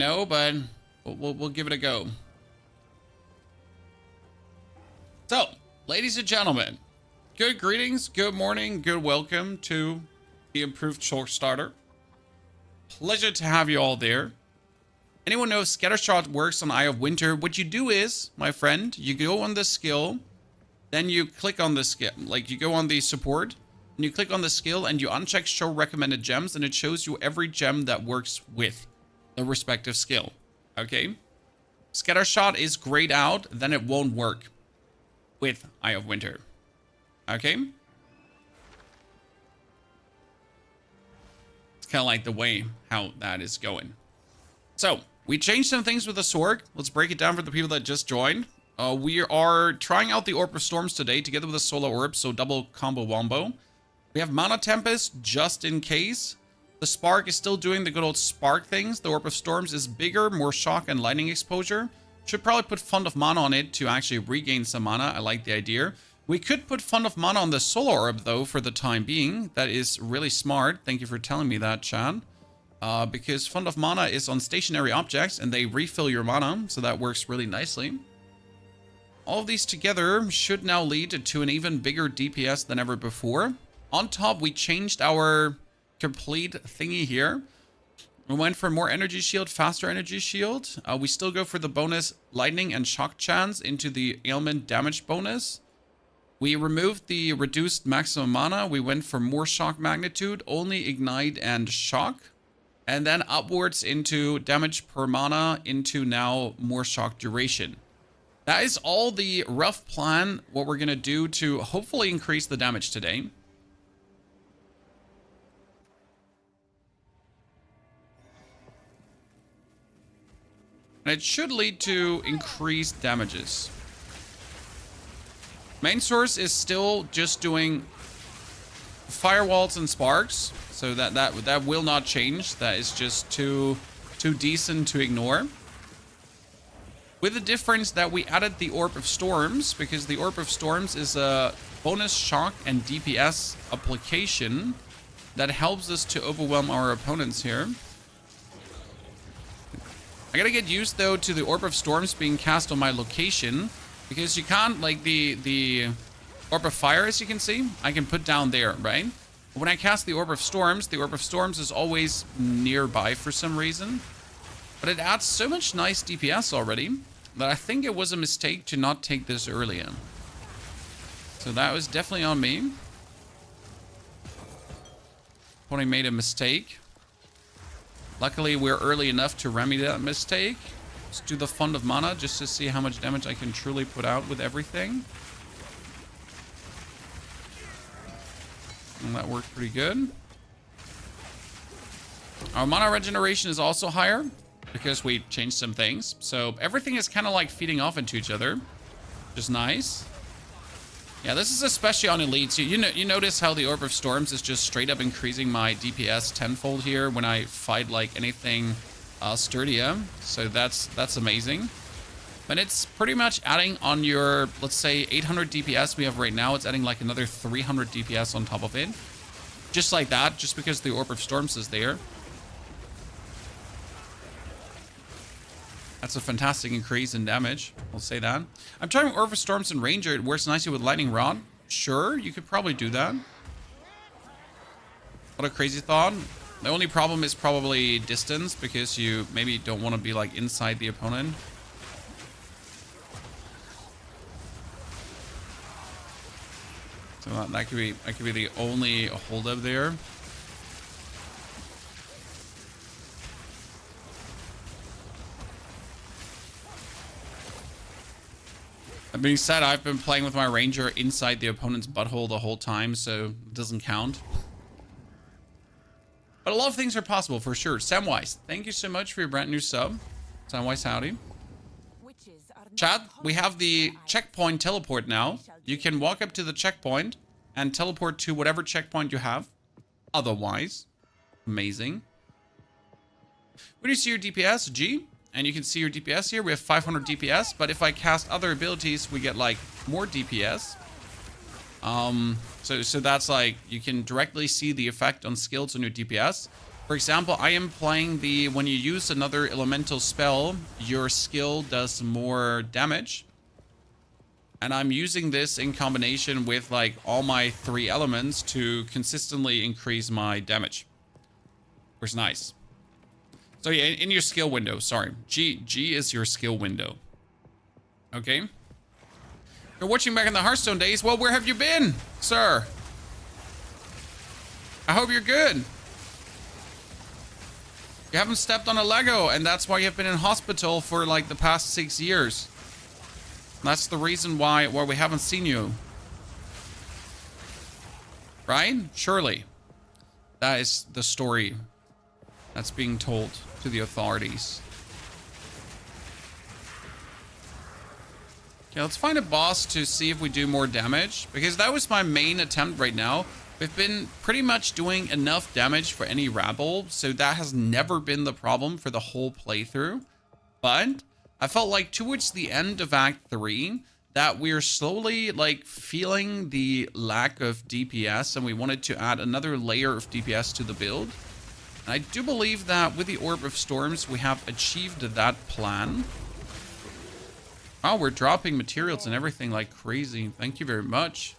No, but we'll give it a go. So, ladies and gentlemen, good greetings, good morning, good welcome to the improved short starter. Pleasure to have you all there. Anyone knows Scattershot works on Eye of Winter? What you do is, my friend, you go on the skill, then you click on the skill, like you go on the support, and you click on the skill and you uncheck show recommended gems, and it shows you every gem that works with the respective skill. Okay? Scattershot is grayed out, then it won't work with Eye of Winter. Okay? It's kind of like the way how that is going. So, we changed some things with the sword. Let's break it down for the people that just joined. We are trying out the Orb of Storms today together with the Solar Orb, so double combo wombo. We have Mana Tempest just in case. The Spark is still doing the good old Spark things. The Orb of Storms is bigger, more shock and lightning exposure. Should probably put Fund of Mana on it to actually regain some mana. I like the idea. We could put Fund of Mana on the Solar Orb though for the time being. That is really smart. Thank you for telling me that, Chad. Because Fund of Mana is on stationary objects and they refill your mana, so that works really nicely. All of these together should now lead to an even bigger DPS than ever before. On top, we changed our complete thingy here. We went for more energy shield, faster energy shield. We still go for the bonus lightning and shock chance into the ailment damage bonus. We removed the reduced maximum mana. We went for more shock magnitude, only ignite and shock. And then upwards into damage per mana into now more shock duration. That is all the rough plan, what we're going to do to hopefully increase the damage today. And it should lead to increased damages. Main source is still just doing firewalls and sparks. So that will not change. That is just too decent to ignore. With the difference that we added the Orb of Storms, because the Orb of Storms is a bonus shock and DPS application that helps us to overwhelm our opponents here. I gotta get used though to the Orb of Storms being cast on my location, because you can't, like the Orb of Fire, as you can see, I can put down there, right? When I cast the Orb of Storms is always nearby for some reason. But it adds so much nice DPS already that I think it was a mistake to not take this earlier. So that was definitely on me. When I made a mistake. Luckily, we're early enough to remedy that mistake. Let's do the Fund of Mana just to see how much damage I can truly put out with everything. And that worked pretty good. Our mana regeneration is also higher because we changed some things. So everything is kind of like feeding off into each other, which is nice. Yeah, this is especially on elites. You notice how the Orb of Storms is just straight up increasing my DPS tenfold here when I fight like anything sturdier. So that's amazing. But it's pretty much adding on your, let's say, 800 DPS we have right now. It's adding like another 300 DPS on top of it. Just like that, just because the Orb of Storms is there. That's a fantastic increase in damage. I'll say that. I'm trying Orb of Storms and Ranger. It works nicely with Lightning Rod. Sure, you could probably do that. What a crazy thought. The only problem is probably distance, because you maybe don't want to be like inside the opponent. So that could be the only holdup there. That being said, I've been playing with my Ranger inside the opponent's butthole the whole time, so it doesn't count. But a lot of things are possible for sure. Samwise, thank you so much for your brand new sub. Samwise, howdy. Chat, we have the checkpoint teleport now. You can walk up to the checkpoint and teleport to whatever checkpoint you have. Otherwise, amazing. When you see your DPS, G, and you can see your DPS here, we have 500 DPS, but if I cast other abilities, we get like more DPS. So that's like, you can directly see the effect on skills on your DPS. For example, I am playing the, when you use another elemental spell, your skill does more damage. And I'm using this in combination with like all my 3 elements to consistently increase my damage. Which is nice. So yeah, in your skill window, sorry. G is your skill window. Okay. You're watching back in the Hearthstone days. Well, where have you been, sir? I hope you're good. You haven't stepped on a Lego, and that's why you've been in hospital for like the past 6 years. That's the reason why we haven't seen you. Right? Surely. That is the story that's being told to the authorities. Okay, let's find a boss to see if we do more damage, because that was my main attempt right now. We've been pretty much doing enough damage for any rabble, so that has never been the problem for the whole playthrough. But I felt like towards the end of Act 3 that we're slowly like feeling the lack of DPS, and we wanted to add another layer of DPS to the build. And I do believe that with the Orb of Storms we have achieved that plan. Oh, we're dropping materials and everything like crazy. Thank you very much.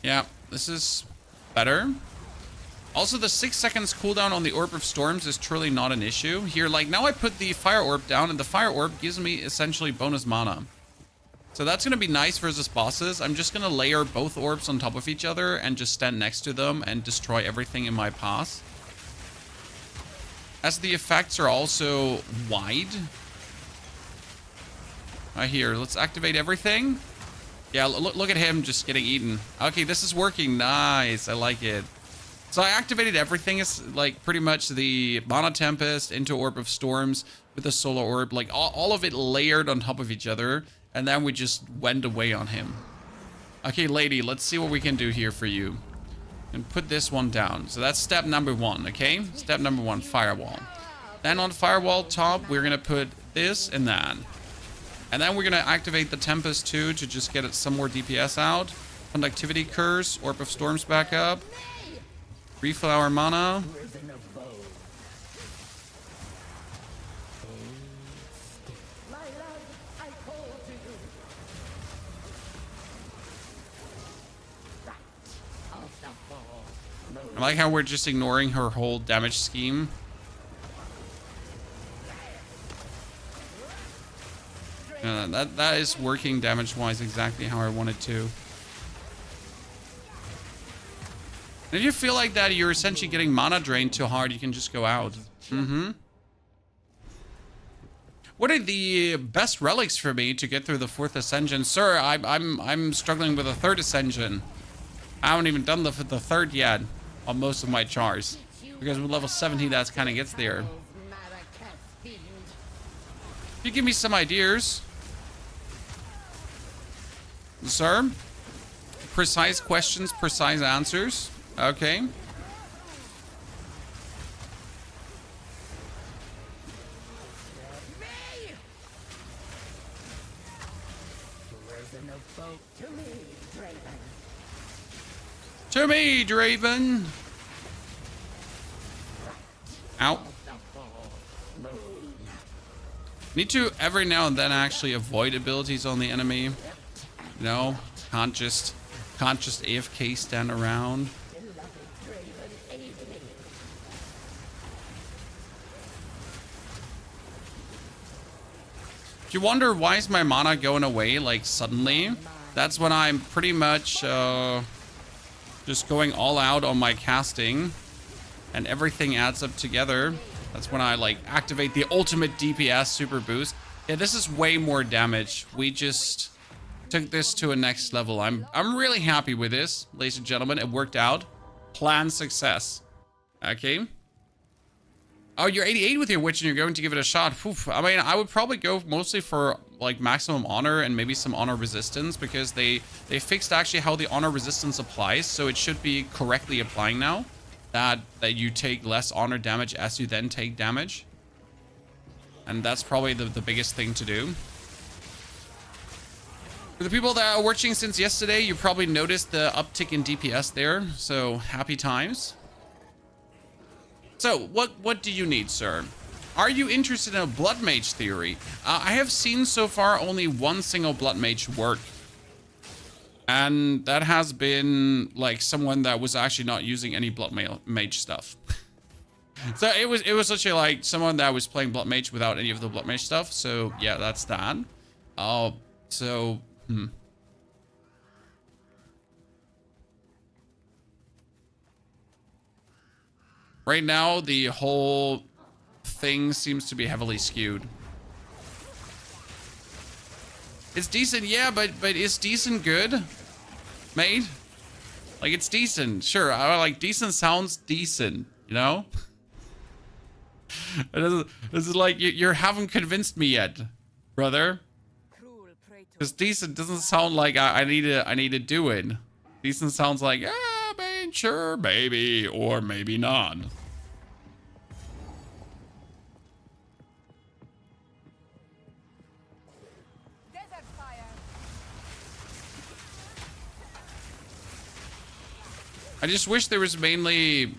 Yeah, this is better. Also, the 6 seconds cooldown on the Orb of Storms is truly not an issue. Here, like, now I put the Fire Orb down, and the Fire Orb gives me essentially bonus mana. So that's going to be nice versus bosses. I'm just going to layer both orbs on top of each other and just stand next to them and destroy everything in my path. As the effects are also wide. Here, let's activate everything. Yeah, look at him just getting eaten. Okay, this is working. Nice. I like it. So I activated everything. It's like pretty much the Mana Tempest into Orb of Storms with the Solar Orb. Like all of it layered on top of each other. And then we just went away on him. Okay, lady, let's see what we can do here for you. And put this one down. So that's step number 1, okay? Step number 1, firewall. Then on firewall top, we're going to put this and that. And then we're going to activate the Tempest too to just get some more DPS out. Conductivity Curse, Orb of Storms back up. Refill our mana. I like how we're just ignoring her whole damage scheme. That is working damage-wise exactly how I wanted to. And if you feel like that you're essentially getting mana drained too hard, you can just go out. What are the best relics for me to get through the 4th Ascension? Sir, I'm struggling with a 3rd Ascension. I haven't even done the 3rd yet on most of my chars. Because with level 17, that kind of gets there. You give me some ideas. Sir? Precise questions, precise answers. Okay. To me, Draven. Ow. Need to every now and then actually avoid abilities on the enemy. No, can't just AFK stand around. If you wonder why is my mana going away like suddenly, that's when I'm pretty much just going all out on my casting and everything adds up together. That's when I like activate the ultimate DPS super boost. Yeah, this is way more damage. We just took this to a next level. I'm really happy with this, ladies and gentlemen. It worked out. Plan success. Okay. Oh, you're 88 with your witch and you're going to give it a shot. Oof. I mean, I would probably go mostly for like maximum honor and maybe some honor resistance, because they fixed actually how the honor resistance applies, so it should be correctly applying now. That you take less honor damage as you then take damage. And that's probably the biggest thing to do. For the people that are watching since yesterday, you probably noticed the uptick in DPS there. So happy times. So what do you need, sir? Are you interested in a blood mage theory? I have seen so far only one single blood mage work. And that has been like someone that was actually not using any blood mage stuff. So it was literally like someone that was playing blood mage without any of the blood mage stuff. So yeah, that's that. Right now, the whole thing seems to be heavily skewed. It's decent, yeah, but is decent good, mate? Like, it's decent, sure. Like, decent sounds decent, you know? This is like, you haven't convinced me yet, brother. Because decent doesn't sound like I need to do it. Decent sounds like, ah, man, sure, maybe, or maybe not. I just wish there was mainly,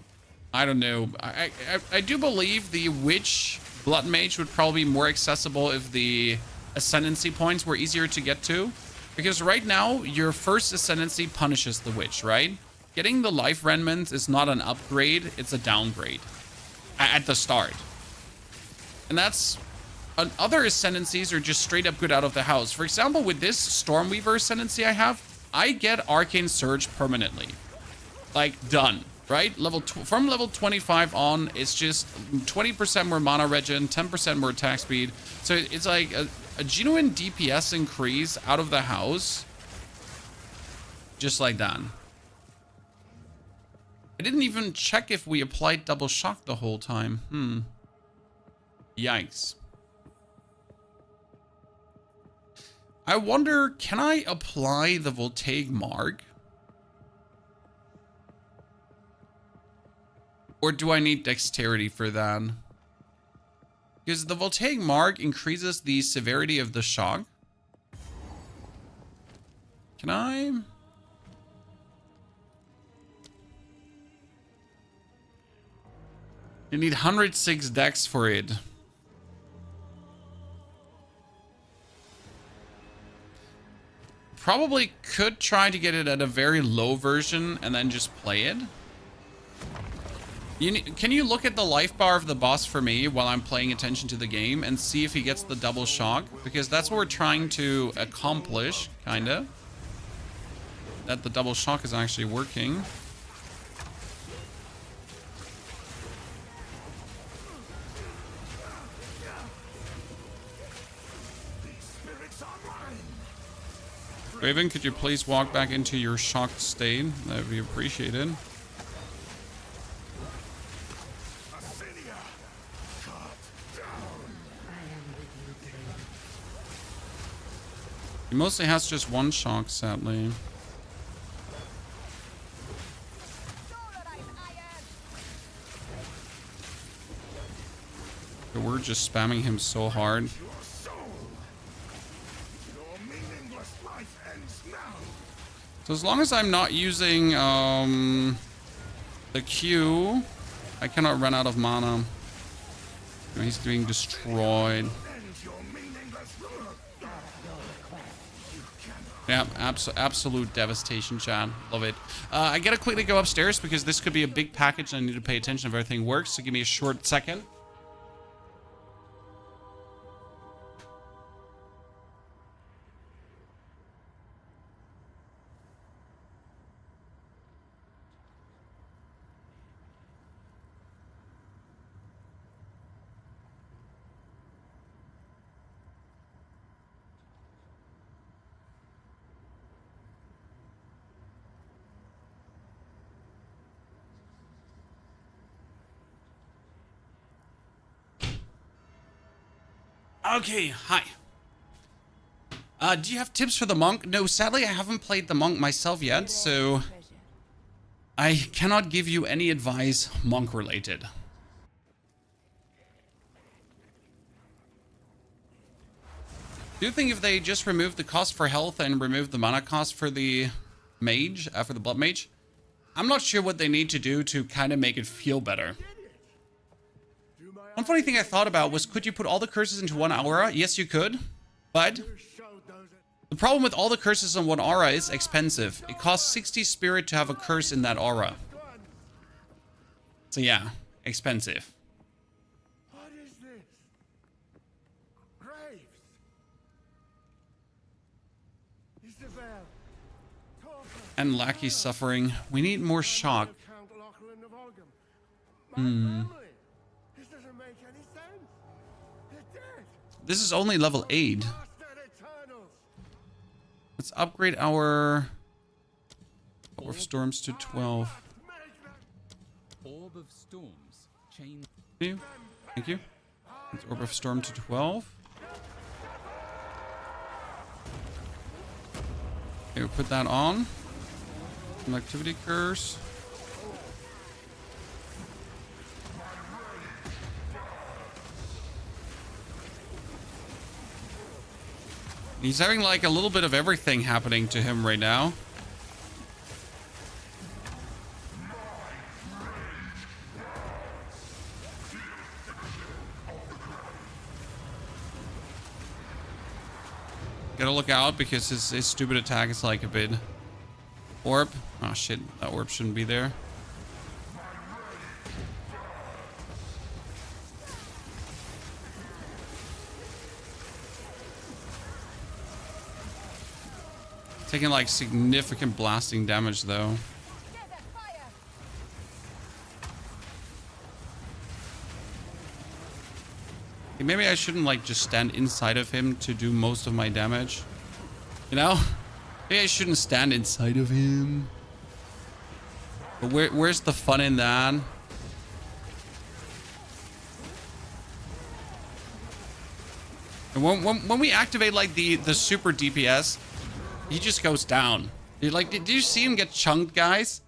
I don't know. I do believe the witch blood mage would probably be more accessible if the ascendancy points were easier to get to. Because right now, your first ascendancy punishes the witch, right? Getting the life remnant is not an upgrade, it's a downgrade at the start. And that's, other ascendancies are just straight up good out of the house. For example, with this Stormweaver ascendancy I have, I get Arcane Surge permanently. Like, done, right? From level 25 on, it's just 20% more mana regen, 10% more attack speed. So it's like a genuine DPS increase out of the house. Just like that. I didn't even check if we applied double shock the whole time. Yikes. I wonder, can I apply the Voltaic Mark? Or do I need dexterity for that? Because the Voltaic Mark increases the severity of the shock. Can I? You need 106 dex for it. Probably could try to get it at a very low version and then just play it. Can you look at the life bar of the boss for me while I'm paying attention to the game and see if he gets the double shock? Because that's what we're trying to accomplish, kinda. That the double shock is actually working. Raven, could you please walk back into your shocked state? That would be appreciated. He mostly has just one shock, sadly. But we're just spamming him so hard. So as long as I'm not using the Q, I cannot run out of mana. He's being destroyed. Yeah, absolute devastation, chat. Love it. I gotta quickly go upstairs because this could be a big package and I need to pay attention if everything works. So give me a short second. Okay, hi. Do you have tips for the monk? No, sadly, I haven't played the monk myself yet, so I cannot give you any advice monk-related. Do you think if they just remove the cost for health and remove the mana cost for the mage, for the blood mage, I'm not sure what they need to do to kind of make it feel better. One funny thing I thought about was, could you put all the curses into one aura? Yes, you could, but the problem with all the curses on one aura is expensive. It costs 60 spirit to have a curse in that aura. So yeah, expensive. What is this? Graves. Isabel. And Lackey suffering. We need more shock. This doesn't make any sense. They're dead. This is only level 8. Let's upgrade our Orb of Storms to 12. Orb of Storms. Chain. Thank you. Let's Orb of Storm to 12. Okay, we'll put that on. An activity curse. He's having like a little bit of everything happening to him right now. Gotta look out because his stupid attack is like a bit... Orb. Oh shit, that orb shouldn't be there. Taking like significant blasting damage though. Okay, maybe I shouldn't like just stand inside of him to do most of my damage. You know? Maybe I shouldn't stand inside of him. But where's the fun in that? And when we activate like the super DPS, he just goes down. Like, did you see him get chunked, guys?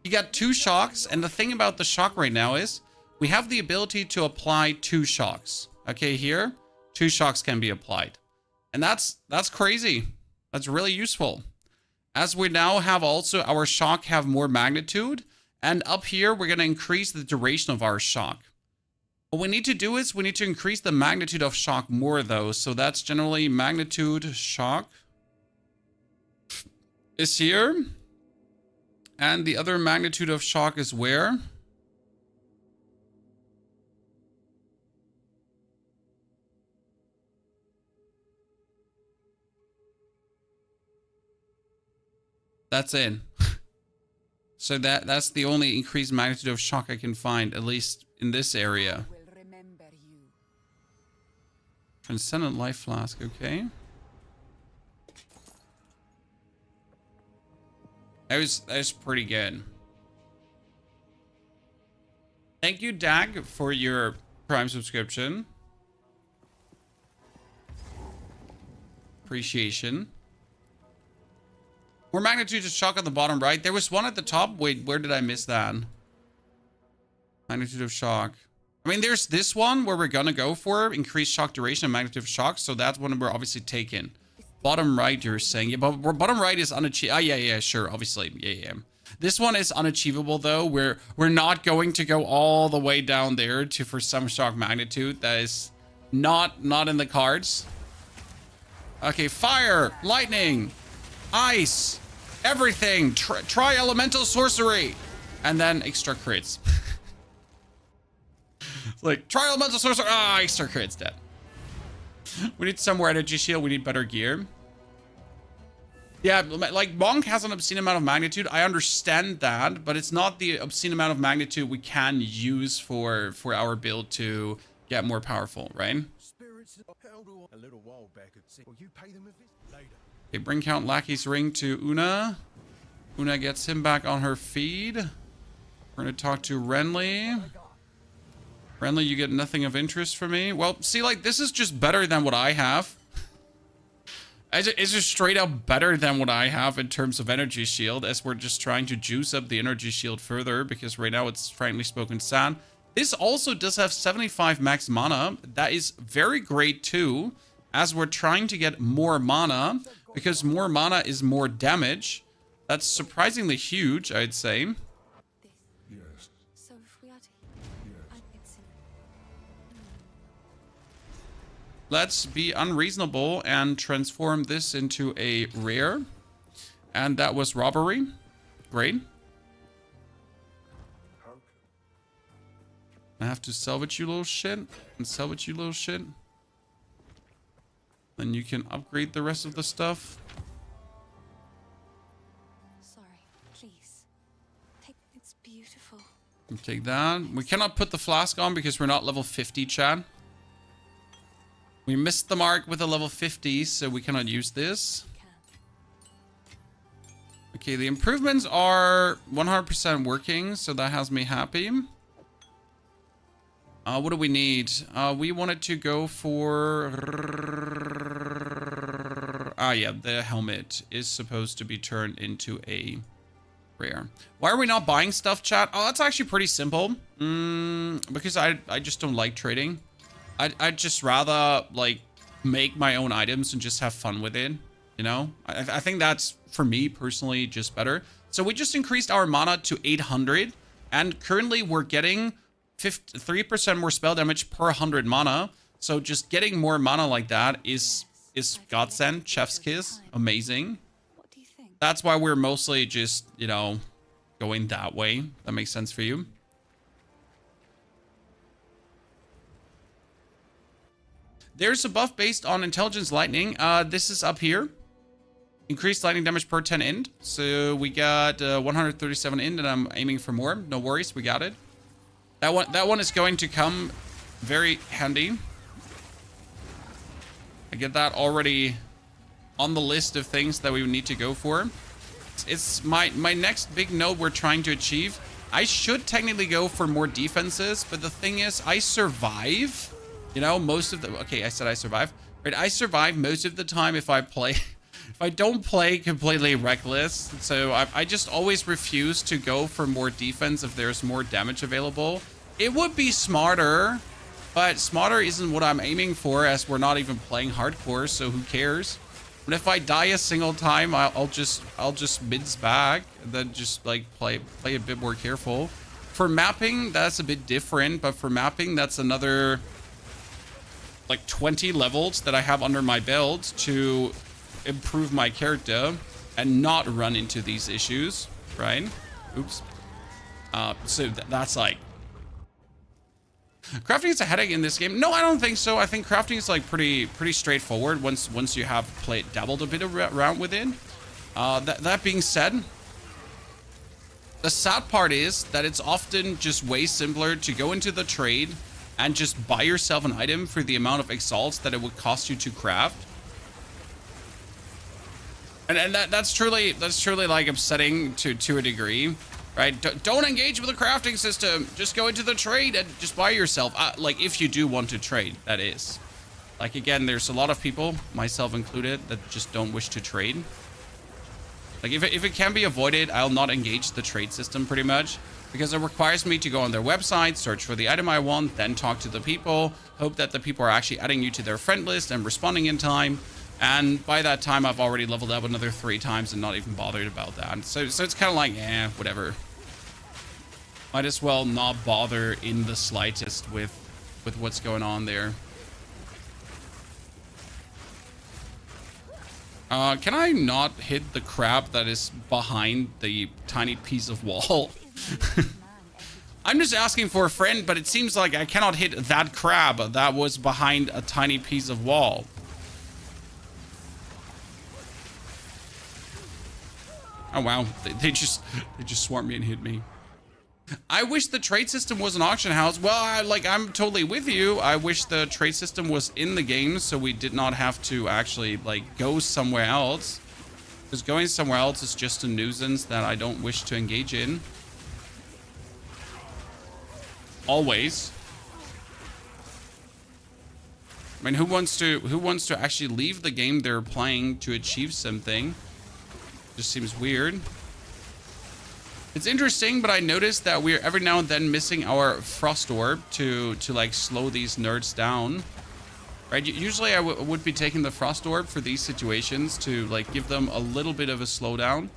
He got 2 shocks, and the thing about the shock right now is we have the ability to apply 2 shocks. Okay, here, 2 shocks can be applied. And that's crazy. That's really useful. As we now have also our shock have more magnitude, and up here we're going to increase the duration of our shock. What we need to do is we need to increase the magnitude of shock more though. So that's generally magnitude shock is here. And the other magnitude of shock is where? That's it. So that's the only increased magnitude of shock I can find, at least in this area. Transcendent Life Flask, okay. That was pretty good. Thank you, Dag, for your Prime subscription. Appreciation. More magnitude of shock on the bottom right. There was one at the top. Wait, where did I miss that? Magnitude of shock. I mean, there's this one where we're gonna go for increased shock duration and magnitude of shock. So that's one we're obviously taking. Bottom right, you're saying. Yeah, but bottom right is unachievable. Oh, yeah, sure. Obviously. Yeah. This one is unachievable, though. We're not going to go all the way down there for some shock magnitude. That is not in the cards. Okay, fire, lightning, ice, everything. Try elemental sorcery. And then extra crits. It's like, try elemental sorcery. Ah, extra crits, dead. We need some more energy shield. We need better gear. Yeah, like Monk has an obscene amount of magnitude. I understand that, but it's not the obscene amount of magnitude we can use for our build to get more powerful, right? Okay, bring Count Lackey's ring to Una. Una gets him back on her feed. We're gonna talk to Renly. Renly, you get nothing of interest for me. Well, see, like, this is just better than what I have. It's just straight up better than what I have in terms of energy shield, as we're just trying to juice up the energy shield further, because right now it's frankly spoken sad. This also does have 75 max mana. That is very great too. as we're trying to get more mana, because more mana is more damage. That's surprisingly huge, I'd say. Yes. So if we are to... Let's be unreasonable and transform this into a rare. And that was robbery. Great. How can I have to salvage you little shit. And salvage you little shit. Then you can upgrade the rest of the stuff. Sorry, please. It's beautiful. Take that. We cannot put the flask on because we're not level 50, Chad. We missed the mark with a level 50, so we cannot use this. Okay, the improvements are 100% working, so that has me happy. What do we need? We wanted to go for... yeah, the helmet is supposed to be turned into a rare. Why are we not buying stuff, chat? Oh, that's actually pretty simple. Because I just don't like trading. I'd just rather, like, make my own items and just have fun with it. You know? I think that's, for me, personally, just better. So we just increased our mana to 800. And currently we're getting 3% more spell damage per 100 mana. So just getting more mana like that is godsend. Chef's kiss. Amazing. What do you think? That's why we're mostly just, you know, going that way. That makes sense for you. There's a buff based on intelligence lightning. This is up here. Increased lightning damage per 10 int. So we got 137 int, and I'm aiming for more. No worries, we got it. That one is going to come very handy. I get that already on the list of things that we need to go for. It's my next big node we're trying to achieve. I should technically go for more defenses, but the thing is, I survive. You know, most of the... Okay, I said I survive. Right, I survive most of the time if I play... if I don't play completely reckless. So I just always refuse to go for more defense if there's more damage available. It would be smarter, but smarter isn't what I'm aiming for, as we're not even playing hardcore, so who cares? But if I die a single time, I'll just mince back and then just like play a bit more careful. For mapping, that's a bit different, but for mapping, that's another like 20 levels that I have under my belt to improve my character and not run into these issues, right? Oops. So that's like... Crafting is a headache in this game. No, I don't think so. I think crafting is like pretty straightforward once you have dabbled a bit around with it. That being said, the sad part is that it's often just way simpler to go into the trade and just buy yourself an item for the amount of exalts that it would cost you to craft. And that's truly like upsetting to a degree, right? Don't engage with the crafting system. Just go into the trade and just buy yourself. Like if you do want to trade, that is. Like again, there's a lot of people, myself included, that just don't wish to trade. Like if it can be avoided, I'll not engage the trade system pretty much, because it requires me to go on their website, search for the item I want, then talk to the people, hope that the people are actually adding you to their friend list and responding in time. And by that time, I've already leveled up another 3 times and not even bothered about that. So it's kind of like, whatever. Might as well not bother in the slightest with what's going on there. Can I not hit the crab that is behind the tiny piece of wall? I'm just asking for a friend, but it seems like I cannot hit that crab that was behind a tiny piece of wall. Oh wow, they just swarmed me and hit me. I wish the trade system was an auction house. Well, I'm totally with you. I wish the trade system was in the game, so we did not have to actually go somewhere else. Because going somewhere else is just a nuisance that I don't wish to engage in. Always. I mean, who wants to actually leave the game they're playing to achieve something? Just seems weird. It's interesting, but I noticed that we're every now and then missing our frost orb to like slow these nerds down. right? Usually I would be taking the Frost Orb for these situations to like give them a little bit of a slowdown,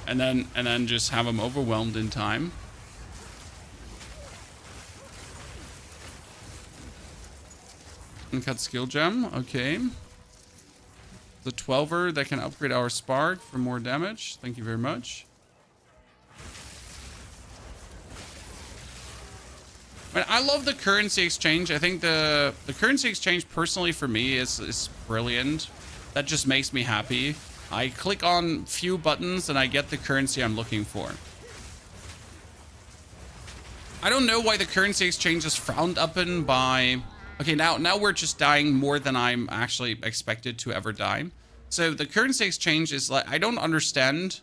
and then just have them overwhelmed in time. Uncut skill gem, okay. The 12er that can upgrade our spark for more damage. Thank you very much. I love the currency exchange. I think the currency exchange personally for me is brilliant. That just makes me happy. I click on few buttons and I get the currency I'm looking for. I don't know why the currency exchange is frowned upon by... Okay, now we're just dying more than I'm actually expected to ever die. So the currency exchange is like... I don't understand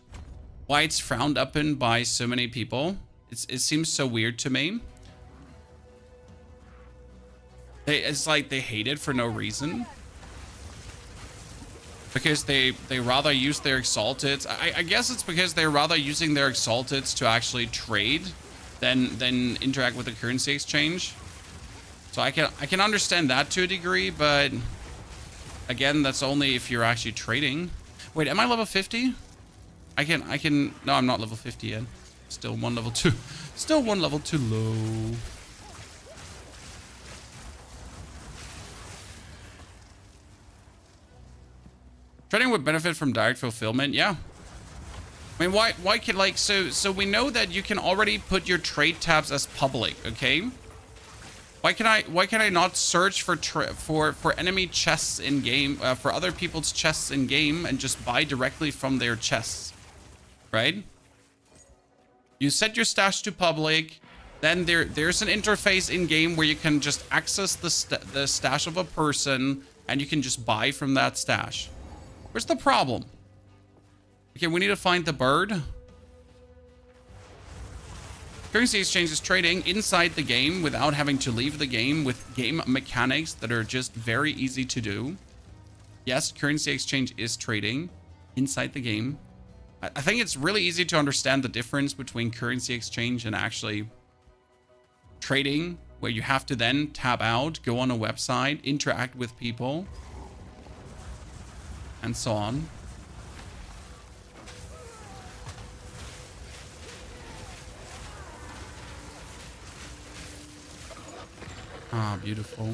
why it's frowned upon by so many people. It seems so weird to me. It's like they hate it for no reason. Because they rather use their exalted. I guess it's because they're rather using their exalted to actually trade than interact with the currency exchange. So I can understand that to a degree, but again, that's only if you're actually trading. Wait, am I level 50? I can no, I'm not level 50 yet. Still one level too low. Trading would benefit from direct fulfillment, yeah. I mean, why can like so we know that you can already put your trade tabs as public, okay? Why can I not search for enemy chests in game, for other people's chests in game, and just buy directly from their chests, right? You set your stash to public, then there's an interface in game where you can just access the stash of a person, and you can just buy from that stash. Where's the problem? Okay, we need to find the bird. Currency exchange is trading inside the game without having to leave the game with game mechanics that are just very easy to do. Yes, currency exchange is trading inside the game. I think it's really easy to understand the difference between currency exchange and actually trading, where you have to then tab out, go on a website, interact with people, and so on. Ah, beautiful.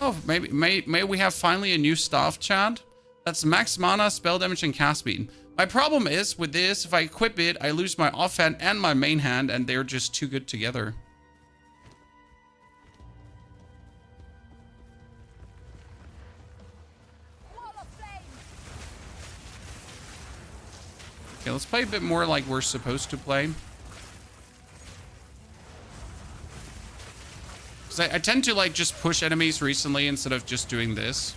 Oh, maybe may we have finally a new staff, Chad? That's max mana, spell damage, and cast speed. My problem is with this, if I equip it, I lose my offhand and my main hand, and they're just too good together. Okay, let's play a bit more like we're supposed to play. I tend to like just push enemies recently instead of just doing this.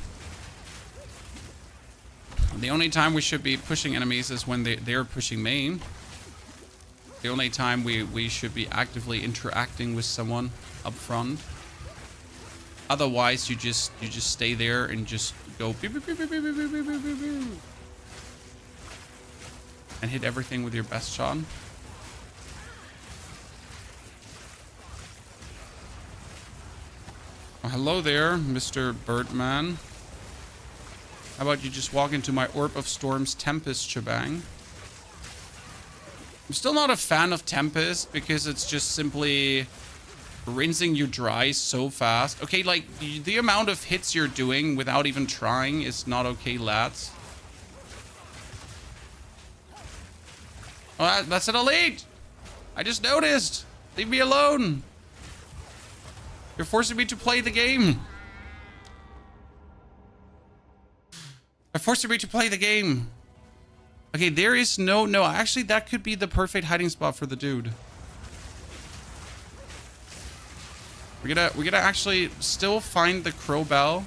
The only time we should be pushing enemies is when they're pushing me. The only time we should be actively interacting with someone up front. Otherwise, you just stay there and just go beep, beep, beep, beep, beep, beep, beep, beep, beep, beep, and hit everything with your best shot. Oh, hello there, Mr. Birdman. How about you just walk into my Orb of Storms Tempest shebang? I'm still not a fan of Tempest because it's just simply rinsing you dry so fast. Okay, like the amount of hits you're doing without even trying is not okay, lads. Oh, that's an elite! I just noticed! Leave me alone! You're forcing me to play the game! You're forcing me to play the game! Okay, there is no... actually, that could be the perfect hiding spot for the dude. We're gonna actually still find the Crow Bell.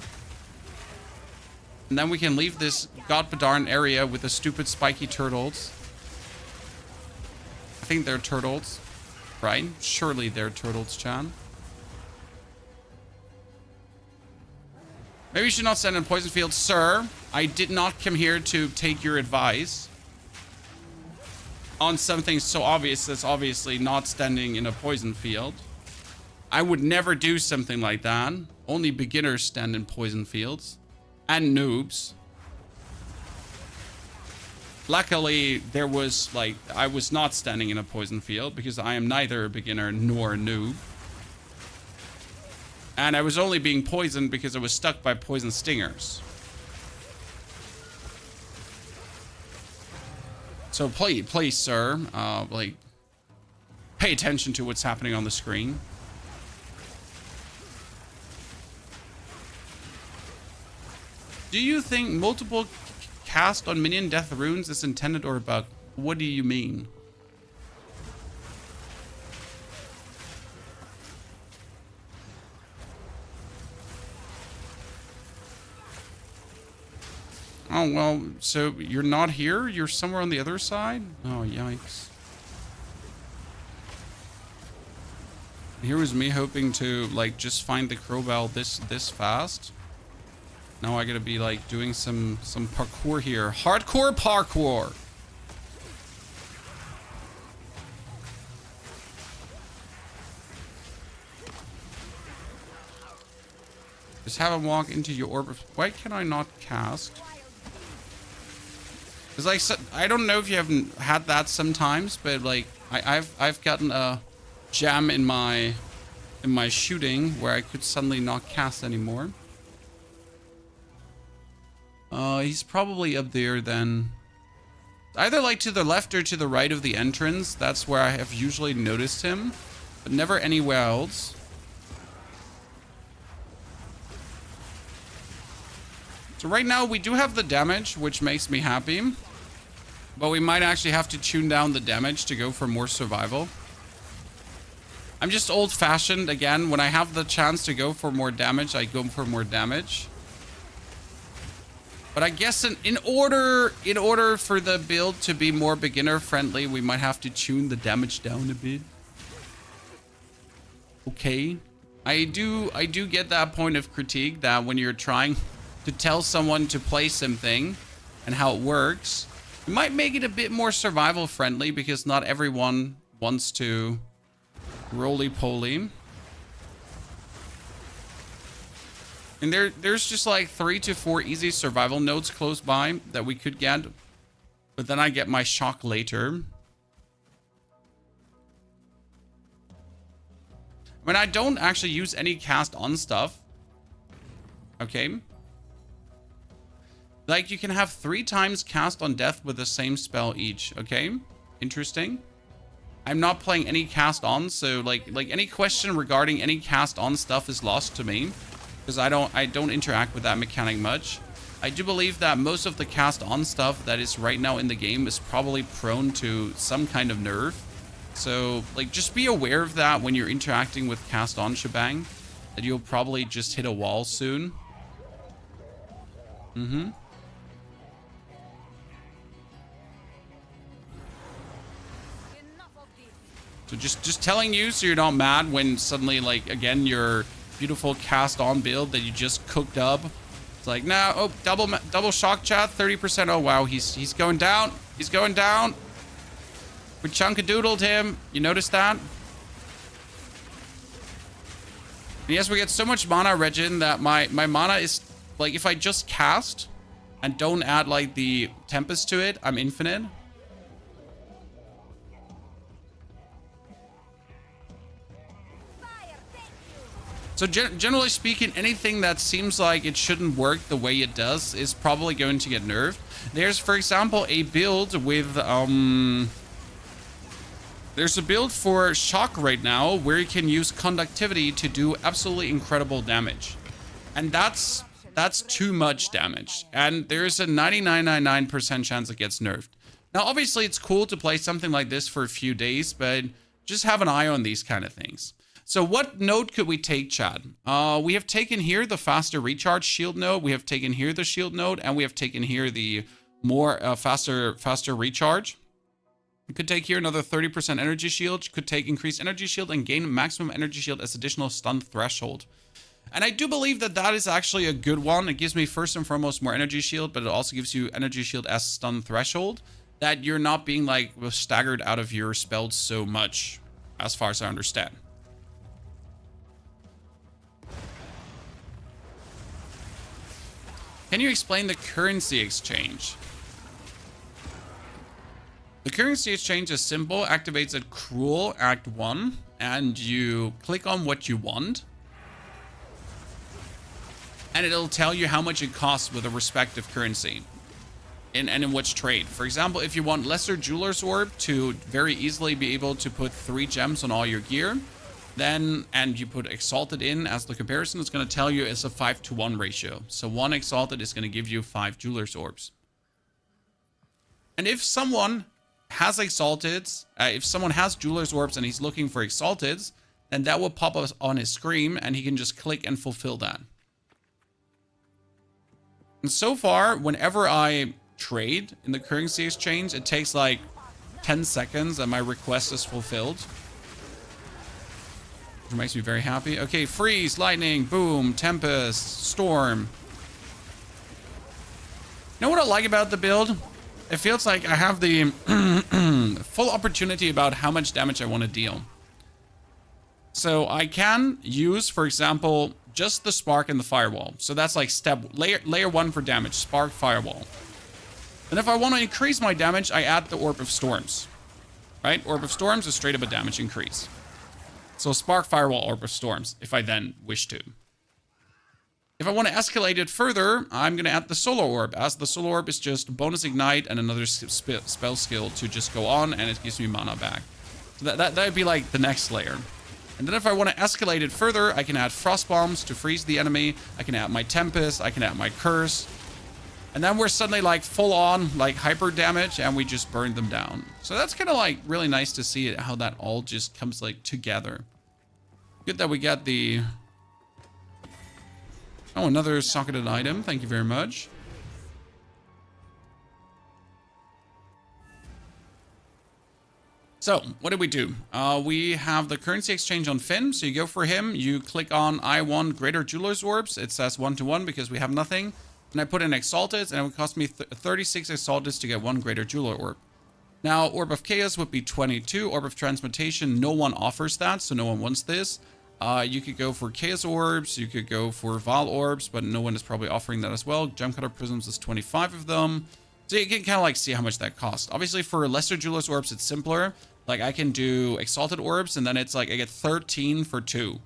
And then we can leave this godbedarn area with the stupid spiky turtles. I think they're turtles, right? Surely they're turtles, Chan. Maybe you should not stand in poison field, sir. I did not come here to take your advice on something so obvious that's obviously not standing in a poison field. I would never do something like that. Only beginners stand in poison fields. And noobs. Luckily, there was, like, I was not standing in a poison field because I am neither a beginner nor a noob. And I was only being poisoned because I was stuck by poison stingers. So please, sir, like, pay attention to what's happening on the screen. Do you think multiple cast on minion death runes is intended or a bug? What do you mean? Oh, well, so you're not here? You're somewhere on the other side? Oh, yikes. Here was me hoping to, like, just find the crowbell this fast. Now I gotta be, like, doing some parkour here. Hardcore parkour! Just have him walk into your orb. Why can I not cast? It's like, so, I don't know if you haven't had that sometimes, but like I've gotten a jam in my shooting where I could suddenly not cast anymore. He's probably up there then. Either like to the left or to the right of the entrance. That's where I have usually noticed him, but never anywhere else. So right now we do have the damage, which makes me happy. But we might actually have to tune down the damage to go for more survival. I'm just old-fashioned again. When I have the chance to go for more damage, I go for more damage. But I guess in order for the build to be more beginner friendly, we might have to tune the damage down a bit. Okay. I do get that point of critique that when you're trying to tell someone to play something and how it works, you might make it a bit more survival friendly because not everyone wants to roly-poly. And there's just like 3 to 4 easy survival nodes close by that we could get. But then I get my shock later. I mean, I don't actually use any cast on stuff. Okay. Like, you can have 3 times cast on death with the same spell each. Okay. Interesting. I'm not playing any cast on, so like any question regarding any cast on stuff is lost to me. Because I don't interact with that mechanic much. I do believe that most of the cast on stuff that is right now in the game is probably prone to some kind of nerf. So, like, just be aware of that when you're interacting with cast on shebang. That you'll probably just hit a wall soon. Mm-hmm. So just telling you so you're not mad when suddenly, like, again, your beautiful cast on build that you just cooked up. It's like, nah, oh, double shock chat, 30%. Oh, wow, he's going down. He's going down. We chunkadoodled him. You notice that? And yes, we get so much mana regen that my mana is, like, if I just cast and don't add, like, the Tempest to it, I'm infinite. So generally speaking, anything that seems like it shouldn't work the way it does is probably going to get nerfed. There's, for example, a build with, there's a build for Shock right now where you can use Conductivity to do absolutely incredible damage. And that's too much damage. And there's a 99.99% chance it gets nerfed. Now, obviously, it's cool to play something like this for a few days, but just have an eye on these kind of things. So what node could we take, Chad? We have taken here the faster recharge shield node. We have taken here the shield node, and we have taken here the more faster recharge. You could take here another 30% energy shield. You could take increased energy shield and gain maximum energy shield as additional stun threshold. And I do believe that that is actually a good one. It gives me first and foremost more energy shield, but it also gives you energy shield as stun threshold, that you're not being like staggered out of your spells so much, as far as I understand. Can you explain the currency exchange? The currency exchange is simple, activates at Cruel Act 1, and you click on what you want. And it'll tell you how much it costs with a respective currency. And in which trade. For example, if you want Lesser Jeweler's Orb to very easily be able to put 3 gems on all your gear, then, and you put Exalted in as the comparison, it's going to tell you it's a 5-to-1 ratio. So 1 Exalted is going to give you 5 Jeweler's Orbs. And if someone has Exalteds, if someone has Jeweler's Orbs and he's looking for Exalteds, then that will pop up on his screen and he can just click and fulfill that. And so far, whenever I trade in the currency exchange, it takes like 10 seconds and my request is fulfilled. Which makes me very happy. Okay, freeze, lightning, boom, tempest, storm. You know what I like about the build? It feels like I have the full opportunity about how much damage I want to deal. So I can use, for example, just the spark and the firewall. So that's like layer 1 for damage, spark, firewall. And if I want to increase my damage, I add the Orb of Storms. Right? Orb of Storms is straight up a damage increase. So Spark, Firewall, Orb of Storms, if I then wish to. If I want to escalate it further, I'm going to add the Solar Orb, as the Solar Orb is just bonus ignite and another spell skill to just go on, and it gives me mana back. So that would be like the next layer. And then if I want to escalate it further, I can add Frost Bombs to freeze the enemy. I can add my Tempest. I can add my Curse. And then we're suddenly like full on like hyper damage and we just burn them down. So that's kind of like really nice to see how that all just comes like together. Good that we got the... Oh, another socketed item. Thank you very much. So, what did we do? We have the currency exchange on Finn. So you go for him. You click on I want greater Jeweler's Orbs. It says 1-to-1 because we have nothing. And I put in Exalted, and it would cost me 36 Exalted to get 1 greater Jeweler Orb. Now, Orb of Chaos would be 22. Orb of Transmutation, no one offers that, so no one wants this. You could go for Chaos Orbs, you could go for Val Orbs, but no one is probably offering that as well. Gemcutter Prisms is 25 of them. So you can kind of like see how much that costs. Obviously, for Lesser Jeweler's Orbs, it's simpler. Like, I can do Exalted Orbs, and then it's like I get 13 for 2.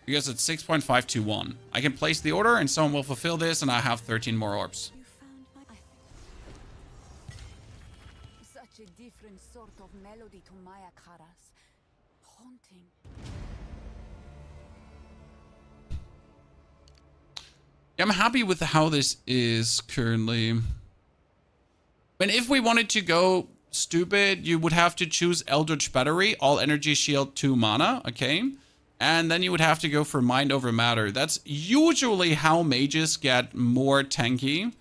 Because it's 6.521. I can place the order and someone will fulfill this and I have 13 more orbs. You found my... Such a different sort of melody to Maya Karas. Haunting. Yeah, I'm happy with how this is currently. And if we wanted to go stupid, you would have to choose Eldritch Battery, all energy shield, 2 mana, okay? And then you would have to go for Mind Over Matter. That's usually how mages get more tanky.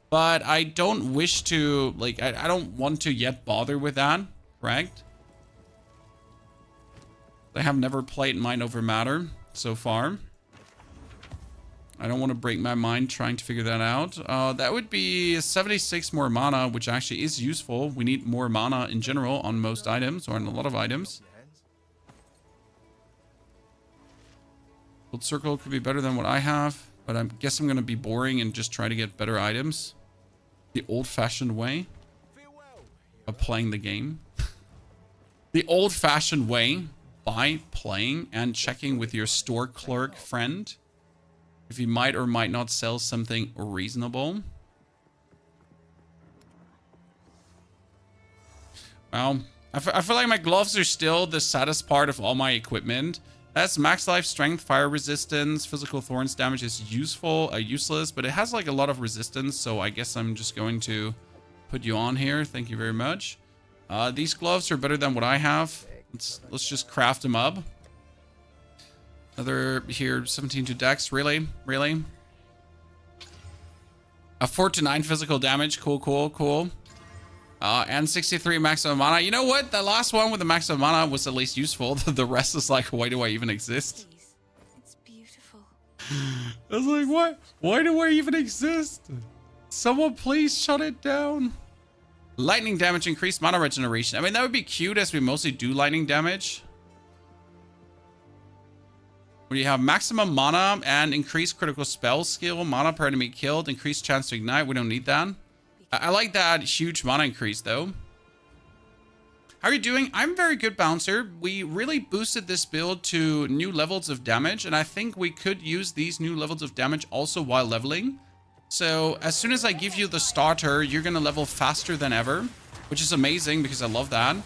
But I don't wish to, like, I don't want to yet bother with that, correct? I have never played Mind Over Matter so far. I don't want to break my mind trying to figure that out. That would be 76 more mana, which actually is useful. We need more mana in general on most items, or on a lot of items. Gold Circle could be better than what I have, but I guess I'm going to be boring and just try to get better items. The old-fashioned way of playing the game. The old-fashioned way by playing and checking with your store clerk friend if he might or might not sell something reasonable. Well, I feel like my gloves are still the saddest part of all my equipment. That's max life, strength, fire resistance, physical thorns damage is useless, but it has like a lot of resistance, so I guess I'm just going to put you on here. Thank you very much. These gloves are better than what I have. Let's just craft them up. Another here, 17 to dex. Really? Really? A 4 to 9 physical damage. Cool, cool, cool. And 63 maximum mana. You know what? The last one with the maximum mana was at least useful. The rest is like, why do I even exist? Please. It's beautiful. I was like, what? Why do I even exist? Someone please shut it down. Lightning damage, increased mana regeneration. I mean, that would be cute as we mostly do lightning damage. We have maximum mana and increased critical spell skill, mana per enemy killed, increased chance to ignite. We don't need that. I like that huge mana increase though. How are you doing? I'm very good, Bouncer. We really boosted this build to new levels of damage, and I think we could use these new levels of damage also while leveling. So as soon as I give you the starter, you're gonna level faster than ever, which is amazing because I love that.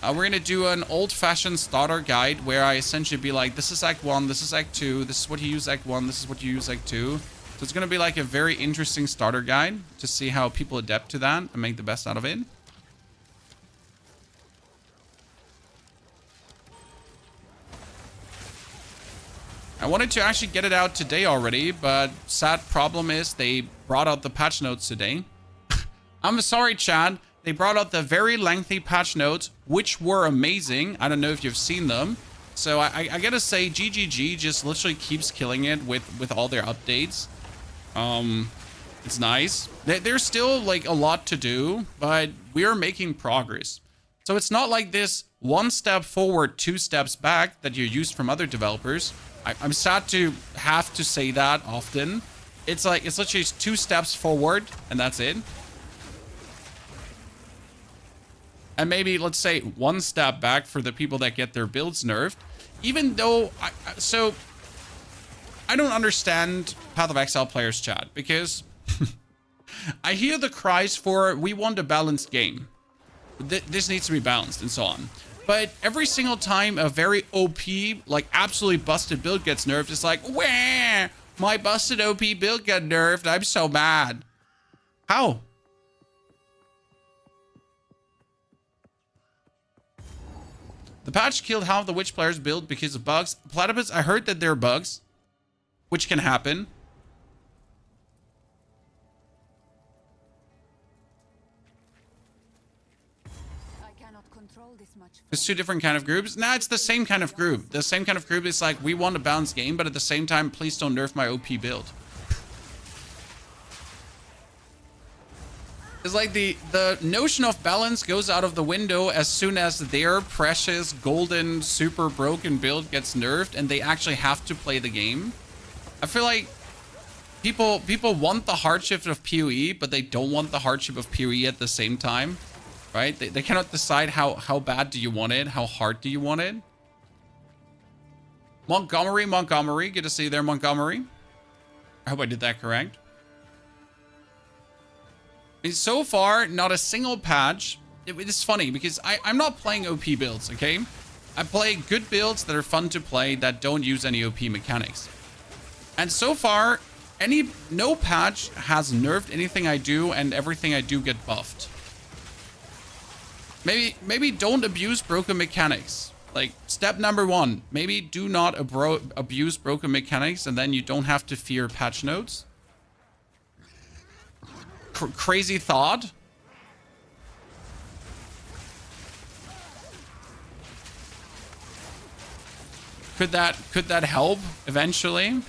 We're gonna do an old-fashioned starter guide where I essentially be like, this is Act 1, this is Act 2, this is what you use Act 1, this is what you use Act 2. So it's gonna be like a very interesting starter guide to see how people adapt to that and make the best out of it. I wanted to actually get it out today already, but sad problem is they brought out the patch notes today. I'm sorry, Chad. They brought out the very lengthy patch notes, which were amazing. I don't know if you've seen them. So I gotta say, GGG just literally keeps killing it with all their updates. It's nice. There's still like a lot to do, but we're making progress. So it's not like this 1 step forward, 2 steps back that you're used from other developers. I'm sad to have to say that often. It's like, it's literally 2 steps forward and that's it. And maybe, let's say, 1 step back for the people that get their builds nerfed. Even though, I don't understand Path of Exile players, chat, because I hear the cries for, we want a balanced game. This needs to be balanced and so on. But every single time a very OP, like absolutely busted build gets nerfed, it's like, wah, my busted OP build got nerfed. I'm so mad. How? The patch killed half the witch players' build because of bugs. Platypus, I heard that there are bugs, which can happen. I cannot control this much. It's 2 different kind of groups. Nah, it's the same kind of group. The same kind of group is like, we want a balanced game, but at the same time, please don't nerf my OP build. It's like the notion of balance goes out of the window as soon as their precious golden super broken build gets nerfed and they actually have to play the game. I feel like people want the hardship of PoE, but they don't want the hardship of PoE at the same time, right? They cannot decide how bad do you want it, how hard do you want it. Montgomery, good to see you there, Montgomery. I hope I did that correct. So far, not a single patch. It's funny because I'm not playing OP builds, okay? I play good builds that are fun to play that don't use any OP mechanics. And so far, no patch has nerfed anything I do and everything I do get buffed. Maybe don't abuse broken mechanics. Like, step number 1, maybe do not abuse broken mechanics and then you don't have to fear patch notes. Crazy thought. Could that help eventually?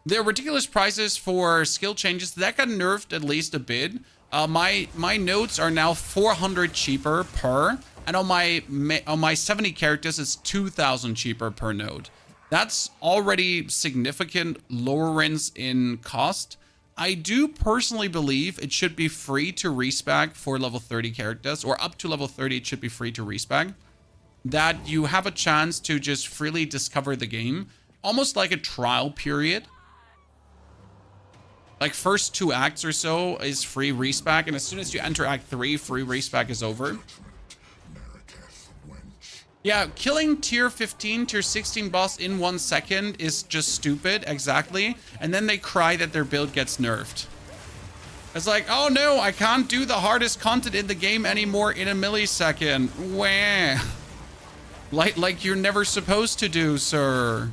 There are ridiculous prices for skill changes that got nerfed at least a bit. My nodes are now 400 cheaper per, and on my 70 characters it's 2,000 cheaper per node. That's already significant lowerance in cost. I do personally believe it should be free to respec for level 30 characters, or up to level 30 it should be free to respec. That you have a chance to just freely discover the game, almost like a trial period. Like first 2 acts or so is free respec, and as soon as you enter act 3, free respec is over. Yeah, killing tier 15, tier 16 boss in 1 second is just stupid, exactly. And then they cry that their build gets nerfed. It's like, oh no, I can't do the hardest content in the game anymore in a millisecond. Wah. Like you're never supposed to do, sir.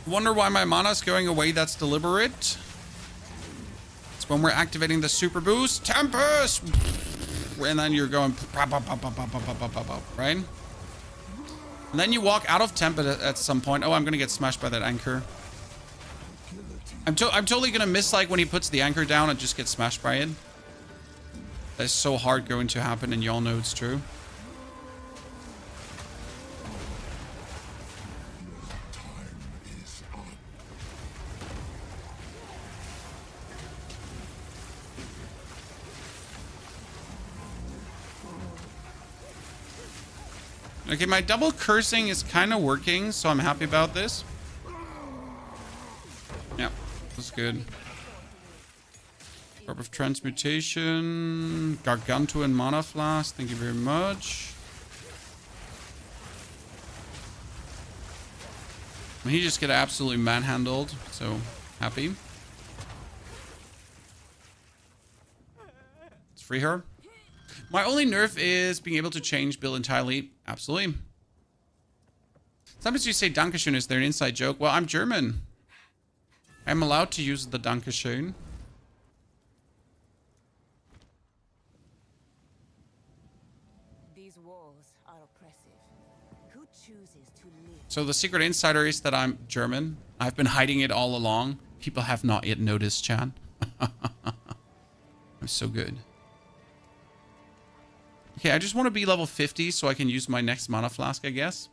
Wonder why my mana's going away. That's deliberate. It's when we're activating the super boost. Tempest! And then you're going... right? And then you walk out of temp at some point. Oh, I'm gonna get smashed by that anchor. I'm totally gonna miss like when he puts the anchor down and just get smashed by it. That's so hard going to happen, and y'all know it's true. Okay, my double cursing is kind of working, so I'm happy about this. Yeah, that's good. Orb of Transmutation, Gargantuan Mana Flask, thank you very much. And he just get absolutely manhandled, so happy. Let's free her. My only nerf is being able to change build entirely. Absolutely. Sometimes you say Dankeschön. Is there an inside joke? Well, I'm German. I'm allowed to use the Dankeschön. These walls are oppressive. Who chooses to live? So the secret insider is that I'm German. I've been hiding it all along. People have not yet noticed, Chan. I'm so good. Okay, I just want to be level 50 so I can use my next mana flask, I guess.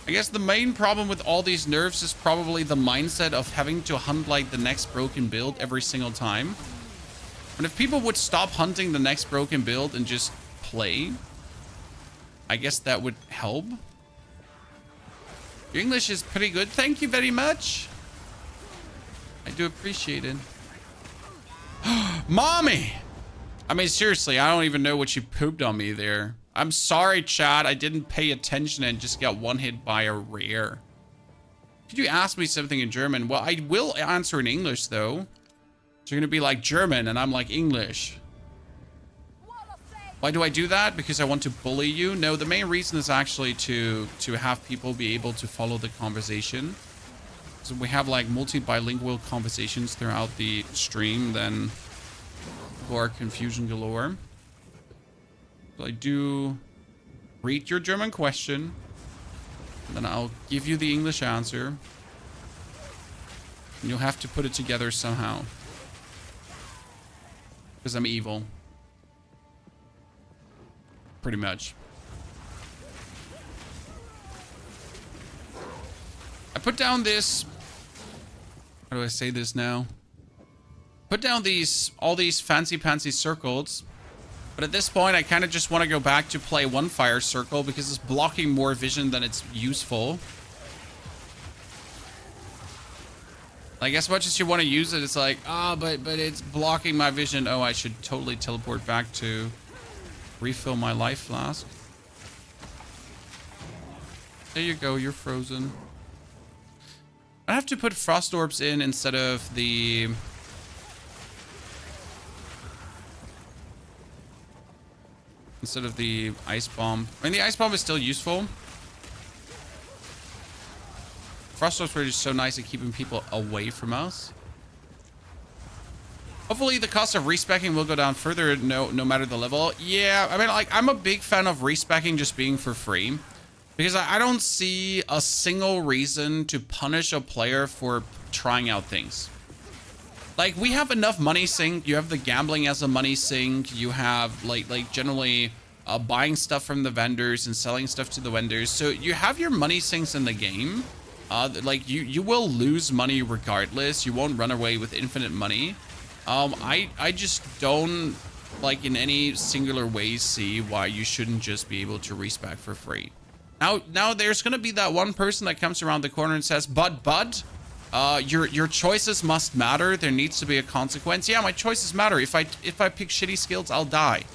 I guess the main problem with all these nerfs is probably the mindset of having to hunt like the next broken build every single time. And if people would stop hunting the next broken build and just play, I guess that would help. Your English is pretty good. Thank you very much. I do appreciate it. Mommy! I mean, seriously, I don't even know what she pooped on me there. I'm sorry, chat. I didn't pay attention and just got one hit by a rare. Could you ask me something in German? Well, I will answer in English, though. So you're going to be like German, and I'm like English. Why do I do that? Because I want to bully you? No, the main reason is actually to have people be able to follow the conversation. So we have like multi-bilingual conversations throughout the stream, then more confusion galore. So I do read your German question, and then I'll give you the English answer. And you'll have to put it together somehow. Because I'm evil. Pretty much. I put down this... How do I say this now? Put down all these fancy circles. But at this point, I kind of just want to go back to play one fire circle because it's blocking more vision than it's useful. Like, as much as you want to use it, it's like, but it's blocking my vision. Oh, I should totally teleport back to refill my life flask. There you go, you're frozen. I have to put frost orbs in instead of the... ice bomb. I mean, the ice bomb is still useful. Frost orbs were just so nice at keeping people away from us. Hopefully the cost of respecking will go down further no matter the level. Yeah, I mean, like, I'm a big fan of respecking just being for free. Because I don't see a single reason to punish a player for trying out things. Like, we have enough money sink. You have the gambling as a money sink. You have, like generally buying stuff from the vendors and selling stuff to the vendors. So you have your money sinks in the game. Like, you will lose money regardless. You won't run away with infinite money. I just don't, like, in any singular way see why you shouldn't just be able to respec for free. Now there's gonna be that one person that comes around the corner and says, but your choices must matter. There needs to be a consequence. Yeah, my choices matter. If I pick shitty skills, I'll die.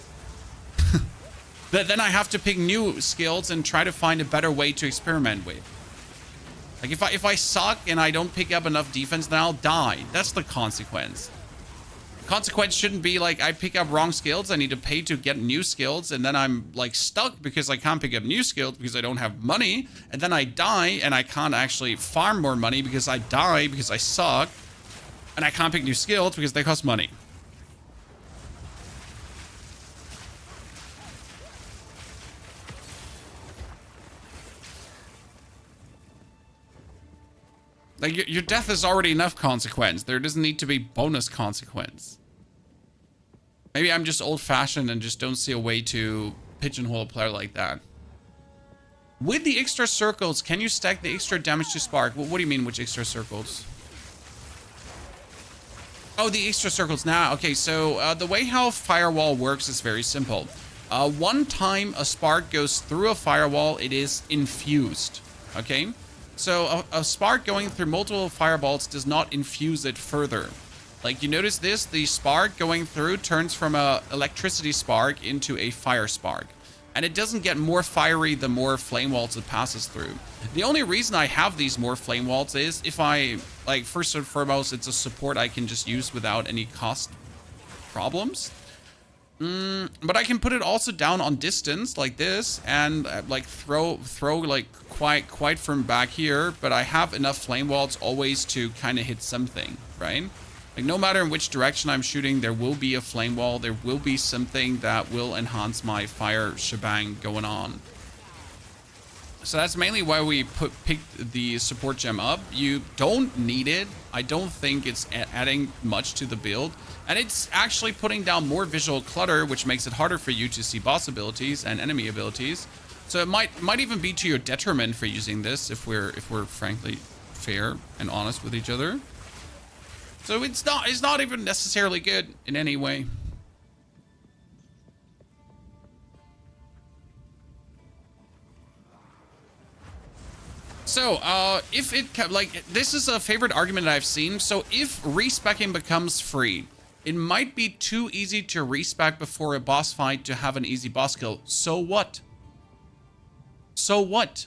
Then I have to pick new skills and try to find a better way to experiment with. Like, if I suck and I don't pick up enough defense, then I'll die. That's the consequence. The consequence shouldn't be like I pick up wrong skills. I need to pay to get new skills, and then I'm like stuck because I can't pick up new skills because I don't have money, and then I die and I can't actually farm more money because I die because I suck, and I can't pick new skills because they cost money. Like, your death is already enough consequence. There doesn't need to be bonus consequence. Maybe I'm just old-fashioned and just don't see a way to pigeonhole a player like that. With the extra circles, can you stack the extra damage to spark? Well, what do you mean, which extra circles? Oh, the extra circles. Now, okay, so the way how firewall works is very simple. One time a spark goes through a firewall, it is infused, okay? So a spark going through multiple fireballs does not infuse it further. Like, you notice this, the spark going through turns from a electricity spark into a fire spark. And it doesn't get more fiery the more flame walls it passes through. The only reason I have these more flame walls is if I, like, first and foremost, it's a support I can just use without any cost problems. But I can put it also down on distance like this and like throw like quite from back here, but I have enough flame walls always to kind of hit something, right? Like, no matter in which direction I'm shooting, there will be a flame wall. There will be something that will enhance my fire shebang going on. So that's mainly why we picked the support gem up. You don't need it. I don't think it's adding much to the build. And it's actually putting down more visual clutter, which makes it harder for you to see boss abilities and enemy abilities. So it might even be to your detriment for using this if we're frankly fair and honest with each other. So it's not even necessarily good in any way. So, if it, like, this is a favorite argument that I've seen. So if respecking becomes free, it might be too easy to respec before a boss fight to have an easy boss kill. So what? So what?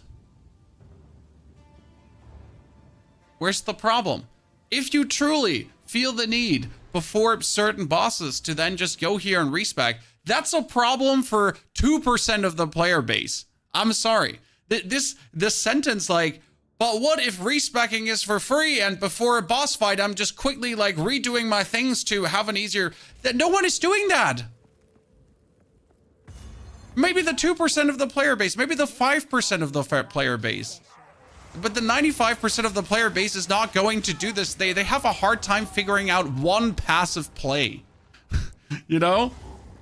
Where's the problem? If you truly feel the need before certain bosses to then just go here and respec, that's a problem for 2% of the player base. I'm sorry. This sentence, like, but what if respecking is for free and before a boss fight I'm just quickly like redoing my things to have an easier... That no one is doing that. Maybe the 2% of the player base, maybe the 5% of the player base. But the 95% of the player base is not going to do this. They have a hard time figuring out one passive play. You know?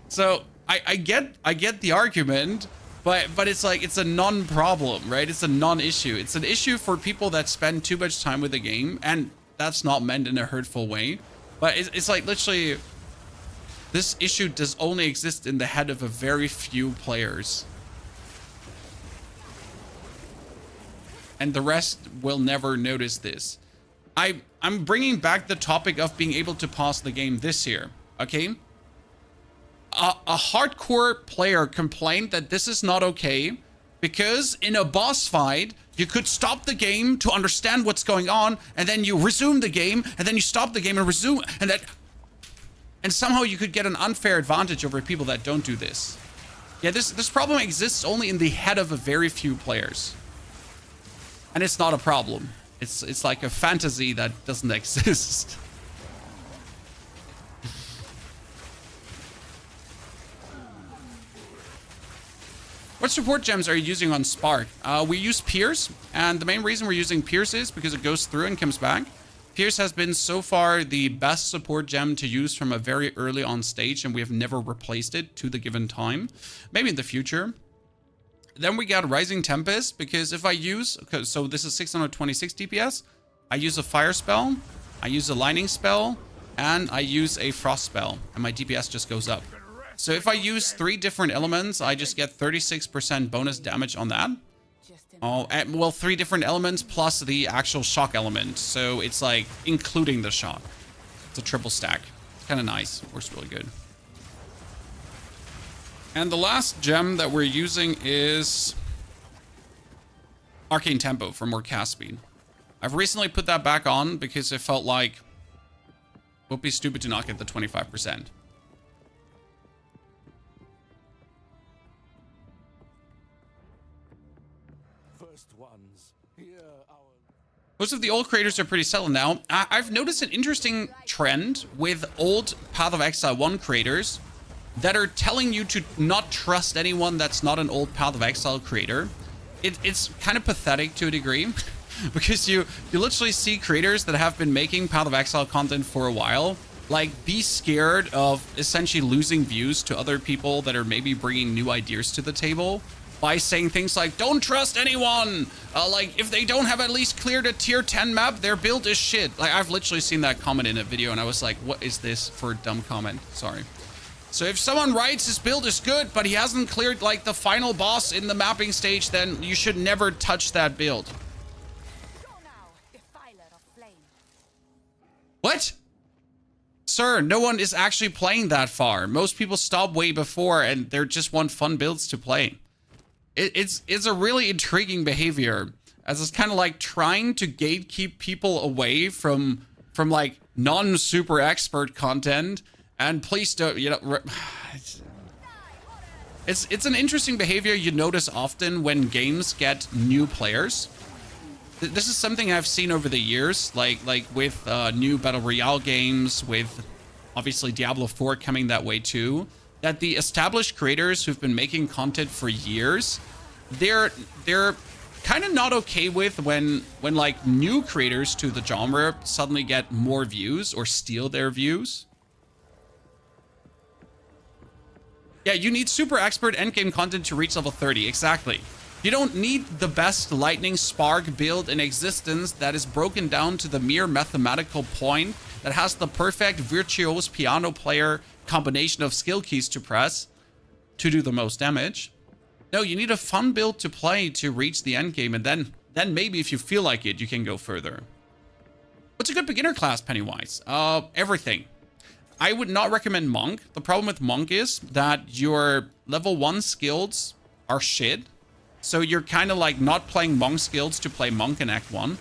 So I get the argument. But it's like, it's a non-problem, right? It's a non-issue. It's an issue for people that spend too much time with the game, and that's not meant in a hurtful way. But it's like, literally, this issue does only exist in the head of a very few players. And the rest will never notice this. I'm bringing back the topic of being able to pause the game this year, okay? A hardcore player complained that this is not okay because in a boss fight, you could stop the game to understand what's going on, and then you resume the game, and then you stop the game and resume, and somehow you could get an unfair advantage over people that don't do this. Yeah, this problem exists only in the head of a very few players. And it's not a problem. It's like a fantasy that doesn't exist. What support gems are you using on Spark? We use Pierce, and the main reason we're using Pierce is because it goes through and comes back. Pierce has been so far the best support gem to use from a very early on stage, and we have never replaced it to the given time. Maybe in the future. Then we got Rising Tempest, because if I use... Okay, so this is 626 DPS. I use a Fire spell, I use a Lightning spell, and I use a Frost spell, and my DPS just goes up. So if I use 3 different elements, I just get 36% bonus damage on that. Oh, well, 3 different elements plus the actual shock element. So it's like including the shock. It's a triple stack. Kind of nice. Works really good. And the last gem that we're using is Arcane Tempo for more cast speed. I've recently put that back on because it felt like Would be stupid to not get the 25%. First ones. Here our Most of the old creators are pretty settled now. I've noticed an interesting trend with old Path of Exile 1 creators that are telling you to not trust anyone that's not an old Path of Exile creator. It's kind of pathetic to a degree because you literally see creators that have been making Path of Exile content for a while like be scared of essentially losing views to other people that are maybe bringing new ideas to the table by saying things like, don't trust anyone. Like if they don't have at least cleared a tier 10 map, their build is shit. Like I've literally seen that comment in a video and I was like, what is this for a dumb comment? Sorry. So if someone writes his build is good, but he hasn't cleared like the final boss in the mapping stage, then you should never touch that build. Go now, defiler of flame. What? Sir, no one is actually playing that far. Most people stop way before and they're just want fun builds to play. It's a really intriguing behavior, as it's kind of like trying to gatekeep people away from like non-super expert content. And please don't, you know, it's an interesting behavior you notice often when games get new players. This is something I've seen over the years, like with new Battle Royale games, with obviously Diablo 4 coming that way too, that the established creators who've been making content for years, they're kind of not okay with when like new creators to the genre suddenly get more views or steal their views. Yeah, you need super expert endgame content to reach level 30, exactly. You don't need the best lightning spark build in existence that is broken down to the mere mathematical point that has the perfect virtuose piano player combination of skill keys to press to do the most damage. No, you need a fun build to play to reach the endgame, and then maybe if you feel like it, you can go further. What's a good beginner class, Pennywise? Everything. I would not recommend Monk. The problem with Monk is that your level 1 skills are shit. So you're kind of like not playing Monk skills to play Monk in Act 1.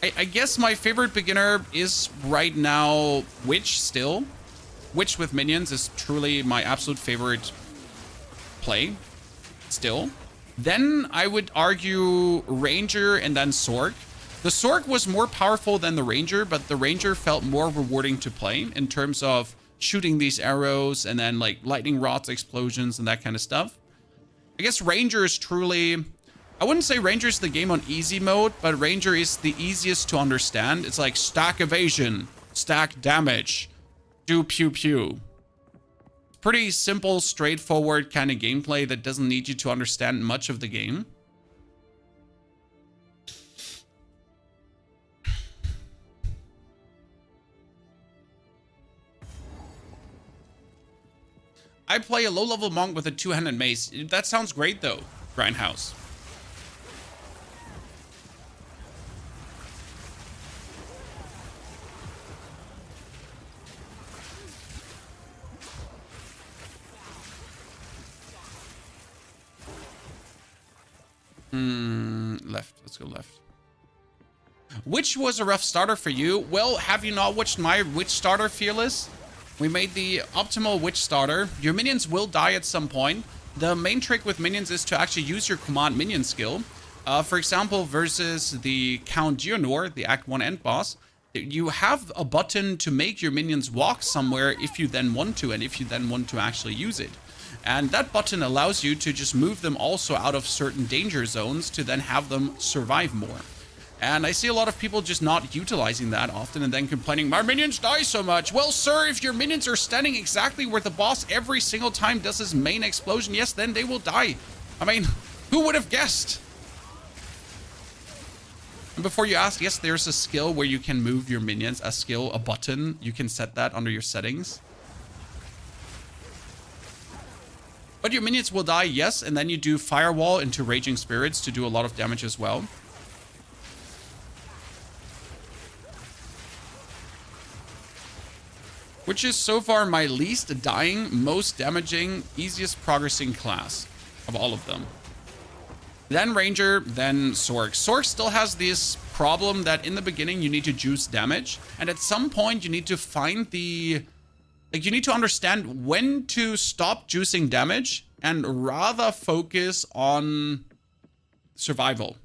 I guess my favorite beginner is right now Witch still. Witch with minions is truly my absolute favorite play still. Then I would argue Ranger and then Sorc. The Sorc was more powerful than the Ranger, but the Ranger felt more rewarding to play in terms of shooting these arrows and then like lightning rods, explosions, and that kind of stuff. I guess Ranger is truly... I wouldn't say Ranger is the game on easy mode, but Ranger is the easiest to understand. It's like stack evasion, stack damage, do pew pew. Pretty simple, straightforward kind of gameplay that doesn't need you to understand much of the game. I play a low-level monk with a two-handed mace. That sounds great, though, Grindhouse. Left. Let's go left. Which was a rough starter for you? Well, have you not watched my Witch starter, Fearless? We made the optimal Witch starter. Your minions will die at some point. The main trick with minions is to actually use your command minion skill. For example, versus the Count Geonor, the Act 1 end boss, you have a button to make your minions walk somewhere if you then want to, and if you then want to actually use it. And that button allows you to just move them also out of certain danger zones to then have them survive more. And I see a lot of people just not utilizing that often and then complaining, my minions die so much. Well, sir, if your minions are standing exactly where the boss every single time does his main explosion, yes, then they will die. I mean, who would have guessed? And before you ask, yes, there's a skill where you can move your minions, a skill, a button. You can set that under your settings. But your minions will die, yes, and then you do Firewall into Raging Spirits to do a lot of damage as well. Which is so far my least dying, most damaging, easiest progressing class of all of them. then Ranger, then Sorc. Sorc still has this problem that in the beginning you need to juice damage, and at some point you need to find the... Like, you need to understand when to stop juicing damage and rather focus on survival.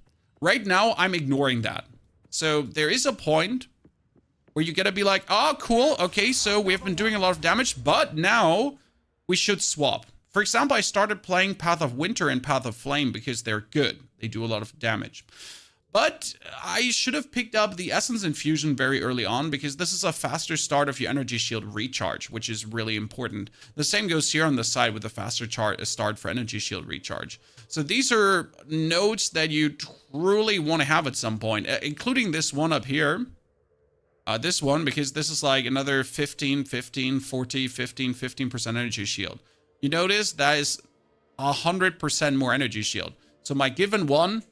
Right now, I'm ignoring that. So there is a point where you gotta be like, oh, cool, okay, so we have been doing a lot of damage, but now we should swap. For example, I started playing Path of Winter and Path of Flame because they're good. They do a lot of damage. But I should have picked up the Essence Infusion very early on because this is a faster start of your energy shield recharge, which is really important. The same goes here on the side with the faster start for energy shield recharge. So these are nodes that you truly want to have at some point, including this one up here. This one, because this is like another 15, 15, 40, 15, 15% energy shield. You notice that is 100% more energy shield. So my given one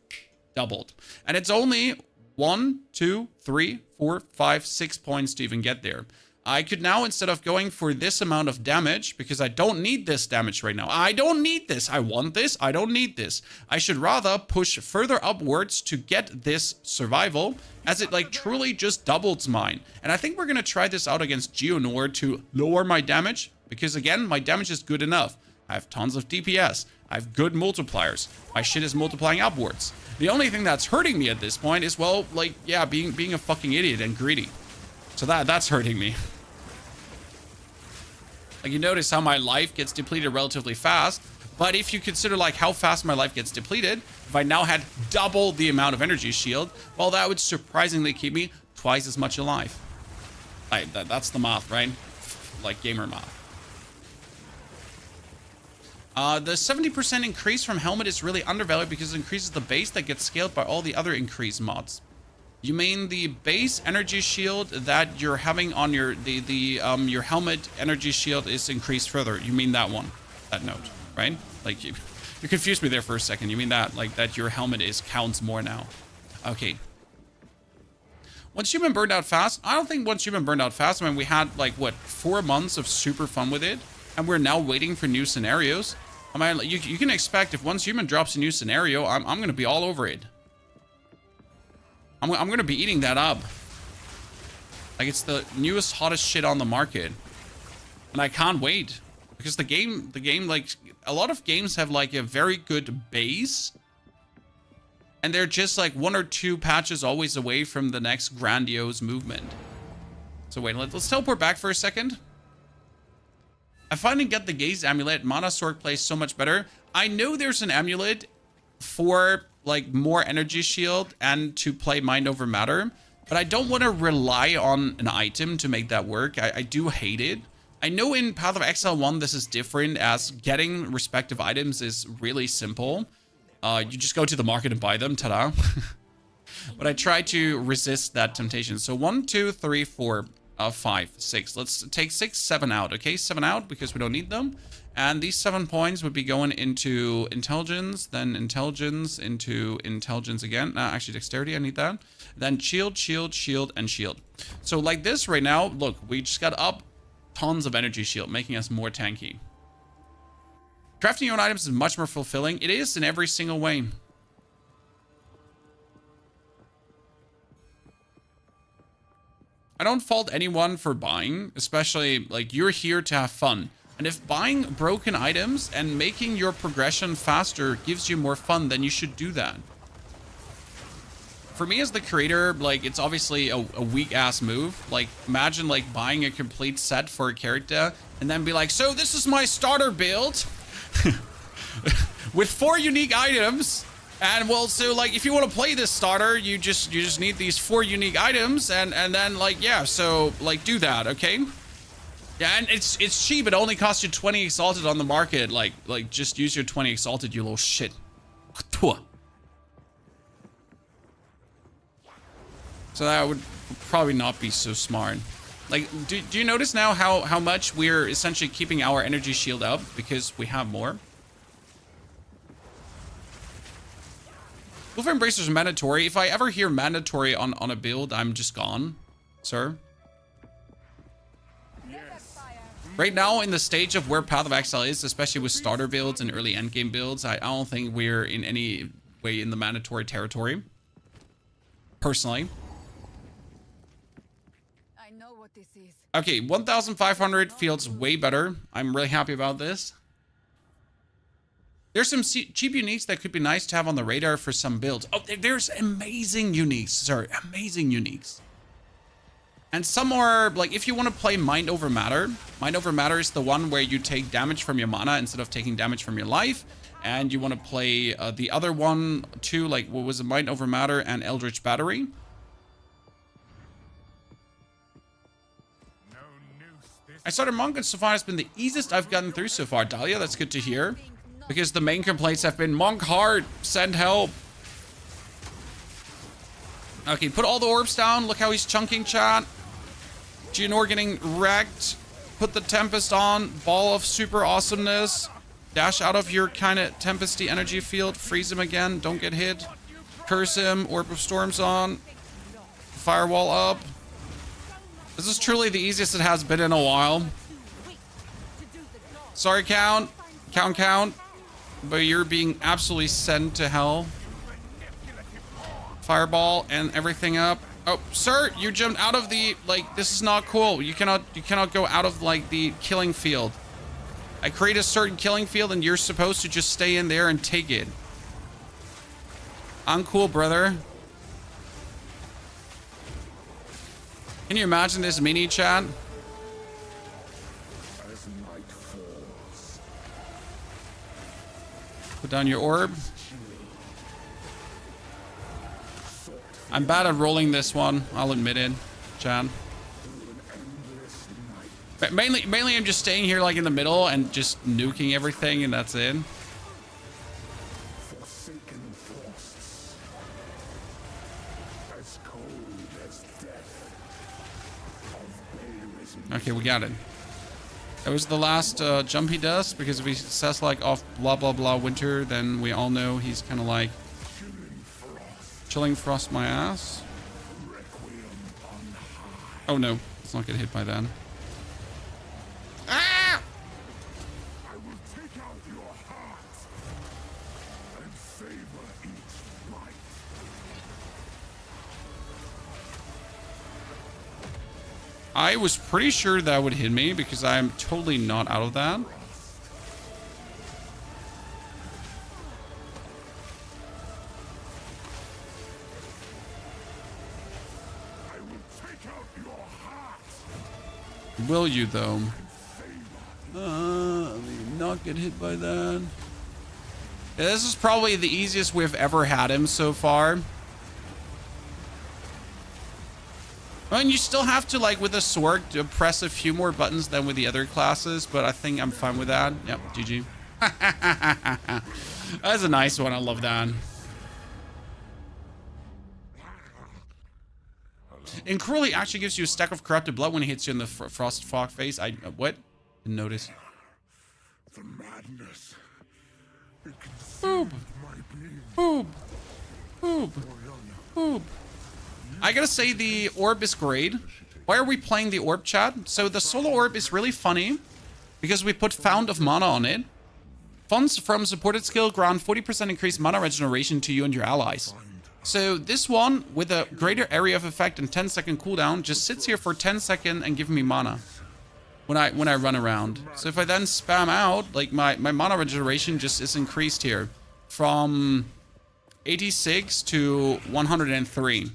doubled. And it's only 1, 2, 3, 4, 5, 6 points to even get there. I could now, instead of going for this amount of damage, because I don't need this damage right now. I don't need this. I want this. I don't need this. I should rather push further upwards to get this survival, as it like truly just doubles mine. And I think we're going to try this out against Geonor to lower my damage, because again, my damage is good enough. I have tons of DPS. I have good multipliers. My shit is multiplying upwards. The only thing that's hurting me at this point is, well, like, yeah, being a fucking idiot and greedy. So that's hurting me. Like, you notice how my life gets depleted relatively fast. But if you consider, like, how fast my life gets depleted, if I now had double the amount of energy shield, well, that would surprisingly keep me twice as much alive. That's the math, right? Like, gamer math. The 70% increase from helmet is really undervalued because it increases the base that gets scaled by all the other increase mods. You mean the base energy shield that you're having on your your helmet energy shield is increased further? You mean that one, that note, right? Like you confused me there for a second. You mean that, like, that your helmet counts more now? Okay. Once Human burned out fast, I don't think Once Human burned out fast. I mean, we had like what, 4 months of super fun with it, and we're now waiting for new scenarios. I mean, you can expect if Once Human drops a new scenario, I'm gonna be all over it. I'm gonna be eating that up. Like, it's the newest, hottest shit on the market. And I can't wait. Because the game, like, a lot of games have, like, a very good base. And they're just, like, 1 or 2 patches always away from the next grandiose movement. So wait, let's teleport back for a second. I finally get the Gaze Amulet. Mana Sword plays so much better. I know there's an amulet for, like, more energy shield and to play mind over matter, but I don't want to rely on an item to make that work. I do hate it. I know in Path of Exile 1 this is different, as getting respective items is really simple. You just go to the market and buy them, ta-da. But I try to resist that temptation. So 1, 2, 3, 4, 5, 6. Let's take 6, 7 out, okay? 7 out because we don't need them. And these 7 points would be going into intelligence, then intelligence, into intelligence again. Actually, dexterity, I need that. Then shield, shield, shield, and shield. So like this right now, look, we just got up tons of energy shield, making us more tanky. Crafting your own items is much more fulfilling. It is in every single way. I don't fault anyone for buying, especially, like, you're here to have fun. And if buying broken items and making your progression faster gives you more fun, then you should do that. For me as the creator, like, it's obviously a weak-ass move. Like, imagine, like, buying a complete set for a character and then be like, so this is my starter build with 4 unique items. And, well, so, like, if you want to play this starter, you just need these 4 unique items. And then, like, yeah, so, like, do that, okay? Yeah, and it's cheap. It only costs you 20 exalted on the market. Like just use your 20 exalted, you little shit. So that would probably not be so smart. Like, do you notice now how much we're essentially keeping our energy shield up because we have more? Wolf Embracers is mandatory. If I ever hear mandatory on a build, I'm just gone, sir. Right now, in the stage of where Path of Exile is, especially with starter builds and early endgame builds, I don't think we're in any way in the mandatory territory. Personally. I know what this is. Okay, 1,500 feels way better. I'm really happy about this. There's some cheap uniques that could be nice to have on the radar for some builds. Oh, there's amazing uniques. Sorry, amazing uniques. And some are, like, if you want to play Mind Over Matter. Mind Over Matter is the one where you take damage from your mana instead of taking damage from your life. And you want to play the other one too, like, what was it? Mind Over Matter and Eldritch Battery. I started Monk and so far it's been the easiest I've gotten through so far. Dahlia, that's good to hear. Because the main complaints have been Monk hard, send help. Okay, put all the orbs down. Look how he's chunking, chat. Gianor getting wrecked. Put the Tempest on. Ball of super awesomeness. Dash out of your kind of Tempesty energy field. Freeze him again. Don't get hit. Curse him. Orb of Storms on. Firewall up. This is truly the easiest it has been in a while. Sorry, Count. Count. But you're being absolutely sent to hell. Fireball and everything up. Oh, sir, you jumped out of the, like, this is not cool. You cannot go out of, like, the killing field. I create a certain killing field and you're supposed to just stay in there and take it. Uncool, brother. Can you imagine this mini chat? Put down your orb. I'm bad at rolling this one. I'll admit it, chat. But mainly I'm just staying here like in the middle and just nuking everything and that's it. Okay, we got it. That was the last jump he does, because if he says like off blah blah blah winter, then we all know he's kind of like chilling frost my ass. Oh no, let's not get hit by that. Ah! I will take out your heart and savor each bite. I was pretty sure that would hit me because I'm totally not out of that. I will take out your heart. Will you though? I mean, not get hit by that. Yeah, this is probably the easiest we've ever had him so far. I mean, you still have to, like, with a sword, to press a few more buttons than with the other classes, but I think I'm fine with that. Yep, GG. That's a nice one. I love that. And Crowley actually gives you a stack of corrupted blood when he hits you in the frost fog face. What? Didn't notice. The madness. It Boop. consumed my being. Boop. Boop. Boop. I gotta say the orb is great. Why are we playing the orb, chat? So the solo orb is really funny because we put Fount of Mana on it. Funds from supported skill grant 40% increased mana regeneration to you and your allies. So this one, with a greater area of effect and 10-second cooldown, just sits here for 10 seconds and gives me mana when I run around. So if I then spam out, like my mana regeneration just is increased here from 86 to 103.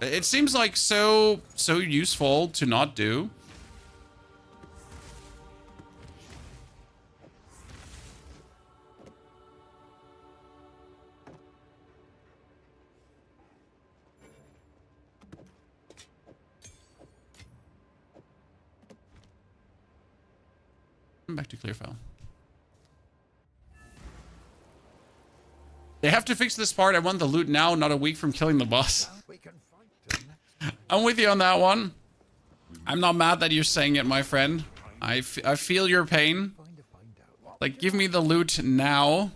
It seems like so useful to not do. Back to clear file. They have to fix this part. I want the loot now, not a week from killing the boss. I'm with you on that one. I'm not mad that you're saying it, my friend. I feel your pain. Like, give me the loot now.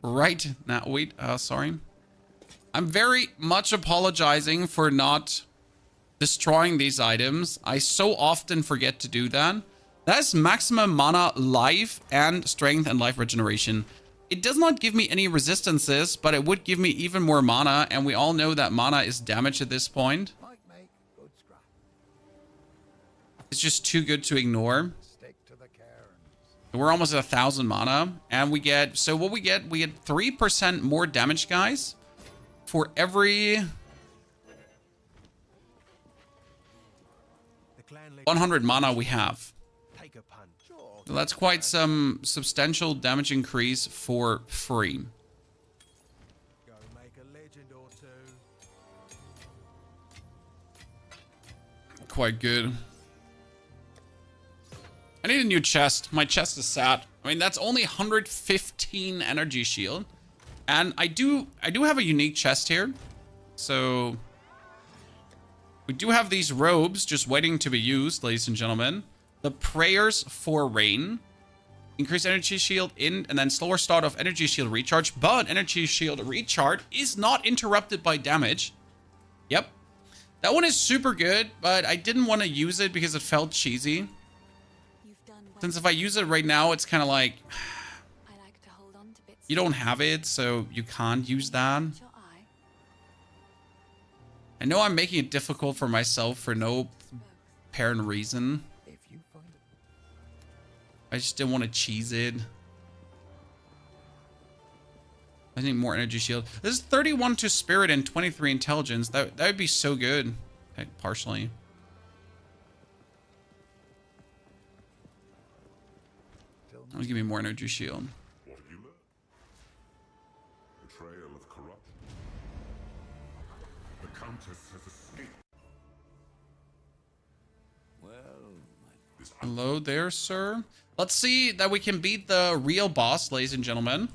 Right now. Wait, sorry. I'm very much apologizing for not destroying these items. I so often forget to do that. That's maximum mana, life, and strength and life regeneration. It does not give me any resistances, but it would give me even more mana, and we all know that mana is damage at this point. Might make good scrap. It's just too good to ignore. Stick to the cairns. We're almost at 1,000 mana, and we get, so what we get 3% more damage, guys, for every 100 mana we have. Take a punch. So that's quite some substantial damage increase for free. Go make a legend or two. Quite good. I need a new chest. My chest is sad. I mean, that's only 115 energy shield. And I do have a unique chest here. So we do have these robes just waiting to be used, ladies and gentlemen. The prayers for rain. Increase energy shield and then slower start of energy shield recharge. But energy shield recharge is not interrupted by damage. Yep. That one is super good, but I didn't want to use it because it felt cheesy. You've done well. Since if I use it right now, it's kind of like, I like to hold on to bits. you don't have it, so you can't use that. Your eye. I know I'm making it difficult for myself for no apparent reason. If you find it. I just didn't want to cheese it. I need more energy shield. This is 31 to spirit and 23 intelligence. That would be so good. Okay, partially. That'll give me more energy shield. What have you learned? Betrayal of corruption. The Countess has escaped. Hello there, sir. Let's see that we can beat the real boss, ladies and gentlemen.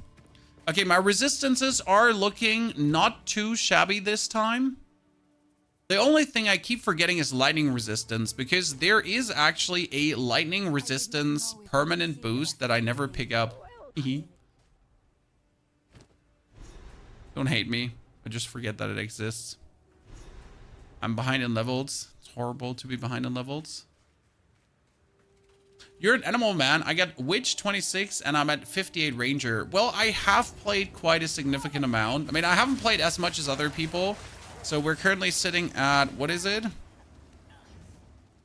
Okay, my resistances are looking not too shabby this time. The only thing I keep forgetting is lightning resistance, because there is actually a lightning resistance permanent boost that I never pick up. Don't hate me. I just forget that it exists. I'm behind in levels. It's horrible to be behind in levels. You're an animal man. I got Witch 26 and I'm at 58 Ranger. Well, I have played quite a significant amount. I mean, I haven't played as much as other people. So we're currently sitting at, what is it?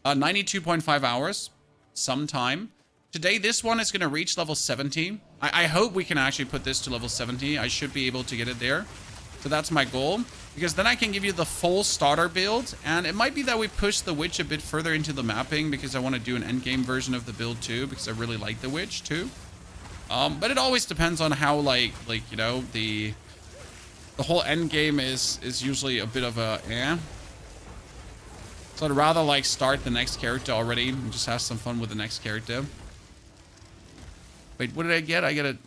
92.5 hours. Sometime. Today, this one is going to reach level 70. I hope we can actually put this to level 70. I should be able to get it there. So that's my goal. Because then I can give you the full starter build. And it might be that we push the Witch a bit further into the mapping. Because I want to do an endgame version of the build too. Because I really like the Witch too. But it always depends on how, like you know, the whole endgame is usually a bit of a eh. So I'd rather like start the next character already and just have some fun with the next character. Wait, what did I get? I get a...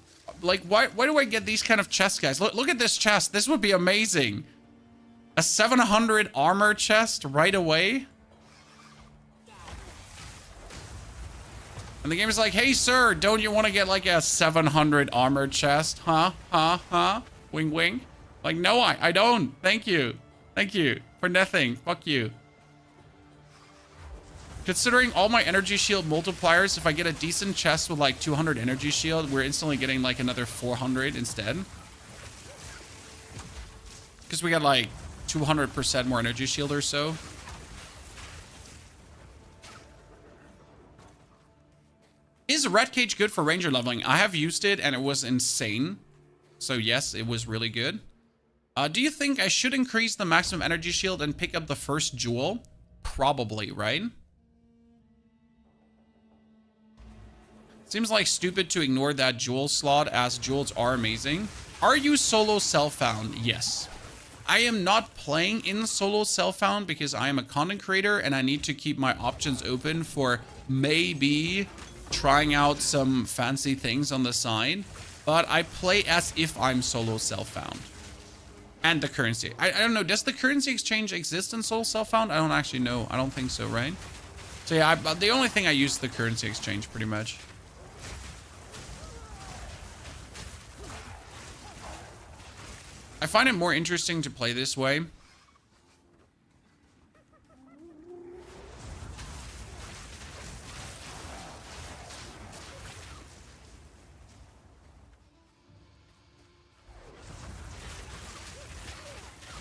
Like, why do I get these kind of chests, guys? Look at this chest. This would be amazing. A 700 armor chest right away. And the game is like, hey, sir, don't you want to get like a 700 armor chest? Huh? Huh? Huh? Wing, wing. Like, no, I don't. Thank you. Thank you. For nothing. Fuck you. Considering all my energy shield multipliers, if I get a decent chest with like 200 energy shield, we're instantly getting like another 400 instead. Because we got like 200% more energy shield or so. Is Red Cage good for ranger leveling? I have used it and it was insane. So yes, it was really good. Do you think I should increase the maximum energy shield and pick up the first jewel? Probably, right? Seems like stupid to ignore that jewel slot, as jewels are amazing. Are you solo self-found? Yes. I am not playing in solo self-found because I am a content creator and I need to keep my options open for maybe trying out some fancy things on the side. But I play as if I'm solo self-found. And the currency. I don't know. Does the currency exchange exist in solo self-found? I don't actually know. I don't think so, right? So yeah, the only thing I use is the currency exchange pretty much. I find it more interesting to play this way.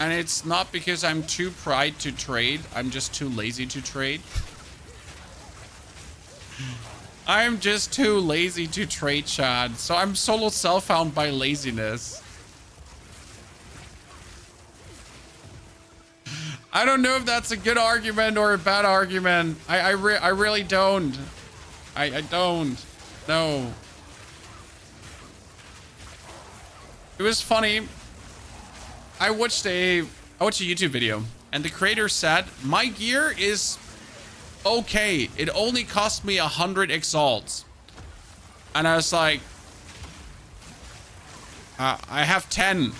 And it's not because I'm too pride to trade. I'm just too lazy to trade. I'm just too lazy to trade, Chad. So I'm solo self-found by laziness. I don't know if that's a good argument or a bad argument. I really don't. I don't. No. It was funny. I watched a YouTube video and the creator said, my gear is okay. It only cost me 100 exalts. And I was like, I have 10.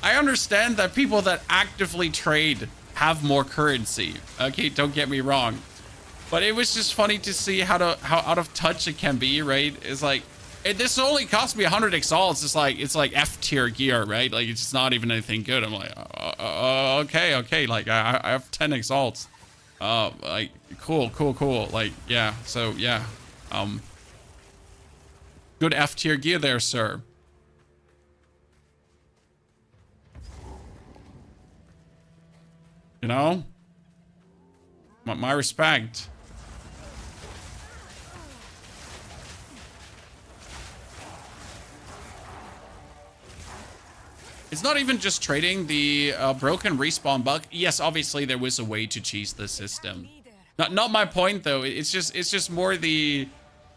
I understand that people that actively trade have more currency. Okay, don't get me wrong. But it was just funny to see how out of touch it can be, right? It's like, this only cost me 100 exalts. It's like F tier gear, right? Like it's just not even anything good. I'm like, okay. Like I have 10 exalts. Like cool. Like yeah. So yeah, good F tier gear there, sir. You know, my respect. It's not even just trading the broken respawn bug. Yes, obviously there was a way to cheese the system. Not my point though. It's just more the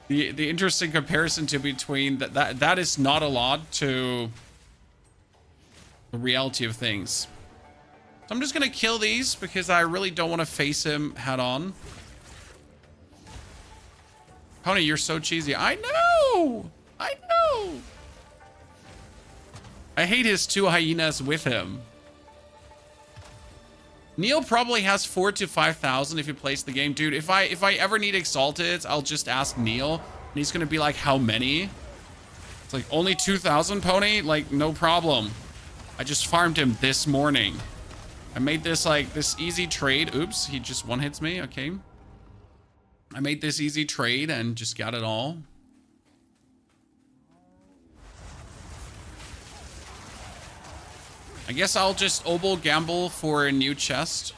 interesting comparison to between that is not a lot to the reality of things. So I'm just gonna kill these because I really don't want to face him head on. Pony, you're so cheesy. I know. I hate his two hyenas with him. Neil probably has 4,000 to 5,000 if he plays the game. Dude, if I ever need exalted, I'll just ask Neil. And he's going to be like, how many? It's like, only 2,000, Pony? Like, no problem. I just farmed him this morning. I made this, like, this easy trade. Oops, he just one-hits me. Okay. I made this easy trade and just got it all. I guess I'll just oboe gamble for a new chest.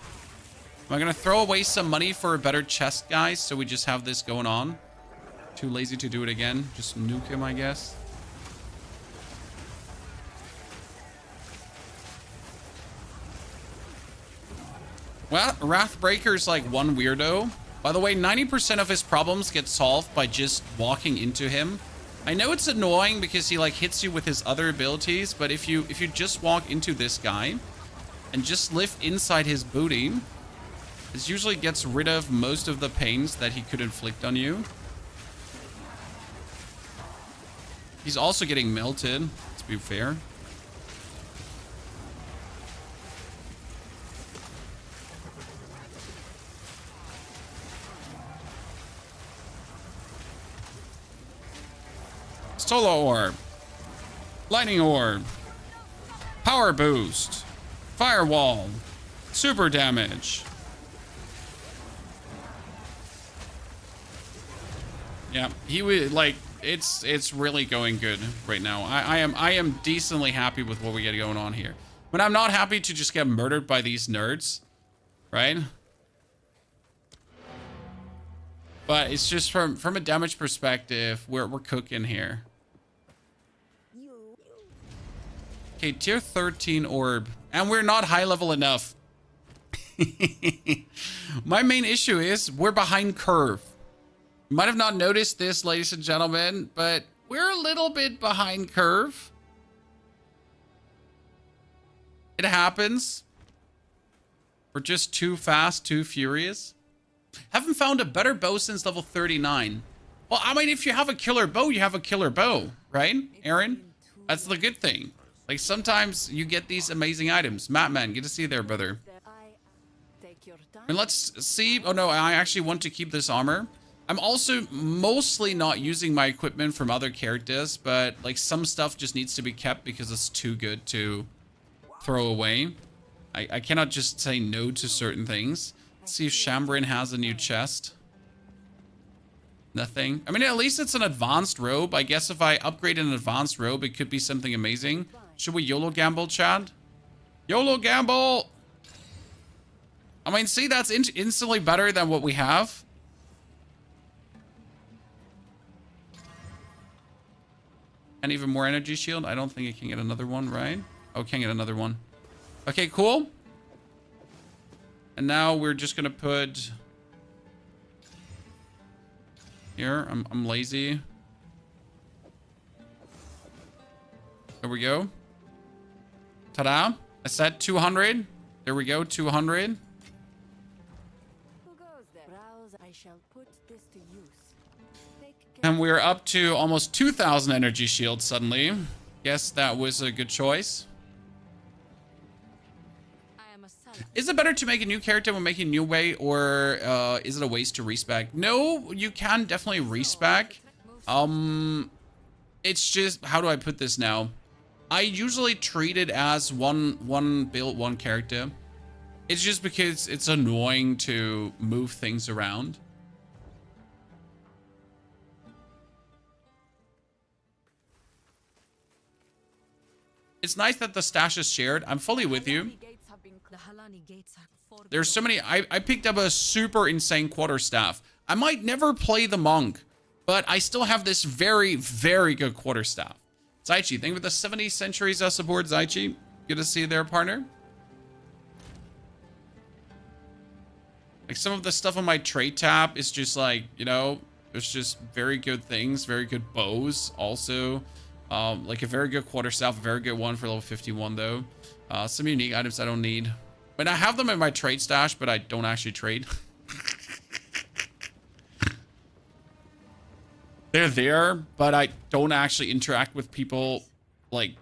Am I gonna throw away some money for a better chest, guys? So we just have this going on. Too lazy to do it again. Just nuke him, I guess. Well, Wrathbreaker's like one weirdo. By the way, 90% of his problems get solved by just walking into him. I know it's annoying because he like hits you with his other abilities, but if you just walk into this guy and just live inside his booty, this usually gets rid of most of the pains that he could inflict on you. He's also getting melted, to be fair. Solo orb, lightning orb, power boost, firewall, super damage. Yeah, he would like it's really going good right now. I am decently happy with what we get going on here. But I'm not happy to just get murdered by these nerds, right? But it's just from a damage perspective, we're cooking here. Okay, tier 13 orb. And we're not high level enough. My main issue is we're behind curve. You might have not noticed this, ladies and gentlemen, but we're a little bit behind curve. It happens. We're just too fast, too furious. Haven't found a better bow since level 39. Well, I mean, if you have a killer bow, you have a killer bow, right, Aaron? That's the good thing. Like, sometimes you get these amazing items. Mattman, good to see you there, brother. And let's see. Oh, no, I actually want to keep this armor. I'm also mostly not using my equipment from other characters, but, like, some stuff just needs to be kept because it's too good to throw away. I cannot just say no to certain things. Let's see if Shambrin has a new chest. Nothing. I mean, at least it's an advanced robe. I guess if I upgrade an advanced robe, it could be something amazing. Should we YOLO gamble, Chad? YOLO gamble! I mean, see, that's instantly better than what we have. And even more energy shield. I don't think it can get another one, right? Oh, can get another one. Okay, cool. And now we're just gonna put... Here, I'm lazy. There we go. Ta-da. I said 200. There we go, 200. Who goes there? Browse, I shall put this to use. Take care. And we're up to almost 2,000 energy shields suddenly. Guess that was a good choice. I am a son. Is it better to make a new character when making a new way, or is it a waste to respec? No, you can definitely respec. It's just, how do I put this now? I usually treat it as one build, one character. It's just because it's annoying to move things around. It's nice that the stash is shared. I'm fully with you. Gates have been The Halani gates are for There's so many. I picked up a super insane quarterstaff. I might never play the monk, but I still have this very, very good quarterstaff. Zaichi, thank you for the 70 centuries support, Zaichi. Good to see you there, partner. Like, some of the stuff on my trade tab is just like, you know, there's just very good things, very good bows also. Like a very good quarterstaff, a very good one for level 51 though. Some unique items I don't need. But I have them in my trade stash, but I don't actually trade. They're there, but I don't actually interact with people, like,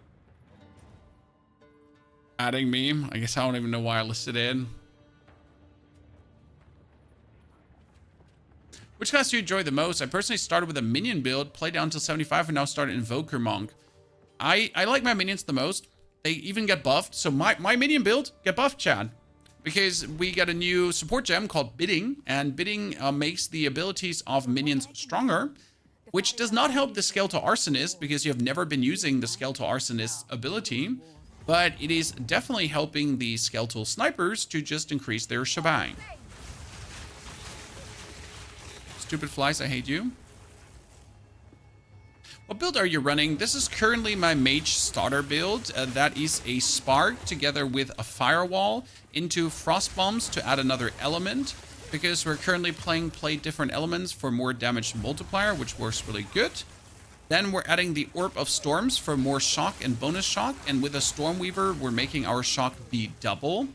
adding me. I guess I don't even know why I listed it in. Which class do you enjoy the most? I personally started with a minion build, played down until 75, and now started Invoker Monk. I like my minions the most. They even get buffed. So my minion build get buffed, Chad. Because we got a new support gem called Bidding, and Bidding makes the abilities of minions stronger, which does not help the Skeletal Arsonist because you have never been using the Skeletal Arsonist's ability, but it is definitely helping the Skeletal Snipers to just increase their shebang. Stupid flies, I hate you. What build are you running? This is currently my mage starter build. That is a spark together with a firewall into frost bombs to add another element, because we're currently play different elements for more damage multiplier, which works really good. Then we're adding the Orb of Storms for more shock and bonus shock, and with a Stormweaver we're making our shock be double,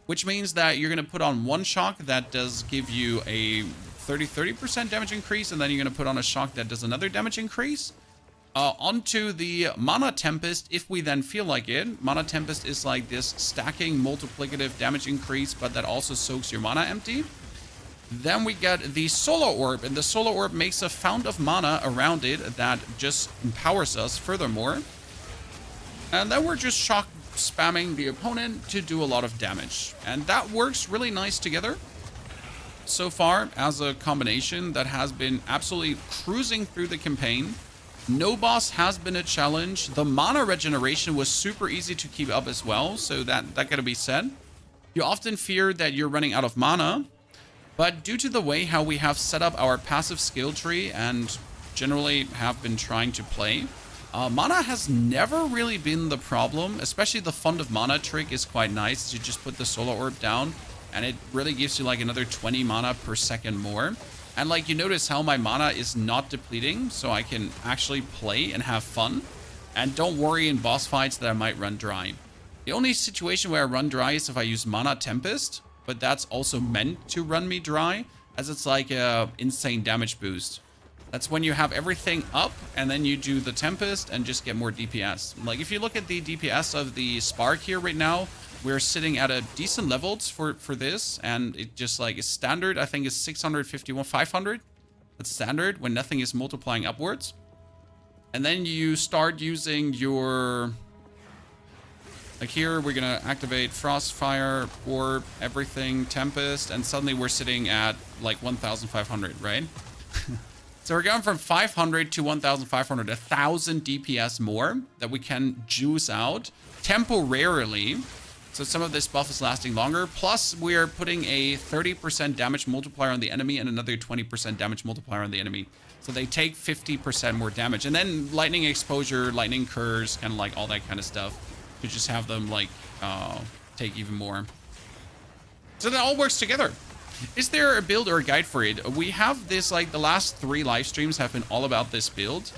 which means that you're going to put on one shock that does give you a 30% damage increase, and then you're going to put on a shock that does another damage increase. Onto the Mana Tempest, if we then feel like it. Mana Tempest is like this stacking multiplicative damage increase, but that also soaks your mana empty. Then we get the Solar Orb, and the Solar Orb makes a fount of mana around it that just empowers us furthermore. And then we're just shock spamming the opponent to do a lot of damage. And that works really nice together so far as a combination that has been absolutely cruising through the campaign. No boss has been a challenge. The mana regeneration was super easy to keep up as well, so that gotta be said. You often fear that you're running out of mana, but due to the way how we have set up our passive skill tree and generally have been trying to play, mana has never really been the problem. Especially the Fund of Mana trick is quite nice. You just put the Solar Orb down and it really gives you like another 20 mana per second more. And like, you notice how my mana is not depleting, so I can actually play and have fun. And don't worry in boss fights that I might run dry. The only situation where I run dry is if I use Mana Tempest, but that's also meant to run me dry, as it's like a insane damage boost. That's when you have everything up, and then you do the Tempest and just get more DPS. Like, if you look at the DPS of the Spark here right now, we're sitting at a decent levels for this, and it just like is standard. I think is 651, 500. That's standard when nothing is multiplying upwards. And then you start using your, like here, we're gonna activate Frostfire, Orb, everything, Tempest, and suddenly we're sitting at like 1,500, right? So we're going from 500 to 1,500, 1,000 DPS more that we can juice out temporarily. So some of this buff is lasting longer. Plus, we are putting a 30% damage multiplier on the enemy and another 20% damage multiplier on the enemy. So they take 50% more damage. And then lightning exposure, lightning curse, kind of like all that kind of stuff. To just have them like take even more. So that all works together. Is there a build or a guide for it? We have this, like the last 3 live streams have been all about this build.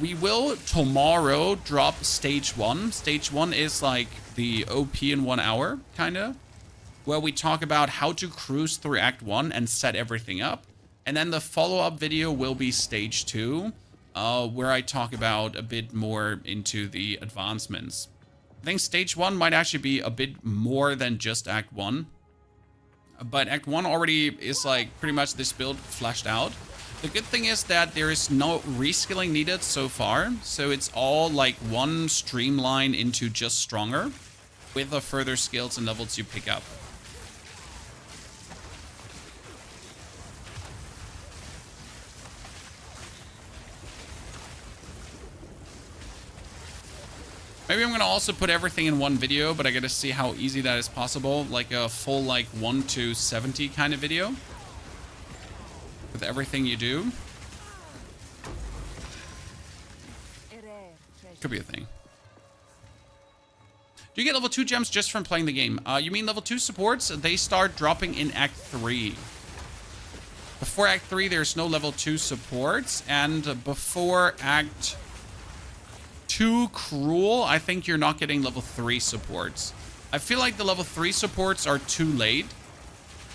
We will tomorrow drop stage 1. Stage 1 is like the OP in 1 hour, kind of. Where we talk about how to cruise through Act 1 and set everything up. And then the follow-up video will be stage 2. Where I talk about a bit more into the advancements. I think stage 1 might actually be a bit more than just Act 1. But Act 1 already is like pretty much this build fleshed out. The good thing is that there is no reskilling needed so far. So it's all like one streamline into just stronger with the further skills and levels you pick up. Maybe I'm going to also put everything in one video, but I got to see how easy that is possible. Like a full like 1 to 70 kind of video. With everything you do. Could be a thing. Do you get level 2 gems just from playing the game? You mean level 2 supports? They start dropping in Act 3. Before Act 3, there's no level 2 supports. And before Act 2 Cruel, I think you're not getting level 3 supports. I feel like the level 3 supports are too late.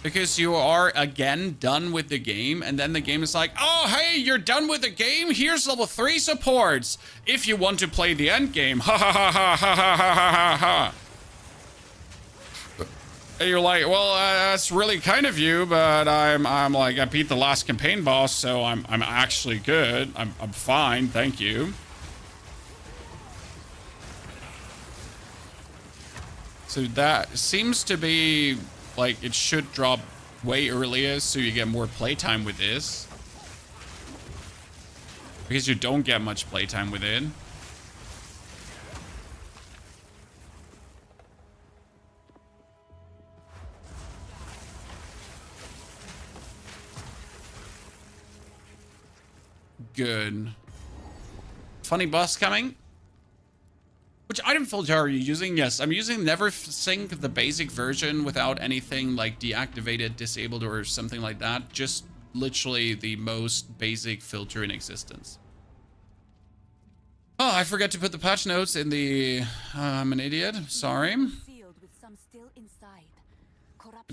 Because you are, again, done with the game. And then the game is like, oh, hey, you're done with the game? Here's level 3 supports. If you want to play the end game. Ha ha ha ha ha ha ha ha. And you're like, well, that's really kind of you. But I'm like, I beat the last campaign boss. So I'm actually good. I'm fine. Thank you. So that seems to be like it should drop way earlier so you get more playtime with this. Because you don't get much playtime with it. Good. Funny boss coming. Which item filter are you using? Yes, I'm using Never Sync, the basic version, without anything like deactivated, disabled, or something like that. Just literally the most basic filter in existence. Oh, I forgot to put the patch notes in the... I'm an idiot. Sorry.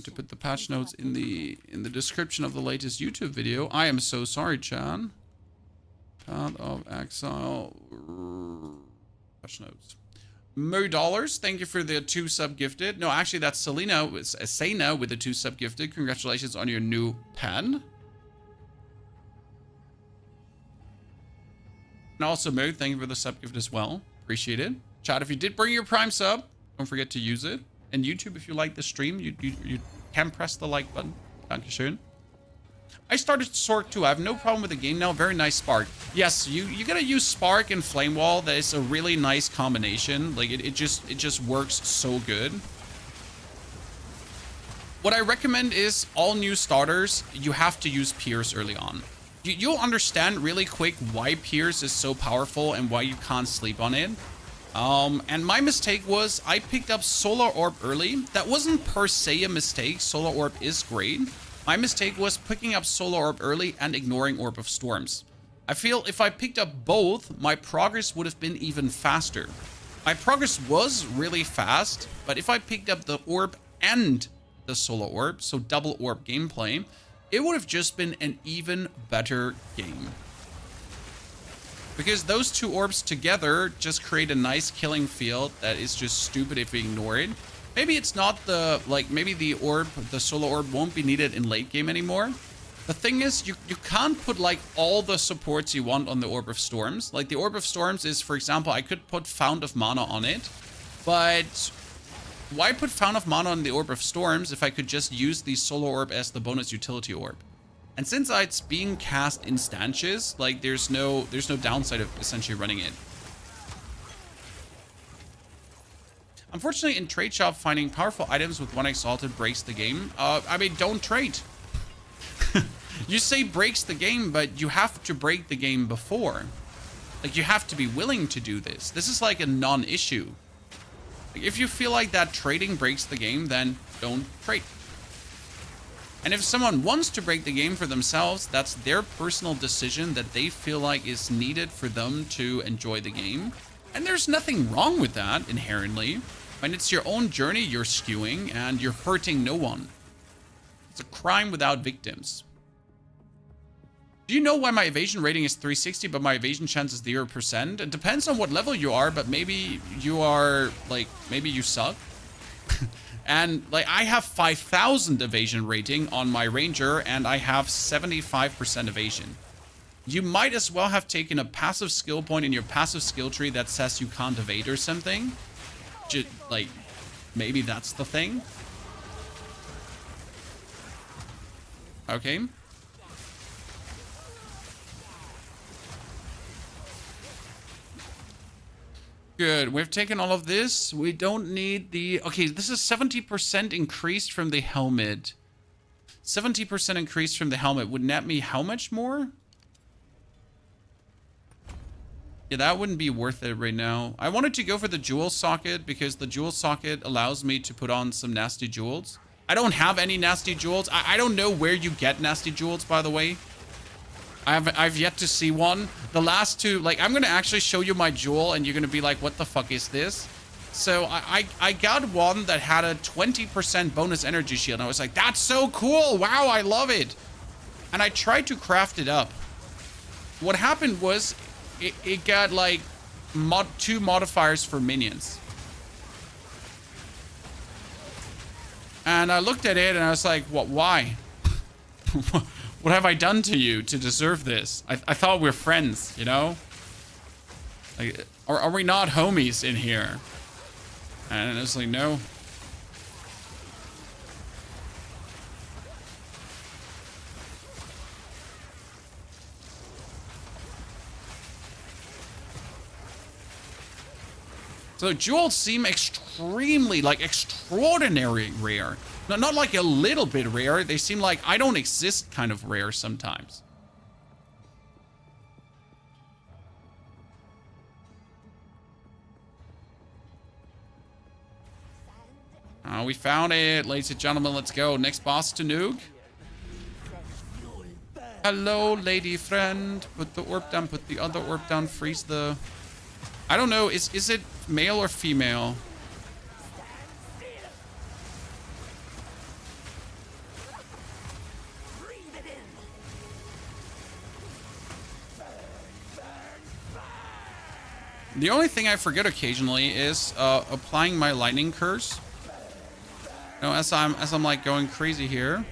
To put the patch notes in the description of the latest YouTube video. I am so sorry, Chan. Path of Exile. Patch notes. Mo Dollars, thank you for the 2 sub gifted. No, actually, that's Selena. It's Asena with the 2 sub gifted. Congratulations on your new pen. And also, Mo, thank you for the sub gift as well. Appreciate it. Chat, if you did bring your Prime sub, don't forget to use it. And YouTube, if you like the stream, you can press the like button. Dankeschön. I started Sorc too. I have no problem with the game now. Very nice Spark. Yes, you gotta use Spark and Flame Wall. That is a really nice combination. Like it just works so good. What I recommend is all new starters, you have to use Pierce early on. You'll understand really quick why Pierce is so powerful and why you can't sleep on it. And my mistake was I picked up Solar Orb early. That wasn't per se a mistake. Solar Orb is great. My mistake was picking up Solar Orb early and ignoring Orb of Storms. I feel if I picked up both, my progress would have been even faster. My progress was really fast, but if I picked up the Orb and the Solar Orb, so double Orb gameplay, it would have just been an even better game. Because those 2 orbs together just create a nice killing field that is just stupid if we ignore it. Maybe it's not the, like, maybe the orb, the Solar Orb won't be needed in late game anymore. The thing is, you can't put, like, all the supports you want on the Orb of Storms. Like, the Orb of Storms is, for example, I could put Fount of Mana on it. But why put Fount of Mana on the Orb of Storms if I could just use the Solar Orb as the bonus utility orb? And since it's being cast in stanches, like there's no downside of essentially running it. Unfortunately, in trade shop, finding powerful items with 1 exalted breaks the game. I mean, don't trade. You say breaks the game, but you have to break the game before. Like, you have to be willing to do this. This is like a non-issue. Like, if you feel like that trading breaks the game, then don't trade. And if someone wants to break the game for themselves, that's their personal decision that they feel like is needed for them to enjoy the game. And there's nothing wrong with that inherently. When it's your own journey you're skewing and you're hurting no one. It's a crime without victims. Do you know why my evasion rating is 360 but my evasion chance is 0%? It depends on what level you are, but maybe you are like, maybe you suck. And like I have 5,000 evasion rating on my ranger and I have 75% evasion. You might as well have taken a passive skill point in your passive skill tree that says you can't evade or something. Just like, maybe that's the thing. Okay. Good. We've taken all of this. We don't need the... Okay, this is 70% increased from the helmet. 70% increased from the helmet would net me how much more? Yeah, that wouldn't be worth it right now. I wanted to go for the jewel socket because the jewel socket allows me to put on some nasty jewels. I don't have any nasty jewels. I don't know where you get nasty jewels, by the way. I've yet to see one. The last two, like, I'm going to actually show you my jewel and you're going to be like, what the fuck is this? So I got one that had a 20% bonus energy shield. And I was like, that's so cool. Wow, I love it. And I tried to craft it up. What happened was it got like 2 modifiers for minions. And I looked at it and I was like, what, why? What have I done to you to deserve this? I thought we were friends, you know? Like, are we not homies in here? And it's like, no. So jewels seem extremely, like, extraordinary rare. No, not like a little bit rare. They seem like I don't exist kind of rare sometimes. We found it, ladies and gentlemen. Let's go. Next boss to Noog. Hello, lady friend. Put the orb down. Put the other orb down. Freeze the... I don't know. Is it male or female? The only thing I forget occasionally is applying my lightning curse. You know, as I'm like going crazy here.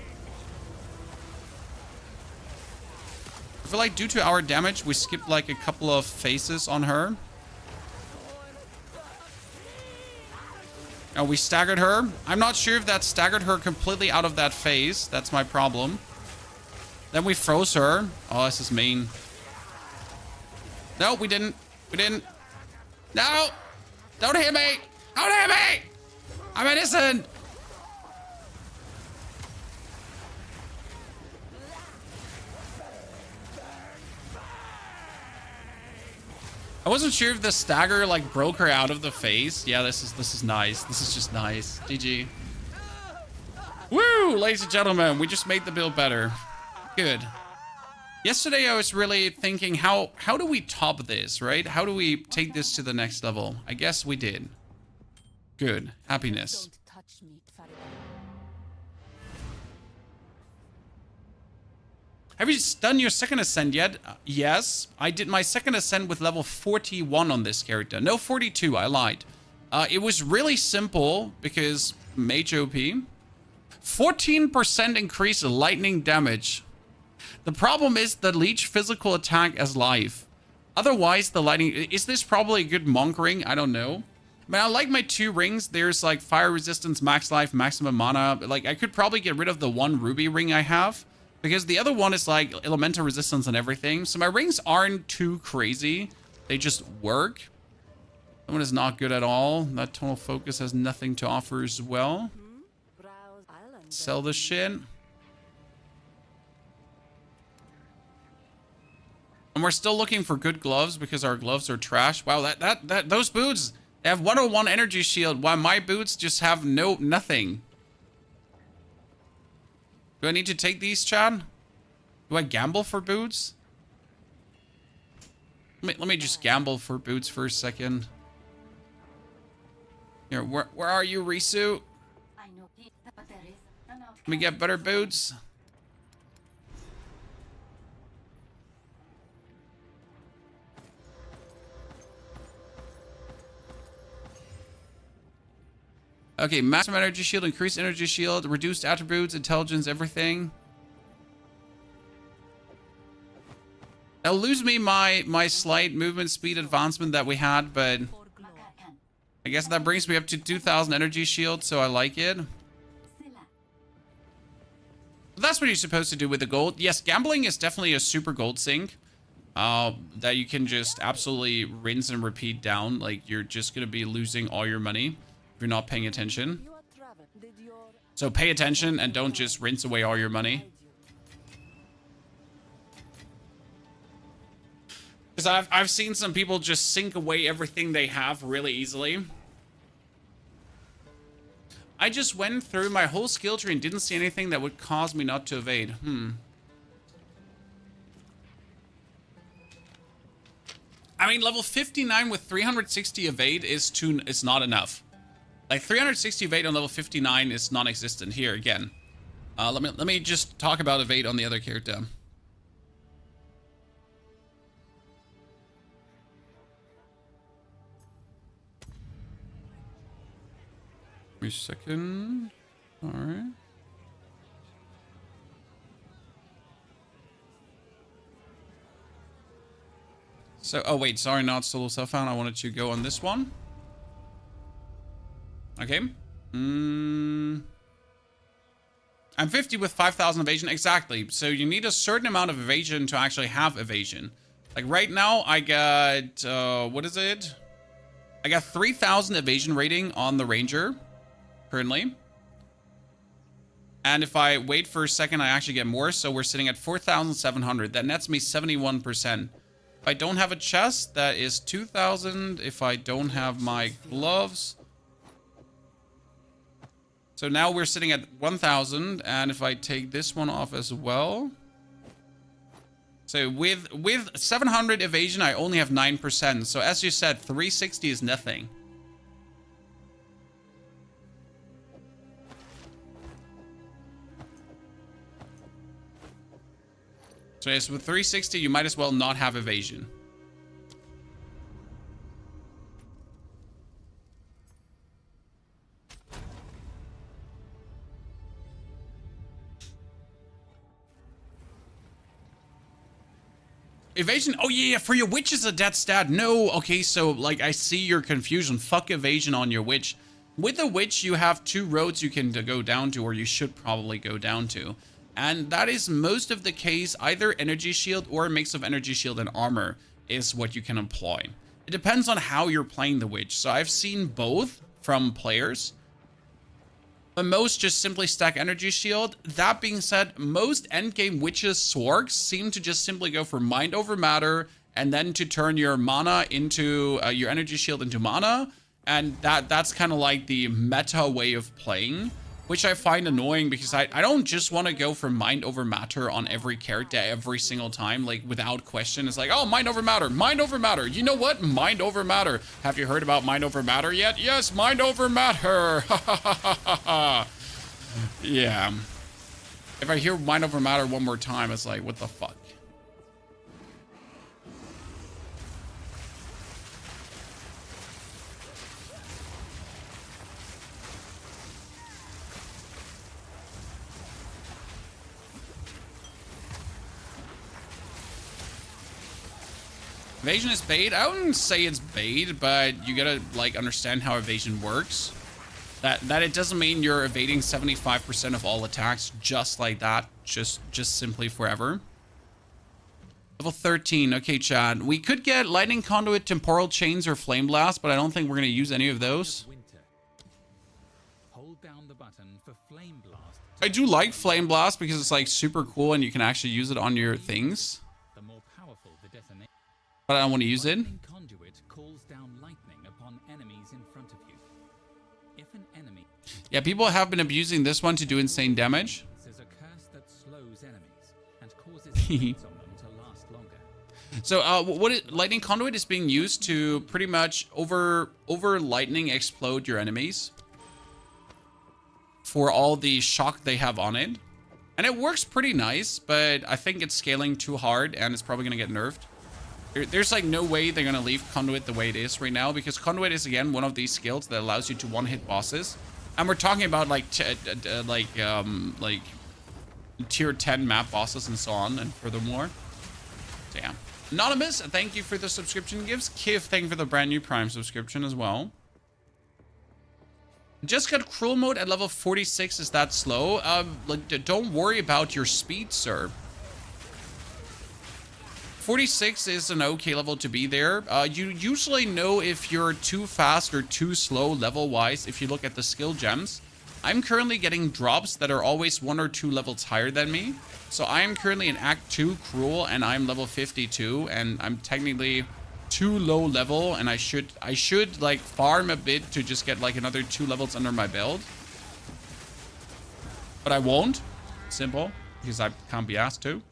I feel like due to our damage, we skipped like a couple of phases on her. Oh, we staggered her. I'm not sure if that staggered her completely out of that phase. That's my problem. Then we froze her. Oh, this is mean. No, we didn't. We didn't. No! Don't hit me! Don't hit me! I'm innocent! I wasn't sure if the stagger like broke her out of the phase. Yeah, this is nice. This is just nice. GG. Woo! Ladies and gentlemen, we just made the build better. Good. Yesterday, I was really thinking, how do we top this, right? How do we take this to the next level? I guess we did. Good. Happiness. Don't touch me, Tfari. Have you done your second ascent yet? Yes. I did my second ascent with level 41 on this character. No, 42. I lied. It was really simple because mage OP. 14% increase in lightning damage. The problem is the leech physical attack as life. Otherwise, the lightning... Is this probably a good monk ring? I don't know. I mean, I like my 2 rings. There's like fire resistance, max life, maximum mana. Like, I could probably get rid of the 1 ruby ring I have. Because the other one is like elemental resistance and everything. So my rings aren't too crazy. They just work. That one is not good at all. That tonal focus has nothing to offer as well. Browse island. Sell this shit. And we're still looking for good gloves because our gloves are trash. Wow, those boots, they have 101 energy shield, while my boots just have nothing. Do I need to take these, Chad? Do I gamble for boots? Let me just gamble for boots for a second. Here, where are you, Risu? Let me get better boots. Okay, maximum energy shield, increased energy shield, reduced attributes, intelligence, everything. It'll lose me my slight movement speed advancement that we had, but I guess that brings me up to 2,000 energy shield, so I like it. That's what you're supposed to do with the gold. Yes, gambling is definitely a super gold sink that you can just absolutely rinse and repeat down. Like, you're just going to be losing all your money if you're not paying attention. You are travel. Did your So pay attention and don't just rinse away all your money. Because I've seen some people just sink away everything they have really easily. I just went through my whole skill tree and didn't see anything that would cause me not to evade. I mean, level 59 with 360 evade is not enough. Like 360 evade on level 59 is non-existent. Here again. Let me just talk about evade on the other character. Wait a second. All right. So, oh wait, sorry, not solo self-found. I wanted to go on this one. Okay. I'm 50 with 5,000 evasion. Exactly. So you need a certain amount of evasion to actually have evasion. Like right now, I got, what is it? I got 3,000 evasion rating on the Ranger currently. And if I wait for a second, I actually get more. So we're sitting at 4,700. That nets me 71%. If I don't have a chest, that is 2,000. If I don't have my gloves. So now we're sitting at 1,000. And if I take this one off as well. So with 700 evasion, I only have 9%. So as you said, 360 is nothing. So yes, with 360, you might as well not have evasion. Evasion, oh yeah, for your witch is a dead stat. No, okay, so like I see your confusion. Fuck evasion on your witch. With a witch, you have two roads you can go down to, or you should probably go down to. And that is most of the case. Either energy shield or a mix of energy shield and armor is what you can employ. It depends on how you're playing the witch. So I've seen both from players. But most just simply stack energy shield. That being said, most endgame witches swords seem to just simply go for mind over matter and then to turn your mana into your energy shield into mana. And that's kind of like the meta way of playing, which I find annoying because I don't just want to go for mind over matter on every character every single time, like without question. It's like, oh, mind over matter, mind over matter. You know what? Mind over matter. Have you heard about mind over matter yet? Yes, mind over matter. Yeah. If I hear mind over matter one more time, it's like, what the fuck? Evasion is bait? I wouldn't say it's bait, but you gotta, like, understand how evasion works. That it doesn't mean you're evading 75% of all attacks just like that, just simply forever. Level 13. Okay, Chad. We could get Lightning Conduit, Temporal Chains, or Flame Blast, but I don't think we're going to use any of those. Winter. Hold down the button for Flame Blast. I do like Flame Blast because it's like super cool and you can actually use it on your things. The more powerful the detonation. But I don't want to use it. Lightning Conduit calls down lightning upon enemies in front of you. If an enemy Yeah, people have been abusing this one to do insane damage. is a curse that slows enemies and causes effects on them to last longer. So Lightning Conduit is being used to pretty much over lightning explode your enemies for all the shock they have on it. And it works pretty nice, but I think it's scaling too hard and it's probably going to get nerfed. There's like no way they're going to leave Conduit the way it is right now, because Conduit is again one of these skills that allows you to one-hit bosses. And we're talking about like tier 10 map bosses and so on, and furthermore. So yeah. Anonymous, thank you for the subscription gifts. Kiv, thank you for the brand new Prime subscription as well. Just got Cruel Mode at level 46. Is that slow? Don't worry about your speed, sir. 46 is an okay level to be there. You usually know if you're too fast or too slow level-wise if you look at the skill gems. I'm currently getting drops that are always 1 or 2 levels higher than me. So I am currently in Act 2 Cruel and I'm level 52 and I'm technically too low level and I should like farm a bit to just get like another 2 levels under my belt. But I won't. Simple. Because I can't be asked to.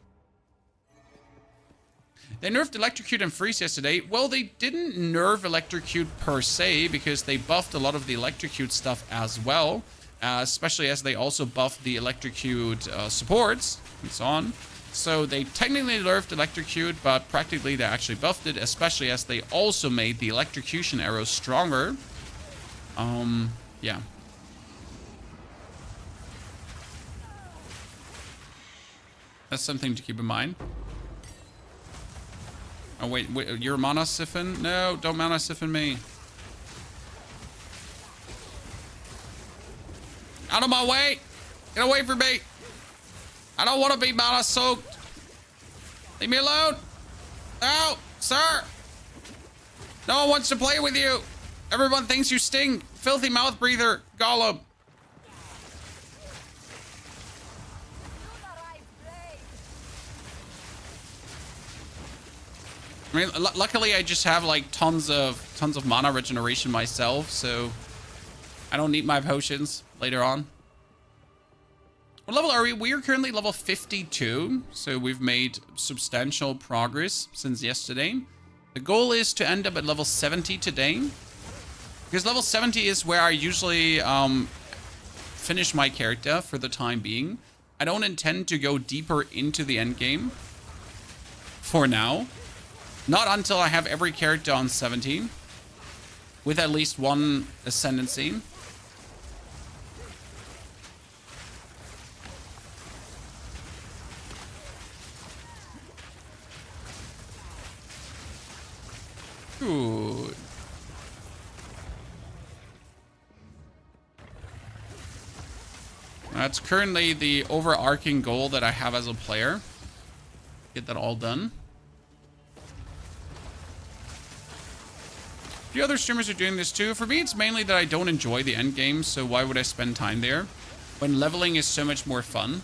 They nerfed Electrocute and Freeze yesterday. Well, they didn't nerf Electrocute per se because they buffed a lot of the Electrocute stuff as well. Especially as they also buffed the Electrocute supports and so on. So they technically nerfed Electrocute, but practically they actually buffed it, especially as they also made the Electrocution arrows stronger. Yeah. That's something to keep in mind. Oh, wait, you're Mana Siphon? No, don't Mana Siphon me. Out of my way! Get away from me! I don't want to be Mana soaked! Leave me alone! No, sir! No one wants to play with you! Everyone thinks you sting! Filthy mouth breather, Gollum! I mean, luckily I just have like tons of mana regeneration myself, so I don't need my potions later on. What level are we? We are currently level 52, so we've made substantial progress since yesterday. The goal is to end up at level 70 today, because level 70 is where I usually finish my character for the time being. I don't intend to go deeper into the end game for now. Not until I have every character on 17 with at least 1 Ascendancy. Good. That's currently the overarching goal that I have as a player. Get that all done. A few other streamers are doing this too. For me, it's mainly that I don't enjoy the end game, so why would I spend time there when leveling is so much more fun?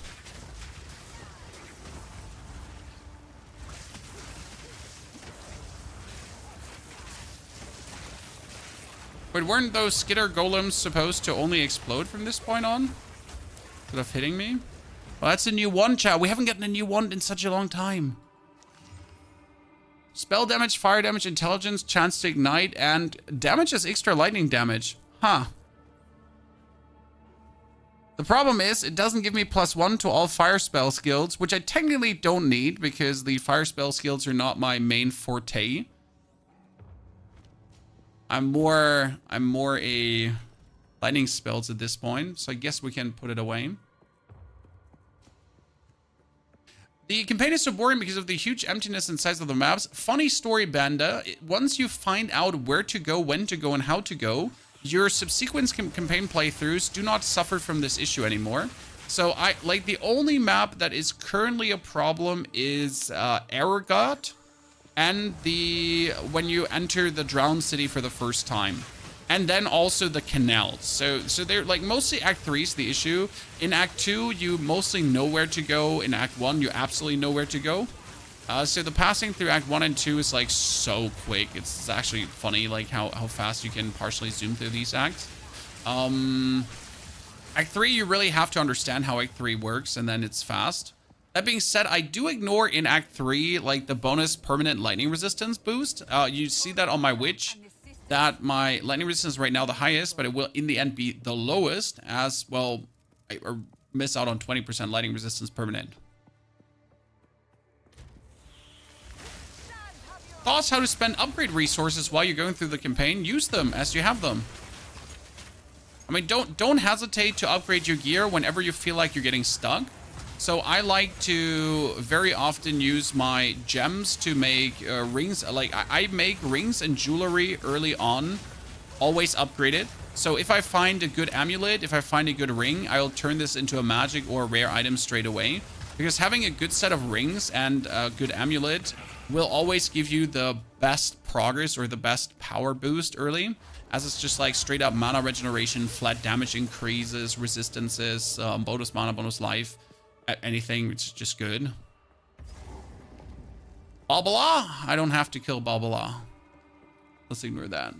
But weren't those skitter golems supposed to only explode from this point on? Instead of hitting me? Well, that's a new one, chat. We haven't gotten a new one in such a long time. Spell damage, fire damage, intelligence, chance to ignite, and damage as extra lightning damage. Huh. The problem is, it doesn't give me +1 to all fire spell skills, which I technically don't need because the fire spell skills are not my main forte. I'm more a lightning spells at this point, so I guess we can put it away. The campaign is so boring because of the huge emptiness and size of the maps. Funny story, Banda. Once you find out where to go, when to go, and how to go, your subsequent campaign playthroughs do not suffer from this issue anymore. So the only map that is currently a problem is Aragot and when you enter the Drowned City for the first time. And then also the canals. So they're like mostly Act 3 is the issue. In Act 2, you mostly know where to go. In Act 1, you absolutely know where to go. So the passing through Act 1 and 2 is like so quick. It's actually funny like how fast you can partially zoom through these acts. Act 3, you really have to understand how Act 3 works, and then it's fast. That being said, I do ignore in Act 3 like the bonus permanent lightning resistance boost. You see that on my witch, that my lightning resistance is right now the highest, but it will in the end be the lowest, as well I miss out on 20% lightning resistance permanent. Thoughts how to spend upgrade resources while you're going through the campaign? Use them as you have them. I mean, don't hesitate to upgrade your gear whenever you feel like you're getting stuck. So I like to very often use my gems to make rings. Like I make rings and jewelry early on, always upgraded. So if I find a good amulet, if I find a good ring, I'll turn this into a magic or a rare item straight away. Because having a good set of rings and a good amulet will always give you the best progress or the best power boost early, as it's just like straight up mana regeneration, flat damage increases, resistances, bonus mana, bonus life, anything. It's just good. Balbala, I don't have to kill Balbala. Let's ignore that.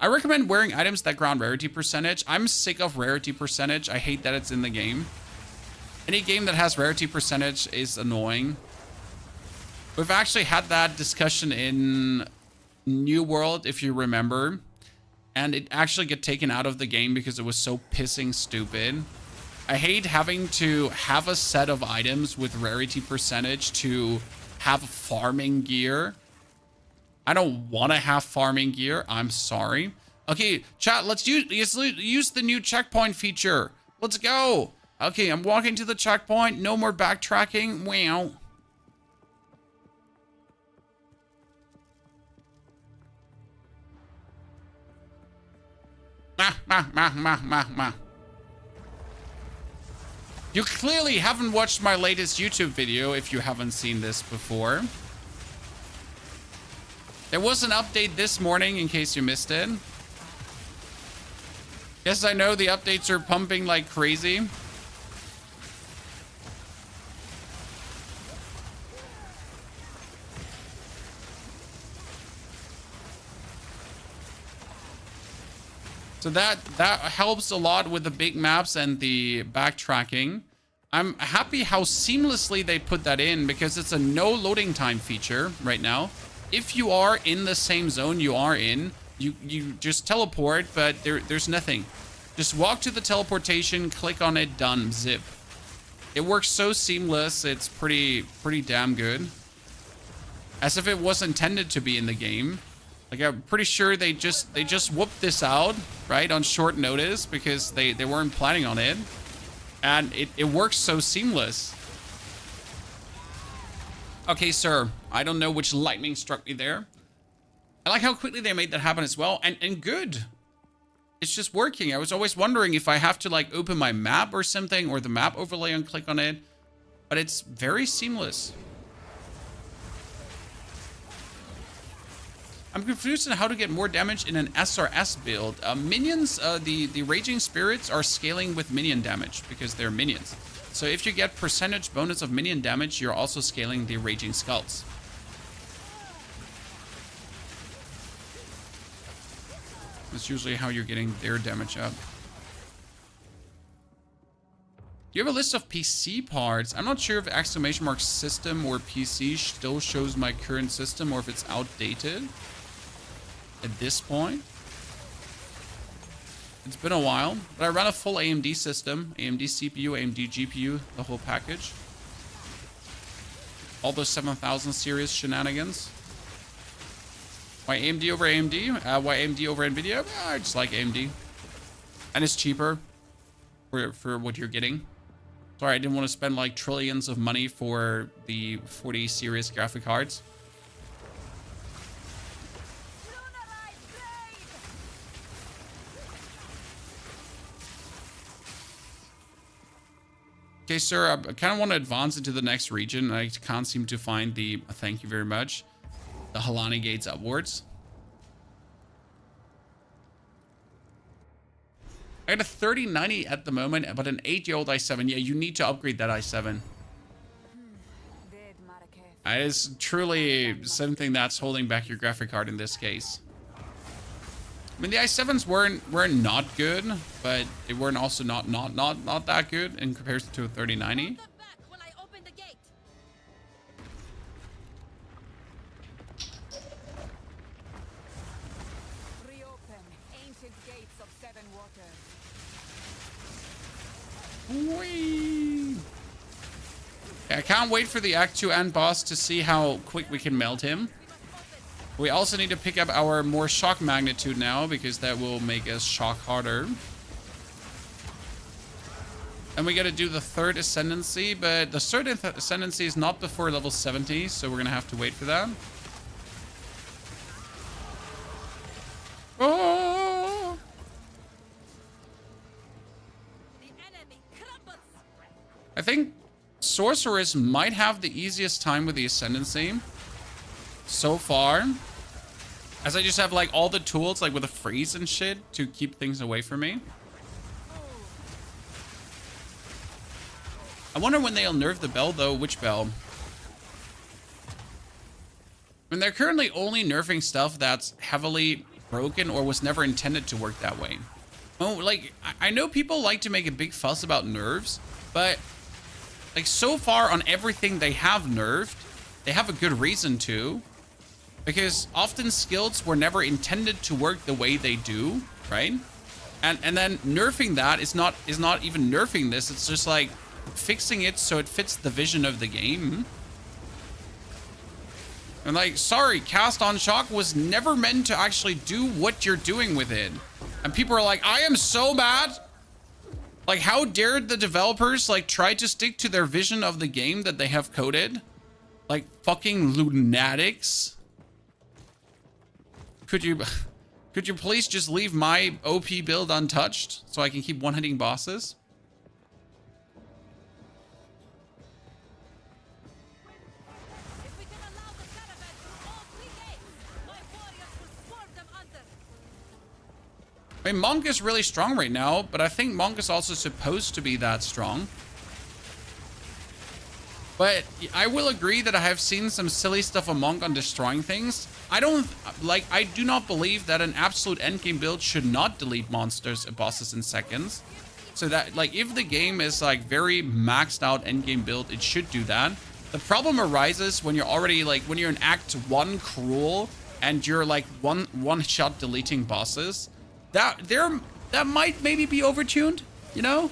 I recommend wearing items that ground rarity percentage. I'm sick of rarity percentage. I hate that it's in the game. Any game that has rarity percentage is annoying. We've actually had that discussion in New World, if you remember. And it actually got taken out of the game because it was so pissing stupid. I hate having to have a set of items with rarity percentage to have farming gear. I don't want to have farming gear. I'm sorry. Okay, chat, let's use the new checkpoint feature. Let's go. Okay, I'm walking to the checkpoint. No more backtracking. Wow. You clearly haven't watched my latest YouTube video if you haven't seen this before. There was an update this morning in case you missed it. Yes, I know the updates are pumping like crazy. So that helps a lot with the big maps and the backtracking. I'm happy how seamlessly they put that in because it's a no loading time feature right now. If you are in the same zone you are in, you just teleport, but there's nothing. Just walk to the teleportation, click on it, done, zip. It works so seamless, it's pretty damn good. As if it was intended to be in the game. Like, I'm pretty sure they just whooped this out, right, on short notice because they weren't planning on it. And it works so seamless. Okay, sir. I don't know which lightning struck me there. I like how quickly they made that happen as well. And good. It's just working. I was always wondering if I have to, like, open my map or something, or the map overlay and click on it. But it's very seamless. I'm confused on how to get more damage in an SRS build. Minions, the Raging Spirits are scaling with minion damage because they're minions. So if you get percentage bonus of minion damage, you're also scaling the Raging Skulls. That's usually how you're getting their damage up. You have a list of PC parts. I'm not sure if exclamation mark system or PC still shows my current system or if it's outdated. At this point, it's been a while, but I run a full AMD system, AMD CPU, AMD GPU, the whole package. All those 7000 series shenanigans. Why AMD over AMD? Why AMD over NVIDIA? I just like AMD. And it's cheaper for what you're getting. Sorry, I didn't want to spend like trillions of money for the 40 series graphic cards. Okay, sir, I kind of want to advance into the next region. I can't seem to find the, thank you very much, the Halani gates upwards. I got a 3090 at the moment, but an 8-year-old i7. Yeah, you need to upgrade that i7. Dead Marrakech. That is truly something that's holding back your graphic card in this case. I mean, the i7s weren't not good, but they weren't also not that good in comparison to a 3090. Come back when I open the gate. Reopen ancient gates of seven waters. Whee! Yeah, I can't wait for the Act 2 end boss to see how quick we can melt him. We also need to pick up our more shock magnitude now, because that will make us shock harder. And we got to do the third Ascendancy, but the third Ascendancy is not before level 70, so we're going to have to wait for that. Oh! The enemy crumbles. I think Sorceress might have the easiest time with the Ascendancy so far, as I just have like all the tools like with a freeze and shit to keep things away from me. I wonder when they'll nerf the bell though. Which bell? I mean, they're currently only nerfing stuff that's heavily broken or was never intended to work that way. Oh, like I know people like to make a big fuss about nerfs, but like so far on everything they have nerfed, they have a good reason to. Because often skills were never intended to work the way they do, right? And then nerfing that is not even nerfing this. It's just like fixing it so it fits the vision of the game. And like, sorry, cast on shock was never meant to actually do what you're doing with it. And people are like, I am so mad. Like, how dared the developers like try to stick to their vision of the game that they have coded? Like fucking lunatics. Could you please just leave my OP build untouched so I can keep one-hitting bosses? If we can allow the caravan through all three gates, my warriors will swarm them under. I mean, Monk is really strong right now, but I think Monk is also supposed to be that strong. But I will agree that I have seen some silly stuff on Monk on destroying things. I do not believe that an absolute endgame build should not delete monsters and bosses in seconds. So that, like, if the game is, like, very maxed out endgame build, it should do that. The problem arises when you're already, like, when you're in Act 1 Cruel and you're, like, one-shot deleting bosses. That might maybe be overtuned, you know?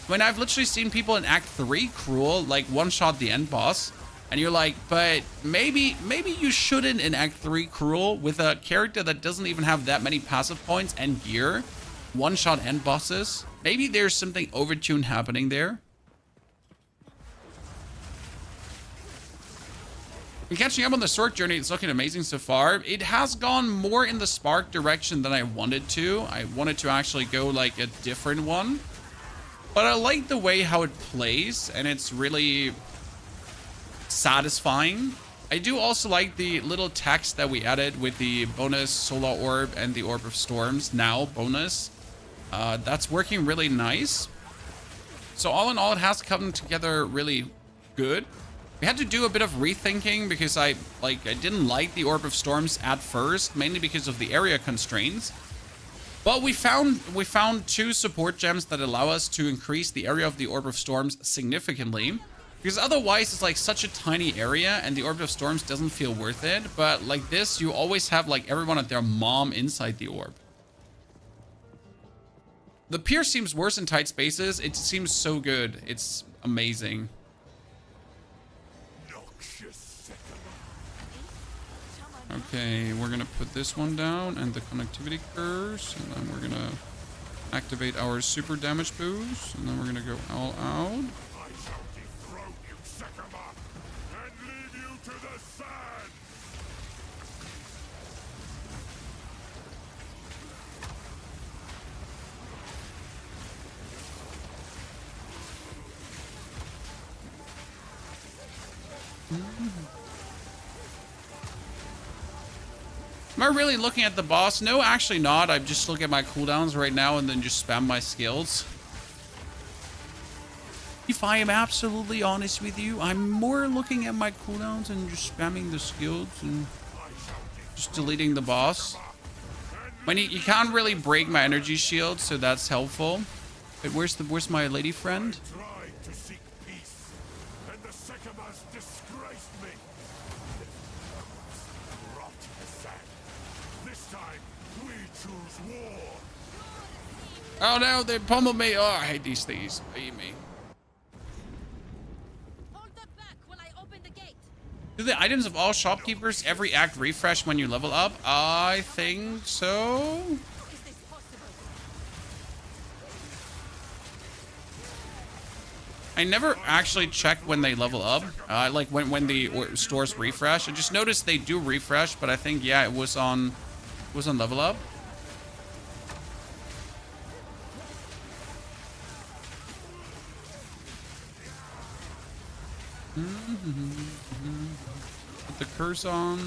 I mean, I've literally seen people in Act 3 Cruel, like, one-shot the end boss. And you're like, but maybe you shouldn't in Act 3 Cruel with a character that doesn't even have that many passive points and gear. One-shot end bosses. Maybe there's something overtuned happening there. And catching up on the Sorc journey, it's looking amazing so far. It has gone more in the Spark direction than I wanted to. I wanted to actually go like a different one. But I like the way how it plays, and it's really satisfying. I do also like the little text that we added with the bonus Solar Orb and the Orb of Storms now bonus. That's working really nice. So all in all, it has come together really good. We had to do a bit of rethinking because I didn't like the Orb of Storms at first, mainly because of the area constraints. But we found 2 support gems that allow us to increase the area of the Orb of Storms significantly. Because otherwise it's like such a tiny area and the Orb of Storms doesn't feel worth it. But like this, you always have like everyone at their mom inside the orb. The Pierce seems worse in tight spaces. It seems so good. It's amazing. Okay, we're gonna put this one down and the connectivity curse, and then we're gonna activate our super damage boost, and then we're gonna go all out. I shall dethrone you, Sekama, and leave you to the sand! Am I really looking at the boss? No, actually not. I just look at my cooldowns right now and then just spam my skills. If I am absolutely honest with you, I'm more looking at my cooldowns and just spamming the skills and just deleting the boss. When you can't really break my energy shield, so that's helpful. But where's my lady friend? Tried to seek peace, and the Sycamores disgraced me. Rot the sand. This time, we choose war. Oh no, they pummeled me. Oh, I hate these things. They eat me. Hold them back while I open the gate. Do the items of all shopkeepers every act refresh when you level up? I think so. Is this possible? I never actually check when they level up. Like when the stores refresh. I just noticed they do refresh, but I think yeah, it was on level up. Put the curse on.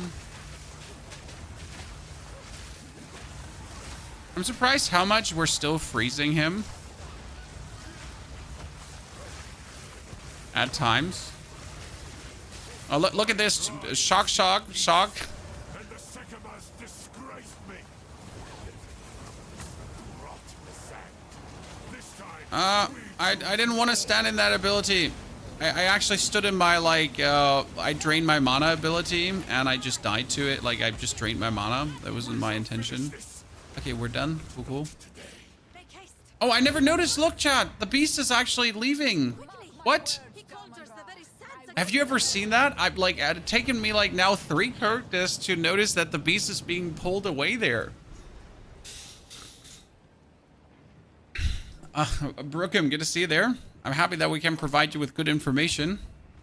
I'm surprised how much we're still freezing him. At times. Oh, look at this. Shock, shock, shock. And the Sycamores disgraced me. Rot the sand. This time, I didn't want to stand in that ability. I actually stood in my, like, I drained my mana ability, and I just died to it. Like, I just drained my mana. That wasn't my intention. Okay, we're done. Cool, cool. Make haste. Oh, I never noticed. Look, chat. The beast is actually leaving. What? He conjures the very sands Have you ever seen that? I've, like, it had taken me, like, now 3 characters to notice that the beast is being pulled away there. Brookham, good to see you there. I'm happy that we can provide you with good information.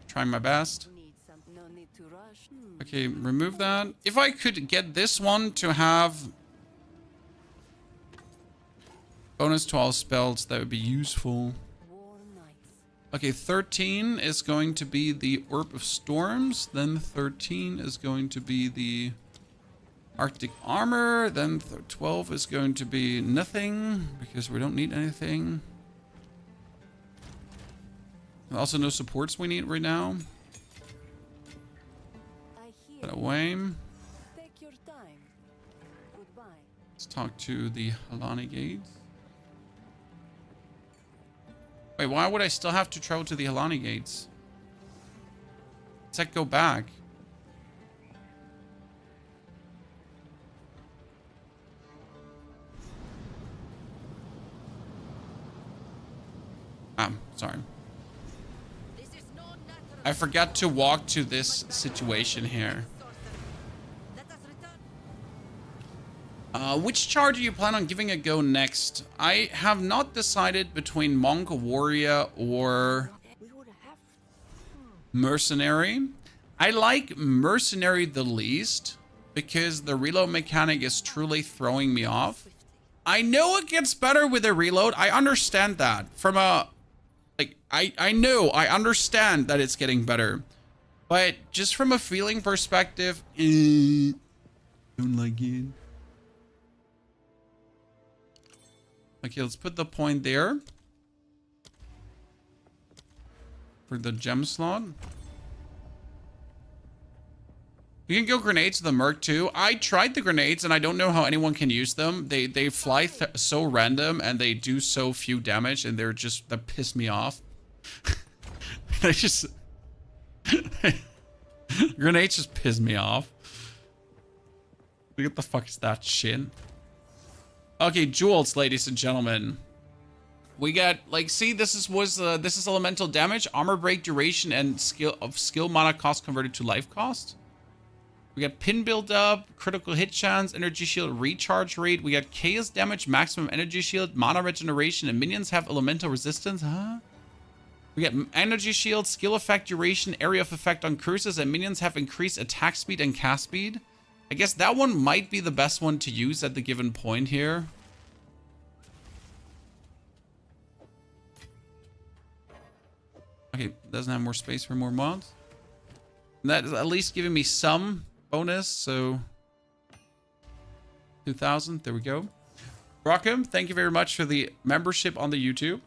Trying my best. Need some. No need to rush. Okay, remove that. If I could get this one to have bonus to all spells, that would be useful. War nice. Okay, 13 is going to be the Orb of Storms. Then 13 is going to be the Arctic Armor. Then 12 is going to be nothing because we don't need anything. Also, no supports we need right now. I hear. Put away. Take your time. Goodbye. Let's talk to the Halani Gates. Wait, why would I still have to travel to the Halani Gates? Let's like go back. Sorry. This is no natural I forgot to walk to this situation here. sorcery. Let us return. Which char do you plan on giving a go next? I have not decided between Monk Warrior or We would have. Mercenary. I like Mercenary the least because the reload mechanic is truly throwing me off. I know it gets better with a reload. I understand that. From a... Like, I know, I understand that it's getting better. But just from a feeling perspective, don't like it. Okay, let's put the point there. For the gem slot. You can go grenades to the Merc too. I tried the grenades and I don't know how anyone can use them. They fly so random and they do so few damage and they're just, that piss me off. I just... Grenades just piss me off. What the fuck is that shit? Okay, jewels, ladies and gentlemen. We got, like, see, this is elemental damage, armor break duration, and skill mana cost converted to life cost. We got pin build up, critical hit chance, energy shield recharge rate. We got chaos damage, maximum energy shield, mana regeneration, and minions have elemental resistance. Huh? We got energy shield, skill effect duration, area of effect on curses, and minions have increased attack speed and cast speed. I guess that one might be the best one to use at the given point here. Okay, doesn't have more space for more mods. And that is at least giving me some bonus, so 2,000. There we go. Rockham, thank you very much for the membership on the YouTube.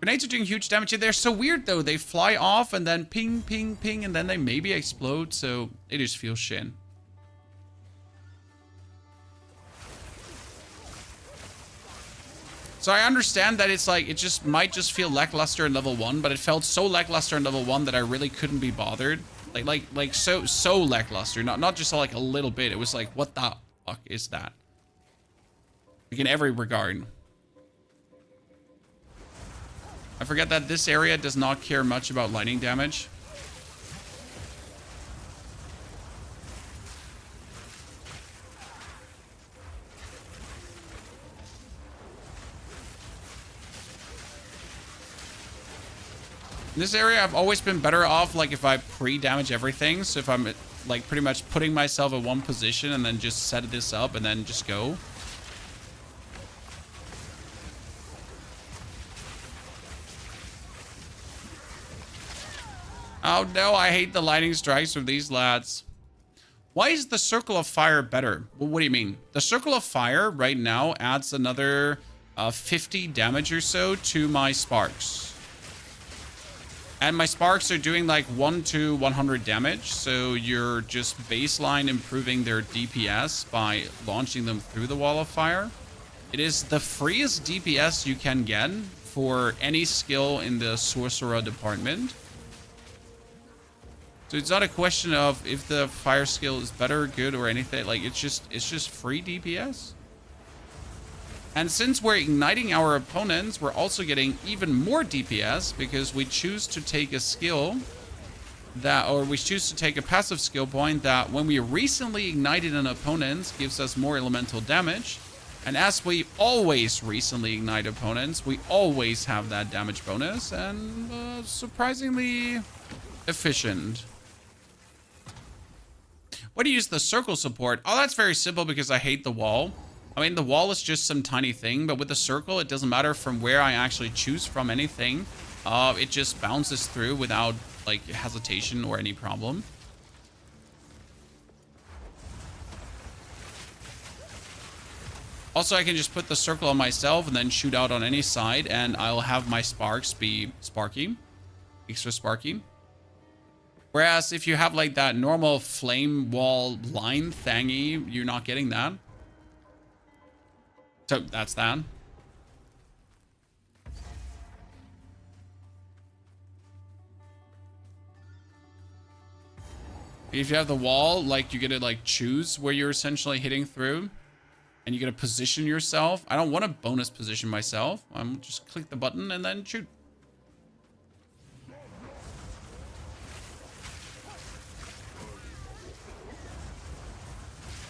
Grenades are doing huge damage. They're so weird, though. They fly off and then ping, ping, ping, and then they maybe explode. So it just feels shit. So I understand that it's like, it just might just feel lackluster in level 1, but it felt so lackluster in level 1 that I really couldn't be bothered. Like so lackluster. Not just like a little bit. It was like, what the fuck is that? Like in every regard. I forget that this area does not care much about lightning damage. In this area, I've always been better off, like, if I pre-damage everything. So if I'm, like, pretty much putting myself in one position and then just set this up and then just go. Oh no, I hate the lightning strikes from these lads. Why is the Circle of Fire better? Well, what do you mean? The Circle of Fire right now adds another 50 damage or so to my sparks. And my sparks are doing like 1 to 100 damage. So you're just baseline improving their DPS by launching them through the Wall of Fire. It is the freest DPS you can get for any skill in the Sorcerer department. So it's not a question of if the fire skill is better or good or anything. Like, it's just free DPS. And since we're igniting our opponents, we're also getting even more DPS because we choose to take a skill that, or we choose to take a passive skill point that when we recently ignited an opponent gives us more elemental damage. And as we always recently ignite opponents, we always have that damage bonus, and surprisingly efficient. Why do you use the circle support? Oh, that's very simple because I hate the wall. I mean, the wall is just some tiny thing, but with the circle, it doesn't matter from where I actually choose from anything. It just bounces through without, like, hesitation or any problem. Also, I can just put the circle on myself and then shoot out on any side, and I'll have my sparks be sparky. Extra sparky. Whereas if you have like that normal flame wall line thingy, you're not getting that. So that's that. If you have the wall, like, you get to like choose where you're essentially hitting through, and you get to position yourself. I don't want to bonus position myself. I'm just click the button and then shoot.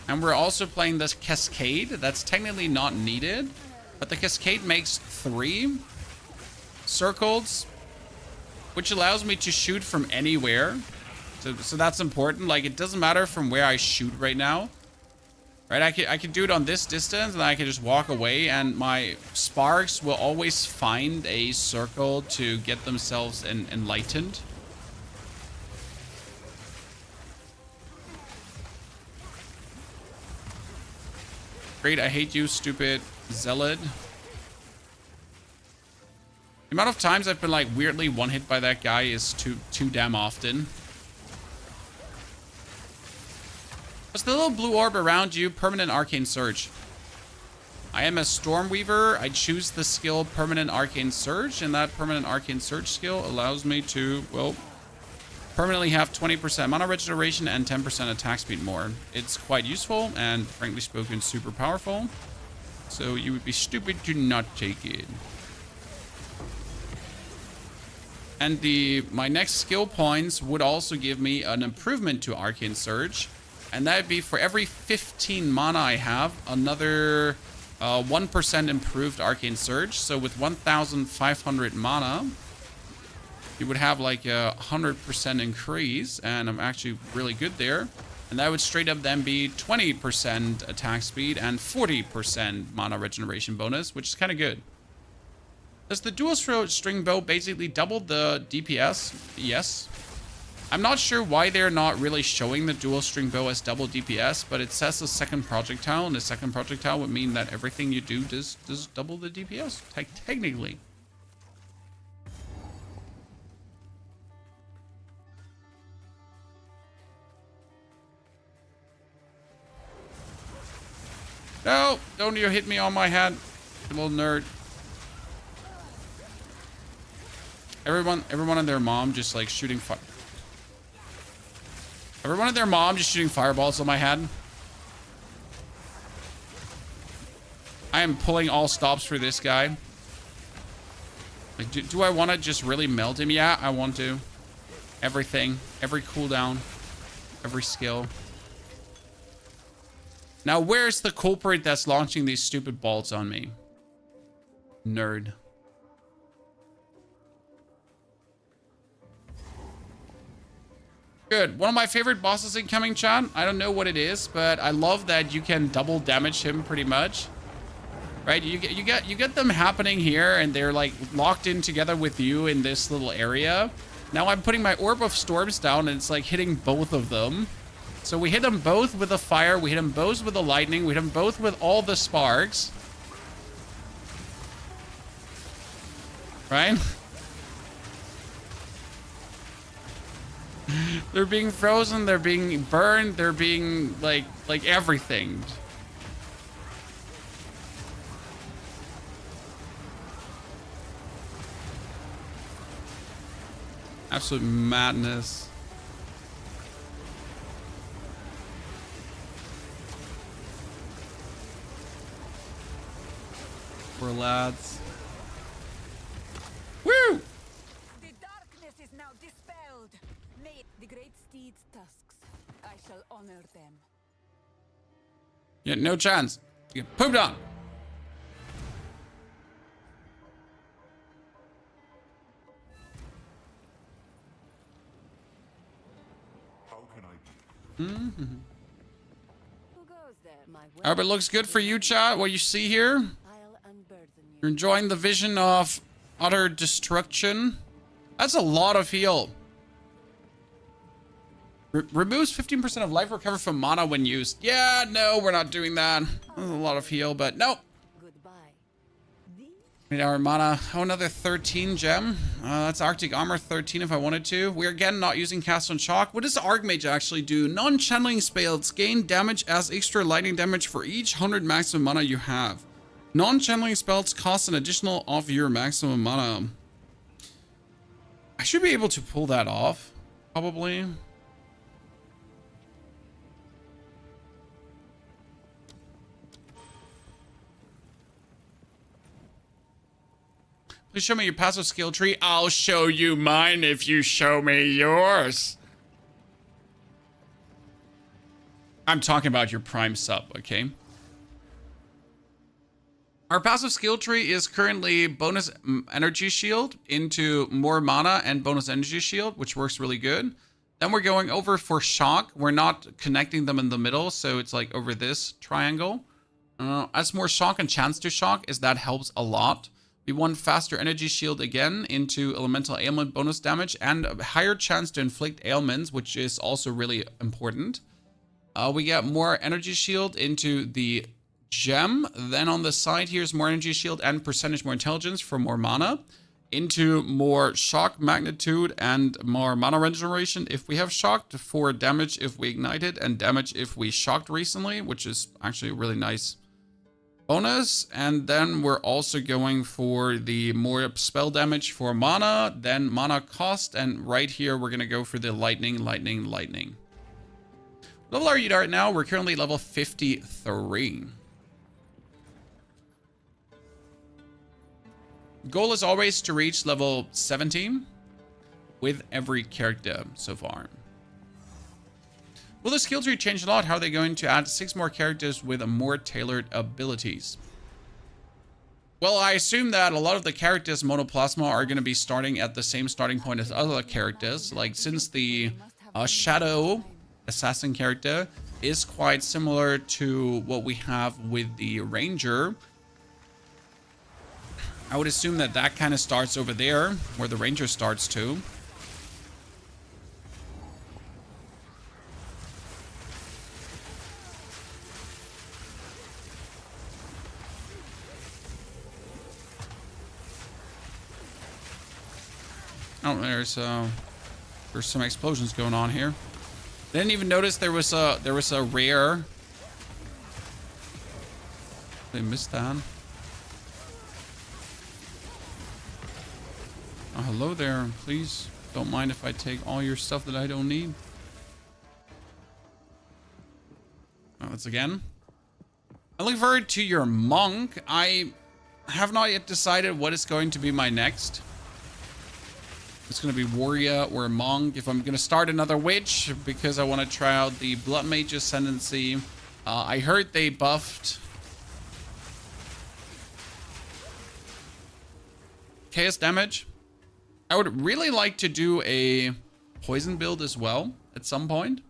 And we're also playing this Cascade. That's technically not needed, but the Cascade makes 3 circles, which allows me to shoot from anywhere. So that's important. Like, it doesn't matter from where I shoot right now. Right? I can do it on this distance, and I can just walk away, and my sparks will always find a circle to get themselves enlightened. Great, I hate you, stupid zealot. The amount of times I've been like weirdly one-hit by that guy is too damn often. What's the little blue orb around you? Permanent Arcane Surge. I am a Stormweaver. I choose the skill Permanent Arcane Surge, and that Permanent Arcane Surge skill allows me to, well, permanently have 20% mana regeneration and 10% attack speed more. It's quite useful and, frankly spoken, super powerful. So you would be stupid to not take it. And my next skill points would also give me an improvement to Arcane Surge. And that would be for every 15 mana I have, another 1% improved Arcane Surge. So with 1,500 mana, you would have like a 100% increase, and I'm actually really good there. And that would straight up then be 20% attack speed and 40% mana regeneration bonus, which is kind of good. Does the dual string bow basically double the DPS? Yes. I'm not sure why they're not really showing the dual string bow as double DPS, but it says the second projectile, and the second projectile would mean that everything you do does double the DPS, technically. No, don't you hit me on my head, you little nerd. Everyone and their mom just like shooting fire. Everyone and their mom just shooting fireballs on my head. I am pulling all stops for this guy. Like, do I want to just really melt him? Yeah, I want to. Everything, every cooldown, every skill. Now, where's the culprit that's launching these stupid bolts on me? Nerd. Good. One of my favorite bosses incoming, chat. I don't know what it is, but I love that you can double damage him pretty much. Right? You get them happening here, and they're like locked in together with you in this little area. Now I'm putting my Orb of Storms down, and it's like hitting both of them. So we hit them both with the fire, we hit them both with the lightning, we hit them both with all the sparks. Right? They're being frozen, they're being burned, they're being like everything. Absolute madness. Poor lads. Woo! The darkness is now dispelled. May the great steed's tusks. I shall honor them. Yeah, no chance. You get pooped on. How can I Who goes there? My I hope it looks good for you, chat. What you see here. I'll unburden you. You're enjoying the vision of utter destruction. That's a lot of heal. Removes 15% of life recovered from mana when used. Yeah, no, we're not doing that. That's a lot of heal, but no. Goodbye. We need our mana. Oh, another 13 gem. That's Arctic Armor 13 if I wanted to. We're again not using Cast on Shock. What does the Archmage actually do? Non-channeling spells gain damage as extra lightning damage for each 100 maximum mana you have. Non-channeling spells cost an additional of your maximum mana. I should be able to pull that off, probably. Please show me your passive skill tree. I'll show you mine if you show me yours. I'm talking about your prime sub, okay? Our passive skill tree is currently bonus energy shield into more mana and bonus energy shield, which works really good. Then we're going over for shock. We're not connecting them in the middle, so it's like over this triangle. As more shock and chance to shock, as that helps a lot. We want faster energy shield again into elemental ailment bonus damage and a higher chance to inflict ailments, which is also really important. We get more energy shield into the gem. Then on the side here's more energy shield and percentage more intelligence for more mana. Into more shock magnitude and more mana regeneration if we have shocked, for damage if we ignited, and damage if we shocked recently, which is actually a really nice bonus. And then we're also going for the more spell damage for mana, then mana cost, and right here we're gonna go for the lightning. What level are you right now? We're currently level 53. Goal is always to reach level 17 with every character so far. Will the skill tree change a lot? How are they going to add 6 more characters with more tailored abilities? Well, I assume that a lot of the characters monoplasma are going to be starting at the same starting point as other characters. Like, since the Shadow Assassin character is quite similar to what we have with the Ranger, I would assume that that kind of starts over there, where the Ranger starts too. Oh, there's some explosions going on here. Didn't even notice there was a rare. They missed that. Oh, hello there. Please don't mind if I take all your stuff that I don't need. Oh, that's again. I look forward to your monk. I have not yet decided what is going to be my next. It's going to be warrior or monk. If I'm going to start another witch because I want to try out the blood mage ascendancy. I heard they buffed chaos damage. I would really like to do a poison build as well at some point.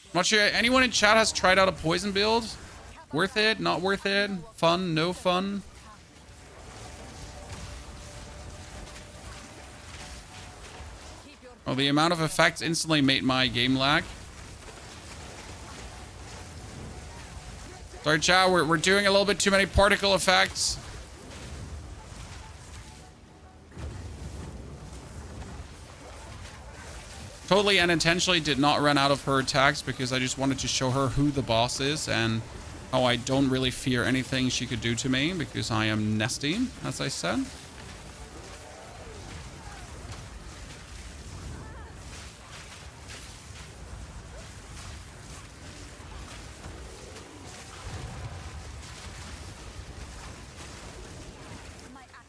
I'm not sure anyone in chat has tried out a poison build. Worth it? Not worth it? Fun? No fun? Oh, the amount of effects instantly made my game lag. Sorry, chat. We're doing a little bit too many particle effects. Totally unintentionally did not run out of her attacks because I just wanted to show her who the boss is and how I don't really fear anything she could do to me because I am nesty, as I said.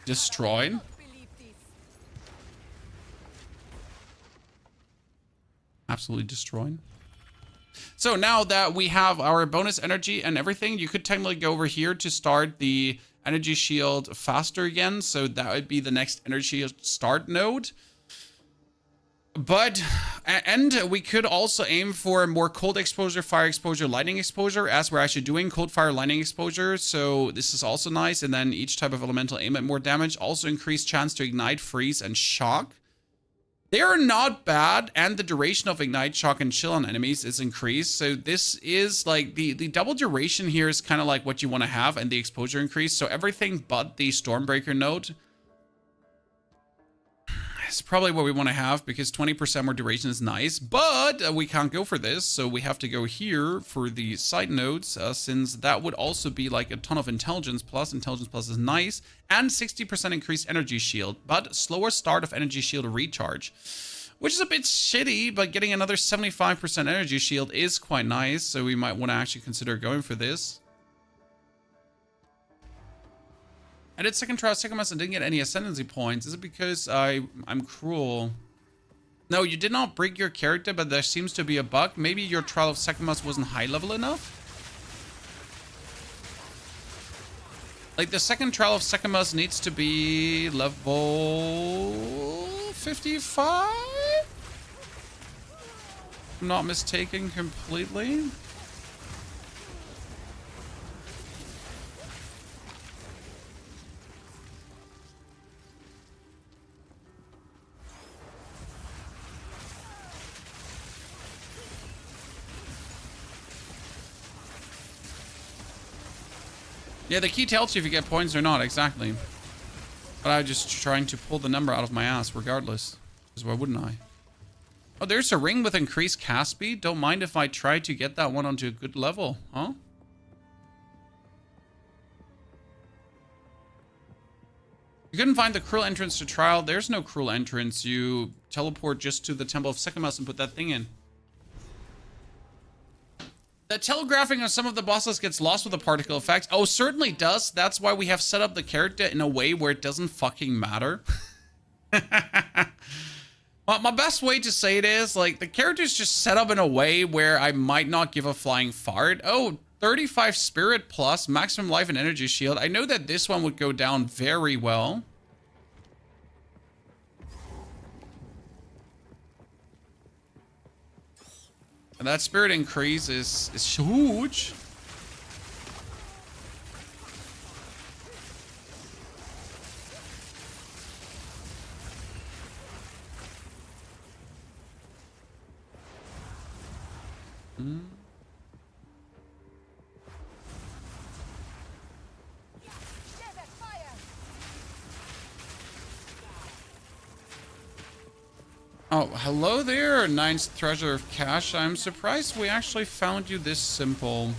Destroyed. Absolutely destroyed. So now that we have our bonus energy and everything, you could technically go over here to start the energy shield faster again. So that would be the next energy start node. But, and we could also aim for more cold exposure, fire exposure, lightning exposure, as we're actually doing cold, fire, lightning exposure. So this is also nice. And then each type of elemental aim at more damage. Also increased chance to ignite, freeze, and shock. They are not bad, and the duration of ignite, shock, and chill on enemies is increased. So this is like the double duration here is kind of like what you want to have, and the exposure increase. So everything but the Stormbreaker node is probably what we want to have because 20% more duration is nice, but we can't go for this. So we have to go here for the side nodes, since that would also be like a ton of intelligence plus. Intelligence plus is nice, and 60% increased energy shield, but slower start of energy shield recharge, which is a bit shitty, but getting another 75% energy shield is quite nice. So we might want to actually consider going for this. I did second trial Sycamus and didn't get any ascendancy points. Is it because I'm cruel? No, you did not break your character, but there seems to be a bug. Maybe your trial of Sycamus wasn't high level enough? Like, the second trial of Sycamus needs to be level 55? I'm not mistaken completely. Yeah, the key tells you if you get points or not, exactly. But I'm just trying to pull the number out of my ass regardless. Because why wouldn't I? Oh, there's a ring with increased cast speed. Don't mind if I try to get that one onto a good level, huh? You couldn't find the cruel entrance to trial. There's no cruel entrance. You teleport just to the Temple of Sycamus and put that thing in. The telegraphing on some of the bosses gets lost with the particle effects. Oh, certainly does. That's why we have set up the character in a way where it doesn't fucking matter. Well, my best way to say it is, like, the character's just set up in a way where I might not give a flying fart. Oh, 35 spirit plus, maximum life and energy shield. I know that this one would go down very well. And that spirit increase is huge. Oh, hello there, Ninth Treasure of Cash. I'm surprised we actually found you this simple.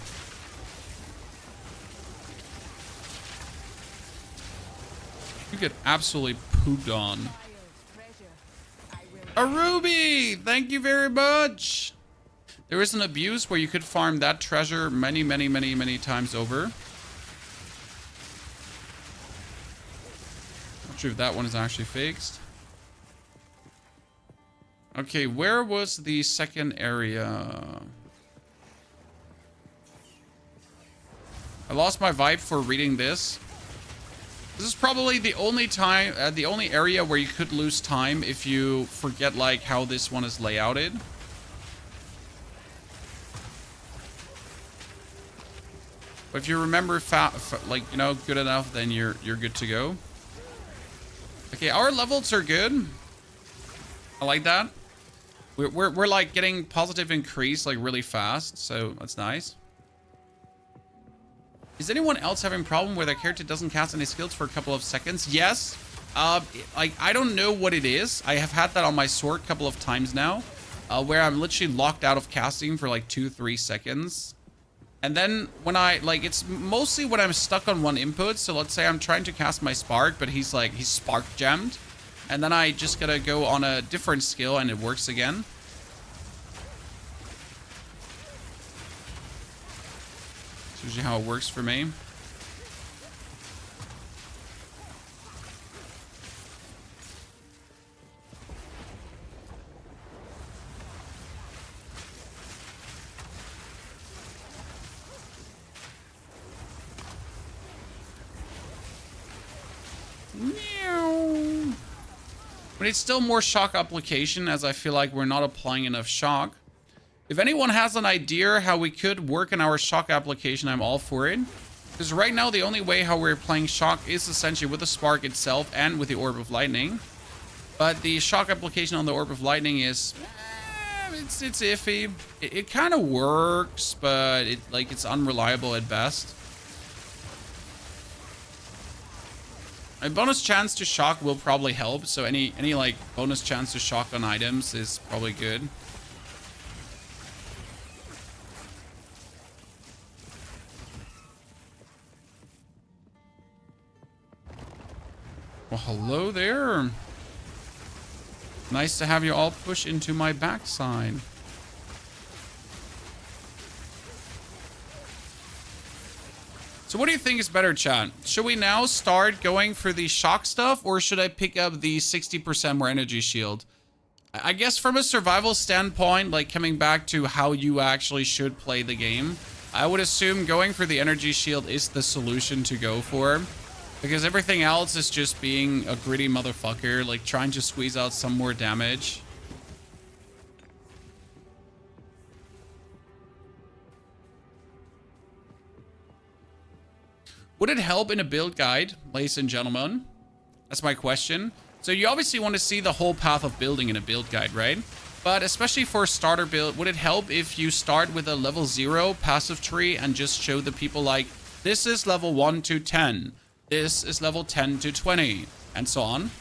You get absolutely pooped on. A ruby! Thank you very much! There is an abuse where you could farm that treasure many, many, many, many times over. Not sure if that one is actually fixed. Okay, where was the second area? I lost my vibe for reading this. This is probably the only time, the only area where you could lose time if you forget like how this one is layouted. But if you remember, like, you know, good enough, then you're good to go. Okay, our levels are good. I like that. We're like getting positive increase like really fast, so that's nice. Is anyone else having a problem where their character doesn't cast any skills for a couple of seconds? Yes. Like, I don't know what it is. I have had that on my sword a couple of times now, where I'm literally locked out of casting for like 2-3 seconds. And then when it's mostly when I'm stuck on one input. So let's say I'm trying to cast my spark, but he's spark jammed. And then I just gotta go on a different skill and it works again. That's usually how it works for me. But it's still more shock application, as I feel like we're not applying enough shock. If anyone has an idea how we could work in our shock application, I'm all for it. Because right now, the only way how we're playing shock is essentially with the spark itself and with the orb of lightning. But the shock application on the orb of lightning is... it's iffy. It kind of works, but it's unreliable at best. A bonus chance to shock will probably help, so any like bonus chance to shock on items is probably good. Well, hello there. Nice to have you all push into my backside. So what do you think is better, chat? Should we now start going for the shock stuff, or should I pick up the 60% more energy shield? I guess from a survival standpoint, like coming back to how you actually should play the game, I would assume going for the energy shield is the solution to go for. Because everything else is just being a gritty motherfucker, like trying to squeeze out some more damage. Would it help in a build guide, ladies and gentlemen? That's my question. So you obviously want to see the whole path of building in a build guide, right? But especially for a starter build, would it help if you start with a level 0 passive tree and just show the people like, this is level 1 to 10, this is level 10 to 20, and so on?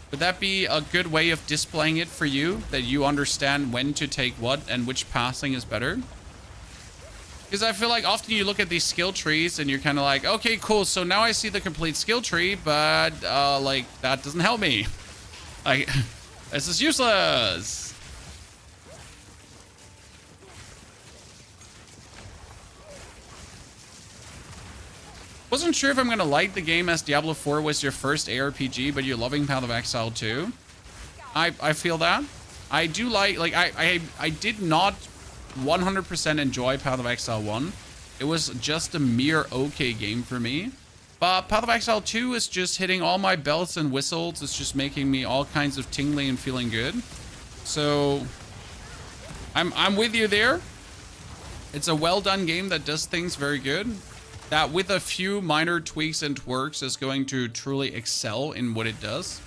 Would that be a good way of displaying it for you, that you understand when to take what and which passing is better? Because I feel like often you look at these skill trees and you're kind of like, okay, cool, so now I see the complete skill tree, but like that doesn't help me. Like, this is useless. Wasn't sure if I'm gonna like the game as Diablo 4 was your first ARPG, but you're loving Path of Exile too. I feel that. I do like I did not 100% enjoy Path of Exile 1. It was just a mere okay game for me. But Path of Exile 2 is just hitting all my bells and whistles. It's just making me all kinds of tingly and feeling good. So I'm with you there. It's a well done game that does things very good. That with a few minor tweaks and twerks is going to truly excel in what it does.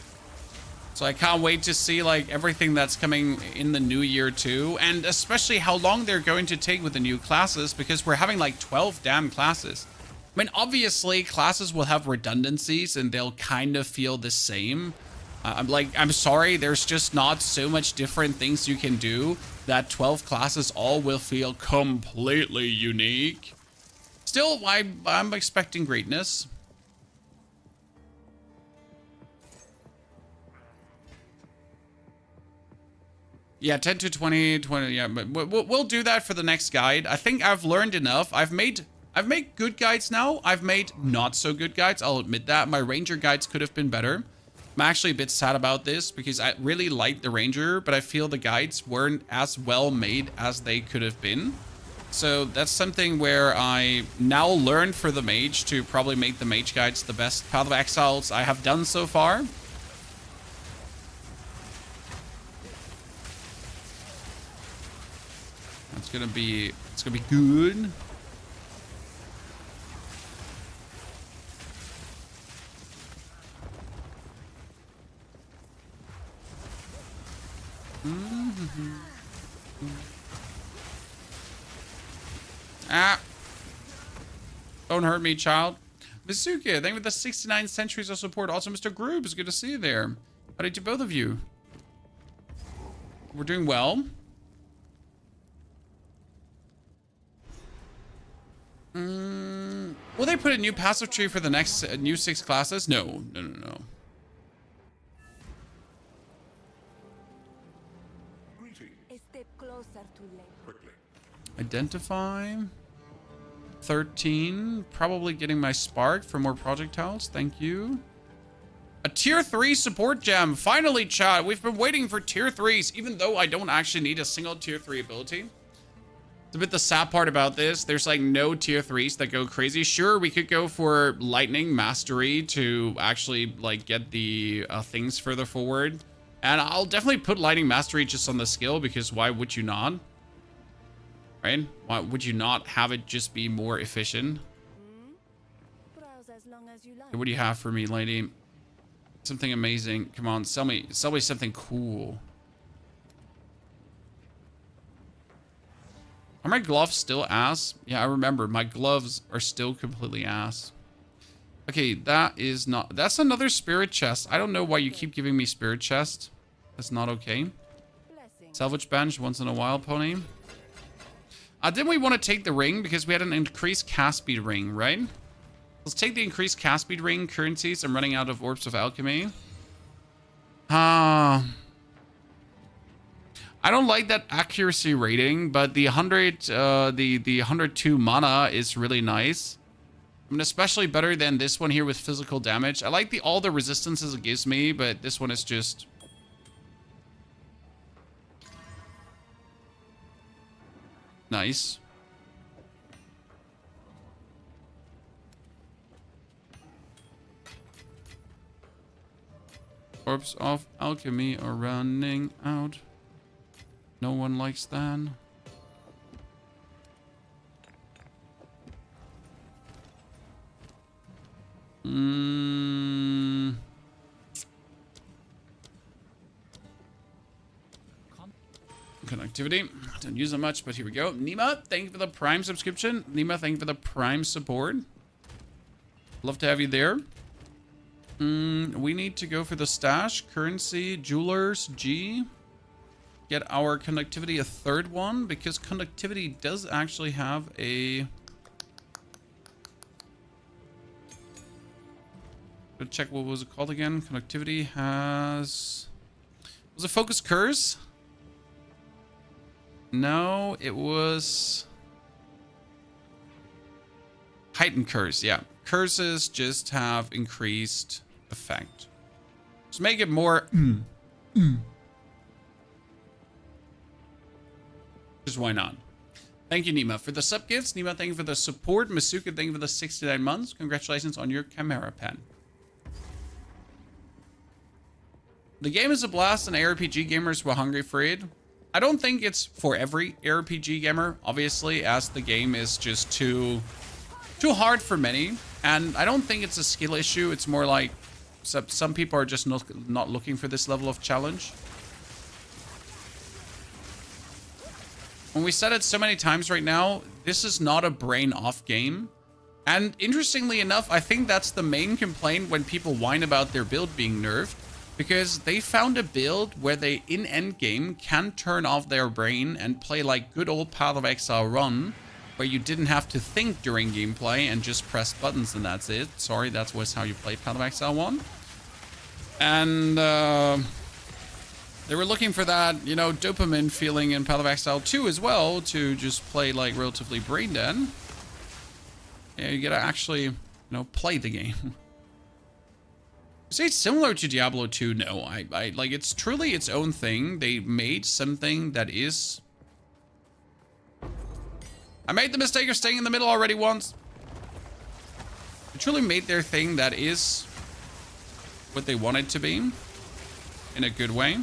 So I can't wait to see like everything that's coming in the new year too. And especially how long they're going to take with the new classes, because we're having like 12 damn classes. I mean, obviously classes will have redundancies and they'll kind of feel the same. I'm sorry, there's just not so much different things you can do that 12 classes all will feel completely unique. Still, I'm expecting greatness. Yeah, 10 to 20, yeah, but we'll do that for the next guide. I think I've learned enough. I've made good guides now. I've made not so good guides. I'll admit that. My ranger guides could have been better. I'm actually a bit sad about this because I really liked the ranger, but I feel the guides weren't as well made as they could have been. So that's something where I now learned for the mage to probably make the mage guides the best Path of Exiles I have done so far. It's gonna be good. Ah. Don't hurt me, child. Misuke, thank you for the 69 centuries of support. Also, Mr. Groob, it's good to see you there. How did you, both of you? We're doing well. Will they put a new passive tree for the next new 6 classes? No. A step closer to late. Identify. 13. Probably getting my spark for more projectiles. Thank you. A tier 3 support gem. Finally, chat. We've been waiting for tier 3s, even though I don't actually need a single tier 3 ability. It's a bit the sad part about this. There's like no tier 3s that go crazy. Sure, we could go for lightning mastery to actually like get the things further forward. And I'll definitely put lightning mastery just on the skill because why would you not? Right? Why would you not have it just be more efficient? Browse as long as you like. What do you have for me, lady? Something amazing. Come on, sell me something cool. Are my gloves still ass? Yeah, I remember. My gloves are still completely ass. Okay, that is not... That's another spirit chest. I don't know why you keep giving me spirit chest. That's not okay. Blessing. Salvage bench once in a while, pony. Didn't we want to take the ring? Because we had an increased cast speed ring, right? Let's take the increased cast speed ring currencies. I'm running out of orbs of alchemy. I don't like that accuracy rating, but the 102 mana is really nice. I mean, especially better than this one here with physical damage. I like all the resistances it gives me, but this one is just... nice. Orbs of alchemy are running out. No one likes that. Connectivity. Don't use it much, but here we go. Nima, thank you for the Prime subscription. Nima, thank you for the Prime support. Love to have you there. We need to go for the stash. Currency, jewelers, G. Get our connectivity a third one, because connectivity does actually have a... Go check what was it called again. Connectivity has... Was it Focus Curse? No, it was... Heightened Curse, yeah. Curses just have increased effect. Just make it more... Just why not? Thank you, Nima, for the sub gifts. Nima, thank you for the support. Masuka, thank you for the 69 months. Congratulations on your Chimera pen. The game is a blast and ARPG gamers were hungry for it. I don't think it's for every ARPG gamer, obviously, as the game is just too hard for many. And I don't think it's a skill issue. It's more like some people are just not looking for this level of challenge. When we said it so many times right now, this is not a brain-off game. And interestingly enough, I think that's the main complaint when people whine about their build being nerfed. Because they found a build where they, in endgame, can turn off their brain and play like good old Path of Exile run, where you didn't have to think during gameplay and just press buttons and that's it. Sorry, that was how you played Path of Exile 1. And they were looking for that, you know, dopamine feeling in Path of Exile 2 as well, to just play like relatively brain dead. Yeah, you gotta actually, you know, play the game. Say it's similar to Diablo 2. No, I like, it's truly its own thing. They made something that is... I made the mistake of staying in the middle already once. They truly made their thing that is what they want it to be, in a good way.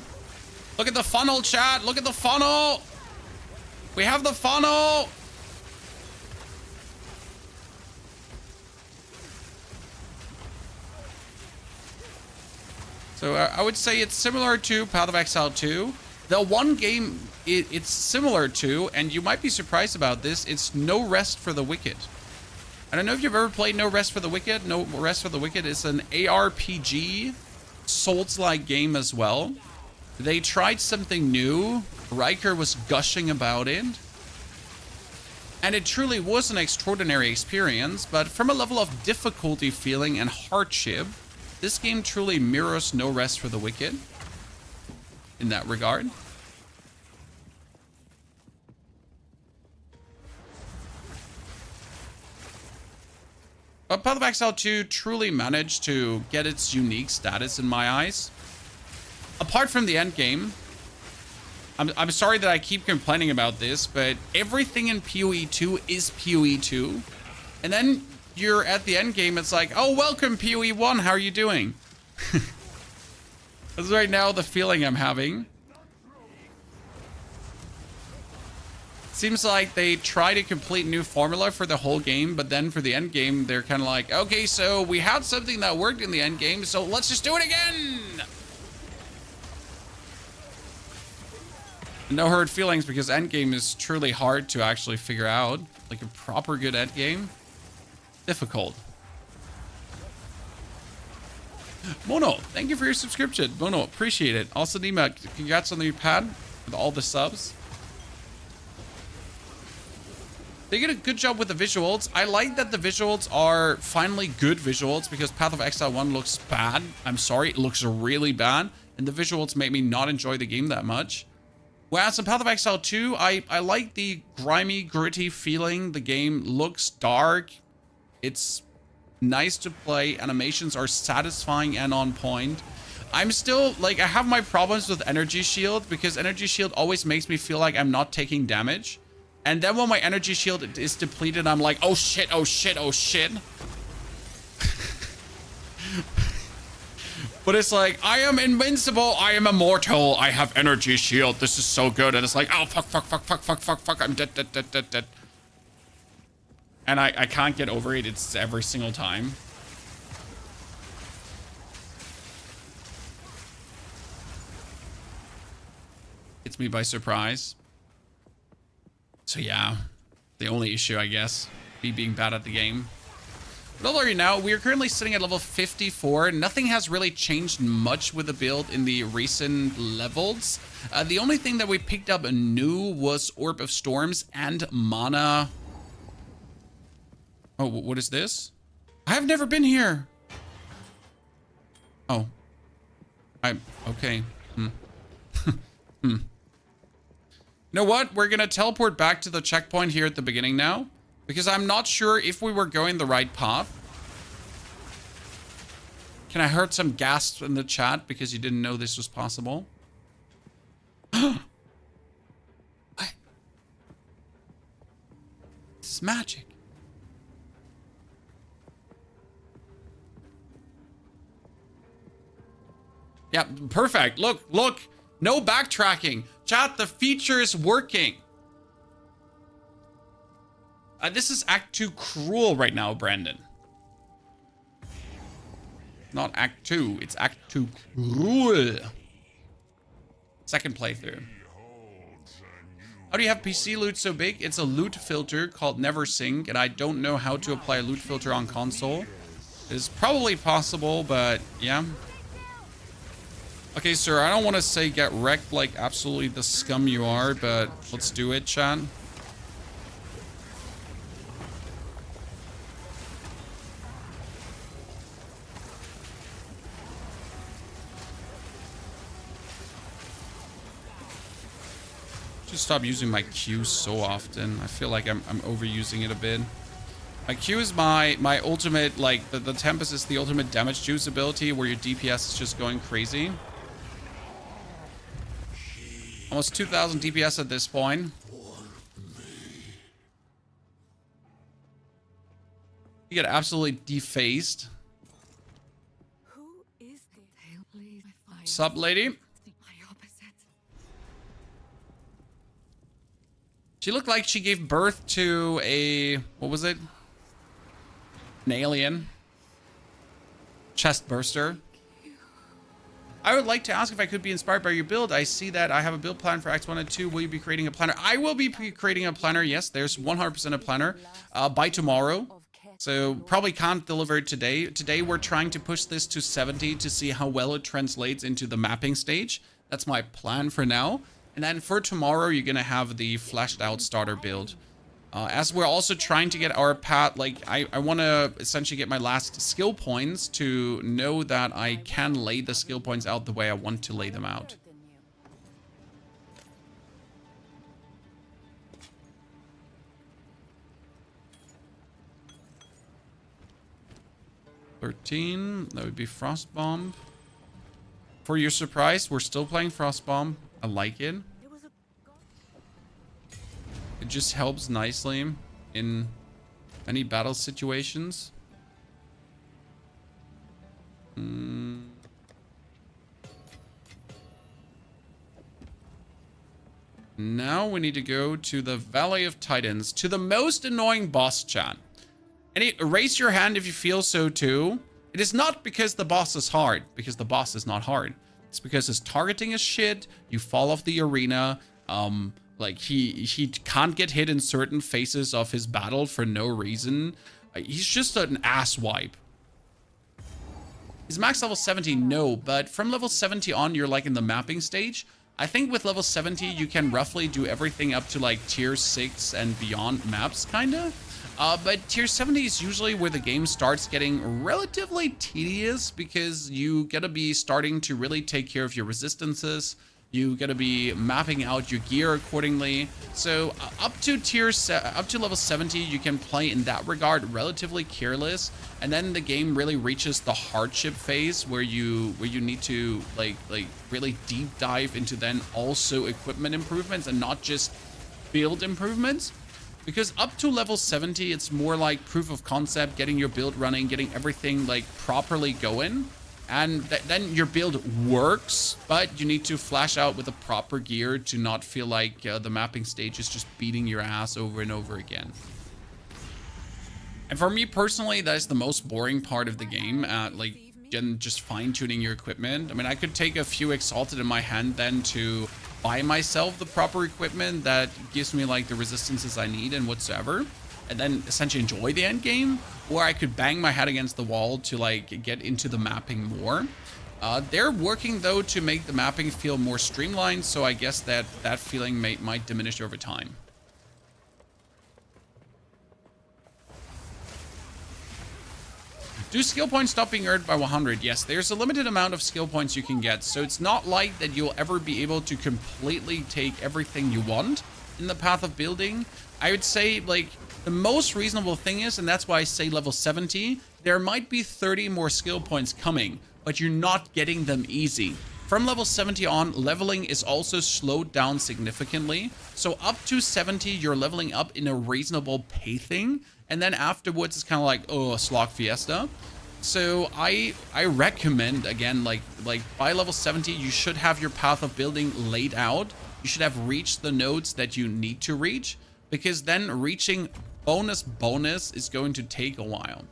Look at the funnel, chat. Look at the funnel. We have the funnel. So I would say it's similar to Path of Exile 2. The one game it's similar to, and you might be surprised about this, it's No Rest for the Wicked. I don't know if you've ever played No Rest for the Wicked. No Rest for the Wicked is an ARPG, Souls-like game as well. They tried something new. Riker was gushing about it. And it truly was an extraordinary experience, but from a level of difficulty feeling and hardship, this game truly mirrors No Rest for the Wicked in that regard. But Path of Exile 2 truly managed to get its unique status in my eyes. Apart from the end game, I'm sorry that I keep complaining about this, but everything in PoE 2 is PoE 2. And then you're at the end game, it's like, oh, welcome PoE 1, how are you doing? That's right now the feeling I'm having. Seems like they try to complete new formula for the whole game, but then for the end game, they're kind of like, okay, so we had something that worked in the end game, so let's just do it again. No hurt feelings, because end game is truly hard to actually figure out. Like a proper good end game, difficult. Mono, thank you for your subscription. Mono, appreciate it. Also, Nima, congrats on the new pad with all the subs. They did a good job with the visuals. I like that the visuals are finally good visuals, because Path of Exile 1 looks bad. I'm sorry, it looks really bad. And the visuals make me not enjoy the game that much. Whereas in Path of Exile 2, I like the grimy, gritty feeling. The game looks dark. It's nice to play. Animations are satisfying and on point. I'm still, like, I have my problems with Energy Shield, because Energy Shield always makes me feel like I'm not taking damage. And then when my Energy Shield is depleted, I'm like, oh shit, oh shit, oh shit. But it's like, I am invincible, I am immortal, I have Energy Shield, this is so good. And it's like, oh, fuck, fuck, fuck, fuck, fuck, fuck, fuck, I'm dead, dead, dead, dead, dead. And I can't get over it, it's every single time. It's me by surprise. So yeah, the only issue, I guess, me being bad at the game. But already now, we are currently sitting at level 54. Nothing has really changed much with the build in the recent levels. The only thing that we picked up new was Orb of Storms and Mana. Oh, what is this? I have never been here. Oh. Okay. You know what? We're gonna teleport back to the checkpoint here at the beginning now, because I'm not sure if we were going the right path. Can I heard some gasps in the chat because you didn't know this was possible? What? This is magic. Yeah, perfect. Look, look. No backtracking. Chat, the feature is working. This is Act 2 cruel right now, Brandon. Not Act 2. It's Act 2 cruel. Second playthrough. How do you have PC loot so big? It's a loot filter called Never Sync, and I don't know how to apply a loot filter on console. It's probably possible, but yeah. Okay, sir, I don't want to say get wrecked like absolutely the scum you are, but let's do it, chat. Just stop using my Q so often. I feel like I'm overusing it a bit. My Q is my ultimate, like, the Tempest is the ultimate damage juice ability where your DPS is just going crazy. Almost 2,000 DPS at this point. You get absolutely defaced. Who is this? Sup, lady? My opposite. She looked like she gave birth to a... what was it? An alien. Chest burster. I would like to ask if I could be inspired by your build. I see that I have a build plan for X1 and 2. Will you be creating a planner? I will be creating a planner. Yes, there's 100% a planner by tomorrow. So probably can't deliver it today. Today we're trying to push this to 70 to see how well it translates into the mapping stage. That's my plan for now. And then for tomorrow, you're going to have the fleshed out starter build. As we're also trying to get our path, like I want to essentially get my last skill points to know that I can lay the skill points out the way I want to lay them out. $13, that would be Frost Bomb. For your surprise, we're still playing Frost Bomb. I like it. It just helps nicely in any battle situations. Now we need to go to the Valley of Titans, to the most annoying boss, chat. And raise your hand if you feel so too. It is not because the boss is hard, because the boss is not hard. It's because his targeting is shit. You fall off the arena. Like he can't get hit in certain phases of his battle for no reason. He's just an ass wipe. Is max level 70? No, but from level 70 on, you're like in the mapping stage. I think with level 70, you can roughly do everything up to like tier 6 and beyond maps, kinda. But tier 70 is usually where the game starts getting relatively tedious because you gotta be starting to really take care of your resistances. You gotta be mapping out your gear accordingly. So up to level 70, you can play in that regard relatively careless, and then the game really reaches the hardship phase where you need to like really deep dive into then also equipment improvements and not just build improvements. Because up to level 70, it's more like proof of concept, getting your build running, getting everything like properly going. And then your build works, but you need to flash out with the proper gear to not feel like the mapping stage is just beating your ass over and over again. And for me personally, that is the most boring part of the game, like just fine-tuning your equipment. I mean, I could take a few Exalted in my hand then to buy myself the proper equipment that gives me like the resistances I need and whatsoever, and then essentially enjoy the end game. Or I could bang my head against the wall to like get into the mapping more. They're working though to make the mapping feel more streamlined, so I guess that feeling might diminish over time. Do skill points stop being earned by 100? Yes, there's a limited amount of skill points you can get, so it's not like that you'll ever be able to completely take everything you want in the path of building. I would say like the most reasonable thing is, and that's why I say level 70, there might be 30 more skill points coming, but you're not getting them easy. From level 70 on, leveling is also slowed down significantly. So up to 70, you're leveling up in a reasonable pacing. And then afterwards, it's kind of like, oh, a slog fiesta. So I recommend, again, like by level 70, you should have your path of building laid out. You should have reached the nodes that you need to reach, because then reaching bonus is going to take a while.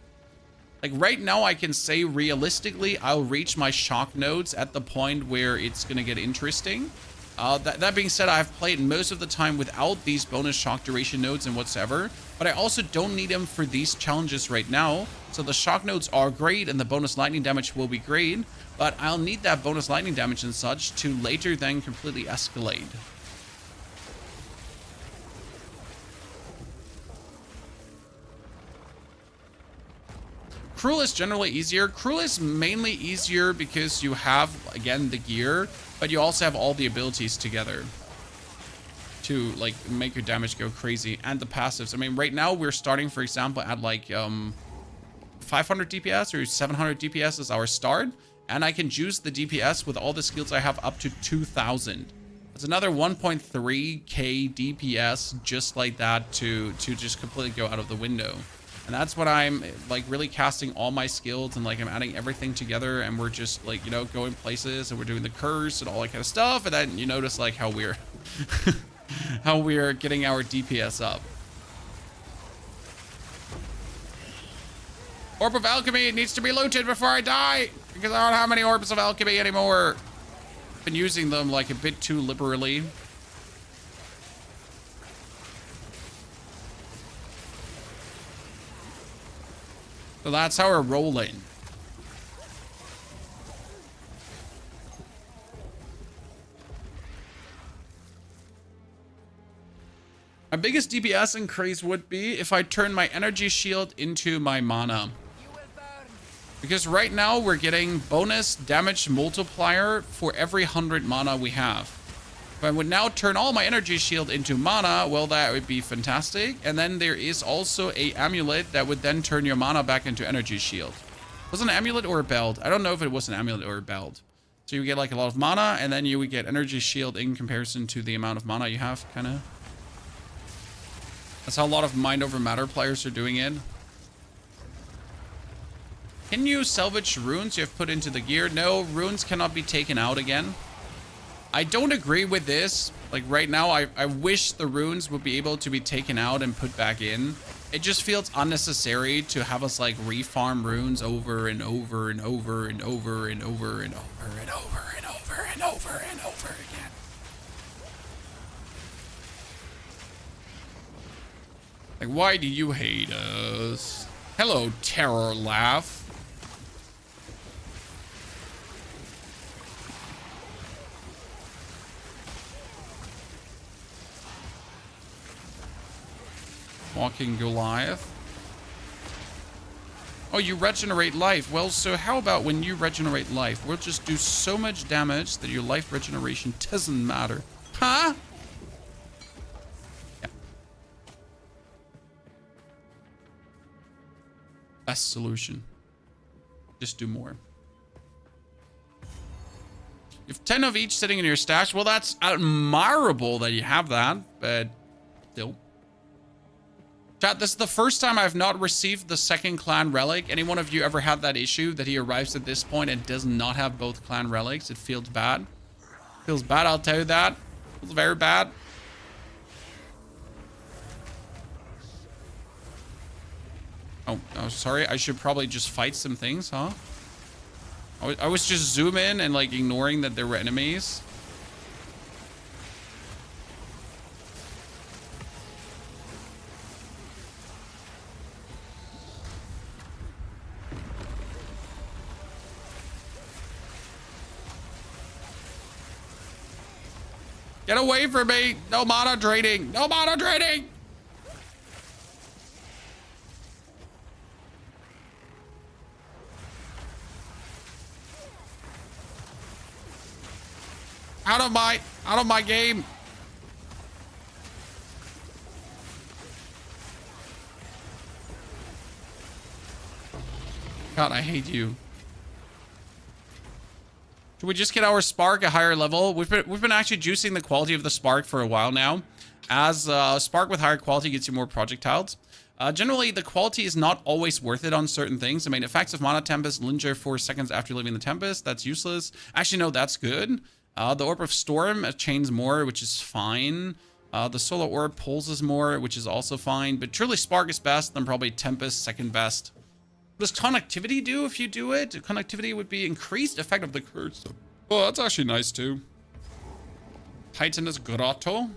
Like right now, I can say realistically, I'll reach my shock nodes at the point where it's going to get interesting. That being said, I've played most of the time without these bonus shock duration nodes and whatsoever, but I also don't need them for these challenges right now So the shock nodes are great and the bonus lightning damage will be great, but I'll need that bonus lightning damage and such to later then completely escalate. Cruel is generally easier. Cruel is mainly easier because you have, again, the gear, but you also have all the abilities together to like make your damage go crazy, and the passives. I mean, right now we're starting, for example, at like 500 DPS or 700 DPS is our start, and I can juice the DPS with all the skills I have up to 2000. That's another 1.3k DPS just like that to just completely go out of the window. And that's what I'm like really casting all my skills, and like I'm adding everything together, and we're just like, you know, going places, and we're doing the curse and all that kind of stuff. And then you notice like how we're how we're getting our DPS up. Orb of Alchemy needs to be looted before I die, because I don't have many Orbs of Alchemy anymore. I've been using them like a bit too liberally. So that's how we're rolling. My biggest DPS increase would be if I turn my energy shield into my mana. Because right now we're getting bonus damage multiplier for every 100 mana we have. If I would now turn all my energy shield into mana, well, that would be fantastic. And then there is also a amulet that would then turn your mana back into energy shield. Was it an amulet or a belt? I don't know if it was an amulet or a belt. So you get like a lot of mana, and then you would get energy shield in comparison to the amount of mana you have, kind of. That's how a lot of mind over matter players are doing it. Can you salvage runes you have put into the gear? No, runes cannot be taken out again. I don't agree with this. Like right now, I wish the runes would be able to be taken out and put back in. It just feels unnecessary to have us like refarm runes over and over and over and over and over and over and over and over and over and over again. Like, why do you hate us? Hello, terror laugh. Walking Goliath. Oh, you regenerate life. Well, so how about when you regenerate life? We'll just do so much damage that your life regeneration doesn't matter. Huh? Yeah. Best solution. Just do more. You have 10 of each sitting in your stash. Well, that's admirable that you have that, but still. Chat, this is the first time I've not received the second clan relic. Any one of you ever had that issue that he arrives at this point and does not have both clan relics? It feels bad. Feels bad, I'll tell you that. Feels very bad. Oh, sorry. I should probably just fight some things, huh? I was just zoom in and like ignoring that there were enemies. Get away from me. No mana draining. No mana draining. Out of my game. God, I hate you. Should we just get our spark a higher level? We've been actually juicing the quality of the spark for a while now. As spark with higher quality gets you more projectiles. Generally, the quality is not always worth it on certain things. I mean, effects of Mana Tempest, linger 4 seconds after leaving the Tempest. That's useless. Actually, no, that's good. The Orb of Storm chains more, which is fine. The Solar Orb pulses more, which is also fine. But truly, Spark is best, then probably Tempest second best. What does Connectivity do if you do it? Connectivity would be increased effect of the curse. Oh, that's actually nice too. Titanus Grotto.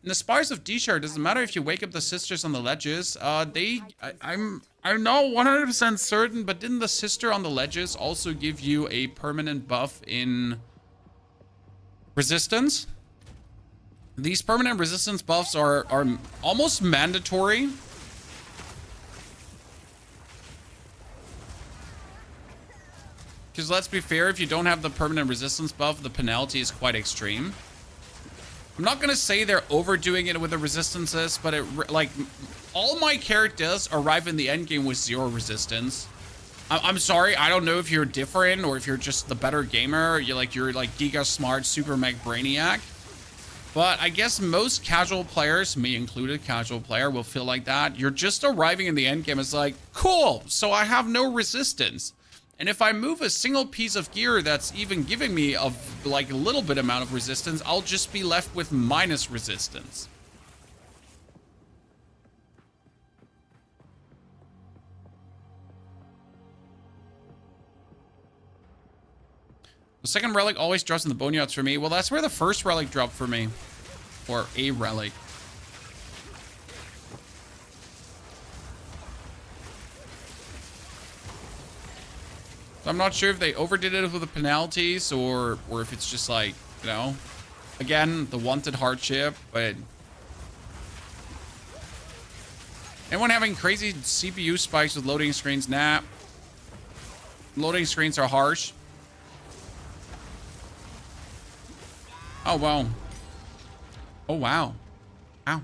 In the Spires of D-Shard, doesn't matter if you wake up the sisters on the ledges. I'm not 100% certain, but didn't the sister on the ledges also give you a permanent buff in resistance? These permanent resistance buffs are almost mandatory. Because let's be fair, if you don't have the permanent resistance buff, the penalty is quite extreme. I'm not going to say they're overdoing it with the resistances, but like all my characters arrive in the endgame with 0 resistance. I'm sorry, I don't know if you're different or if you're just the better gamer, or you're like Giga Smart Super Mech Brainiac. But I guess most casual players, me included, casual player, will feel like that. You're just arriving in the endgame. It's like, cool, so I have no resistance. And if I move a single piece of gear that's even giving me a little bit amount of resistance, I'll just be left with minus resistance. The second relic always drops in the boneyards for me. Well, that's where the first relic dropped for me. Or a relic. So I'm not sure if they overdid it with the penalties or if it's just like, you know, again, the wanted hardship, but anyone having crazy CPU spikes with loading screens? Nah. Loading screens are harsh. Oh, wow. Oh, wow. Ow.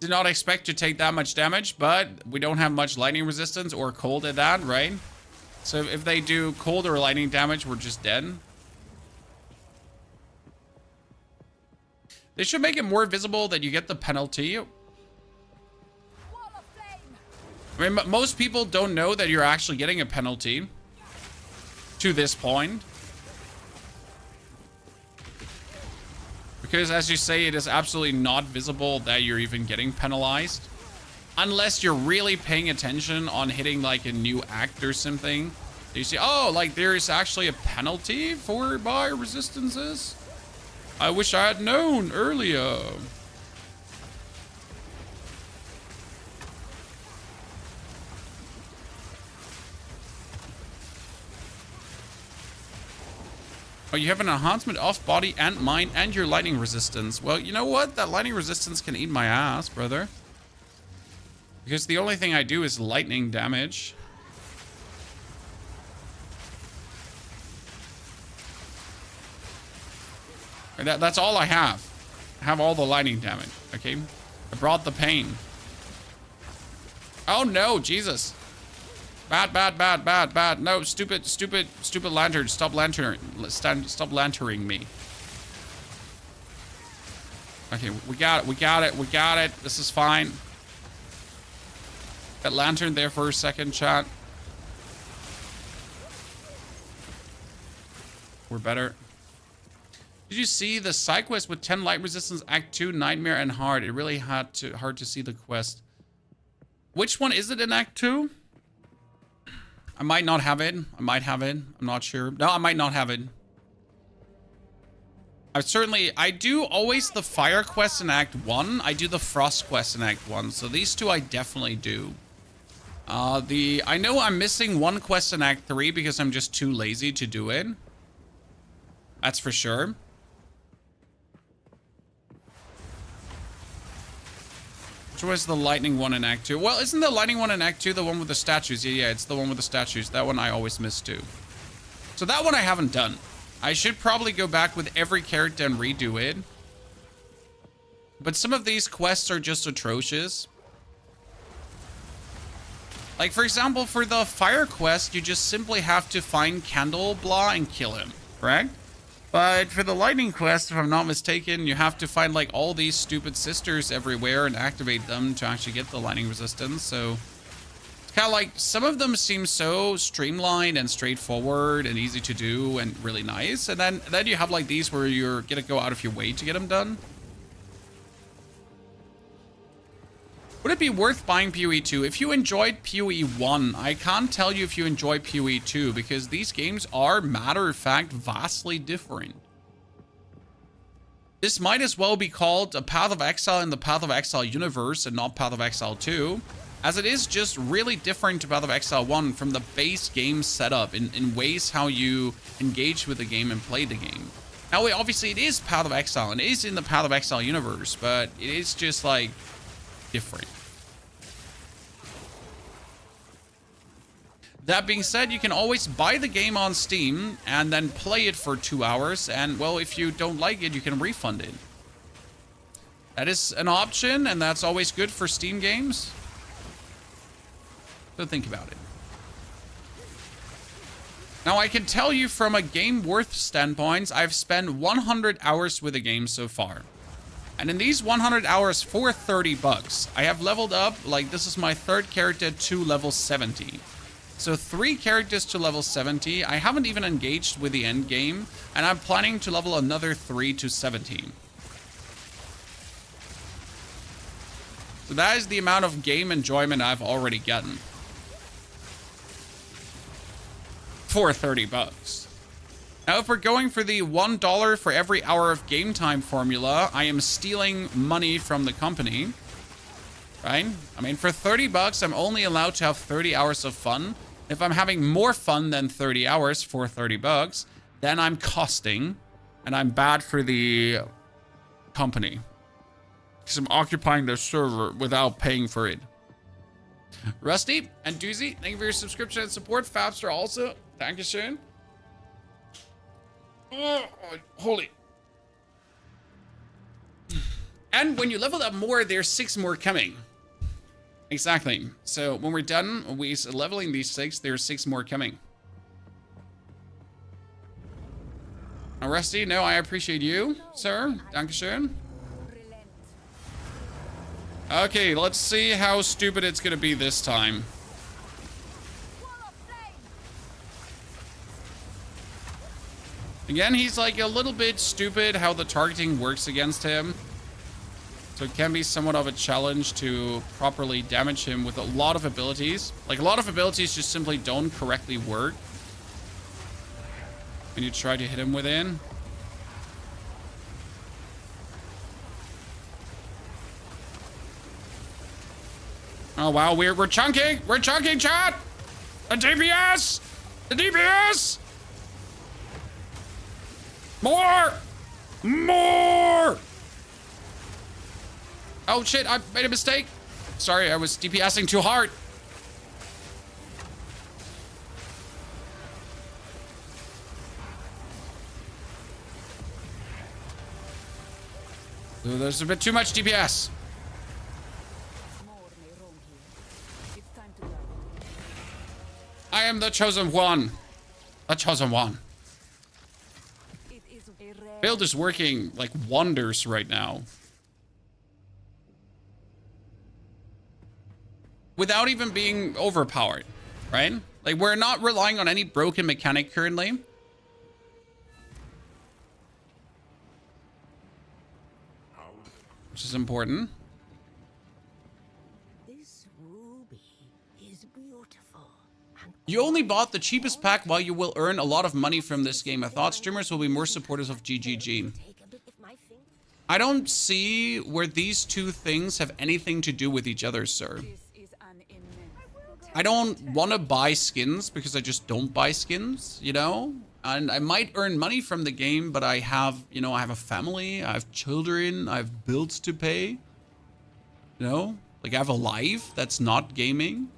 Did not expect to take that much damage, but we don't have much lightning resistance or cold at that, right? So if they do cold or lightning damage, we're just dead. They should make it more visible that you get the penalty. I mean, most people don't know that you're actually getting a penalty to this point. Because as you say, it is absolutely not visible that you're even getting penalized. Unless you're really paying attention on hitting like a new act or something. You see, oh, like there's actually a penalty for my resistances. I wish I had known earlier. Oh, you have an enhancement off body and mind and your lightning resistance. Well, you know what? That lightning resistance can eat my ass, brother. Because the only thing I do is lightning damage. And that's all I have. I have all the lightning damage, okay? I brought the pain. Oh no, Jesus. Bad. No, stupid lantern. Stop lanterning me. Okay, we got it. This is fine. That lantern there for a second, chat. We're better. Did you see the side quest with 10 light resistance, Act 2, Nightmare and Hard? It really hard to see the quest. Which one is it in Act 2? I might not have it. I might have it. I'm not sure. No, I might not have it. I do always the fire quest in Act 1. I do the frost quest in Act 1. So these two I definitely do. I know I'm missing one quest in Act 3 because I'm just too lazy to do it. That's for sure. Which was the lightning one in Act 2? Well, isn't the lightning one in Act 2 the one with the statues? Yeah, it's the one with the statues. That one I always miss too. So that one I haven't done. I should probably go back with every character and redo it. But some of these quests are just atrocious. Like, for example, for the fire quest, you just simply have to find Candleblah and kill him, correct? But for the lightning quest, if I'm not mistaken, you have to find like all these stupid sisters everywhere and activate them to actually get the lightning resistance. So it's kind of like some of them seem so streamlined and straightforward and easy to do and really nice. And then you have like these where you're gonna go out of your way to get them done. Would it be worth buying PoE 2? If you enjoyed PoE 1, I can't tell you if you enjoy PoE 2 because these games are, matter of fact, vastly different. This might as well be called a Path of Exile in the Path of Exile universe and not Path of Exile 2, as it is just really different to Path of Exile 1 from the base game setup in ways how you engage with the game and play the game. Now, obviously, it is Path of Exile, and it is in the Path of Exile universe, but it is just, like, different. That being said, you can always buy the game on Steam and then play it for 2 hours, and, well, if you don't like it, you can refund it. That is an option, and that's always good for Steam games. So think about it. Now, I can tell you from a game worth standpoint, I've spent 100 hours with the game so far. And in these 100 hours for 30 bucks, I have leveled up, like, this is my third character to level 70. So 3 characters to level 70. I haven't even engaged with the end game, and I'm planning to level another 3 to 70. So that is the amount of game enjoyment I've already gotten. For 30 bucks. Now, if we're going for the $1 for every hour of game time formula, I am stealing money from the company. Right? I mean, for 30 bucks, I'm only allowed to have 30 hours of fun. If I'm having more fun than 30 hours for 30 bucks, then I'm costing, and I'm bad for the company. Because I'm occupying their server without paying for it. Rusty and Doozy, thank you for your subscription and support. Fabster also, dankeschön. Oh, holy. And when you level up more, there's 6 more coming. Exactly. So when we're done, we're leveling these 6, there's 6 more coming. Now, Rusty, no, I appreciate you, sir. Dankeschön. Okay, let's see how stupid it's gonna be this time. Again, he's like a little bit stupid how the targeting works against him. So it can be somewhat of a challenge to properly damage him with a lot of abilities. Like, a lot of abilities just simply don't correctly work when you try to hit him within. Oh, wow, we're chunking! We're chunking, chat! The DPS! The DPS! More! More! Oh, shit, I made a mistake. Sorry, I was DPSing too hard. Ooh, there's a bit too much DPS. I am the chosen one. The chosen one. Build is working like wonders right now. Without even being overpowered, right? Like, we're not relying on any broken mechanic currently. Which is important. This ruby is beautiful. You only bought the cheapest pack while you will earn a lot of money from this game. I thought streamers will be more supportive of GGG. I don't see where these two things have anything to do with each other, sir. I don't want to buy skins because I just don't buy skins, you know? And I might earn money from the game, but I have, you know, I have a family, I have children, I have bills to pay. You know? Like, I have a life that's not gaming.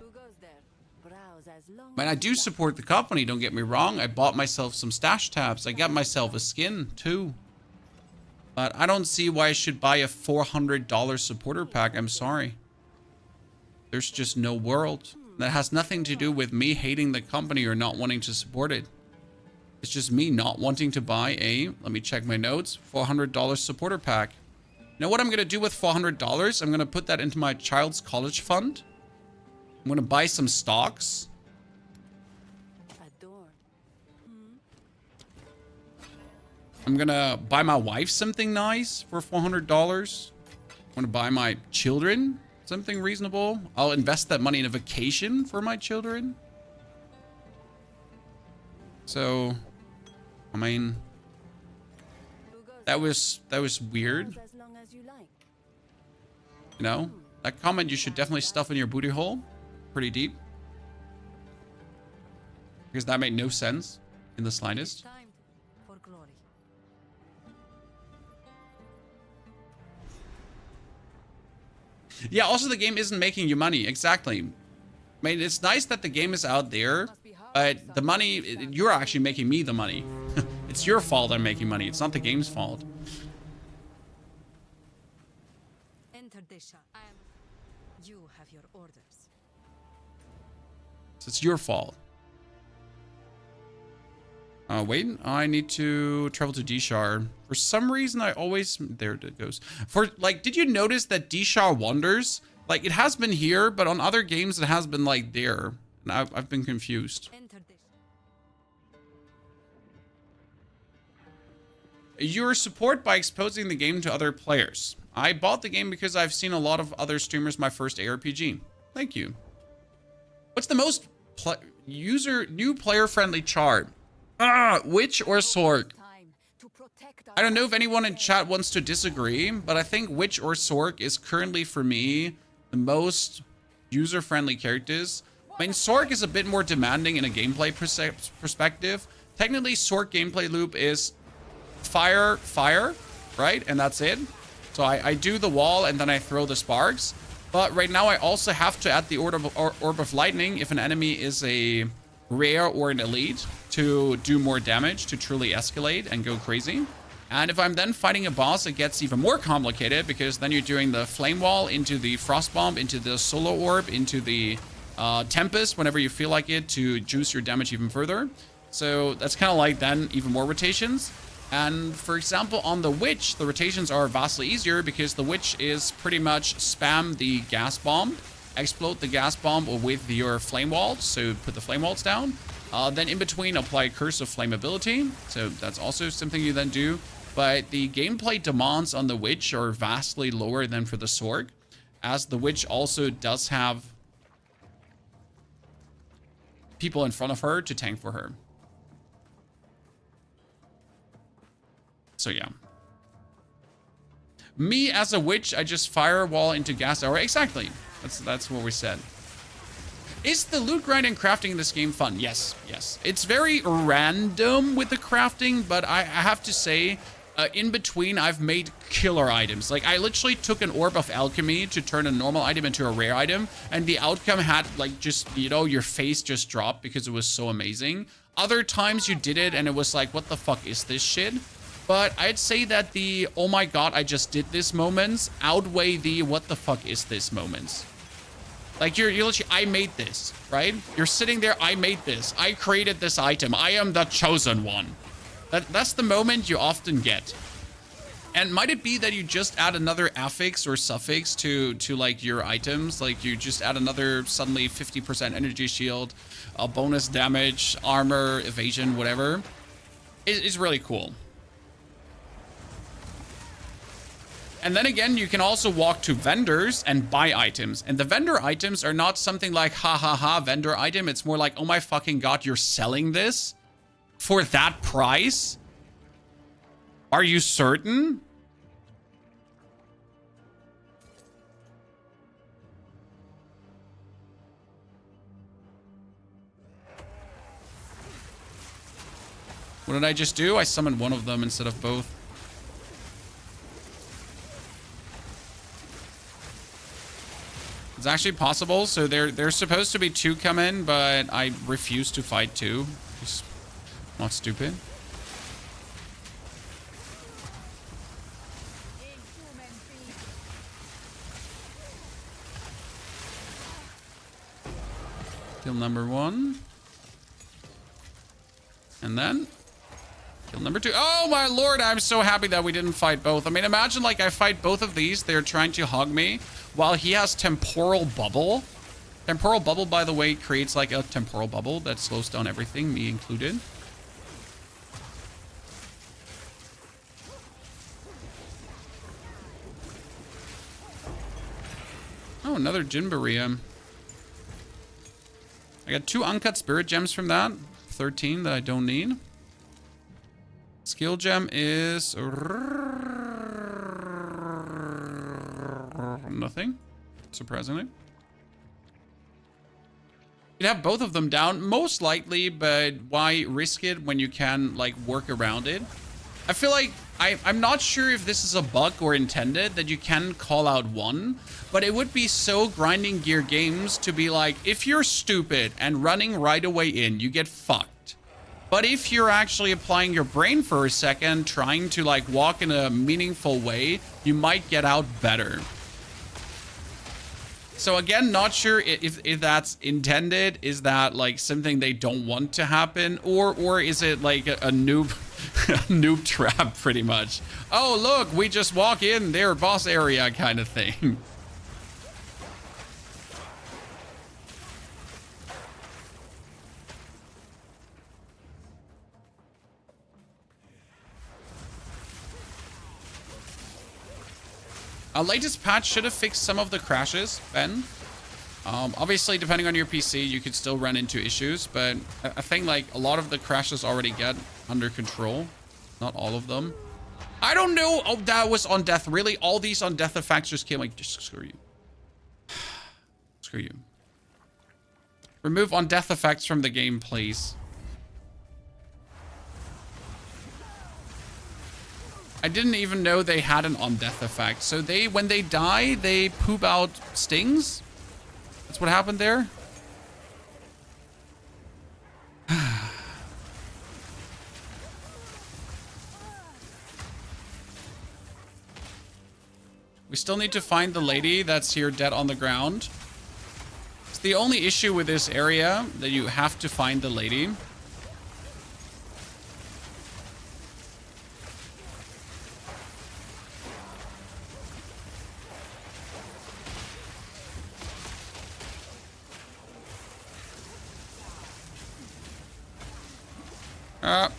I mean, I do support the company, don't get me wrong. I bought myself some stash tabs. I got myself a skin, too. But I don't see why I should buy a $400 supporter pack. I'm sorry. There's just no world. That has nothing to do with me hating the company or not wanting to support it. It's just me not wanting to buy a, let me check my notes, $400 supporter pack. You know what I'm going to do with $400? I'm going to put that into my child's college fund. I'm going to buy some stocks. I'm going to buy my wife something nice for $400. I'm going to buy my children something reasonable. I'll invest that money in a vacation for my children. So, I mean, That was weird. As long as you like. You know, that comment you should definitely stuff in your booty hole. Pretty deep. Because that made no sense in the slightest. Time for glory. Yeah, also the game isn't making you money. Exactly. I mean, it's nice that the game is out there, but the money, you're actually making me the money. It's your fault I'm making money. It's not the game's fault. Enter Desha. You have your orders. So it's your fault. Wait, I need to travel to Dishar. For some reason, I always... There it goes. For, like, did you notice that Dishar wanders? Like, it has been here, but on other games, it has been, like, there. And I've been confused. Enter Desha. Your support by exposing the game to other players. I bought the game because I've seen a lot of other streamers my first ARPG. Thank you. What's the most new player-friendly chart? Witch or Sorg? Time to protect I don't know if anyone in chat wants to disagree, but I think Witch or Sorg is currently, for me, the most user-friendly characters. I mean, Sorg is a bit more demanding in a gameplay perspective. Technically, Sorg gameplay loop is fire, right? And that's it. So I do the wall and then I throw the sparks. But right now, I also have to add the Orb of Lightning if an enemy is a rare or an elite to do more damage, to truly escalate and go crazy. And if I'm then fighting a boss, it gets even more complicated because then you're doing the flame wall into the frost bomb, into the solo orb, into the tempest whenever you feel like it to juice your damage even further. So that's kind of like then even more rotations. And for example, on the witch, the rotations are vastly easier because the witch is pretty much spam the gas bomb, explode the gas bomb with your flame walls, so put the flame walls down. Then in between, apply Curse of Flammability, so that's also something you then do. But the gameplay demands on the witch are vastly lower than for the Sorg, as the witch also does have people in front of her to tank for her. So yeah. Me as a witch, I just firewall into gas hour. Exactly. That's what we said. Is the loot grind and crafting in this game fun? Yes, yes. It's very random with the crafting, but I have to say, in between, I've made killer items. Like, I literally took an Orb of Alchemy to turn a normal item into a rare item, and the outcome had, like, just, you know, your face just dropped because it was so amazing. Other times you did it, and it was like, what the fuck is this shit? But I'd say that the, oh my god, I just did this moments outweigh the, what the fuck is this moments. Like, you're literally, I made this, right? You're sitting there, I made this. I created this item. I am the chosen one. That's the moment you often get. And might it be that you just add another affix or suffix to like, your items? Like, you just add another, suddenly 50% energy shield, bonus damage, armor, evasion, whatever. It's really cool. And then again, you can also walk to vendors and buy items. And the vendor items are not something like, ha ha ha, vendor item. It's more like, oh my fucking god, you're selling this for that price? Are you certain? What did I just do? I summoned one of them instead of both. It's actually possible. So there's supposed to be two come in, but I refuse to fight two. Just not stupid. Kill number one. And then kill number two. Oh my lord, I'm so happy that we didn't fight both. I mean, imagine like I fight both of these. They're trying to hug me while he has temporal bubble. Temporal bubble, by the way, creates like a temporal bubble that slows down everything, me included. Oh, another Jinbarium. I got 2 uncut spirit gems from that. 13 that I don't need. Skill gem is nothing, surprisingly. You'd have both of them down, most likely, but why risk it when you can, like, work around it? I feel like, I'm not sure if this is a bug or intended that you can call out one, but it would be so grinding gear games to be like, if you're stupid and running right away in, you get fucked. But if you're actually applying your brain for a second, trying to, like, walk in a meaningful way, you might get out better. So again, not sure if that's intended. Is that like something they don't want to happen, or is it like a noob a noob trap pretty much? Oh look, we just walk in their boss area kind of thing. Latest patch should have fixed some of the crashes, Ben. Obviously, depending on your PC, you could still run into issues, but I think like a lot of the crashes already get under control. Not all of them. I don't know. Oh, that was on death. Really? All these on death effects just came like, just screw you. Screw you. Remove on death effects from the game, please. I didn't even know they had an on-death effect. So when they die, they poop out stings? That's what happened there? We still need to find the lady that's here dead on the ground. It's the only issue with this area, that you have to find the lady.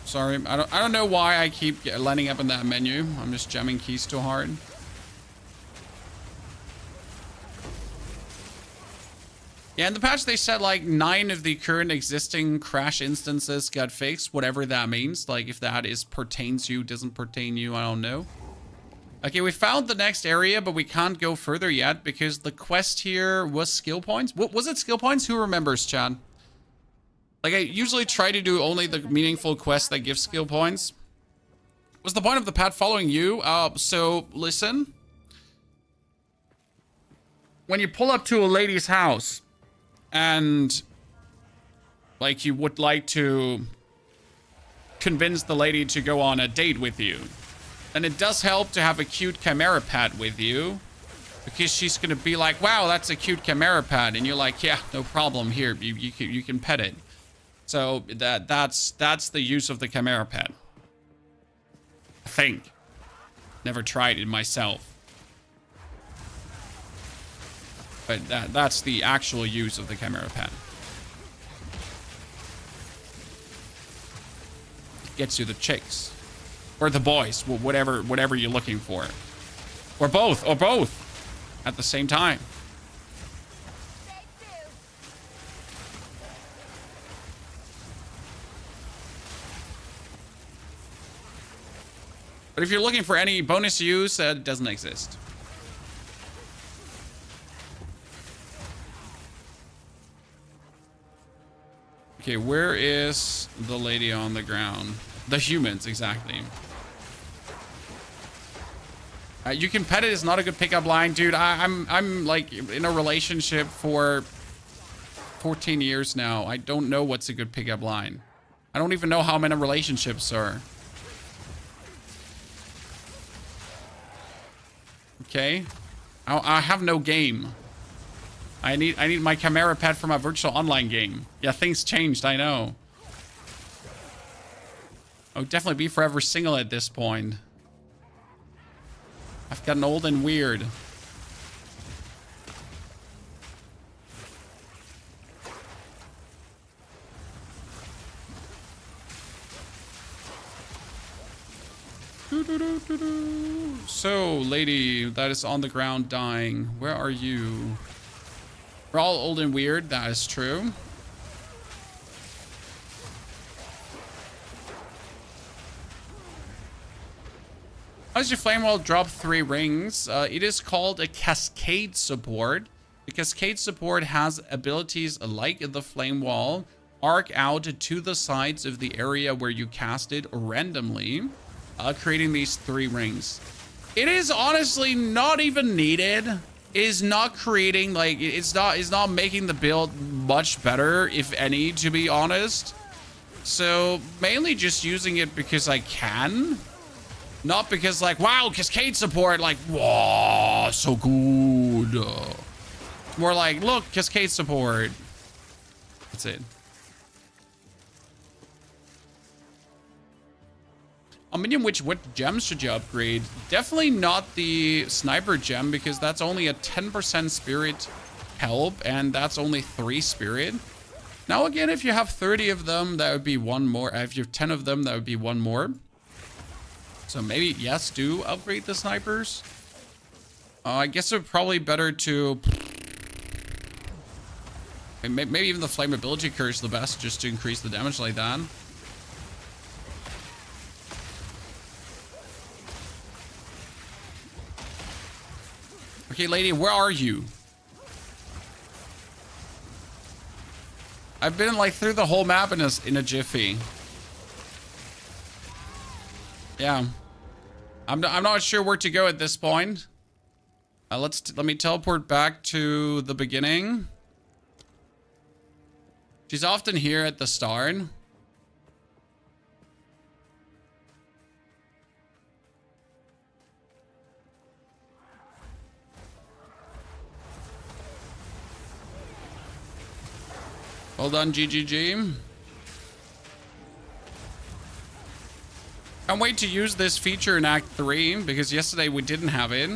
Sorry. I don't know why I keep landing up in that menu. I'm just jamming keys too hard. Yeah, in the patch they said like 9 of the current existing crash instances got fixed, whatever that means. Like if that pertains you, doesn't pertain you, I don't know. Okay, we found the next area, but we can't go further yet because the quest here was skill points. What was it, skill points? Who remembers, Chad? Like, I usually try to do only the meaningful quests that give skill points. What's the point of the path following you? So, listen. When you pull up to a lady's house, and, like, you would like to convince the lady to go on a date with you, then it does help to have a cute chimera pet with you. Because she's going to be like, wow, that's a cute chimera pet. And you're like, yeah, no problem. Here, you can pet it. So that's the use of the chimera pet. I think. Never tried it myself. But that's the actual use of the chimera pet. It gets you the chicks. Or the boys. Whatever you're looking for. Or both. Or both. At the same time. But if you're looking for any bonus use, that doesn't exist. Okay, where is the lady on the ground? The humans, exactly. You can pet it is not a good pickup line, dude. I'm like in a relationship for 14 years now. I don't know what's a good pickup line. I don't even know how many relationships are. Okay, I have no game. I need my chimera pet for my virtual online game. Yeah, things changed, I know. I would definitely be forever single at this point. I've gotten old and weird. So, lady that is on the ground dying, where are you? We're all old and weird, that is true. How does your flame wall drop 3 rings? It is called a cascade support. The cascade support has abilities like the flame wall, arc out to the sides of the area where you cast it randomly, creating these 3 rings. It is honestly not even needed. It is not creating, like, it's not making the build much better, if any, to be honest. So mainly just using it because I can. Not because, like, wow, cascade support, like, wow, so good. More like, look, cascade support. That's it. A minion which, what gems should you upgrade? Definitely not the sniper gem, because that's only a 10% spirit help, and that's only 3 spirit. Now again, if you have 30 of them, that would be 1 more. If you have 10 of them, that would be 1 more. So maybe, yes, do upgrade the snipers. I guess it would probably better to... Maybe even the flammability curse is the best, just to increase the damage like that. Okay, lady, where are you? I've been like through the whole map in a jiffy. Yeah, I'm not sure where to go at this point. Let me teleport back to the beginning. She's often here at the start. Well done, GGG. Can't wait to use this feature in Act 3, because yesterday we didn't have it.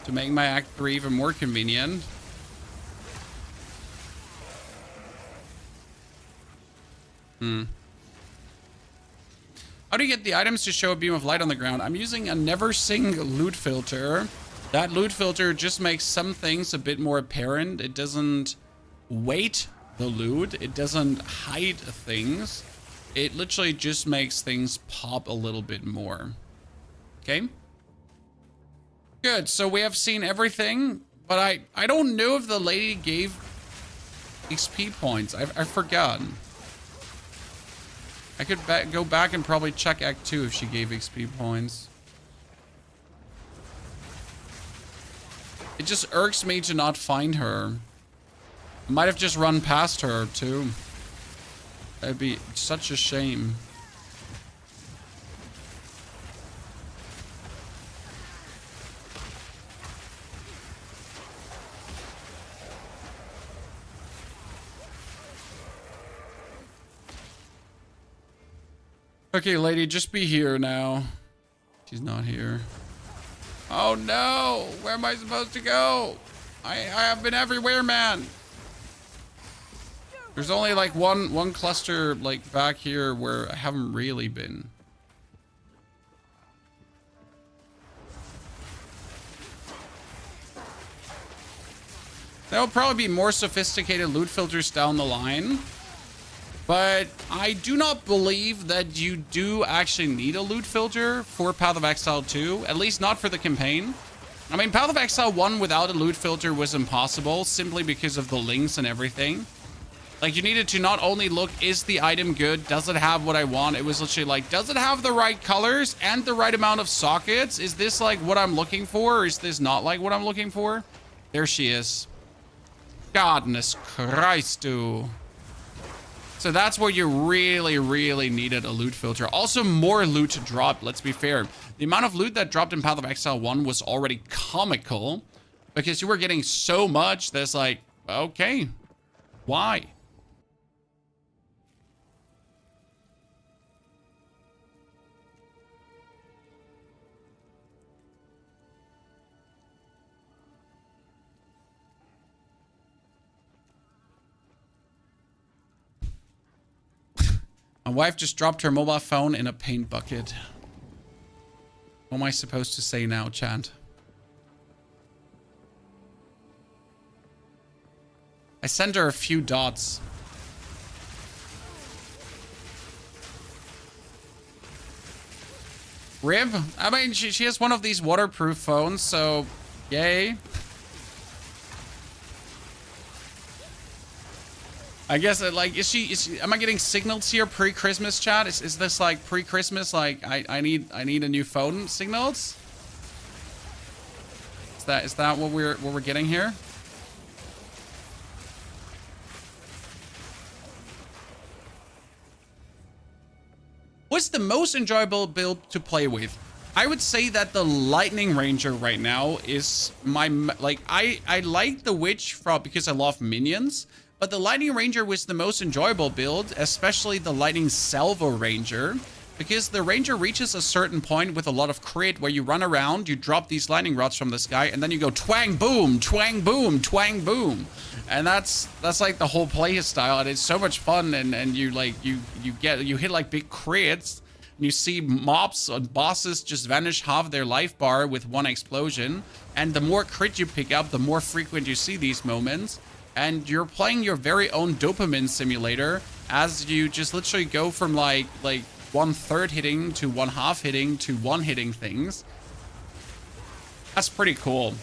To make my Act 3 even more convenient. How do you get the items to show a beam of light on the ground? I'm using a never sing loot filter. That loot filter just makes some things a bit more apparent. It doesn't weight the loot. It doesn't hide things. It literally just makes things pop a little bit more. Okay. Good. So we have seen everything, but I don't know if the lady gave XP points. I forgot. I could go back and probably check Act 2 if she gave XP points. It just irks me to not find her. I might have just run past her too. That'd be such a shame. Okay, lady, just be here now. She's not here. Oh no! Where am I supposed to go? I have been everywhere, man. There's only like one cluster like back here where I haven't really been. There'll probably be more sophisticated loot filters down the line. But I do not believe that you do actually need a loot filter for Path of Exile 2, at least not for the campaign. I mean, Path of Exile 1 without a loot filter was impossible, simply because of the links and everything. Like, you needed to not only look, is the item good? Does it have what I want? It was literally like, does it have the right colors and the right amount of sockets? Is this like what I'm looking for? Or is this not like what I'm looking for? There she is. Godness Christ, dude. So that's where you really, really needed a loot filter. Also, more loot dropped, let's be fair. The amount of loot that dropped in Path of Exile 1 was already comical, because you were getting so much that's like, okay, why? My wife just dropped her mobile phone in a paint bucket. What am I supposed to say now, chat? I sent her a few dots. Rib. I mean, she has one of these waterproof phones, so yay. I guess like is she am I getting signals here pre-Christmas, chat? Is this like pre-Christmas, like I need a new phone signals? Is that what we're getting here? What's the most enjoyable build to play with? I would say that the Lightning Ranger right now is my, like, I like the Witch because I love minions, but the Lightning Ranger was the most enjoyable build, especially the Lightning Salvo Ranger, because the Ranger reaches a certain point with a lot of crit where you run around, you drop these lightning rods from the sky, and then you go twang boom, twang boom, twang boom. And that's like the whole play style, and it's so much fun, and you like you hit like big crits, and you see mobs and bosses just vanish half their life bar with one explosion. And the more crit you pick up, the more frequent you see these moments. And you're playing your very own dopamine simulator as you just literally go from like 1/3 hitting to 1/2 hitting to 1 hitting things. That's pretty cool.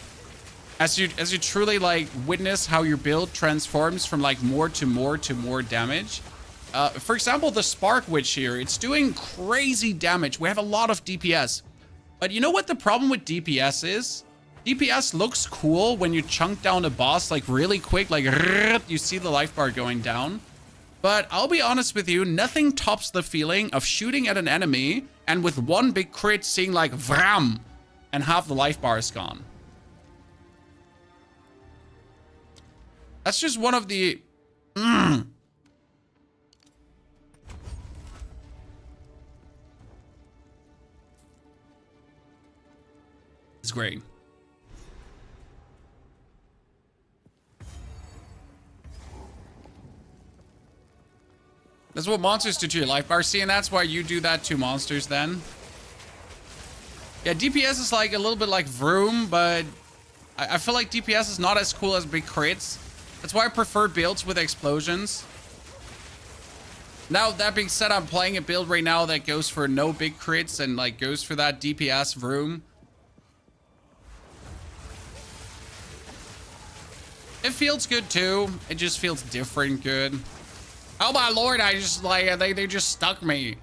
As you truly like witness how your build transforms from like more to more damage. For example, the Spark Witch here, it's doing crazy damage. We have a lot of DPS. But you know what the problem with DPS is? DPS looks cool when you chunk down a boss like really quick, like you see the life bar going down. But I'll be honest with you, nothing tops the feeling of shooting at an enemy and with one big crit seeing like vram and half the life bar is gone. That's just one of the... It's great. That's what monsters do to your life bar. See, and that's why you do that to monsters then. Yeah, DPS is like a little bit like Vroom, but I feel like DPS is not as cool as big crits. That's why I prefer builds with explosions. Now, that being said, I'm playing a build right now that goes for no big crits and like goes for that DPS Vroom. It feels good too. It just feels different good. Oh my lord, I just like, they just stuck me.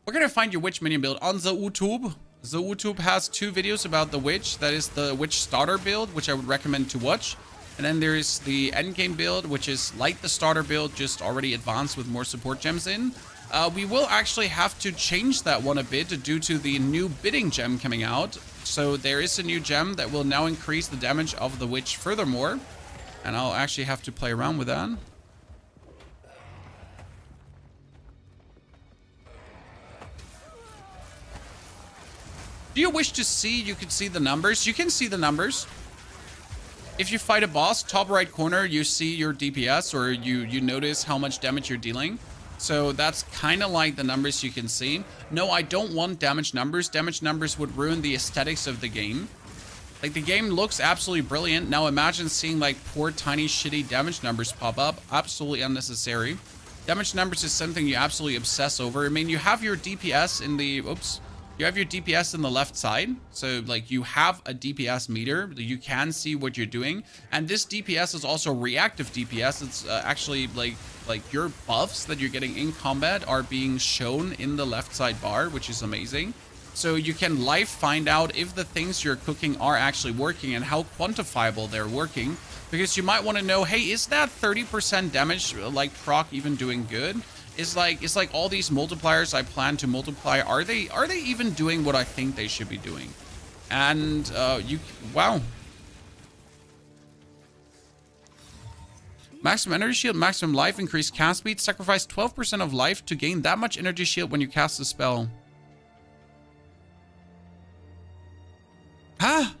We're gonna find your witch minion build on the YouTube. The YouTube has 2 videos about the witch. That is the witch starter build, which I would recommend to watch. And then there's the endgame build, which is like the starter build, just already advanced with more support gems in. We will actually have to change that one a bit due to the new bidding gem coming out. So there is a new gem that will now increase the damage of the witch furthermore. And I'll actually have to play around with that. Do you wish to see? You can see the numbers. You can see the numbers. If you fight a boss, top right corner, you see your DPS, or you notice how much damage you're dealing. So that's kind of like the numbers you can see. No, I don't want damage numbers. Damage numbers would ruin the aesthetics of the game. Like, the game looks absolutely brilliant. Now imagine seeing like poor, tiny, shitty damage numbers pop up. Absolutely unnecessary. Damage numbers is something you absolutely obsess over. I mean, you have your DPS in the... Oops. You have your DPS in the left side. So, like, you have a DPS meter. You can see what you're doing. And this DPS is also reactive DPS. It's actually, like your buffs that you're getting in combat are being shown in the left side bar, which is amazing. So you can live find out if the things you're cooking are actually working and how quantifiable they're working. Because you might want to know, hey, is that 30% damage, like, proc even doing good? It's like all these multipliers I plan to multiply, are they even doing what I think they should be doing? And wow. Maximum energy shield, maximum life, increased cast speed, sacrifice 12% of life to gain that much energy shield when you cast a spell. Huh?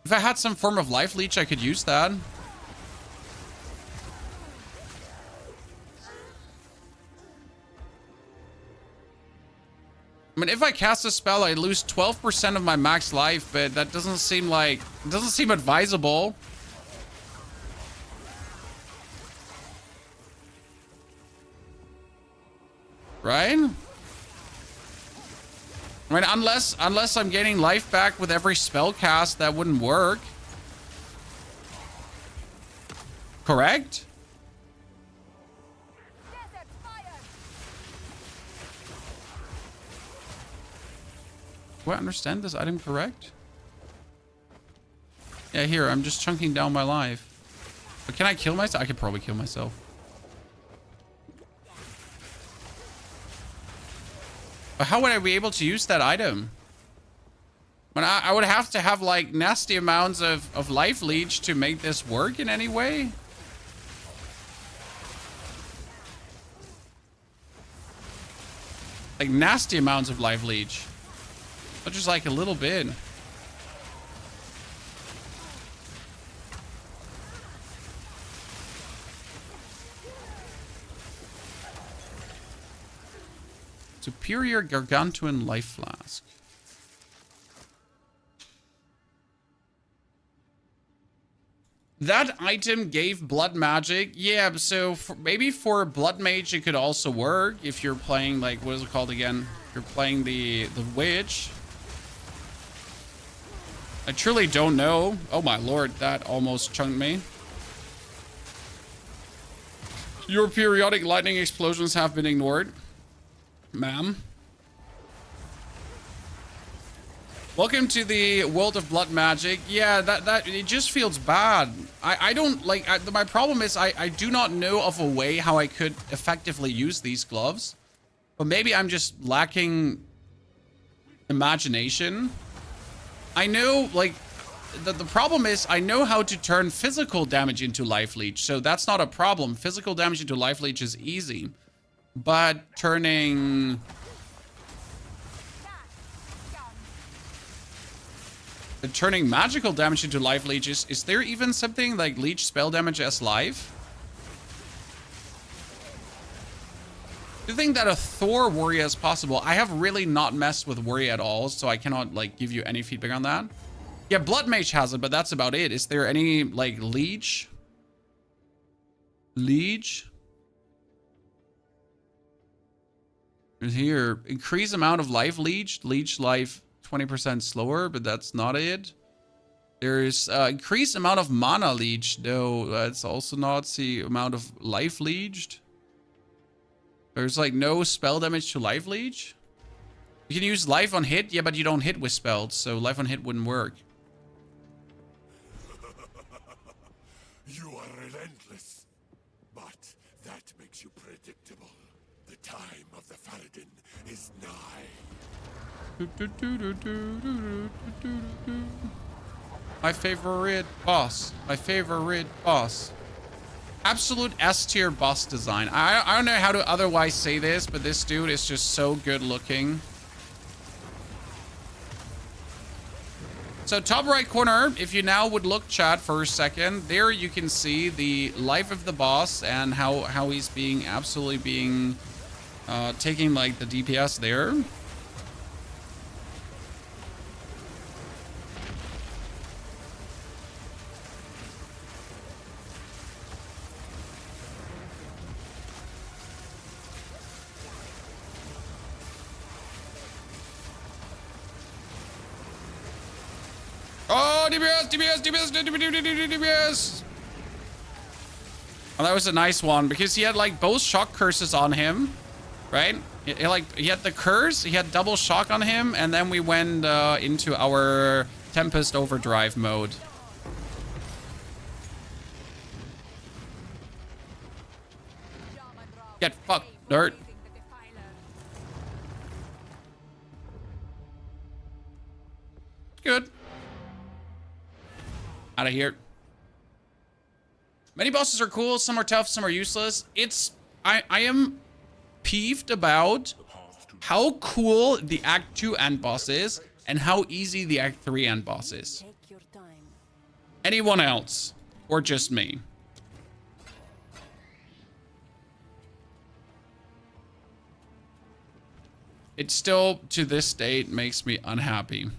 If I had some form of life leech, I could use that. I mean, if I cast a spell, I lose 12% of my max life, but that doesn't seem advisable. Right? I mean, unless I'm getting life back with every spell cast, that wouldn't work. Correct? Desert fire! Do I understand this item correct? Yeah, here, I'm just chunking down my life. But can I kill myself? I could probably kill myself. But how would I be able to use that item? When I would have to have like nasty amounts of life leech to make this work in any way. Like nasty amounts of life leech. But just like a little bit. Superior Gargantuan Life Flask. That item gave blood magic. Yeah, so maybe for blood mage it could also work if you're playing like, what is it called again? If you're playing the witch. I truly don't know. Oh my lord, that almost chunked me. Your periodic lightning explosions have been ignored. Ma'am. Welcome to the world of blood magic. Yeah, that it just feels bad. I don't like, my problem is I do not know of a way how I could effectively use these gloves. But maybe I'm just lacking imagination. I know, like, the problem is I know how to turn physical damage into life leech. So that's not a problem. Physical damage into life leech is easy. But turning magical damage into life leech, is there even something like leech spell damage as life? Do you think that a Thor warrior is possible? I have really not messed with warrior at all, so I cannot like give you any feedback on that. Yeah, blood mage has it, but that's about it. Is there any like leech? Here, increase amount of life leech life 20% slower, but that's not it. There's increased amount of mana leech, though that's also not the amount of life leeched. There's like no spell damage to life leech. You can use life on hit, yeah, but you don't hit with spells, so life on hit wouldn't work. You are relentless, but that makes you predictable. The time of the Faradin is nigh. My favorite boss. My favorite boss. Absolute S tier boss design. I don't know how to otherwise say this, but this dude is just so good looking. So top right corner, if you now would look chat for a second, there you can see the life of the boss and how he's being absolutely being taking like the DPS there. Oh, DPS. Oh, that was a nice one because he had like both shock curses on him, right? He had the curse, he had double shock on him, and then we went into our Tempest Overdrive mode. Get fucked, dirt. Good. Out of here. Many bosses are cool, some are tough, some are useless. I am peeved about how cool the Act 2 end boss is and how easy the Act 3 end boss is. Take your time. Anyone else? Or just me? It still, to this date, makes me unhappy.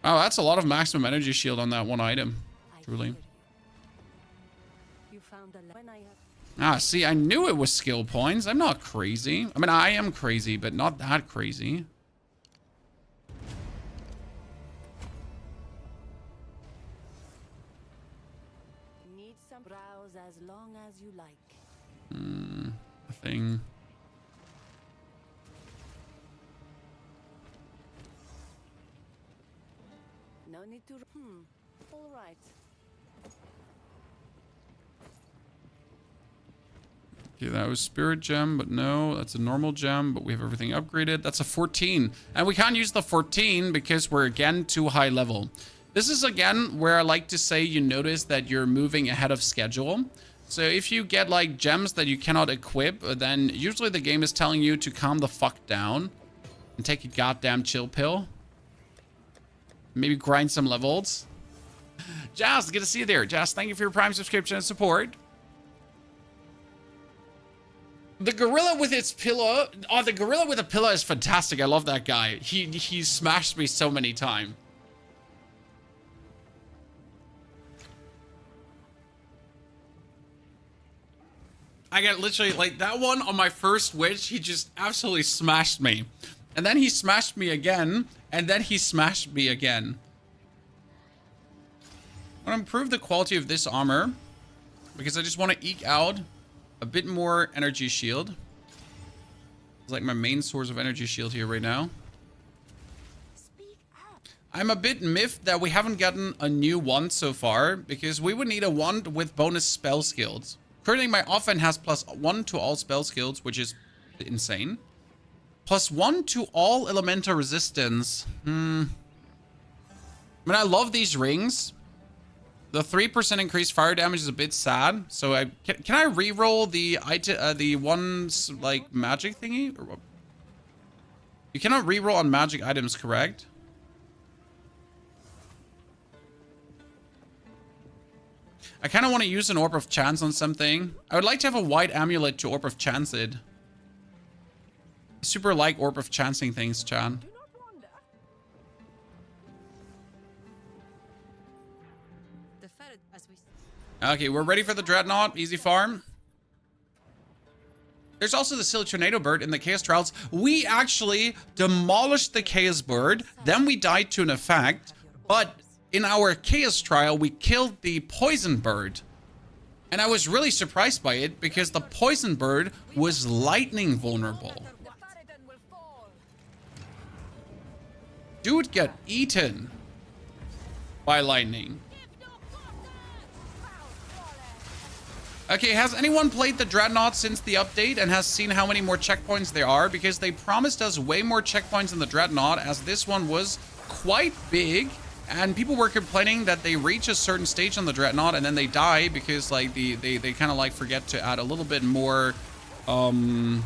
Oh, that's a lot of maximum energy shield on that one item. Truly. You found a when I have Ah, see, I knew it was skill points. I'm not crazy. I mean, I am crazy, but not that crazy. Need some browse as long as you like. A thing. No need to. All right. Okay, that was spirit gem, but no, that's a normal gem, but we have everything upgraded. That's a 14. And we can't use the 14 because we're again too high level. This is again where I like to say you notice that you're moving ahead of schedule. So if you get like gems that you cannot equip, then usually the game is telling you to calm the fuck down and take a goddamn chill pill. Maybe grind some levels. Jazz, good to see you there. Jazz, thank you for your Prime subscription and support. The gorilla with its pillow. Oh, the gorilla with a pillow is fantastic. I love that guy. He smashed me so many times. I got literally like that one on my first witch. He just absolutely smashed me. And then he smashed me again. And then he smashed me again. I want to improve the quality of this armor because I just want to eke out a bit more energy shield. It's like my main source of energy shield here right now. I'm a bit miffed that we haven't gotten a new wand so far because we would need a wand with bonus spell skills. Currently my offhand has +1 to all spell skills, which is insane. +1 to all elemental resistance. I mean, I love these rings. The 3% increased fire damage is a bit sad. So can I re-roll the one's like magic thingy? Or what? You cannot re-roll on magic items, correct? I kind of want to use an Orb of Chance on something. I would like to have a white amulet to Orb of Chance it. I super like Orb of Chancing things, Chan. Okay, we're ready for the Dreadnought. Easy farm. There's also the Silly Tornado Bird in the Chaos Trials. We actually demolished the Chaos Bird. Then we died to an effect. But in our Chaos Trial, we killed the Poison Bird. And I was really surprised by it because the Poison Bird was lightning vulnerable. Dude got eaten by lightning. Okay, has anyone played the Dreadnought since the update and has seen how many more checkpoints there are? Because they promised us way more checkpoints in the Dreadnought, as this one was quite big. And people were complaining that they reach a certain stage on the Dreadnought and then they die because like they kind of like forget to add a little bit more more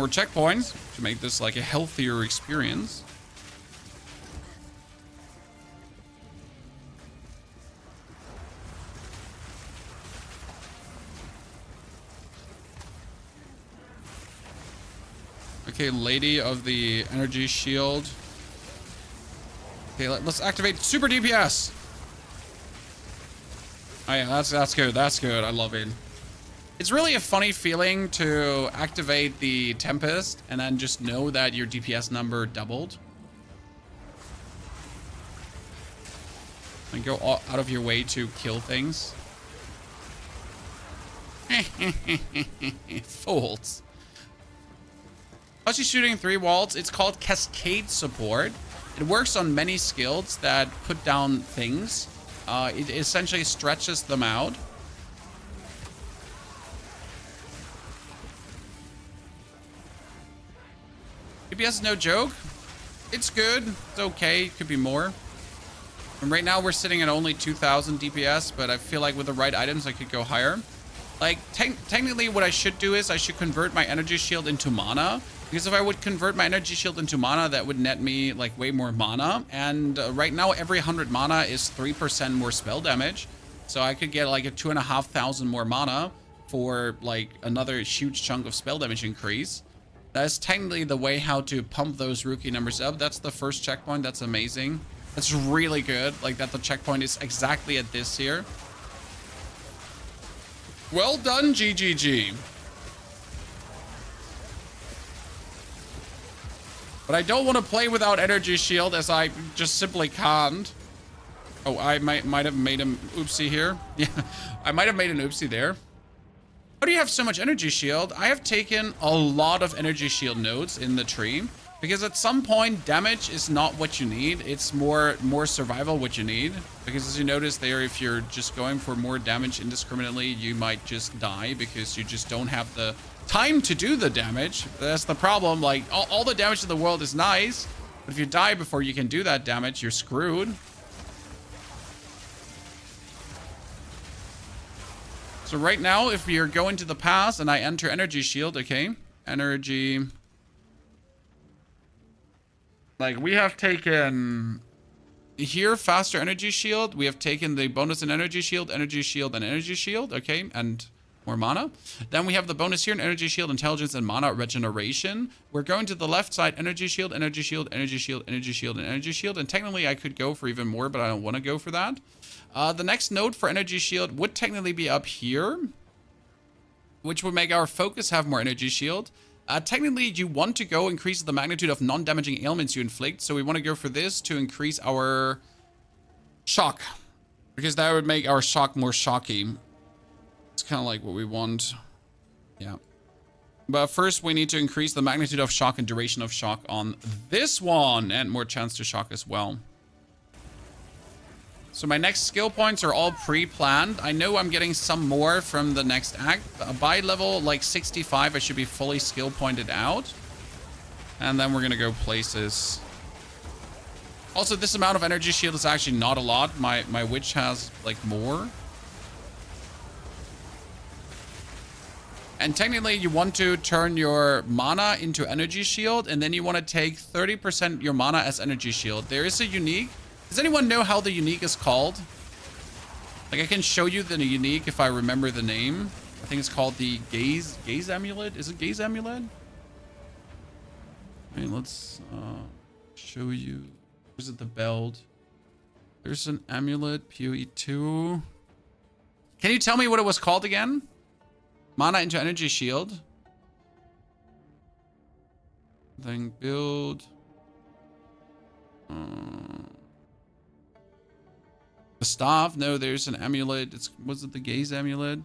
checkpoints to make this like a healthier experience. Okay, Lady of the Energy Shield. Okay, let's activate Super DPS. Oh yeah, that's good. That's good. I love it. It's really a funny feeling to activate the Tempest and then just know that your DPS number doubled. And go out of your way to kill things. Fools. How's she shooting 3 walls? It's called Cascade Support. It works on many skills that put down things. It essentially stretches them out. DPS is no joke. It's good. It's okay. Could be more. And right now we're sitting at only 2,000 DPS, but I feel like with the right items I could go higher. Like, technically what I should do is I should convert my energy shield into mana. Because if I would convert my energy shield into mana, that would net me like way more mana. And right now every 100 mana is 3% more spell damage. So I could get like a 2,500 more mana for like another huge chunk of spell damage increase. That's technically the way how to pump those rookie numbers up. That's the first checkpoint. That's amazing. That's really good. Like that the checkpoint is exactly at this here. Well done, GGG. But I don't want to play without energy shield as I just simply can't. Oh, I might have made an oopsie here. Yeah, I might have made an oopsie there. How do you have so much energy shield? I have taken a lot of energy shield nodes in the tree because at some point damage is not what you need. It's more survival what you need. Because as you notice there, if you're just going for more damage indiscriminately, you might just die because you just don't have the time to do the damage. That's the problem. Like all the damage in the world is nice, but if you die before you can do that damage, you're screwed. So right now, if you're going to the pass and I enter energy shield, okay, energy. Like we have taken here faster energy shield. We have taken the bonus in energy shield, and energy shield, okay, and more mana. Then we have the bonus here in energy shield, intelligence, and mana regeneration. We're going to the left side, energy shield, energy shield, energy shield, energy shield, and energy shield. And technically I could go for even more, but I don't want to go for that. The next node for energy shield would technically be up here, which would make our focus have more energy shield. Technically, you want to go increase the magnitude of non-damaging ailments you inflict. So we want to go for this to increase our shock, because that would make our shock more shocky. It's kind of like what we want. Yeah. But first, we need to increase the magnitude of shock and duration of shock on this one, and more chance to shock as well. So my next skill points are all pre-planned. I know I'm getting some more from the next act. By level like 65, I should be fully skill pointed out. And then we're going to go places. Also, this amount of energy shield is actually not a lot. My witch has like more. And technically, you want to turn your mana into energy shield. And then you want to take 30% your mana as energy shield. There is a unique. Does anyone know how the unique is called? Like I can show you the unique if I remember the name. I think it's called the gaze amulet. Is it gaze amulet? Okay, let's show you. Is it the belt? There's an amulet, PoE 2. Can you tell me what it was called again? Mana into energy shield. Then build. The staff. No, there's an amulet. Was it the gaze amulet?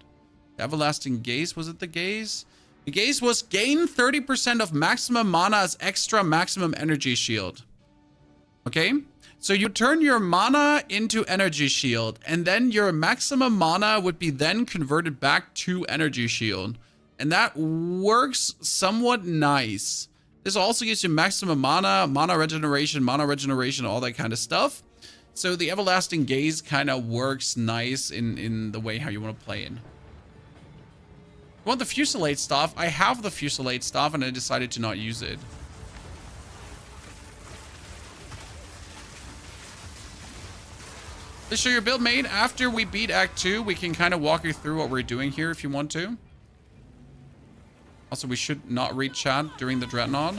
The everlasting gaze. Was it the gaze? The gaze was gain 30% of maximum mana as extra maximum energy shield. Okay, so you turn your mana into energy shield, and then your maximum mana would be then converted back to energy shield, and that works somewhat nice. This also gives you maximum mana regeneration, all that kind of stuff. So the everlasting gaze kind of works nice in the way how you want to play it. You want the fusillade staff? I have the fusillade staff and I decided to not use it. Let's show your build made. After we beat Act 2, we can kind of walk you through what we're doing here if you want to. Also, we should not read chat during the Dreadnought.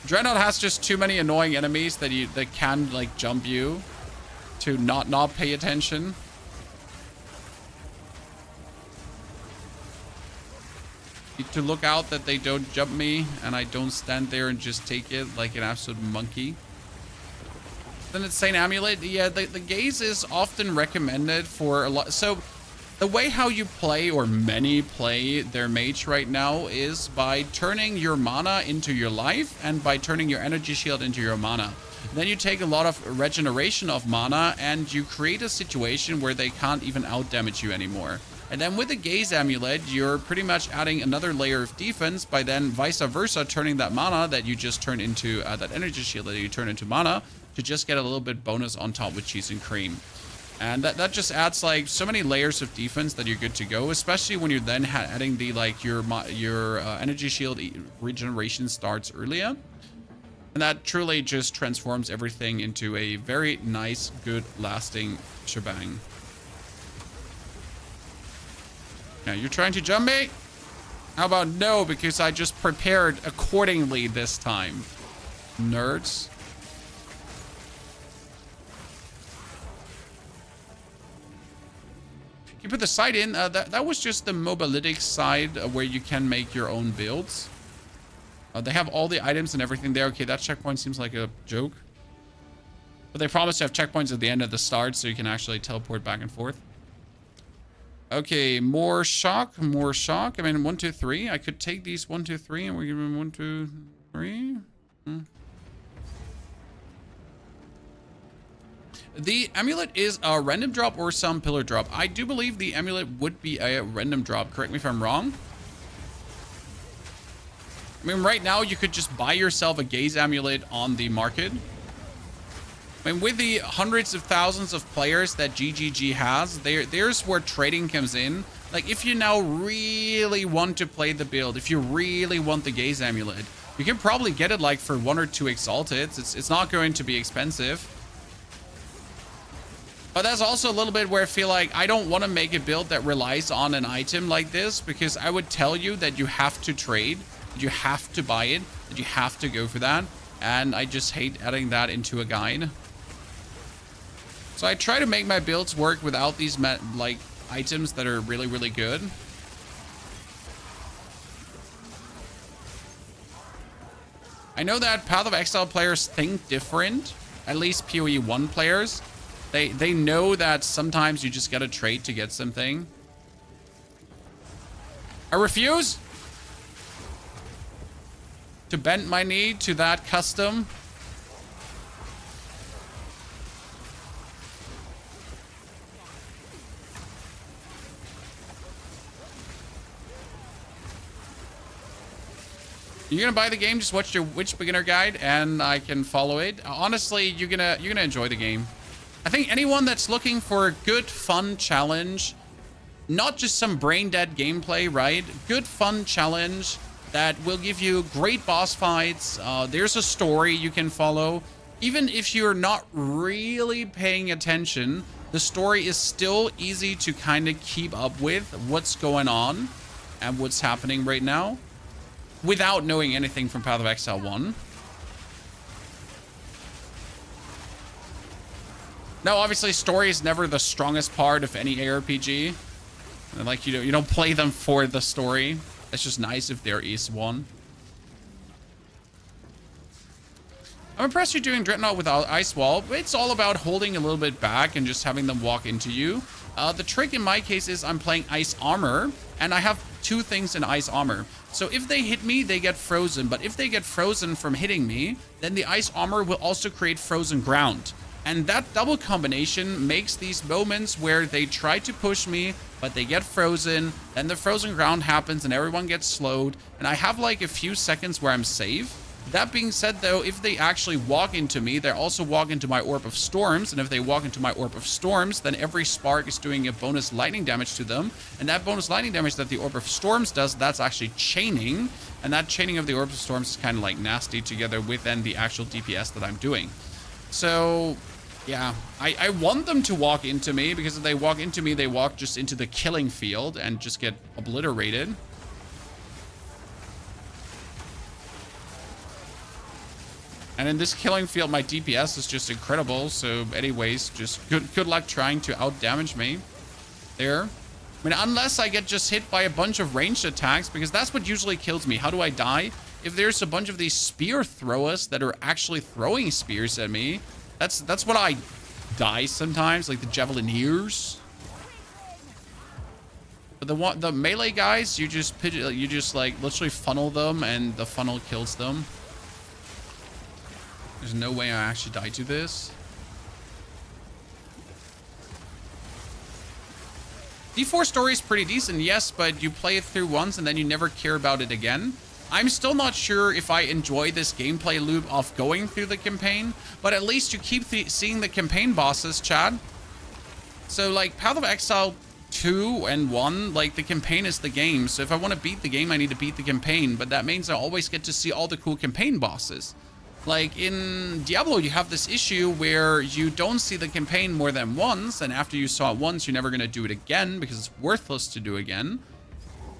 Dreadnought has just too many annoying enemies that can like jump you to not pay attention. Need to look out that they don't jump me and I don't stand there and just take it like an absolute monkey. Then it's Saint Amulet. Yeah, the gaze is often recommended for a lot. So the way how you play, or many play their mage right now, is by turning your mana into your life and by turning your energy shield into your mana. Then you take a lot of regeneration of mana and you create a situation where they can't even out damage you anymore. And then with the gaze amulet, you're pretty much adding another layer of defense by then vice versa turning that mana that you just turned into that energy shield that you turn into mana to just get a little bit bonus on top with cheese and cream. And that just adds like so many layers of defense that you're good to go, especially when you're then adding the like your energy shield regeneration starts earlier. And that truly just transforms everything into a very nice, good, lasting shebang. Now you're trying to jump me? How about no, because I just prepared accordingly this time. Nerds. put the site in. That was just the mobalytics side where you can make your own builds. They have all the items and everything there. Okay, that checkpoint seems like a joke. But they promise to have checkpoints at the end of the start so you can actually teleport back and forth. Okay, more shock, more shock. I mean, 1, 2, 3. I could take these 1, 2, 3 and we give them 1, 2, 3. The amulet is a random drop or some pillar drop. I do believe the amulet would be a random drop. Correct me if I'm wrong. I mean, right now you could just buy yourself a gaze amulet on the market. I mean, with the hundreds of thousands of players that GGG has, there's where trading comes in. Like, if you now really want to play the build, if you really want the gaze amulet, you can probably get it like for 1 or 2 exalted. It's not going to be expensive. But that's also a little bit where I feel like I don't want to make a build that relies on an item like this, because I would tell you that you have to trade, that you have to buy it, that you have to go for that. And I just hate adding that into a guide. So I try to make my builds work without these like items that are really, really good. I know that Path of Exile players think different, at least PoE 1 players. They know that sometimes you just gotta trade to get something. I refuse to bend my knee to that custom. You're gonna buy the game, just watch your Witch Beginner Guide and I can follow it. Honestly, you're gonna enjoy the game. I think anyone that's looking for a good, fun challenge, not just some brain-dead gameplay, right? Good, fun challenge that will give you great boss fights. There's a story you can follow. Even if you're not really paying attention, the story is still easy to kind of keep up with what's going on and what's happening right now without knowing anything from Path of Exile 1. Now, obviously, story is never the strongest part of any ARPG. And like, you don't play them for the story. It's just nice if there is one. I'm impressed you're doing Dreadnought without Ice Wall. It's all about holding a little bit back and just having them walk into you. The trick in my case is I'm playing Ice Armor, and I have 2 things in Ice Armor. So if they hit me, they get frozen. But if they get frozen from hitting me, then the Ice Armor will also create frozen ground. And that double combination makes these moments where they try to push me, but they get frozen, then the frozen ground happens and everyone gets slowed, and I have like a few seconds where I'm safe. That being said, though, if they actually walk into me, they also walk into my Orb of Storms, and if they walk into my Orb of Storms, then every spark is doing a bonus lightning damage to them, and that bonus lightning damage that the Orb of Storms does, that's actually chaining, and that chaining of the Orb of Storms is kind of like nasty together with then the actual DPS that I'm doing. So yeah, I want them to walk into me, because if they walk into me, they walk just into the killing field and just get obliterated. And in this killing field, my DPS is just incredible. So anyways, just good luck trying to out-damage me there. I mean, unless I get just hit by a bunch of ranged attacks, because that's what usually kills me. How do I die? If there's a bunch of these spear throwers that are actually throwing spears at me, that's what I die sometimes, like the Javelineers. But the melee guys, you just like literally funnel them, and the funnel kills them. There's no way I actually die to this. D4 story is pretty decent, yes, but you play it through once and then you never care about it again. I'm still not sure if I enjoy this gameplay loop of going through the campaign, but at least you keep seeing the campaign bosses, Chad. So like Path of Exile 2 and 1, like the campaign is the game. So if I want to beat the game, I need to beat the campaign, but that means I always get to see all the cool campaign bosses. Like in Diablo, you have this issue where you don't see the campaign more than once, and after you saw it once, you're never going to do it again because it's worthless to do again.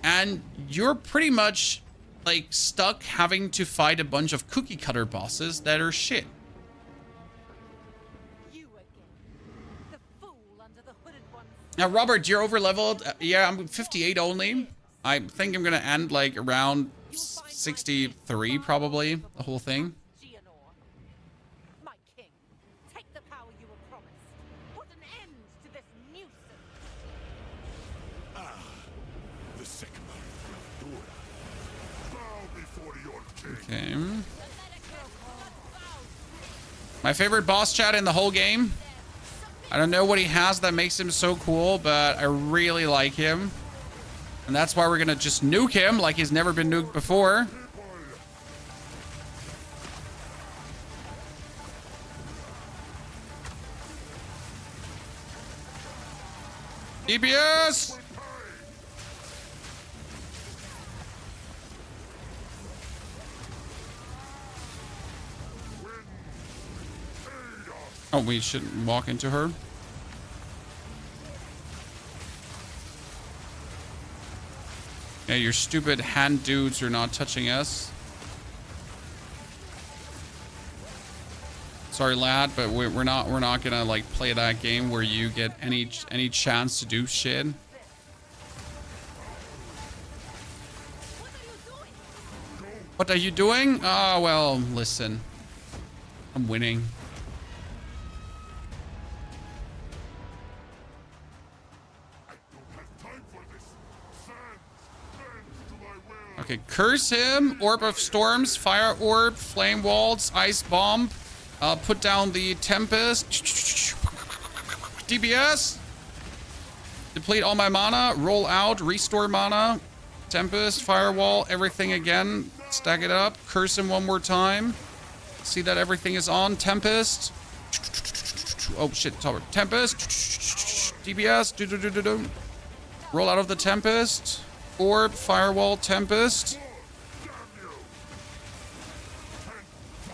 And you're pretty much like stuck having to fight a bunch of cookie cutter bosses that are shit. You again. The fool under the hooded one's Now, Robert, you're over leveled. Yeah, I'm 58 only. I think I'm gonna end like around 63 probably, the whole thing. My king, take the power you were promised. Put an end to this nuisance. The Sigmar Dura. Bow before your king. Okay. The Medicare blood vows. My favorite boss chat in the whole game. I don't know what he has that makes him so cool, but I really like him. And that's why we're gonna just nuke him like he's never been nuked before. DPS! Oh, we shouldn't walk into her. Yeah, your stupid hand dudes are not touching us. Sorry, lad, but we're not gonna like play that game where you get any chance to do shit. What are you doing? Oh, well, listen. I'm winning. Okay, curse him. Orb of Storms, Fire Orb, Flame Waltz, Ice Bomb. Put down the Tempest. DPS. Deplete all my mana. Roll out. Restore mana. Tempest, Firewall, everything again. Stack it up. Curse him one more time. See that everything is on. Tempest. Oh, shit. Tower. Tempest. DPS. Do. Roll out of the Tempest. Orb, Firewall, Tempest.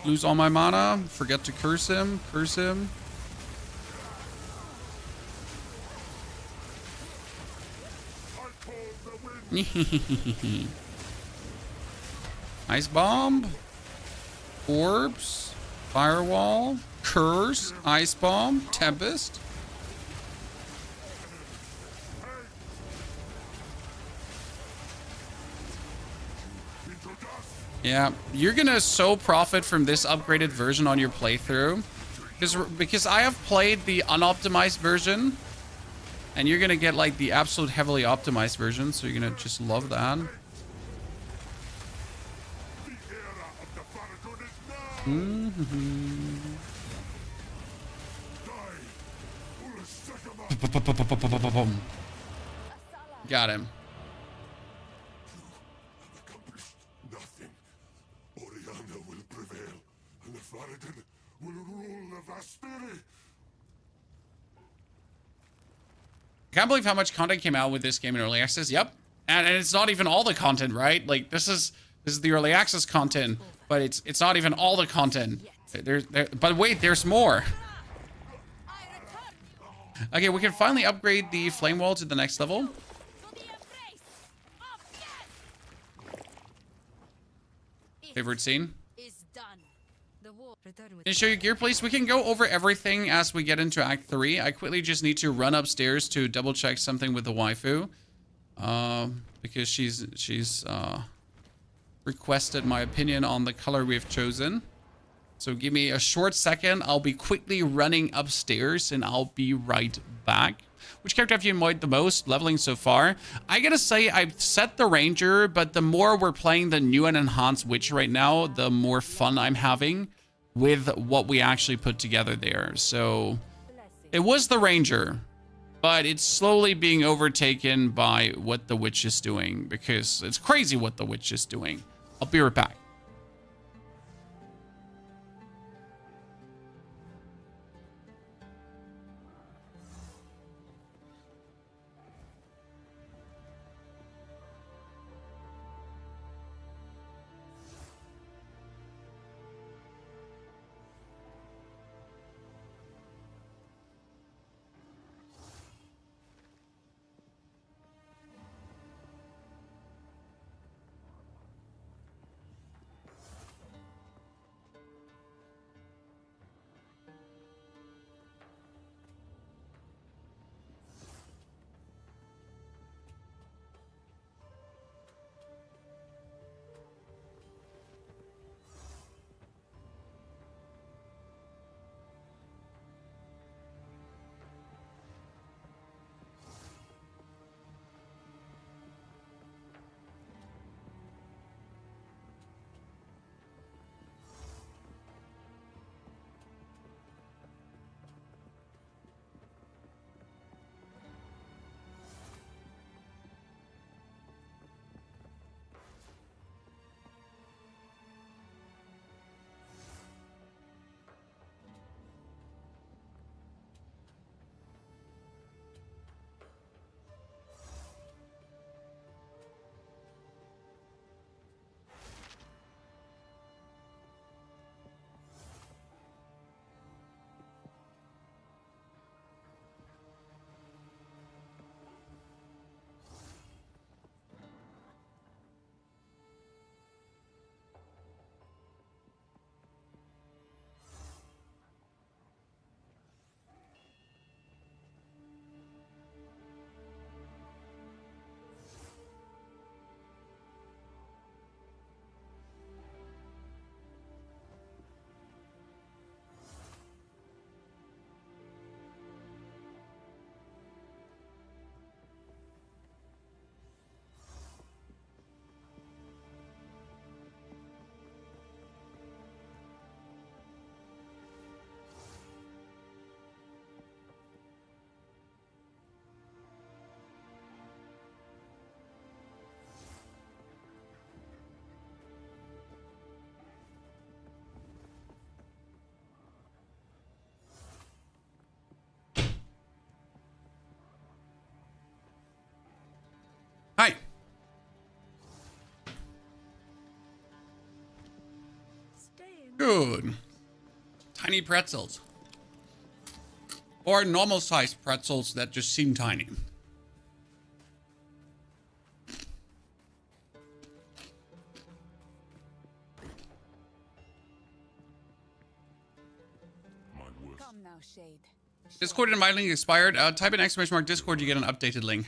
Lose all my mana. Forget to curse him. Curse him. Ice Bomb. Orbs. Firewall. Curse. Ice Bomb. Tempest. Yeah, you're gonna so profit from this upgraded version on your playthrough. Because I have played the unoptimized version. And you're gonna get like the absolute heavily optimized version. So you're gonna just love that. Got him. Nothing. Oriana will prevail, and the Faradin will rule the Vastiri. I can't believe how much content came out with this game in early access. Yep. And it's not even all the content, right? Like this is the early access content, but it's not even all the content. But wait, there's more. Okay, we can finally upgrade the flame wall to the next level. To the embrace of death. Favorite scene? Is done. The war. Return with Can you show your gear, please? We can go over everything as we get into Act 3. I quickly just need to run upstairs to double check something with the waifu. Because she's requested my opinion on the color we've chosen. So give me a short second. I'll be quickly running upstairs and I'll be right back. Which character have you enjoyed the most leveling so far? I gotta say I've set the Ranger, but the more we're playing the new and enhanced Witch right now, the more fun I'm having with what we actually put together there. So it was the Ranger, but it's slowly being overtaken by what the Witch is doing because it's crazy what the Witch is doing. I'll be right back. Dude. Tiny pretzels. Or normal sized pretzels that just seem tiny. Come now, Shade. Discord and my link expired. Type in exclamation mark Discord, you get an updated link.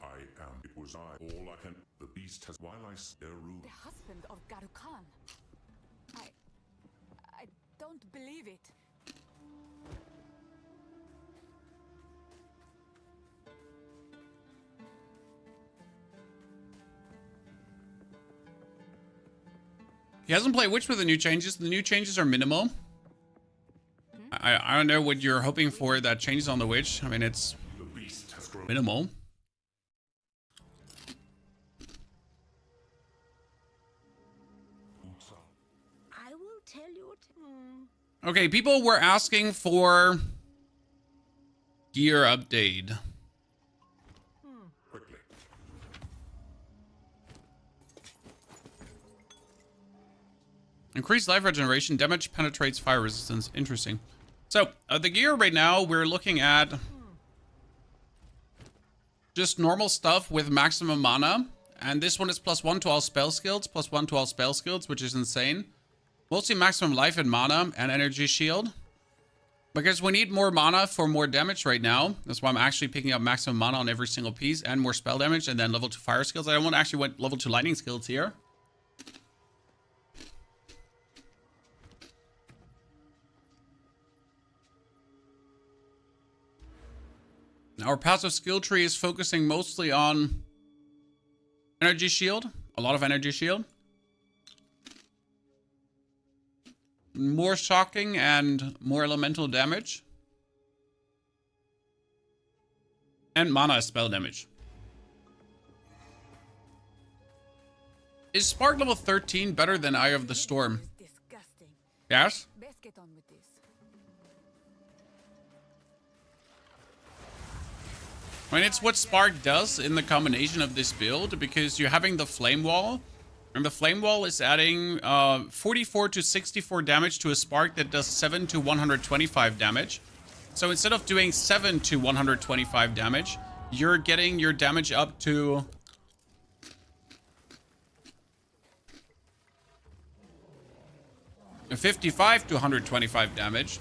I am. It was I. All I can. The beast has. While I stare rule. The husband of Garukan. I don't believe it. He hasn't played Witch with the new changes. The new changes are minimal. I don't know what you're hoping for that changes on the Witch. I mean, it's The beast has grown. minimal. I will tell you. Okay, people were asking for gear update. Quickly. Increased life regeneration, damage penetrates fire resistance. Interesting. So, the gear right now, we're looking at just normal stuff with maximum mana. And this one is +1 to all spell skills, +1 to all spell skills, which is insane. Mostly maximum life and mana and energy shield. Because we need more mana for more damage right now. That's why I'm actually picking up maximum mana on every single piece and more spell damage and then level 2 fire skills. I don't want to actually want level 2 lightning skills here. Our passive skill tree is focusing mostly on energy shield. A lot of energy shield. More shocking and more elemental damage. And mana spell damage. Is Spark level 13 better than Eye of the Storm? It's disgusting. Yes? Best get on with this. I mean, it's what Spark does in the combination of this build, because you're having the Flame Wall, and the Flame Wall is adding 44 to 64 damage to a Spark that does 7 to 125 damage. So instead of doing 7 to 125 damage, you're getting your damage up to 55 to 125 damage.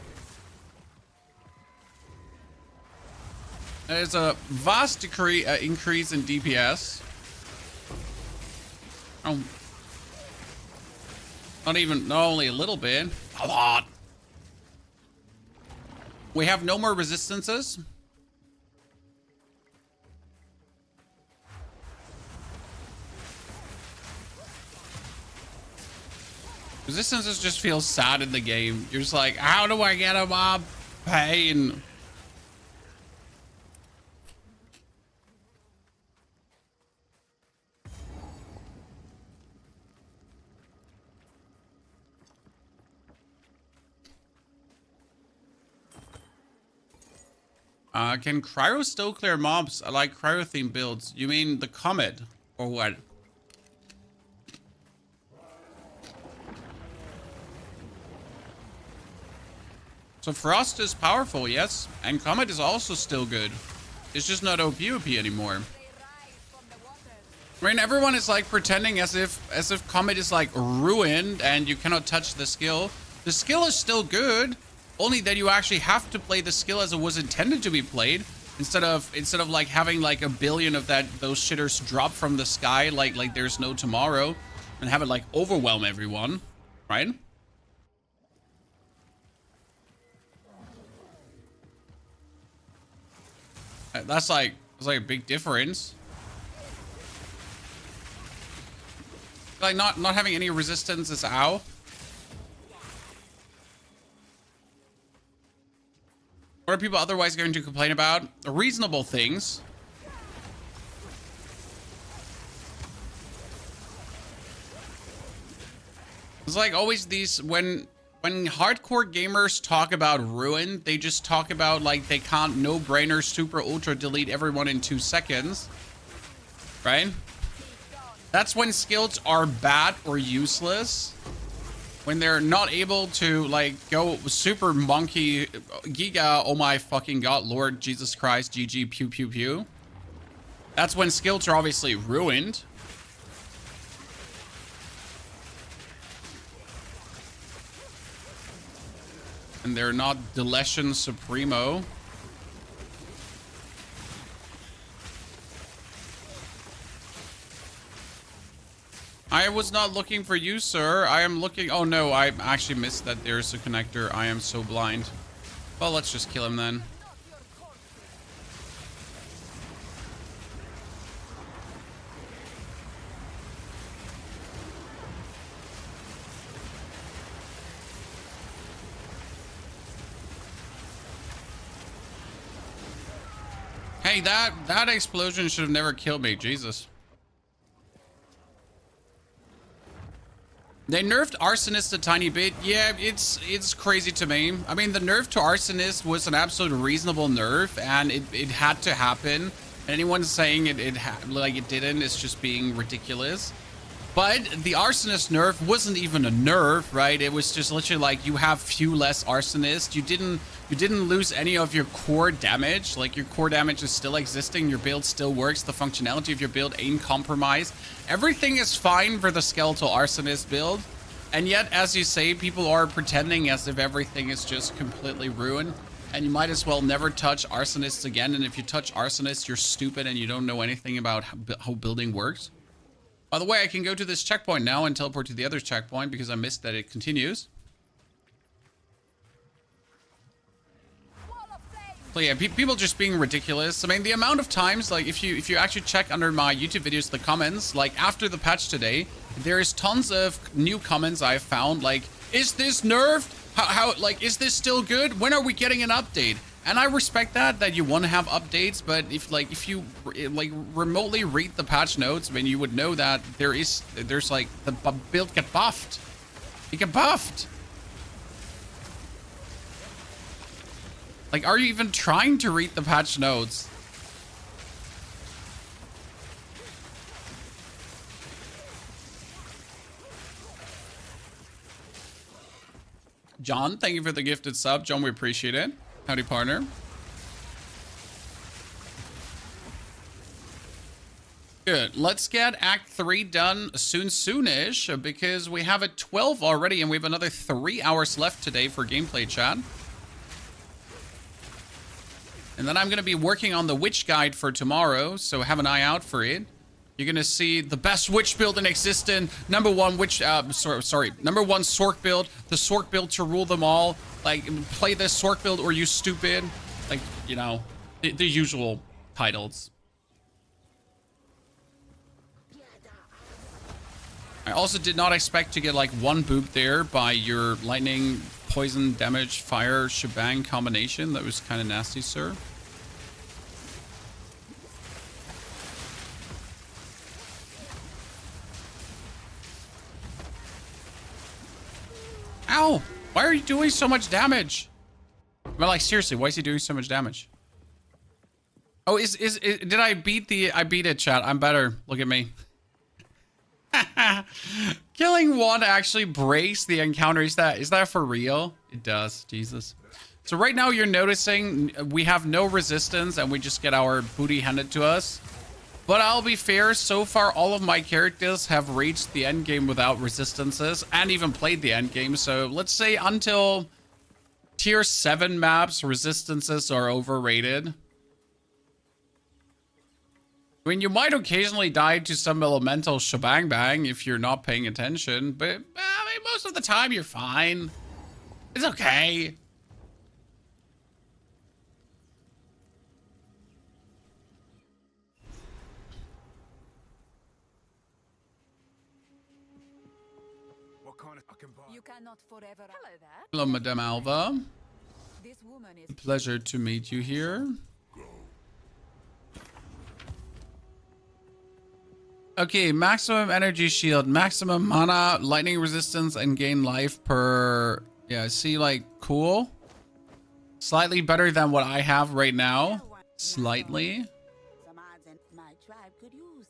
There's a vast increase in DPS. Oh, not only a little bit, a lot. We have no more resistances. Resistances just feel sad in the game. You're just like, how do I get a mob pain? Can Cryo still clear mobs? I like Cryo themed builds. You mean the Comet? Or what? So Frost is powerful, yes. And Comet is also still good. It's just not OP anymore. I mean, everyone is like pretending as if Comet is like ruined and you cannot touch the skill. The skill is still good. Only that you actually have to play the skill as it was intended to be played, instead of like having like a billion of those shitters drop from the sky like there's no tomorrow, and have it like overwhelm everyone, right? That's like a big difference. Like not having any resistance is ow. What are people otherwise going to complain about? Reasonable things. It's like always these, when hardcore gamers talk about ruin, they just talk about like they can't no-brainer super ultra delete everyone in 2 seconds. Right? That's when skills are bad or useless. When they're not able to like go super monkey giga, oh my fucking god, Lord Jesus Christ, GG, pew pew pew. That's when skills are obviously ruined. And they're not Deletion Supremo. I was not looking for you, sir. I am looking... Oh, no. I actually missed that there's a connector. I am so blind. Well, let's just kill him then. Hey, that explosion should have never killed me. Jesus. They nerfed Arsonist a tiny bit. Yeah, it's crazy to me. I mean, the nerf to Arsonist was an absolute reasonable nerf, and it had to happen. And anyone saying it didn't is just being ridiculous. But the Arsonist nerf wasn't even a nerf, right? It was just literally like you have few less Arsonists. You didn't lose any of your core damage. Like your core damage is still existing. Your build still works. The functionality of your build ain't compromised. Everything is fine for the Skeletal Arsonist build. And yet, as you say, people are pretending as if everything is just completely ruined. And you might as well never touch Arsonists again. And if you touch Arsonists, you're stupid and you don't know anything about how building works. By the way, I can go to this checkpoint now and teleport to the other checkpoint because I missed that it continues. So yeah, people just being ridiculous. I mean, the amount of times, like, if you actually check under my YouTube videos, the comments, like, after the patch today, there is tons of new comments I've found, like, is this nerfed? How like, is this still good? When are we getting an update? And I respect that you want to have updates, but if you remotely read the patch notes, I mean, you would know that there's like the build get buffed. It get buffed. Like, are you even trying to read the patch notes? John, thank you for the gifted sub. John, we appreciate it. Howdy, partner. Good. Let's get Act 3 done soonish, because we have it 12 already, and we have another 3 hours left today for gameplay chat. And then I'm going to be working on the witch guide for tomorrow, so have an eye out for it. You're going to see the best witch build in existence. Number one witch, number one Sorc build. The Sorc build to rule them all. Like, play this Sorc build or you stupid. Like, you know, the usual titles. I also did not expect to get like one boop there by your lightning, poison, damage, fire, shebang combination. That was kind of nasty, sir. Ow! Why are you doing so much damage? But like, seriously, why is he doing so much damage? Oh, did I beat it, chat? I'm better. Look at me. Killing one actually breaks the encounter. Is that for real? It does. Jesus. So right now you're noticing we have no resistance and we just get our booty handed to us. But I'll be fair, so far all of my characters have reached the end game without resistances and even played the end game. So let's say until tier 7 maps, resistances are overrated. I mean, you might occasionally die to some elemental shebang bang if you're not paying attention, but I mean, most of the time you're fine. It's okay. You cannot forever. Hello there. Hello, Madame Alva. This woman is Pleasure to meet you here. Okay, maximum energy shield, maximum mana, lightning resistance, and gain life per... Yeah, see, like, cool. Slightly better than what I have right now. Slightly. some odds and my tribe could use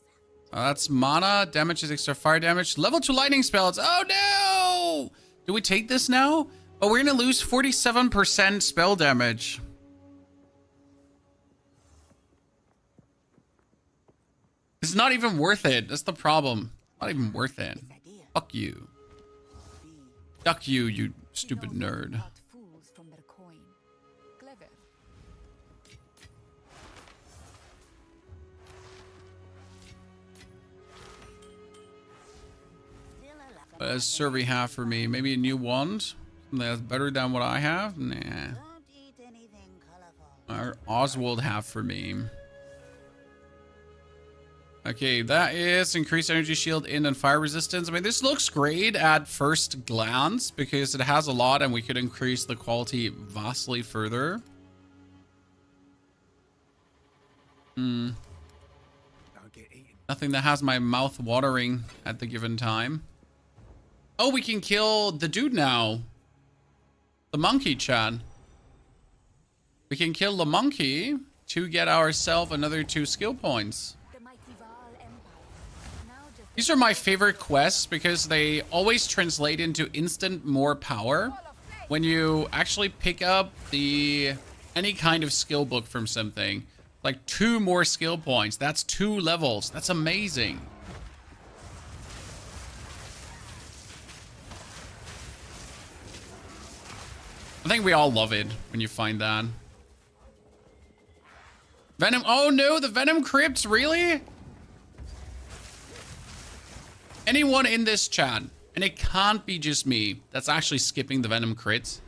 that. That's mana. Damage is extra fire damage. Level 2 lightning spells. Oh no! Do we take this now? Oh, we're gonna lose 47% spell damage. It's not even worth it. That's the problem. Not even worth it. Fuck you. Duck you, you stupid nerd. Not fools from their coin. Clever. What does Survey have for me? Maybe a new wand? Something that's better than what I have? Nah. Or Oswald have for me? Okay, that is increased energy shield in and fire resistance. I mean, this looks great at first glance because it has a lot and we could increase the quality vastly further. Nothing that has my mouth watering at the given time. Oh, we can kill the dude now. The monkey, Chad. We can kill the monkey to get ourselves another 2 skill points. These are my favorite quests because they always translate into instant more power when you actually pick up any kind of skill book from something. Like 2 more skill points. That's 2 levels. That's amazing. I think we all love it when you find that. Venom. Oh no, the Venom Crypts, really? Anyone in this chat, and it can't be just me, that's actually skipping the Venom crits.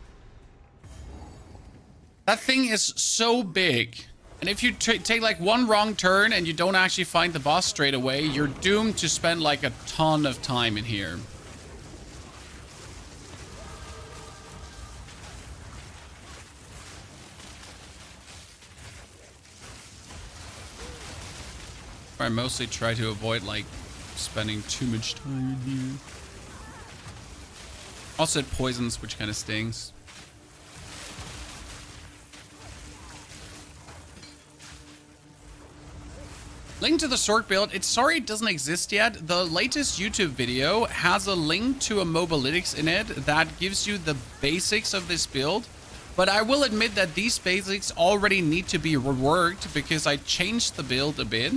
That thing is so big. And if you take like one wrong turn and you don't actually find the boss straight away, you're doomed to spend like a ton of time in here. I mostly try to avoid like spending too much time in here. Also it poisons, which kind of stings. Link to the sword build. It's sorry it doesn't exist yet. The latest YouTube video has a link to a mobalytics in it that gives you the basics of this build. But I will admit that these basics already need to be reworked because I changed the build a bit.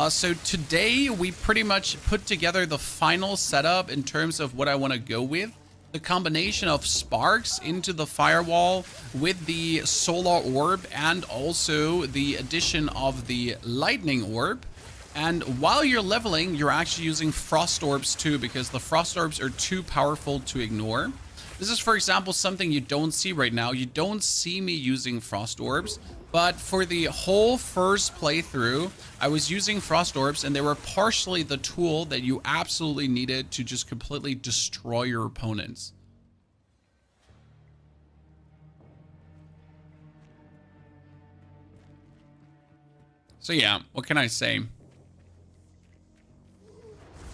So today we pretty much put together the final setup in terms of what I want to go with. The combination of sparks into the firewall with the solar orb and also the addition of the lightning orb. And while you're leveling, you're actually using frost orbs too because the frost orbs are too powerful to ignore. This is, for example, something you don't see right now. You don't see me using frost orbs. But for the whole first playthrough, I was using frost orbs and they were partially the tool that you absolutely needed to just completely destroy your opponents. So yeah, what can I say?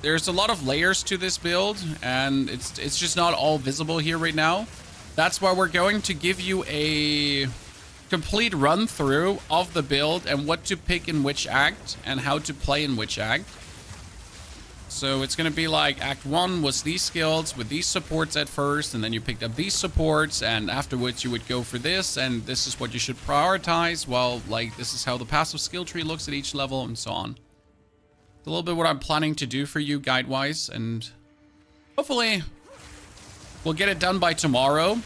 There's a lot of layers to this build and it's just not all visible here right now. That's why we're going to give you a complete run through of the build and what to pick in which act and how to play in which act. So it's going to be like Act 1 was these skills with these supports at first, and then you picked up these supports, and afterwards you would go for this, and this is what you should prioritize. Well, like this is how the passive skill tree looks at each level and so on. It's a little bit what I'm planning to do for you guide-wise, and hopefully we'll get it done by tomorrow.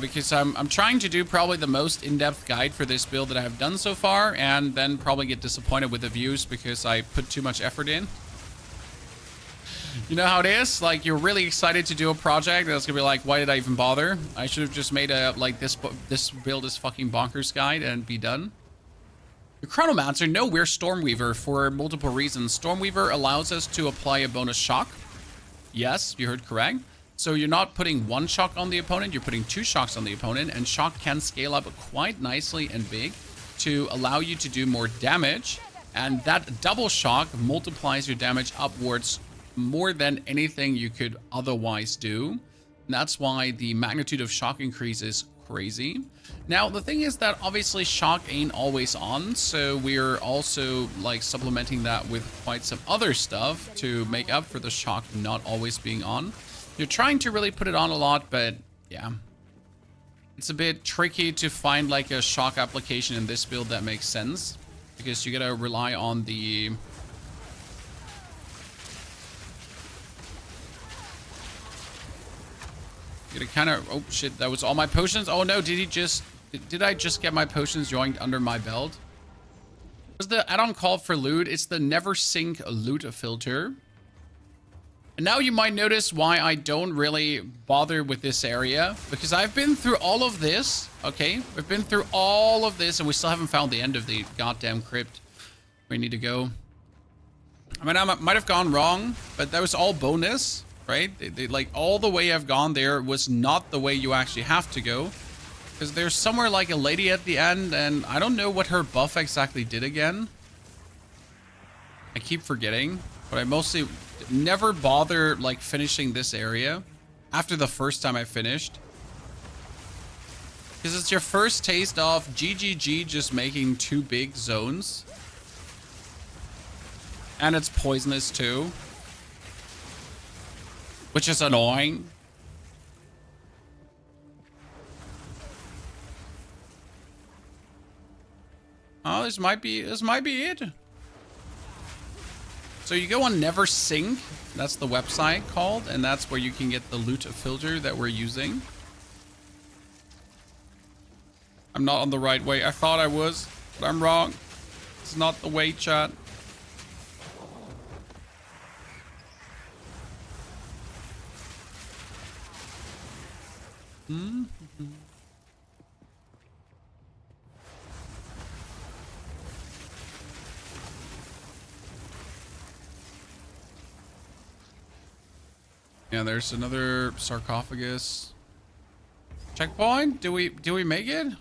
Because I'm trying to do probably the most in-depth guide for this build that I have done so far, and then probably get disappointed with the views because I put too much effort in. You know how it is? Like, you're really excited to do a project, and it's gonna be like, why did I even bother? I should have just made a, like, this build is fucking bonkers guide and be done. The Chronomancer, no, we're Stormweaver for multiple reasons. Stormweaver allows us to apply a bonus shock. Yes, you heard correct. So you're not putting 1 shock on the opponent, you're putting 2 shocks on the opponent, and shock can scale up quite nicely and big to allow you to do more damage. And that double shock multiplies your damage upwards more than anything you could otherwise do. And that's why the magnitude of shock increases crazy. Now, the thing is that obviously shock ain't always on, so we're also like supplementing that with quite some other stuff to make up for the shock not always being on. You're trying to really put it on a lot, but yeah. It's a bit tricky to find like a shock application in this build that makes sense, because you gotta rely on the... You gotta kind of... Oh shit, that was all my potions? Oh no, did I just get my potions joined under my belt? Was the add-on called for loot? It's the never sink loot filter. And now you might notice why I don't really bother with this area. Because I've been through all of this, okay? We've been through all of this and we still haven't found the end of the goddamn crypt. We need to go. I mean, I might have gone wrong, but that was all bonus, right? Like, all the way I've gone there was not the way you actually have to go. Because there's somewhere like a lady at the end, and I don't know what her buff exactly did again. I keep forgetting, but I mostly never bother like finishing this area after the first time I finished. Because it's your first taste of GGG just making two big zones. And it's poisonous too. Which is annoying. Oh, this might be it. So you go on Never Sink. That's the website called, and that's where you can get the loot filter that we're using. I'm not on the right way. I thought I was, but I'm wrong. It's not the way, chat. Yeah, there's another sarcophagus. Checkpoint? Do we make it?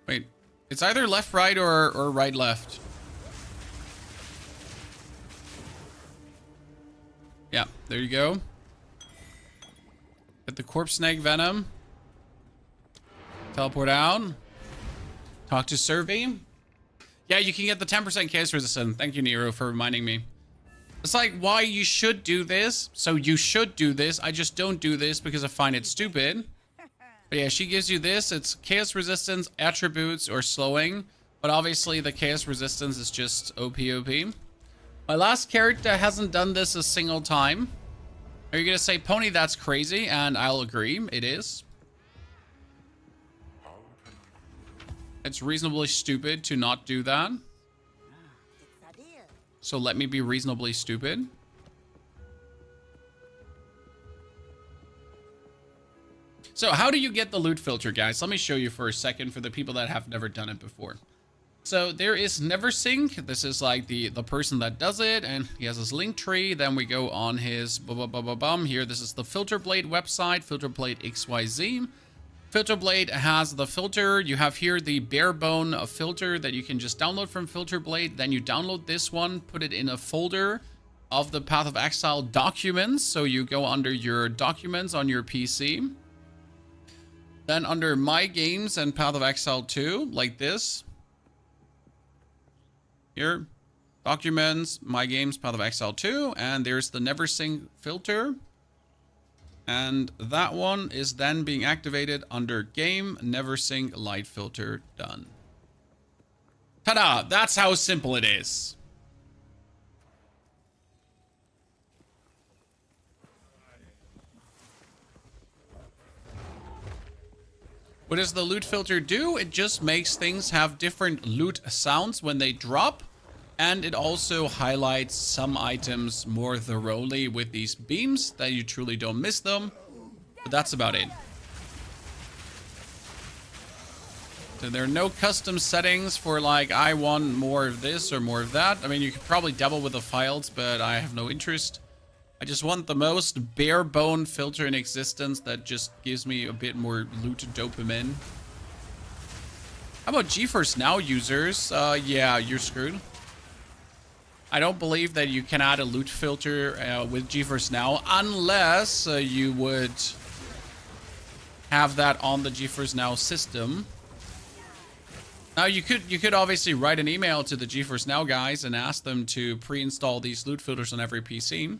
Wait, it's either left, right, or right, left. Yeah, there you go. Get the corpse snake venom. Teleport out. Talk to Survey. Yeah, you can get the 10% case resistance. Thank you, Nero, for reminding me. It's like, why you should do this. So you should do this. I just don't do this because I find it stupid. But yeah, she gives you this. It's chaos resistance, attributes, or slowing. But obviously the chaos resistance is just OP. My last character hasn't done this a single time. Are you going to say, Pony, that's crazy? And I'll agree. It is. It's reasonably stupid to not do that. So let me be reasonably stupid. So how do you get the loot filter, guys? Let me show you for a second for the people that have never done it before. So there is Neversink. This is like the person that does it, and he has his link tree. Then we go on his here. This is the Filter Blade website, Filter Blade XYZ. Filter Blade has the filter. You have here the bare bone filter that you can just download from Filter Blade. Then you download this one, put it in a folder of the Path of Exile documents. So you go under your documents on your PC. Then under My Games and Path of Exile 2, like this. Here, documents, My Games, Path of Exile 2, and there's the Neversink filter. And that one is then being activated under Game Neversink Light Filter. Done. Ta-da! That's how simple it is. What does the loot filter do? It just makes things have different loot sounds when they drop. And it also highlights some items more thoroughly with these beams that you truly don't miss them. But that's about it. So there are no custom settings for like, I want more of this or more of that. I mean, you could probably double with the files, but I have no interest. I just want the most bare bone filter in existence that just gives me a bit more loot dopamine. How about GeForce Now users? Yeah, you're screwed. I don't believe that you can add a loot filter with GeForce Now unless you would have that on the GeForce Now system. Now you could obviously write an email to the GeForce Now guys and ask them to pre-install these loot filters on every PC.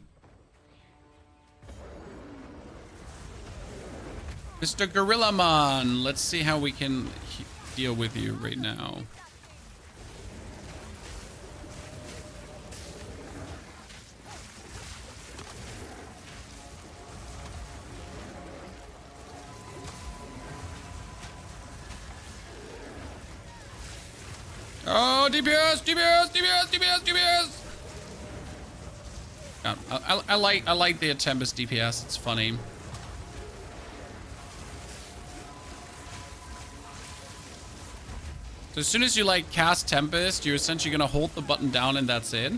Mr. Gorillaman, let's see how we can deal with you right now. Oh, DPS, DPS, DPS, DPS, DPS. God, I like the Tempest DPS. It's funny. So as soon as you like cast Tempest, you're essentially gonna hold the button down and that's it.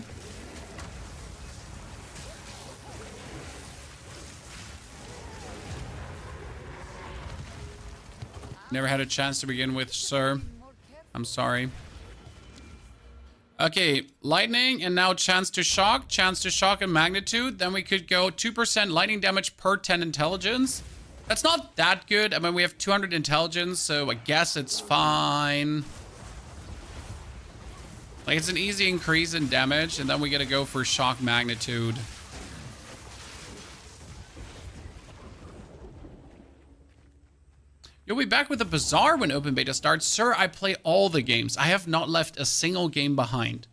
Never had a chance to begin with, sir. I'm sorry. Okay, lightning and now chance to shock and magnitude. Then we could go 2% lightning damage per 10 intelligence. That's not that good. I mean, we have 200 intelligence, so I guess it's fine. Like, it's an easy increase in damage, and then we gotta go for shock magnitude. You'll be back with a Bazaar when open beta starts. Sir, I play all the games. I have not left a single game behind.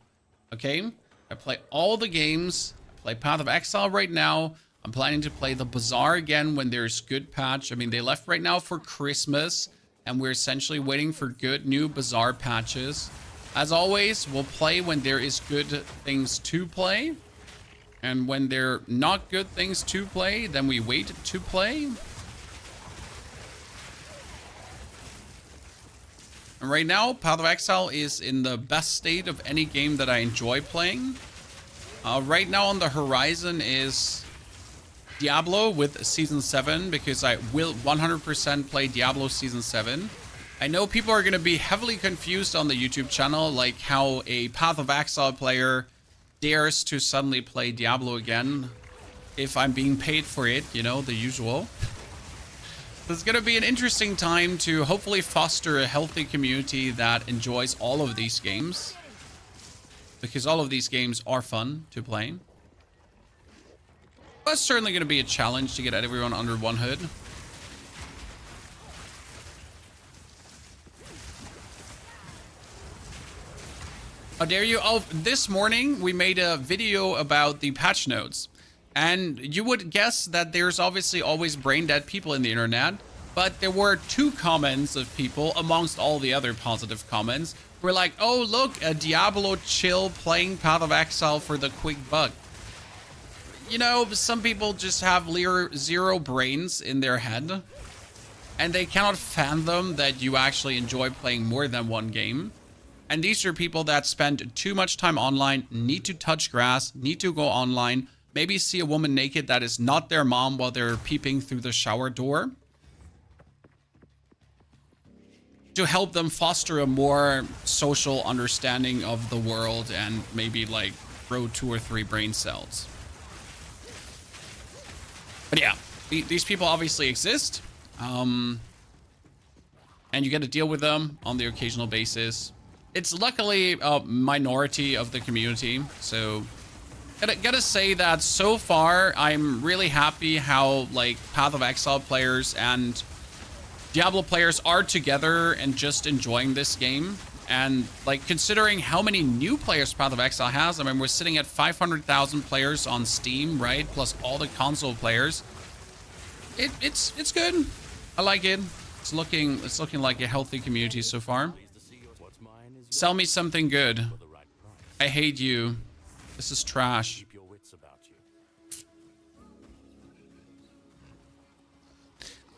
Okay? I play all the games. I play Path of Exile right now. I'm planning to play the Bazaar again when there's good patch. I mean, they left right now for Christmas, and we're essentially waiting for good new Bazaar patches. As always, we'll play when there is good things to play. And when there are not good things to play, then we wait to play. And right now, Path of Exile is in the best state of any game that I enjoy playing. Right now on the horizon is Diablo with Season 7, because I will 100% play Diablo Season 7. I know people are going to be heavily confused on the YouTube channel, like how a Path of Exile player dares to suddenly play Diablo again if I'm being paid for it, you know, the usual. It's going to be an interesting time to hopefully foster a healthy community that enjoys all of these games, because all of these games are fun to play. But it's certainly going to be a challenge to get everyone under one hood. How dare you? Oh, this morning we made a video about the patch notes. And you would guess that there's obviously always brain dead people in the internet, but there were 2 comments of people amongst all the other positive comments who were like, oh, look, a Diablo chill playing Path of Exile for the quick buck. You know, some people just have zero brains in their head, and they cannot fathom that you actually enjoy playing more than one game. And these are people that spend too much time online, need to touch grass, need to go online, maybe see a woman naked that is not their mom while they're peeping through the shower door, to help them foster a more social understanding of the world and maybe like grow 2 or 3 brain cells. But yeah, these people obviously exist. And you get to deal with them on the occasional basis. It's luckily a minority of the community, so gotta say that so far I'm really happy how like Path of Exile players and Diablo players are together and just enjoying this game. And like considering how many new players Path of Exile has, I mean, we're sitting at 500,000 players on Steam, right? Plus all the console players. It's good. I like it. It's looking like a healthy community so far. Sell me something good. I hate you. This is trash.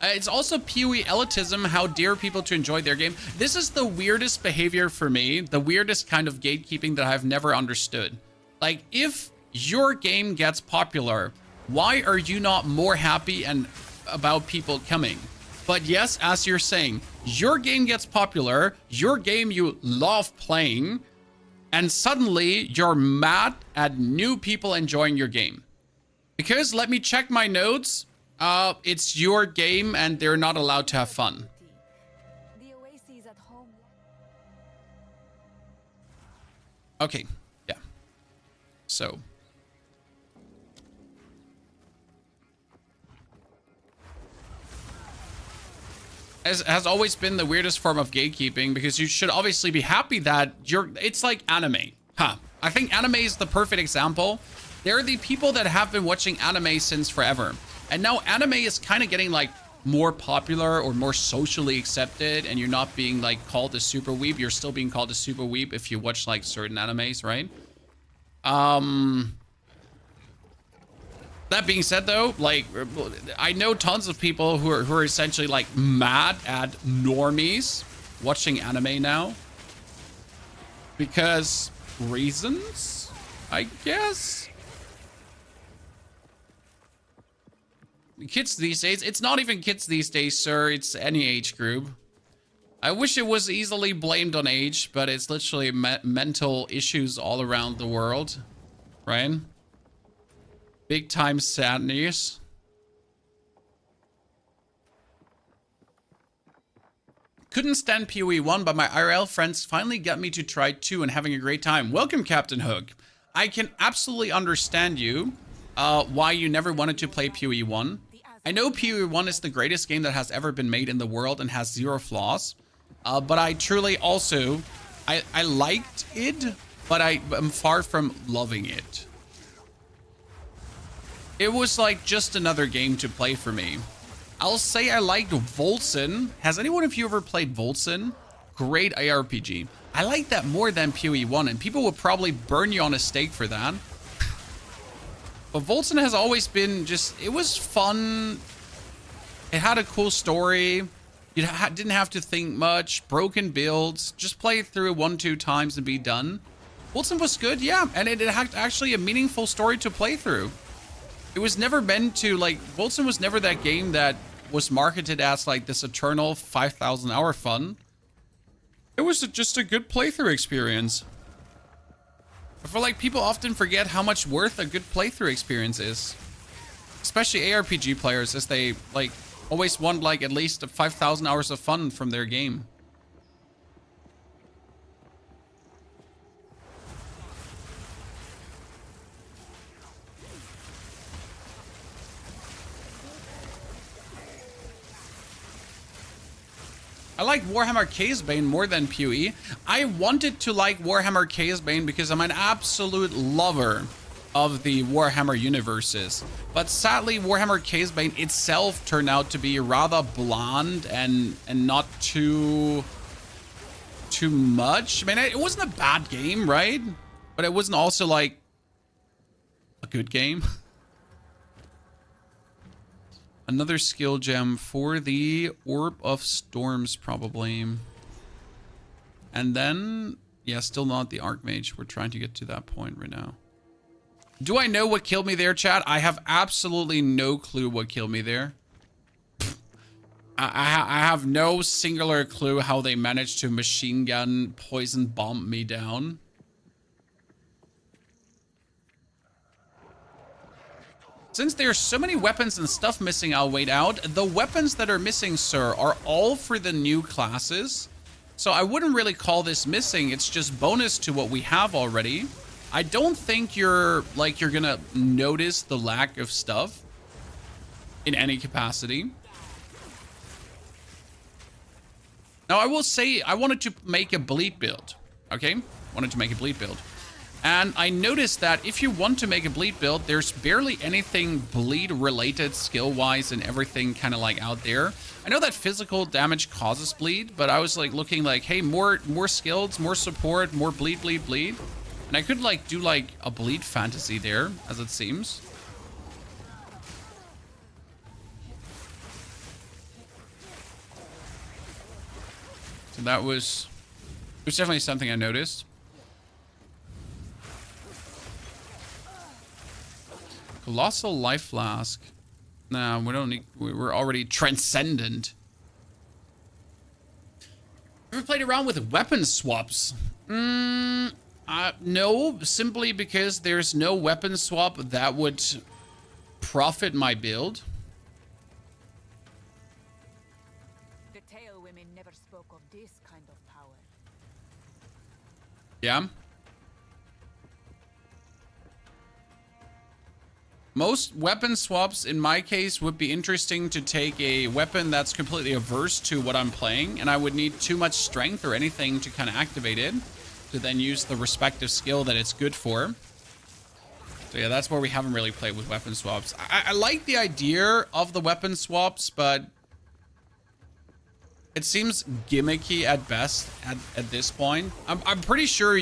It's also PoE elitism. How dare people to enjoy their game? This is the weirdest behavior for me. The weirdest kind of gatekeeping that I've never understood. Like, if your game gets popular, why are you not more happy and about people coming? But yes, as you're saying, your game gets popular, your game you love playing, and suddenly you're mad at new people enjoying your game. Because let me check my notes. It's your game and they're not allowed to have fun. The oases at home. Okay, yeah. So. Has always been the weirdest form of gatekeeping, because you should obviously be happy that it's like anime. Huh. I think anime is the perfect example. There are the people that have been watching anime since forever. And now anime is kind of getting like more popular or more socially accepted, and you're not being like called a super weeb. You're still being called a super weeb if you watch like certain animes, right? That being said, though, like, I know tons of people who are essentially like mad at normies watching anime now, because reasons, I guess. Kids these days, it's not even kids these days, sir. It's any age group. I wish it was easily blamed on age, but it's literally mental issues all around the world, right? Big time sadness. Couldn't stand PoE 1, but my IRL friends finally got me to try 2 and having a great time. Welcome, Captain Hook. I can absolutely understand you, why you never wanted to play PoE 1. I know PoE 1 is the greatest game that has ever been made in the world and has 0 flaws. But I truly also, I liked it, but I am far from loving it. It was like just another game to play for me. I'll say I liked Voltson. Has anyone of you ever played Voltson? Great ARPG. I like that more than PoE 1, and people will probably burn you on a stake for that. But Voltson has always been just, it was fun. It had a cool story. You didn't have to think much. Broken builds. Just play it through 1-2 times and be done. Voltson was good, yeah. And it had actually a meaningful story to play through. It was never meant to, like, Voltson was never that game that was marketed as, like, this eternal 5,000 hour fun. It was just a good playthrough experience. I feel like people often forget how much worth a good playthrough experience is. Especially ARPG players, as they, like, always want, like, at least 5,000 hours of fun from their game. I like Warhammer Chaosbane more than PoE. I wanted to like Warhammer Chaosbane because I'm an absolute lover of the Warhammer universes. But sadly, Warhammer Chaosbane itself turned out to be rather bland and not too much. I mean, it wasn't a bad game, right? But it wasn't also like a good game. Another skill gem for the Orb of Storms, probably. And then, yeah, still not the Archmage. We're trying to get to that point right now. Do I know what killed me there, chat? I have absolutely no clue what killed me there. I have no singular clue how they managed to machine gun poison bomb me down. Since there's so many weapons and stuff missing, I'll wait out. The weapons that are missing, sir, are all for the new classes. So I wouldn't really call this missing. It's just bonus to what we have already. I don't think you're gonna notice the lack of stuff in any capacity. Now, I will say I wanted to make a bleed build, okay? Wanted to make a bleed build. And I noticed that if you want to make a bleed build, there's barely anything bleed related skill-wise and everything kind of like out there. I know that physical damage causes bleed, but I was like looking like, hey, more skills, more support, more bleed. And I could like do like a bleed fantasy there, as it seems. So that was definitely something I noticed. Colossal Life Flask. Nah, we don't need... We're already transcendent. Ever played around with weapon swaps? No, simply because there's no weapon swap that would profit my build. of power. Yeah. Most weapon swaps, in my case, would be interesting to take a weapon that's completely averse to what I'm playing, and I would need too much strength or anything to kind of activate it, to then use the respective skill that it's good for. So yeah, that's where we haven't really played with weapon swaps. I like the idea of the weapon swaps, but it seems gimmicky at best at this point. I'm pretty sure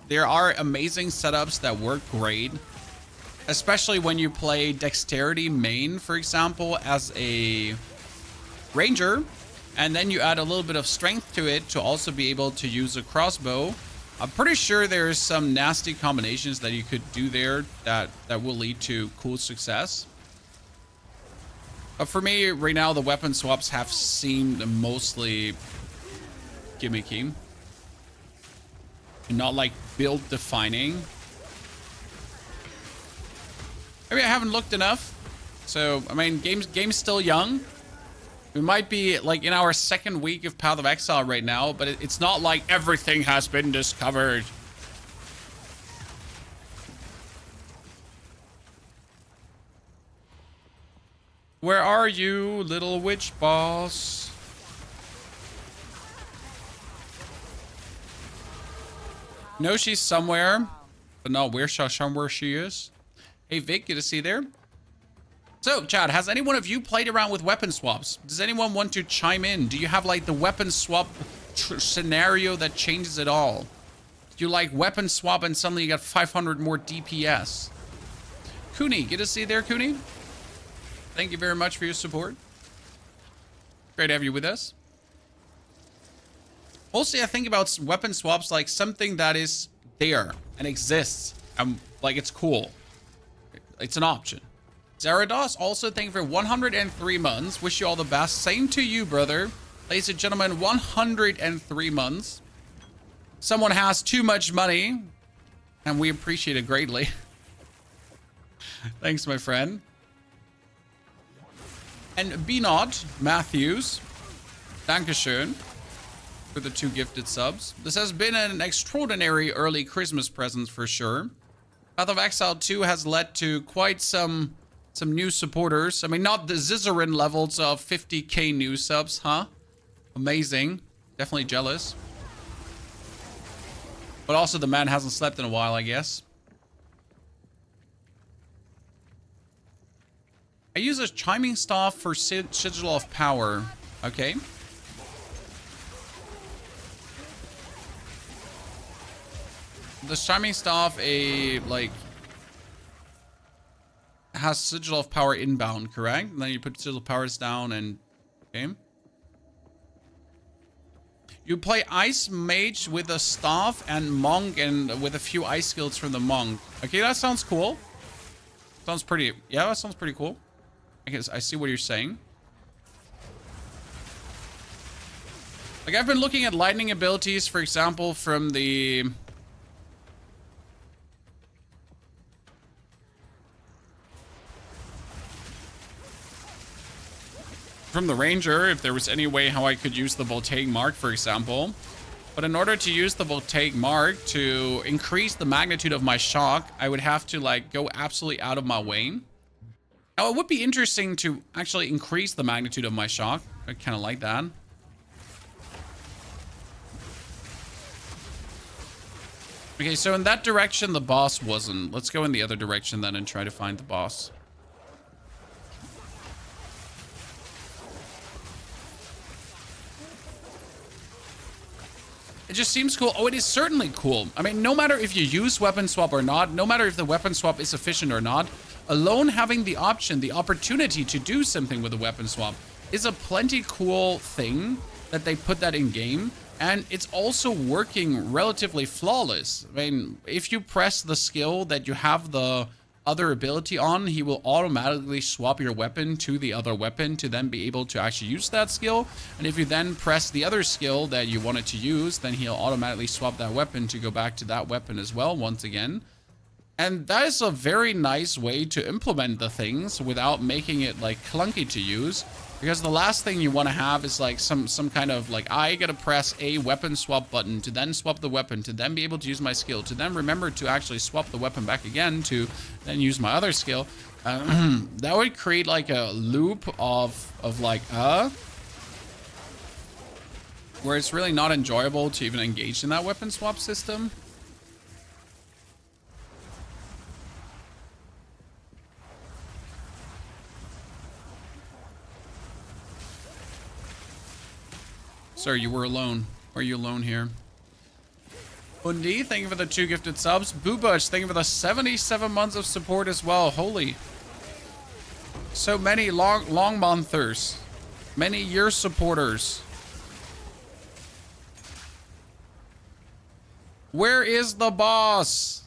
there are amazing setups that work great, especially when you play dexterity main, for example, as a ranger, and then you add a little bit of strength to it to also be able to use a crossbow. I'm pretty sure there's some nasty combinations that you could do there that will lead to cool success. But for me, right now, the weapon swaps have seemed mostly gimmicky. And not like build defining. Maybe I haven't looked enough. So, I mean, game's still young. We might be like in our second week of Path of Exile right now, but it's not like everything has been discovered. Where are you, little witch boss? No, she's somewhere, but not where she is. Hey Vic, good to see you there. So, Chad, has any one of you played around with weapon swaps? Does anyone want to chime in? Do you have like the weapon swap scenario that changes it all? Do you like weapon swap and suddenly you got 500 more DPS? Cooney, good to see you there, Cooney. Thank you very much for your support. Great to have you with us. Mostly I think about weapon swaps like something that is there and exists. Like it's cool. It's an option. Zarados, also thank you for 103 months. Wish you all the best. Same to you, brother. Ladies and gentlemen, 103 months. Someone has too much money, and we appreciate it greatly. Thanks, my friend. And Benot Matthews, Dankeschön for the 2 gifted subs. This has been an extraordinary early Christmas present for sure. Path of Exile 2 has led to quite some new supporters. I mean, not the Zizarin levels of 50k new subs, huh? Amazing. Definitely jealous. But also the man hasn't slept in a while, I guess. I use a chiming staff for sigil of power. Okay. The chiming staff, has sigil of power inbound, correct? And then you put sigil of powers down and okay. You play ice mage with a staff and monk and with a few ice skills from the monk. Okay, that sounds cool. Sounds pretty, yeah, that sounds pretty cool. I guess I see what you're saying. Like I've been looking at lightning abilities, for example, from the ranger, if there was any way how I could use the voltaic mark, for example. But in order to use the voltaic mark to increase the magnitude of my shock, I would have to like go absolutely out of my way. Now it would be interesting to actually increase the magnitude of my shock. I kind of like that. Okay, so in that direction the boss wasn't. Let's go in the other direction then and try to find the boss. It just seems cool. Oh, it is certainly cool. I mean, no matter if you use weapon swap or not, no matter if the weapon swap is efficient or not, alone having the option, the opportunity to do something with a weapon swap is a plenty cool thing that they put that in game. And it's also working relatively flawless. I mean, if you press the skill that you have the other ability on, he will automatically swap your weapon to the other weapon to then be able to actually use that skill. And if you then press the other skill that you wanted to use, then he'll automatically swap that weapon to go back to that weapon as well once again. And that is a very nice way to implement the things without making it like clunky to use. Because the last thing you want to have is like some kind of like, I gotta press a weapon swap button to then swap the weapon, to then be able to use my skill, to then remember to actually swap the weapon back again, to then use my other skill. That would create like a loop of like, where it's really not enjoyable to even engage in that weapon swap system. Sir, you were alone. Or are you alone here? Undi, thank you for the 2 gifted subs. Boobush, thank you for the 77 months of support as well. Holy. So many long monthers. Many year supporters. Where is the boss?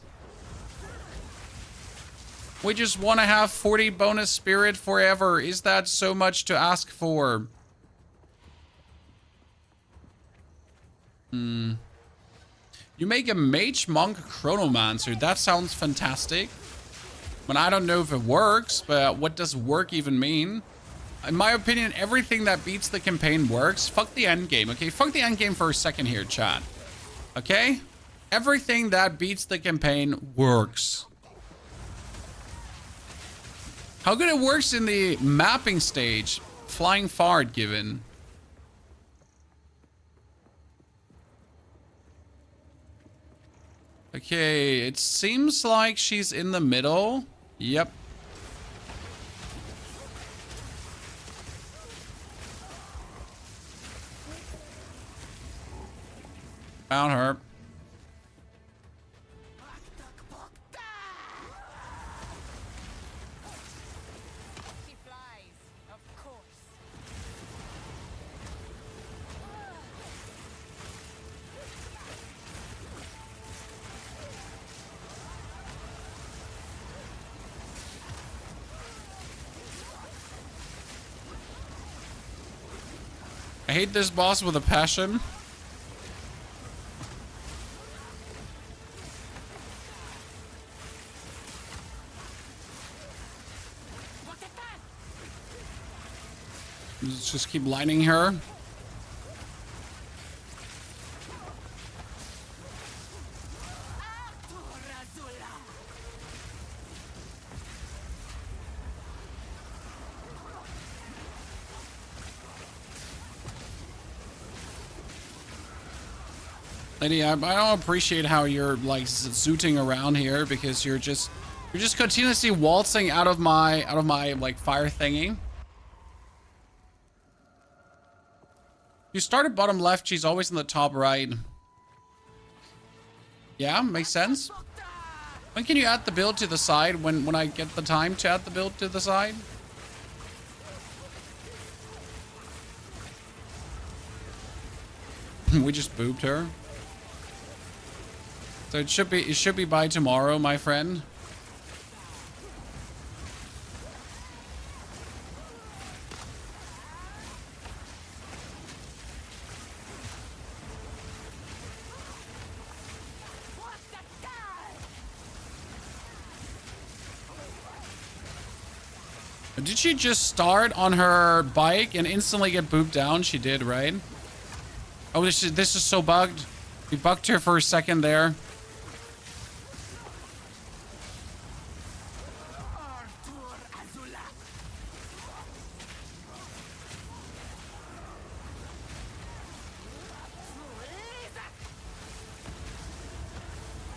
We just want to have 40 bonus spirit forever. Is that so much to ask for? You make a mage monk chronomancer. That sounds fantastic. But I don't know if it works, but what does work even mean? In my opinion, everything that beats the campaign works. Fuck the end game, okay? Fuck the end game for a second here, chat. Okay? Everything that beats the campaign works. How good it works in the mapping stage. Flying fart given. Okay, it seems like she's in the middle. Yep. Found her. He flies, of course. I hate this boss with a passion. Let's just keep lining her. Lady, I don't appreciate how you're like zooting around here, because you're just continuously waltzing out of my like fire thingy. You started bottom left, she's always in the top right. Yeah, makes sense. When can you add the build to the side? When I get the time to add the build to the side? We just booped her. So it should be by tomorrow, my friend. Did she just start on her bike and instantly get booped down? She did, right? Oh, this is so bugged. We bugged her for a second there.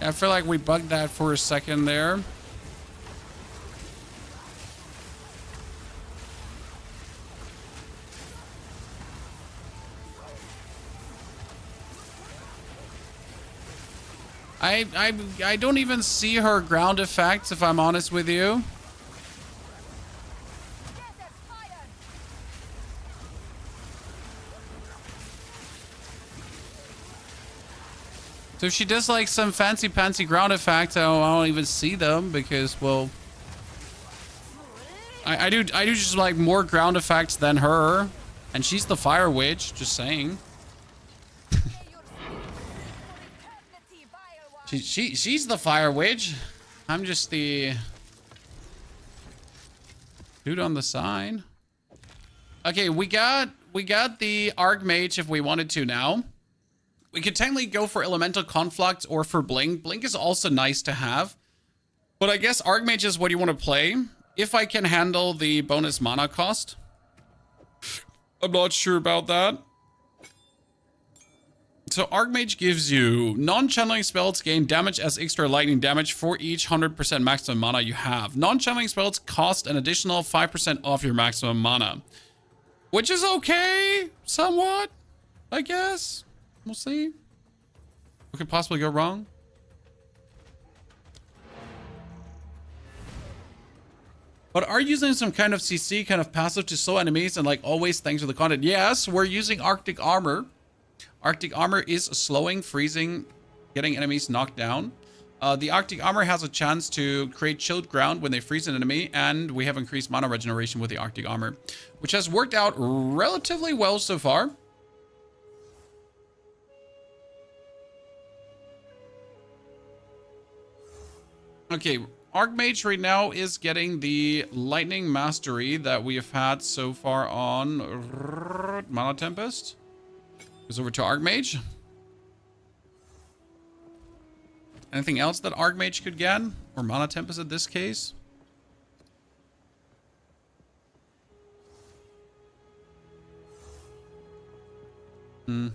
I feel like we bugged that for a second there. I don't even see her ground effects, if I'm honest with you. So if she does like some fancy pantsy ground effects, I don't even see them, because, well, I do just like more ground effects than her, and she's the fire witch, just saying. She's the fire witch. I'm just the dude on the side. Okay, we got the Archmage if we wanted to now. We could technically go for Elemental Conflux or for Blink. Blink is also nice to have. But I guess Archmage is what you want to play. If I can handle the bonus mana cost. I'm not sure about that. So Archmage gives you non-channeling spells gain damage as extra lightning damage for each 100% maximum mana you have. Non-channeling spells cost an additional 5% off your maximum mana. Which is okay, somewhat, I guess. We'll see. What could possibly go wrong? But are you using some kind of CC, kind of passive to slow enemies and like always thanks for the content? Yes, we're using Arctic Armor. Arctic Armor is slowing, freezing, getting enemies knocked down. The Arctic Armor has a chance to create chilled ground when they freeze an enemy, and we have increased mana regeneration with the Arctic Armor, which has worked out relatively well so far. Okay, Archmage right now is getting the Lightning Mastery that we have had so far on Mana Tempest. Goes over to Archmage. Anything else that Archmage could get? Or Mana Tempest in this case? Not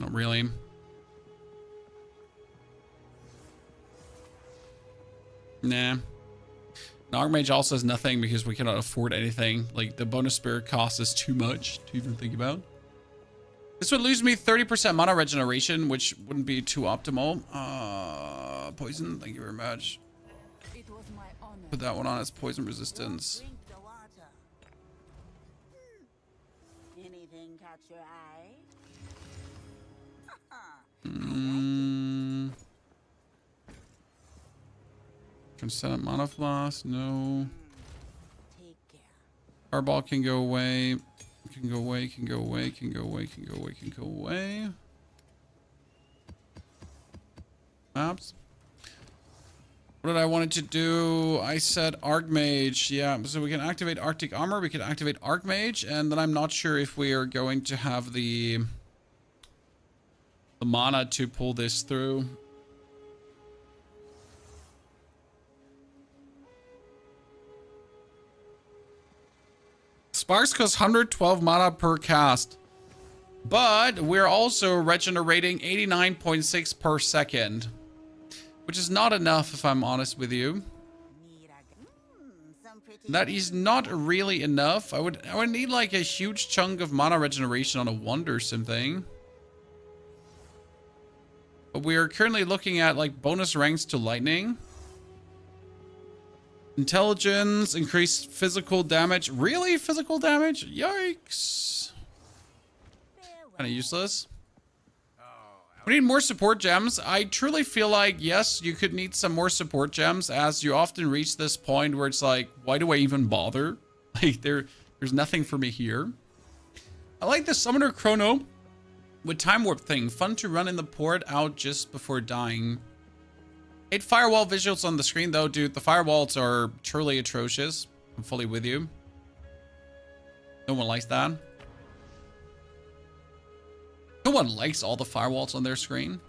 really. Nah. Archmage also has nothing because we cannot afford anything. Like, the bonus spirit cost is too much to even think about. This would lose me 30% mana regeneration, which wouldn't be too optimal. Poison, thank you very much. It was my honor. Put that one on as poison resistance. Drink the water. Anything catch your eye? Can set up mana floss? No. Take care. Fireball can go away. Can go away, can go away, can go away, can go away, can go away. Maps. What did I wanted to do? I said Archmage. Yeah, so we can activate Arctic Armor. We can activate Archmage. And then I'm not sure if we are going to have the mana to pull this through. Sparks cost 112 mana per cast. But we're also regenerating 89.6 per second. Which is not enough, if I'm honest with you. That is not really enough. I would need like a huge chunk of mana regeneration on a wand or something. But we are currently looking at like bonus ranks to lightning. Intelligence, increased physical damage. Really? Physical damage? Yikes. Kind of useless. We need more support gems. I truly feel like, yes, you could need some more support gems as you often reach this point where it's like, why do I even bother? Like, there's nothing for me here. I like the Summoner Chrono with Time Warp thing. Fun to run in the port out just before dying. 8 firewall visuals on the screen, though, dude. The firewalls are truly atrocious. I'm fully with you. No one likes that. No one likes all the firewalls on their screen.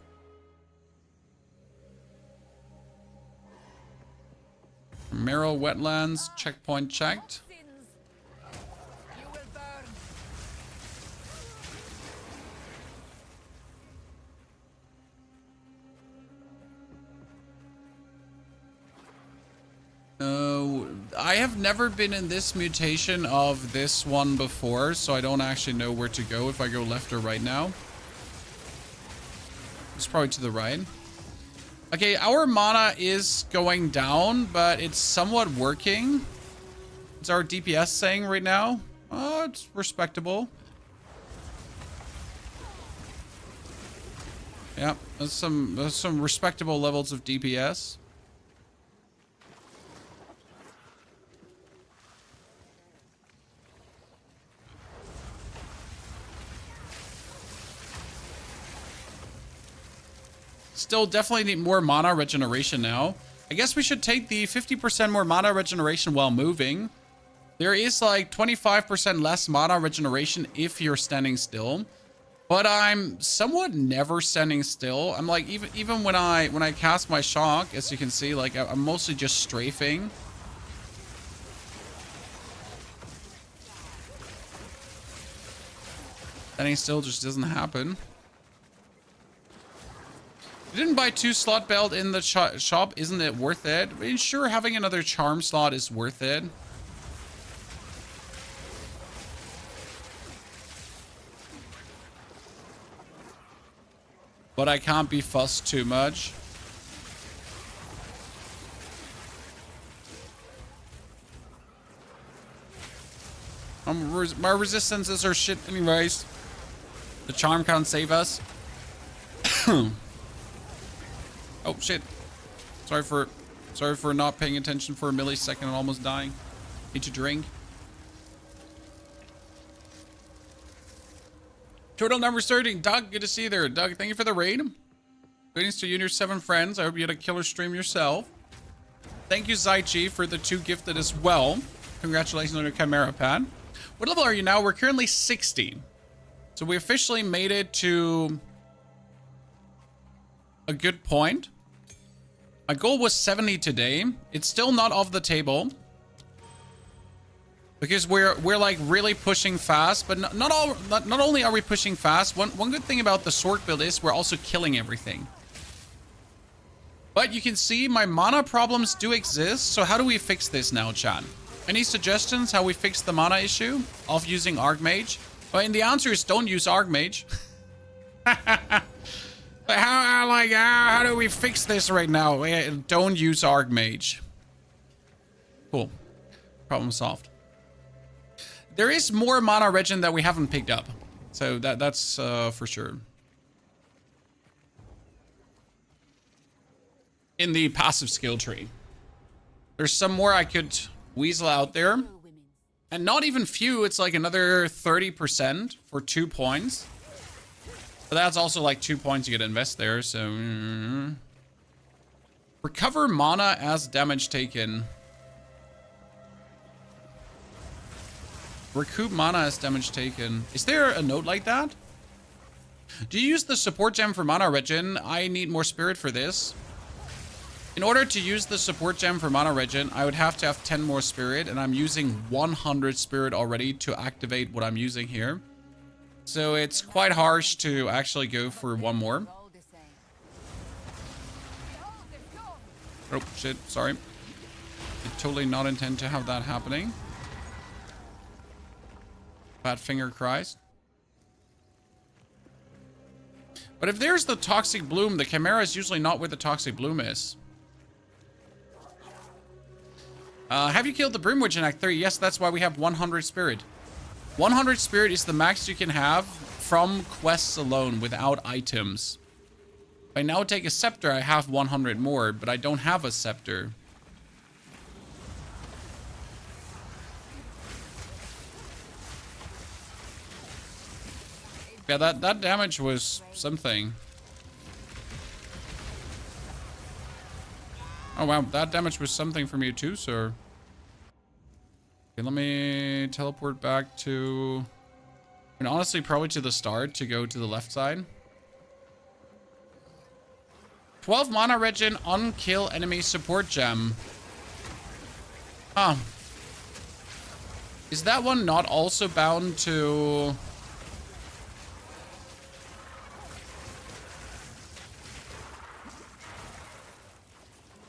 Marrow Wetlands, checkpoint checked. You will burn. I have never been in this mutation of this one before, so I don't actually know where to go if I go left or right now. It's probably to the right. Okay, our mana is going down, but it's somewhat working. What's our DPS saying right now? It's respectable. Yeah, there's some respectable levels of DPS. Still definitely need more mana regeneration now. I guess we should take the 50% more mana regeneration while moving. There is like 25% less mana regeneration if you're standing still. But I'm somewhat never standing still. I'm like, even when I cast my shock, as you can see, like I'm mostly just strafing. Standing still just doesn't happen. You didn't buy 2 slot belt in the shop, isn't it worth it? I mean, sure, having another charm slot is worth it. But I can't be fussed too much. My resistances are shit anyways. The charm can't save us. Oh shit. Sorry for not paying attention for a millisecond and almost dying. Need to drink. Total number 13. Doug, good to see you there. Doug, thank you for the raid. Greetings to you and your 7 friends. I hope you had a killer stream yourself. Thank you, Zaichi, for the 2 gifted as well. Congratulations on your Chimera pad. What level are you now? We're currently 60. So we officially made it to a good point. My goal was 70 today. It's still not off the table. Because we're like really pushing fast, but not only are we pushing fast, one good thing about the sword build is we're also killing everything. But you can see my mana problems do exist, so how do we fix this now, chat? Any suggestions how we fix the mana issue of using Archmage? Well, and the answer is don't use Archmage. How do we fix this right now? Don't use Archmage. Cool. Problem solved. There is more mana regen that we haven't picked up. So that's for sure. In the passive skill tree. There's some more I could weasel out there. And not even few, it's like another 30% for 2 points. But that's also like 2 points you get to invest there, so... Recover mana as damage taken. Recoup mana as damage taken. Is there a note like that? Do you use the support gem for mana regen? I need more spirit for this. In order to use the support gem for mana regen, I would have to have 10 more spirit, and I'm using 100 spirit already to activate what I'm using here. So it's quite harsh to actually go for 1 more. Oh, shit. Sorry. Did totally not intend to have that happening. Fat finger cries. But if there's the toxic bloom, the Chimera is usually not where the toxic bloom is. Have you killed the Brim Witch in Act 3? Yes, that's why we have 100 spirit. 100 spirit is the max you can have from quests alone without items. If I now take a scepter, I have 100 more, but I don't have a scepter. Yeah, that damage was something. Oh wow, that damage was something from you too, sir. Okay, let me teleport back to... And honestly, probably to the start to go to the left side. 12 mana regen on kill enemy support gem. Huh. Is that one not also bound to...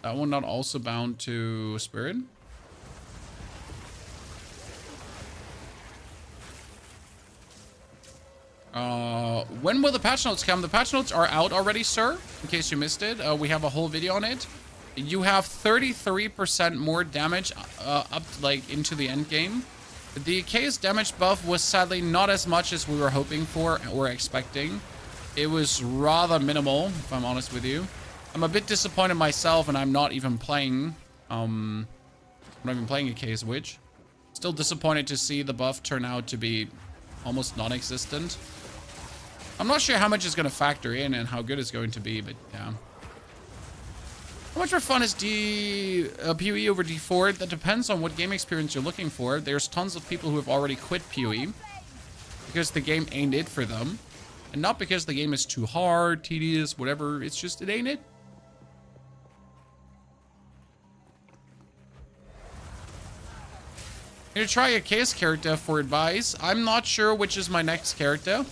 That one not also bound to spirit? When will the patch notes come? The patch notes are out already, sir. In case you missed it, we have a whole video on it. You have 33% more damage up like into the end game. The chaos damage buff was sadly not as much as we were hoping for or expecting. It was rather minimal, if I'm honest with you. I'm a bit disappointed myself, and I'm not even playing. I'm not even playing a Chaos Witch. Still disappointed to see the buff turn out to be almost non-existent. I'm not sure how much is going to factor in and how good it's going to be, but yeah. How much more fun is PoE over D4? That depends on what game experience you're looking for. There's tons of people who have already quit PoE because the game ain't it for them. And not because the game is too hard, tedious, whatever. It's just, it ain't it. I'm gonna try a Chaos character for advice. I'm not sure which is my next character.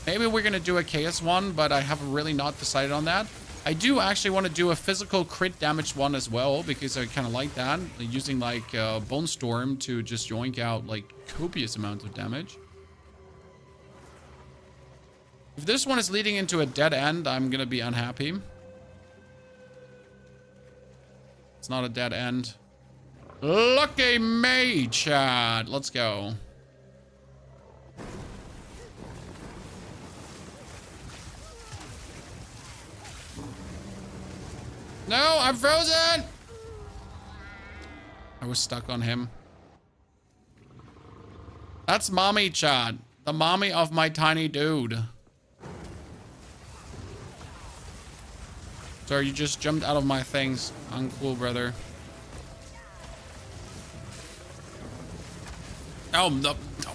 Maybe we're gonna do a Chaos one, but I have really not decided on that. I do actually want to do a physical crit damage one as well, because I kind of like that. Using like Bone Storm to just yoink out like copious amounts of damage. If this one is leading into a dead end, I'm gonna be unhappy. It's not a dead end. Lucky me, Chad. Let's go. No, I'm frozen. I was stuck on him. That's mommy, Chad. The mommy of my tiny dude. Sorry, you just jumped out of my things. Uncool, brother. Oh, no. No.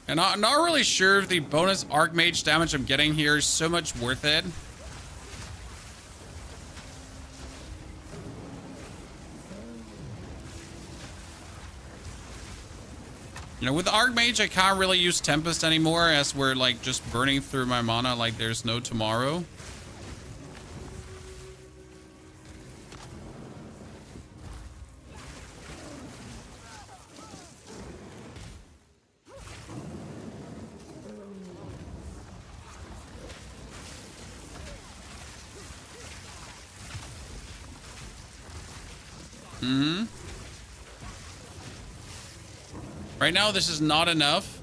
And I'm not really sure if the bonus Archmage damage I'm getting here is so much worth it. You know, with Archmage, I can't really use Tempest anymore as we're like just burning through my mana like there's no tomorrow. Right now, this is not enough.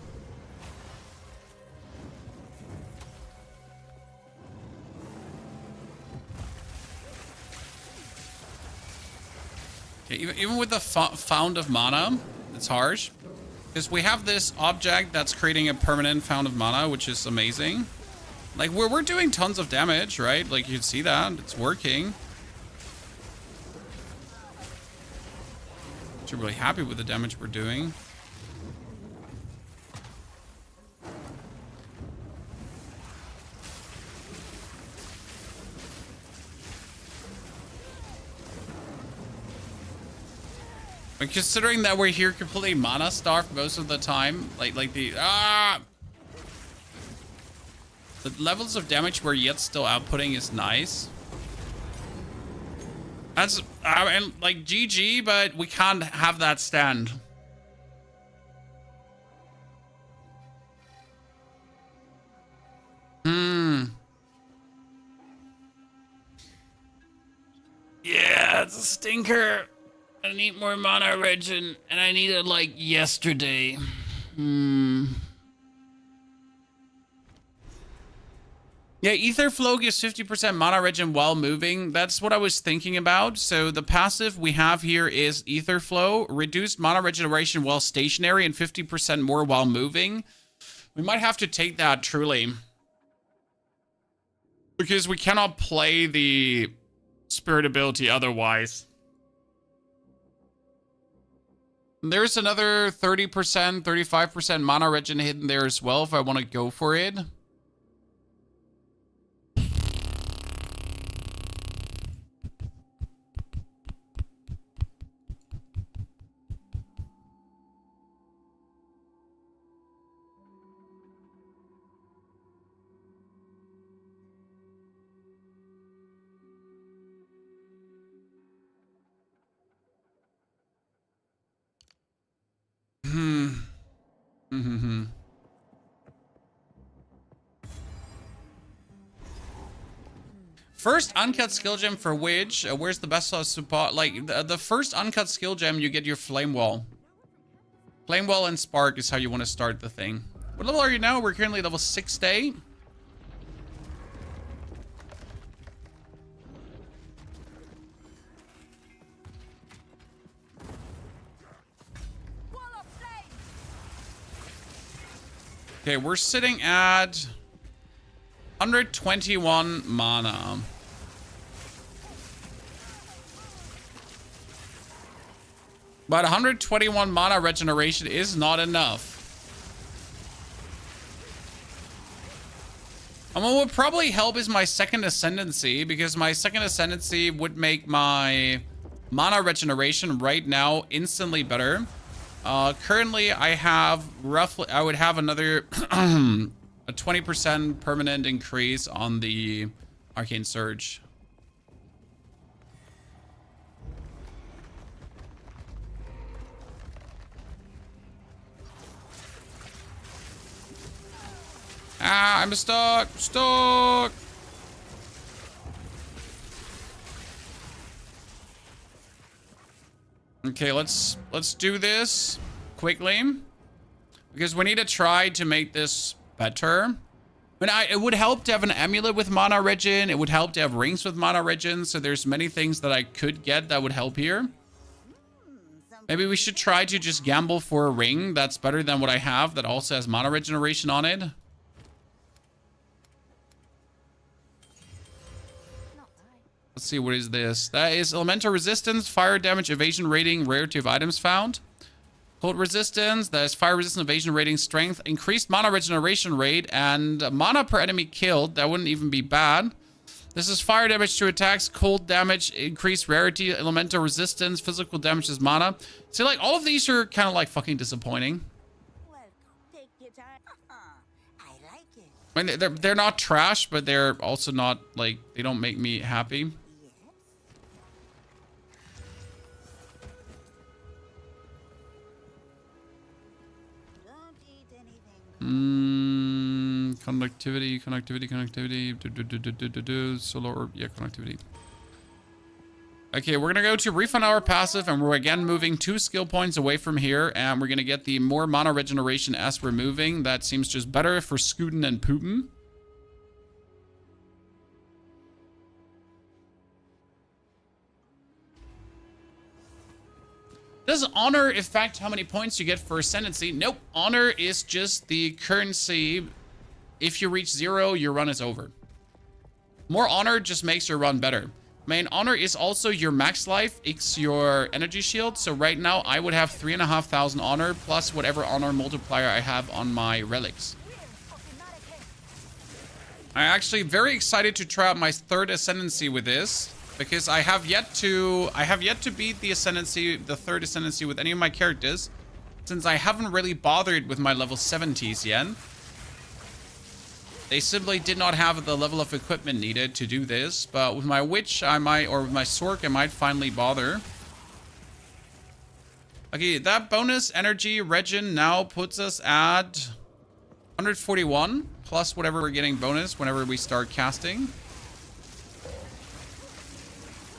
Okay, even with the Found of Mana, it's harsh. Because we have this object that's creating a permanent Found of Mana, which is amazing. Like, we're doing tons of damage, right? Like, you can see that. It's working. I'm really happy with the damage we're doing. But considering that we're here completely mana starved most of the time, like the levels of damage we're yet still outputting is nice. That's and like GG, but we can't have that stand. Yeah, it's a stinker. I need more mana regen, and I need it like yesterday. Yeah, Ether Flow gives 50% mana regen while moving. That's what I was thinking about. So the passive we have here is Ether Flow, reduced mana regeneration while stationary, and 50% more while moving. We might have to take that truly, because we cannot play the spirit ability otherwise. There's another 30%, 35% mana regen hidden there as well if I want to go for it. First uncut skill gem for which? Where's the best support? Like the first uncut skill gem, you get your flame wall. Flame wall and spark is how you want to start the thing. What level are you now? We're currently level 6 to 8. Okay, we're sitting at 121 mana. But 121 mana regeneration is not enough. And what would probably help is my second Ascendancy, because my second Ascendancy would make my mana regeneration right now instantly better. Currently, I would have another a 20% permanent increase on the Arcane Surge. Ah, I'm stuck. Stuck. Okay, let's do this quickly, because we need to try to make this better. But it would help to have an amulet with mana regen. It would help to have rings with mana regen. So there's many things that I could get that would help here. Maybe we should try to just gamble for a ring that's better than what I have that also has mana regeneration on it. Let's see, what is this? That is elemental resistance, fire damage, evasion rating, rarity of items found. Cold resistance, that is fire resistance, evasion rating, strength, increased mana regeneration rate, and mana per enemy killed. That wouldn't even be bad. This is fire damage to attacks, cold damage, increased rarity, elemental resistance, physical damage is mana. See, like, all of these are kind of like fucking disappointing. Welcome. Take your time. I like it. I mean, they're not trash, but they're also not, like, they don't make me happy. Don't eat anything. Conductivity. Solar orb, yeah, conductivity. Okay, we're gonna go to refund our passive, and we're again moving 2 skill points away from here, and we're gonna get the more mana regeneration as we're moving. That seems just better for Scootin' and Pootin'. Does honor affect how many points you get for Ascendancy? Nope. Honor is just the currency. If you reach 0, your run is over. More honor just makes your run better. Main honor is also your max life. It's your energy shield. So right now I would have 3,500 honor plus whatever honor multiplier I have on my relics. I'm actually very excited to try out my third Ascendancy with this, because I have yet to beat the Ascendancy, the third Ascendancy, with any of my characters, since I haven't really bothered with my level 70s yet. They simply did not have the level of equipment needed to do this, but with my witch I might, or with my Sorc I might finally bother. Okay, that bonus energy regen now puts us at 141 plus whatever we're getting bonus whenever we start casting.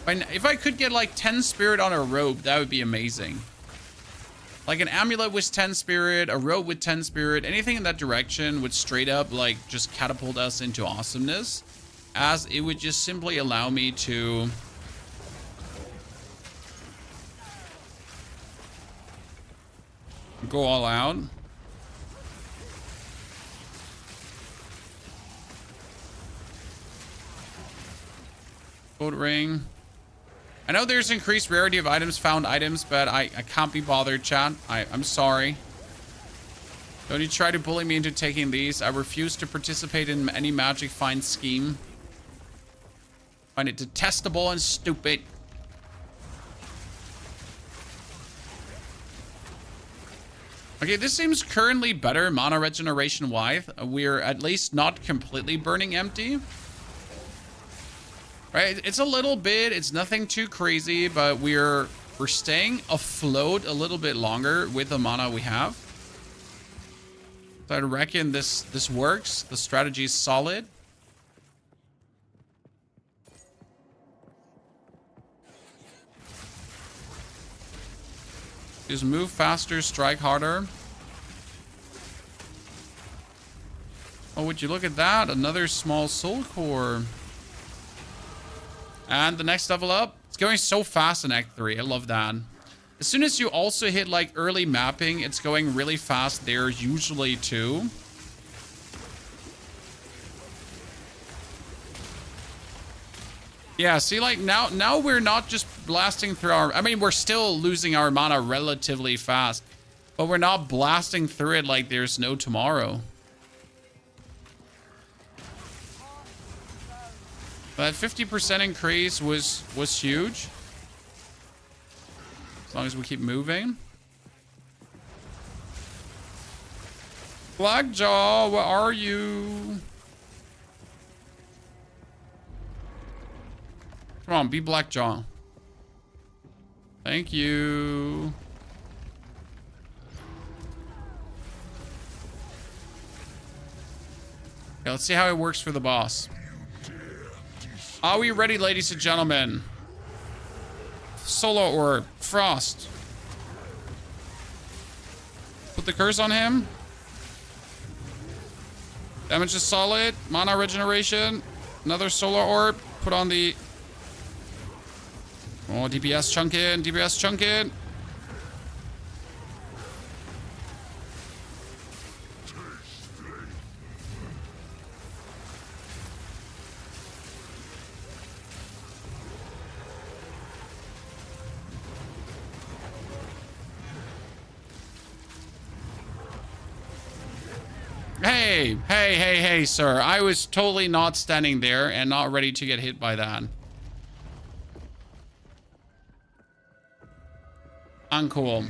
And if I could get like 10 spirit on a robe, that would be amazing. Like an amulet with 10 spirit, a robe with 10 spirit, anything in that direction would straight up like just catapult us into awesomeness, as it would just simply allow me to go all out. Gold ring. I know there's increased rarity of items, found items, but I can't be bothered, chat. I'm sorry. Don't you try to bully me into taking these. I refuse to participate in any magic find scheme. Find it detestable and stupid. Okay, this seems currently better mana regeneration wise. We're at least not completely burning empty. Right, it's a little bit, it's nothing too crazy, but we're staying afloat a little bit longer with the mana we have. So I reckon this works. The strategy is solid. Just move faster, strike harder. Oh, would you look at that? Another small soul core. And the next level up, it's going so fast in Act 3. I love that. As soon as you also hit like early mapping, it's going really fast there usually too. Yeah, see, like, now we're not just blasting through our... I mean, we're still losing our mana relatively fast, but we're not blasting through it like there's no tomorrow. That 50% increase was huge. As long as we keep moving. Blackjaw, where are you? Come on, be Blackjaw. Thank you. Okay, let's see how it works for the boss. Are we ready, ladies and gentlemen? Solo Orb, Frost. Put the curse on him. Damage is solid. Mana regeneration. Another Solar Orb. Put on the... Oh, DPS chunk in. DPS chunk in. Hey, sir. I was totally not standing there and not ready to get hit by that. Uncool.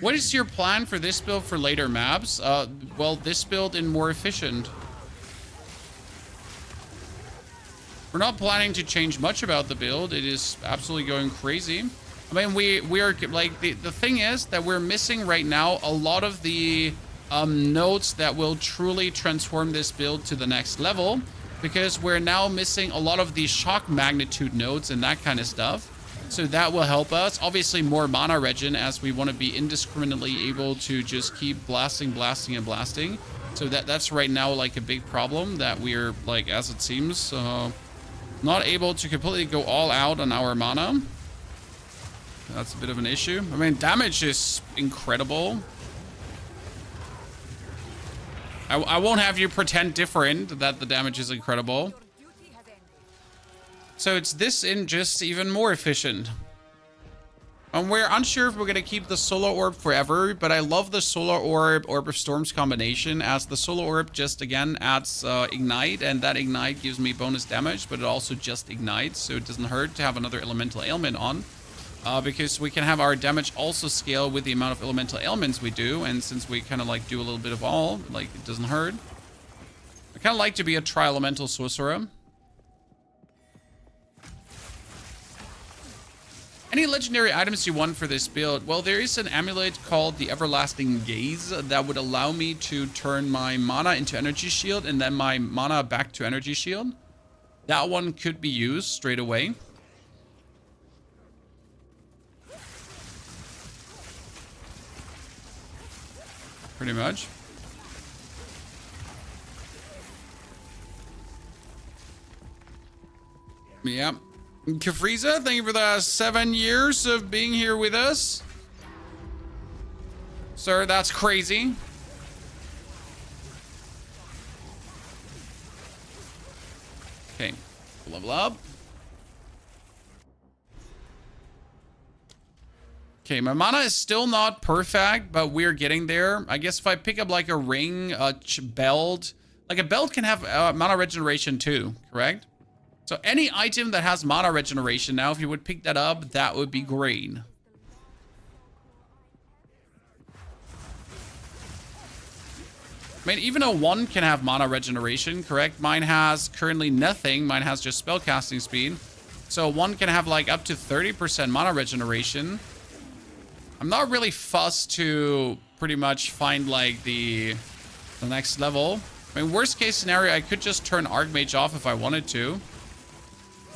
What is your plan for this build for later maps? Well, this build in more efficient. We're not planning to change much about the build. It is absolutely going crazy. I mean, we are like, the thing is that we're missing right now a lot of the nodes that will truly transform this build to the next level, because we're now missing a lot of the shock magnitude nodes and that kind of stuff. So that will help us. Obviously more mana regen, as we want to be indiscriminately able to just keep blasting. So that's right now like a big problem that we're, like, as it seems, not able to completely go all out on our mana. That's a bit of an issue. I mean, damage is incredible. I won't have you pretend different that the damage is incredible. So it's this in just even more efficient. And we're unsure if we're going to keep the Solar Orb forever, but I love the Solar Orb, Orb of Storms combination, as the Solar Orb just, again, adds Ignite, and that Ignite gives me bonus damage, but it also just ignites, so it doesn't hurt to have another Elemental Ailment on. Because we can have our damage also scale with the amount of elemental ailments we do, and since we kind of like do a little bit of all, like, it doesn't hurt. I kind of like to be a tri-elemental sorcerer. Any legendary items you want for this build? Well, there is an amulet called the Everlasting Gaze that would allow me to turn my mana into energy shield and then my mana back to energy shield. That one could be used straight away. Pretty much. Yeah. Kafriza, thank you for the 7 years of being here with us. Sir, that's crazy. Okay. Level up. Okay, my mana is still not perfect, but we're getting there. I guess if I pick up like a ring, a belt, like a belt can have mana regeneration too, correct? So any item that has mana regeneration now, if you would pick that up, that would be great. I mean, even a 1 can have mana regeneration, correct? Mine has currently nothing. Mine has just spellcasting speed. So 1 can have like up to 30% mana regeneration. I'm not really fussed to pretty much find like the next level. I mean, worst case scenario, I could just turn Archmage off if I wanted to.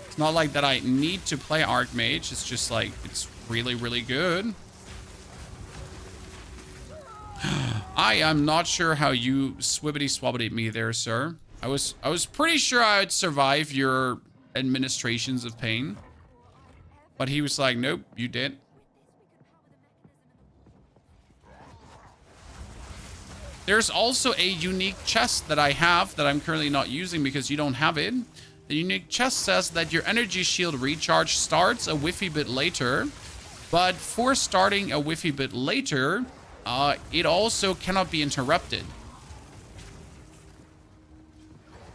It's not like that I need to play Archmage. It's just like, it's really, really good. I am not sure how you swibbity-swabbity me there, sir. I was pretty sure I would survive your administrations of pain. But he was like, nope, you did. There's also a unique chest that I have that I'm currently not using because you don't have it. The unique chest says that your energy shield recharge starts a whiffy bit later, but for starting a whiffy bit later, it also cannot be interrupted.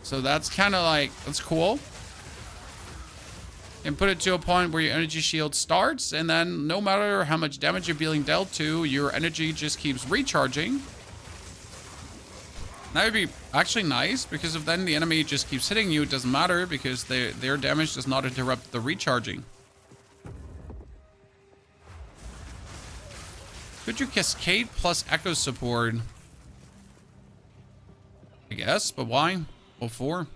So that's kind of like, that's cool. And put it to a point where your energy shield starts, and then no matter how much damage you're being dealt to, your energy just keeps recharging. That would be actually nice, because if then the enemy just keeps hitting you, it doesn't matter, because their damage does not interrupt the recharging. Could you cascade plus echo support? I guess, but why? What for?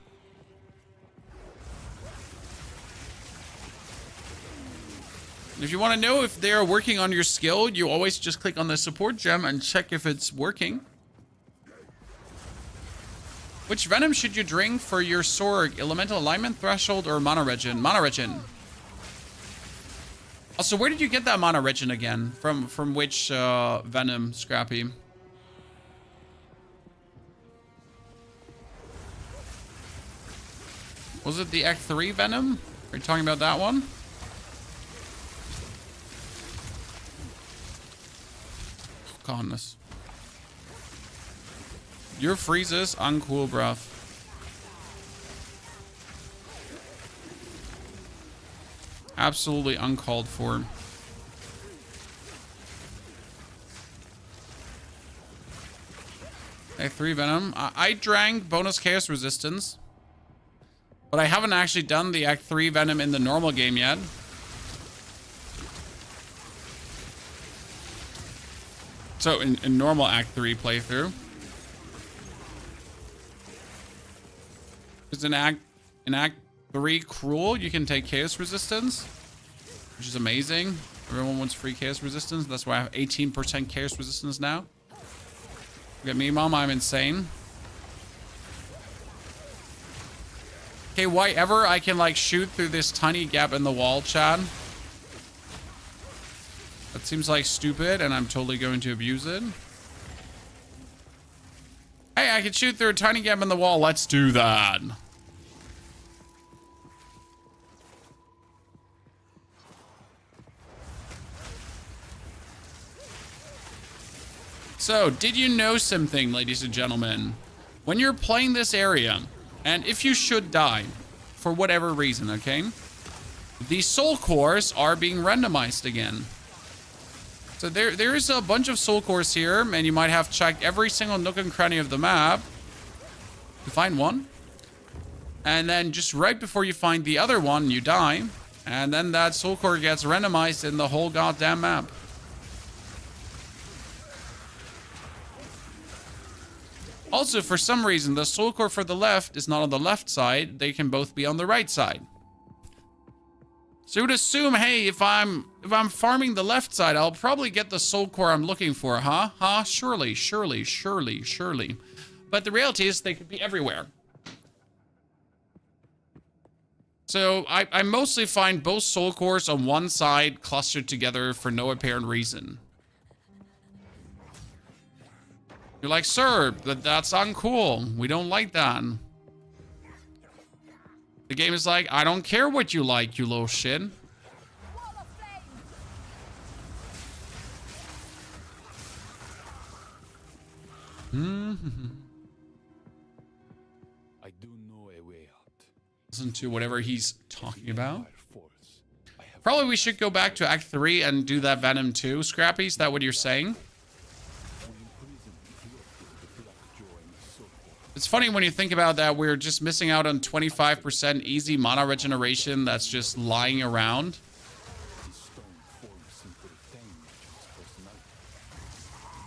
If you want to know if they're working on your skill, you always just click on the support gem and check if it's working. Which venom should you drink for your sword? Elemental alignment, threshold, or mana regen? Mana regen. Also, where did you get that mana regen again? From which venom, Scrappy? Was it the Act 3 venom? Are you talking about that one? Goodness. Your freeze is uncool, bruv. Absolutely uncalled for. Okay, 3 venom. I drank bonus chaos resistance, but I haven't actually done the Act 3 venom in the normal game yet. So in normal Act 3 playthrough. Because in Act 3 Cruel, you can take chaos resistance, which is amazing. Everyone wants free chaos resistance. That's why I have 18% chaos resistance now. Look at me, mom. I'm insane. Okay, why ever I can like shoot through this tiny gap in the wall, Chad? That seems like stupid, and I'm totally going to abuse it. Hey, I can shoot through a tiny gap in the wall. Let's do that. So, did you know something, ladies and gentlemen? When you're playing this area, and if you should die, for whatever reason, okay? The soul cores are being randomized again. So there's a bunch of soul cores here, and you might have checked every single nook and cranny of the map to find one. And then just right before you find the other one, you die. And then that soul core gets randomized in the whole goddamn map. Also, for some reason, the soul core for the left is not on the left side. They can both be on the right side. So you would assume, hey, if I'm farming the left side, I'll probably get the soul core I'm looking for, huh? Huh? Surely, surely, surely, surely. But the reality is they could be everywhere. So I mostly find both soul cores on one side clustered together for no apparent reason. You're like, sir, that's uncool. We don't like that. The game is like, I don't care what you like, you little shit. I do know a way out. Listen to whatever he's talking about. Probably we should go back to Act 3 and do that Venom 2. Scrappy, is that what you're saying? It's funny when you think about that, we're just missing out on 25% easy mana regeneration that's just lying around.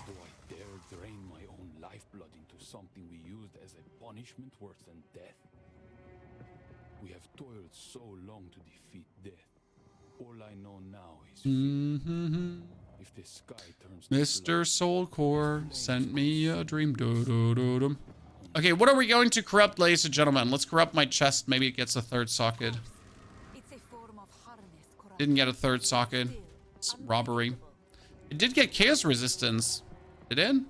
Do I dare drain my own lifeblood into something we used as a punishment worse than death? We have toiled so long to defeat death. All I know now is if the sky turns Mr. Soulcore sent me a dream. Okay, what are we going to corrupt, ladies and gentlemen? Let's corrupt my chest. Maybe it gets a third socket. It's a form of harness corrupt. Didn't get a third socket. It's robbery. It did get chaos resistance. It did?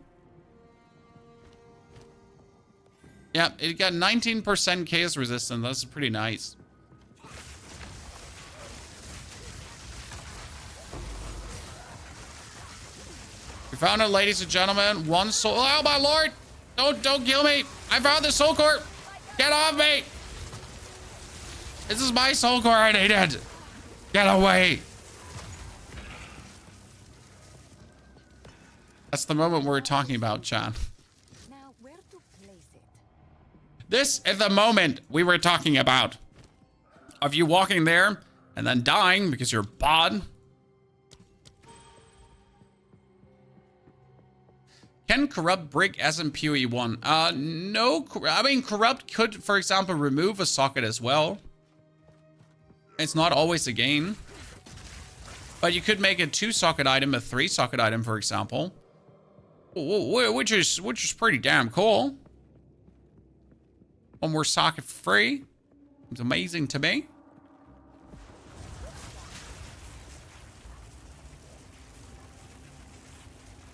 Yeah, it got 19% chaos resistance. That's pretty nice. We found it, ladies and gentlemen. One soul. Oh my lord! Don't kill me! I found the soul core! Get off me! This is my soul core I needed! Get away! That's the moment we're talking about, Chan. Now, where to place it? This is the moment we were talking about. Of you walking there and then dying because you're bod. Can Corrupt break SMP 1? No. I mean, Corrupt could, for example, remove a socket as well. It's not always a gain. But you could make a 2-socket item a 3-socket item, for example. Which is pretty damn cool. One more socket for free. It's amazing to me.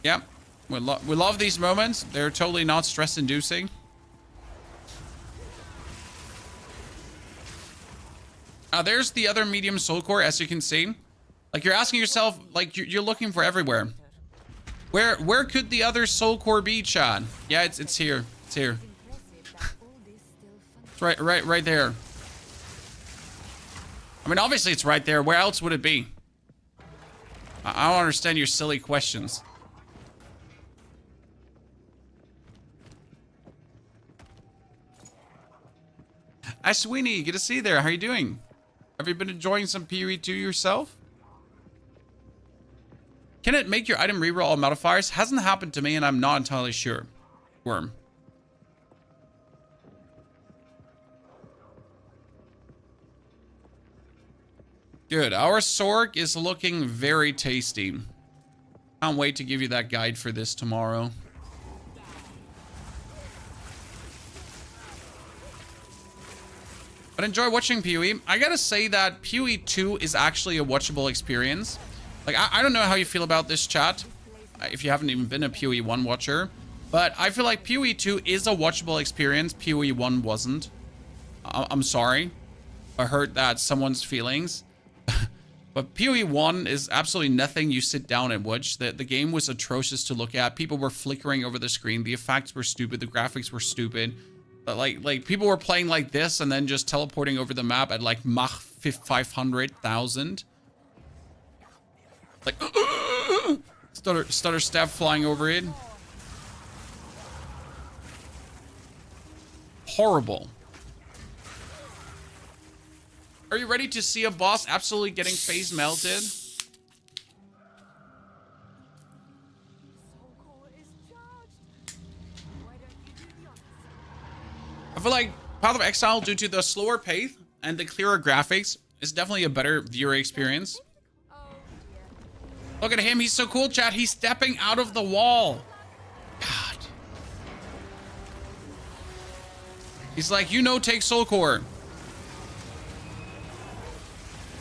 Yep. We love these moments. They're totally not stress-inducing. There's the other medium soul core, as you can see. Like, you're asking yourself, like, you're looking for everywhere. Where could the other soul core be, Chad? Yeah, it's here. It's here. It's right there. I mean, obviously it's right there. Where else would it be? I don't understand your silly questions. Sweeney, good to see you there. How are you doing? Have you been enjoying some PoE2 yourself? Can it make your item reroll all modifiers? Hasn't happened to me, and I'm not entirely sure. Worm. Good. Our Sorg is looking very tasty. Can't wait to give you that guide for this tomorrow. But enjoy watching PoE. I gotta say that PoE 2 is actually a watchable experience. Like, I don't know how you feel about this, chat, if you haven't even been a PoE 1 watcher. But I feel like PoE 2 is a watchable experience. PoE 1 wasn't. I'm sorry. I hurt that someone's feelings. But PoE 1 is absolutely nothing you sit down and watch. The game was atrocious to look at. People were flickering over the screen. The effects were stupid. The graphics were stupid. But like people were playing like this and then just teleporting over the map at like Mach 500,000. Like stutter step flying over it. Horrible. Are you ready to see a boss absolutely getting face melted? I feel like Path of Exile, due to the slower pace and the clearer graphics, is definitely a better viewer experience. Look at him, he's so cool, chat. He's stepping out of the wall. God. He's like, you know, take soul core.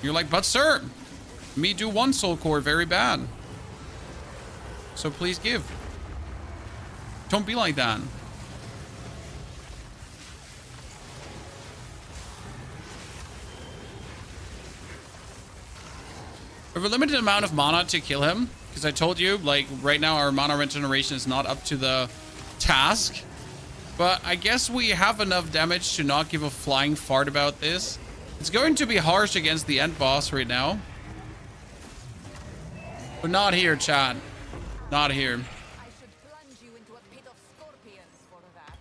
You're like, but sir, me do 1 soul core very bad. So please give. Don't be like that. We have a limited amount of mana to kill him, because I told you, like, right now our mana regeneration is not up to the task. But I guess we have enough damage to not give a flying fart about this. It's going to be harsh against the end boss right now. But not here, chat. Not here. I should plunge you into a pit of scorpions for that.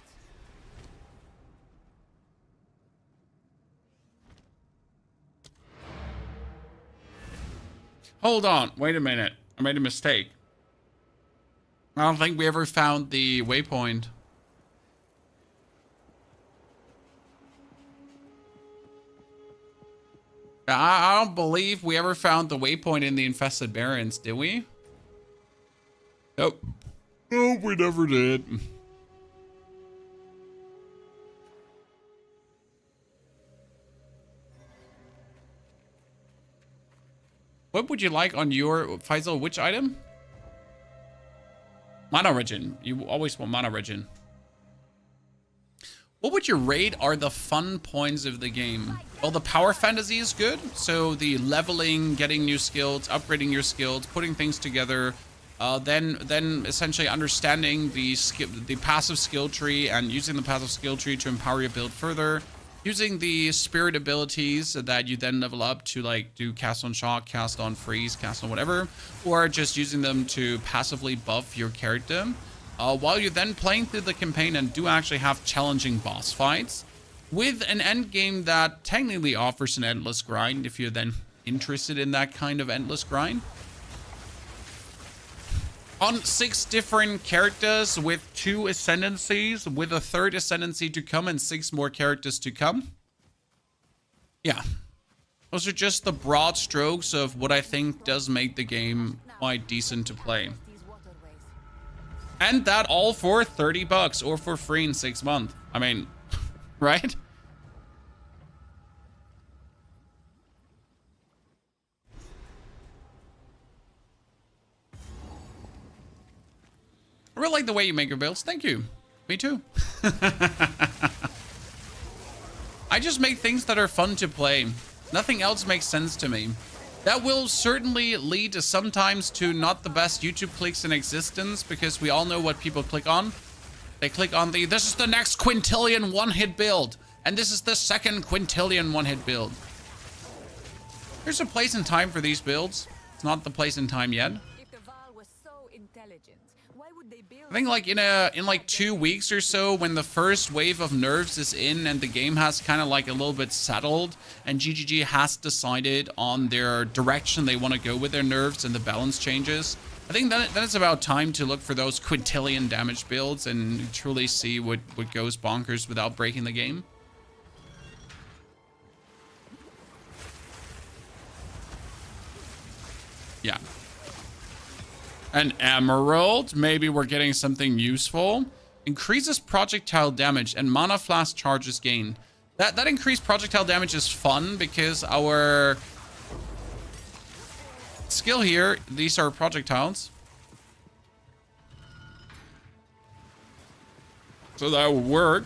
Hold on. Wait a minute. I made a mistake. I don't think we ever found the waypoint. I don't believe we ever found the waypoint in the Infested Barrens, did we? Nope. Nope, we never did. What would you like on your Faisal? Which item? Mana regen. You always want mana regen. What would you rate are the fun points of the game? Well, the power fantasy is good. So the leveling, getting new skills, upgrading your skills, putting things together, then essentially understanding the passive skill tree and using the passive skill tree to empower your build further. Using the spirit abilities that you then level up to like do cast on shock, cast on freeze, cast on whatever, or just using them to passively buff your character. While you're then playing through the campaign and do actually have challenging boss fights with an end game that technically offers an endless grind if you're then interested in that kind of endless grind. On 6 different characters with 2 ascendancies, with a 3rd ascendancy to come and 6 more characters to come. Yeah. Those are just the broad strokes of what I think does make the game quite decent to play. And that all for $30 or for free in 6 months. I mean, right? I really like the way you make your builds. Thank you. Me too. I just make things that are fun to play. Nothing else makes sense to me. That will certainly lead to sometimes to not the best YouTube clicks in existence, because we all know what people click on. They click on this is the next quintillion one-hit build, and this is the second quintillion one-hit build. There's a place and time for these builds. It's not the place and time yet. If the Val was so intelligent, why would they build? I think like in like 2 weeks or so, when the first wave of nerfs is in and the game has kind of like a little bit settled and GGG has decided on their direction they want to go with their nerfs and the balance changes, I think then it's about time to look for those quintillion damage builds and truly see what goes bonkers without breaking the game. Yeah. An emerald. Maybe we're getting something useful. Increases projectile damage and mana flask charges gain. That increased projectile damage is fun because our skill here, these are projectiles. So that will work.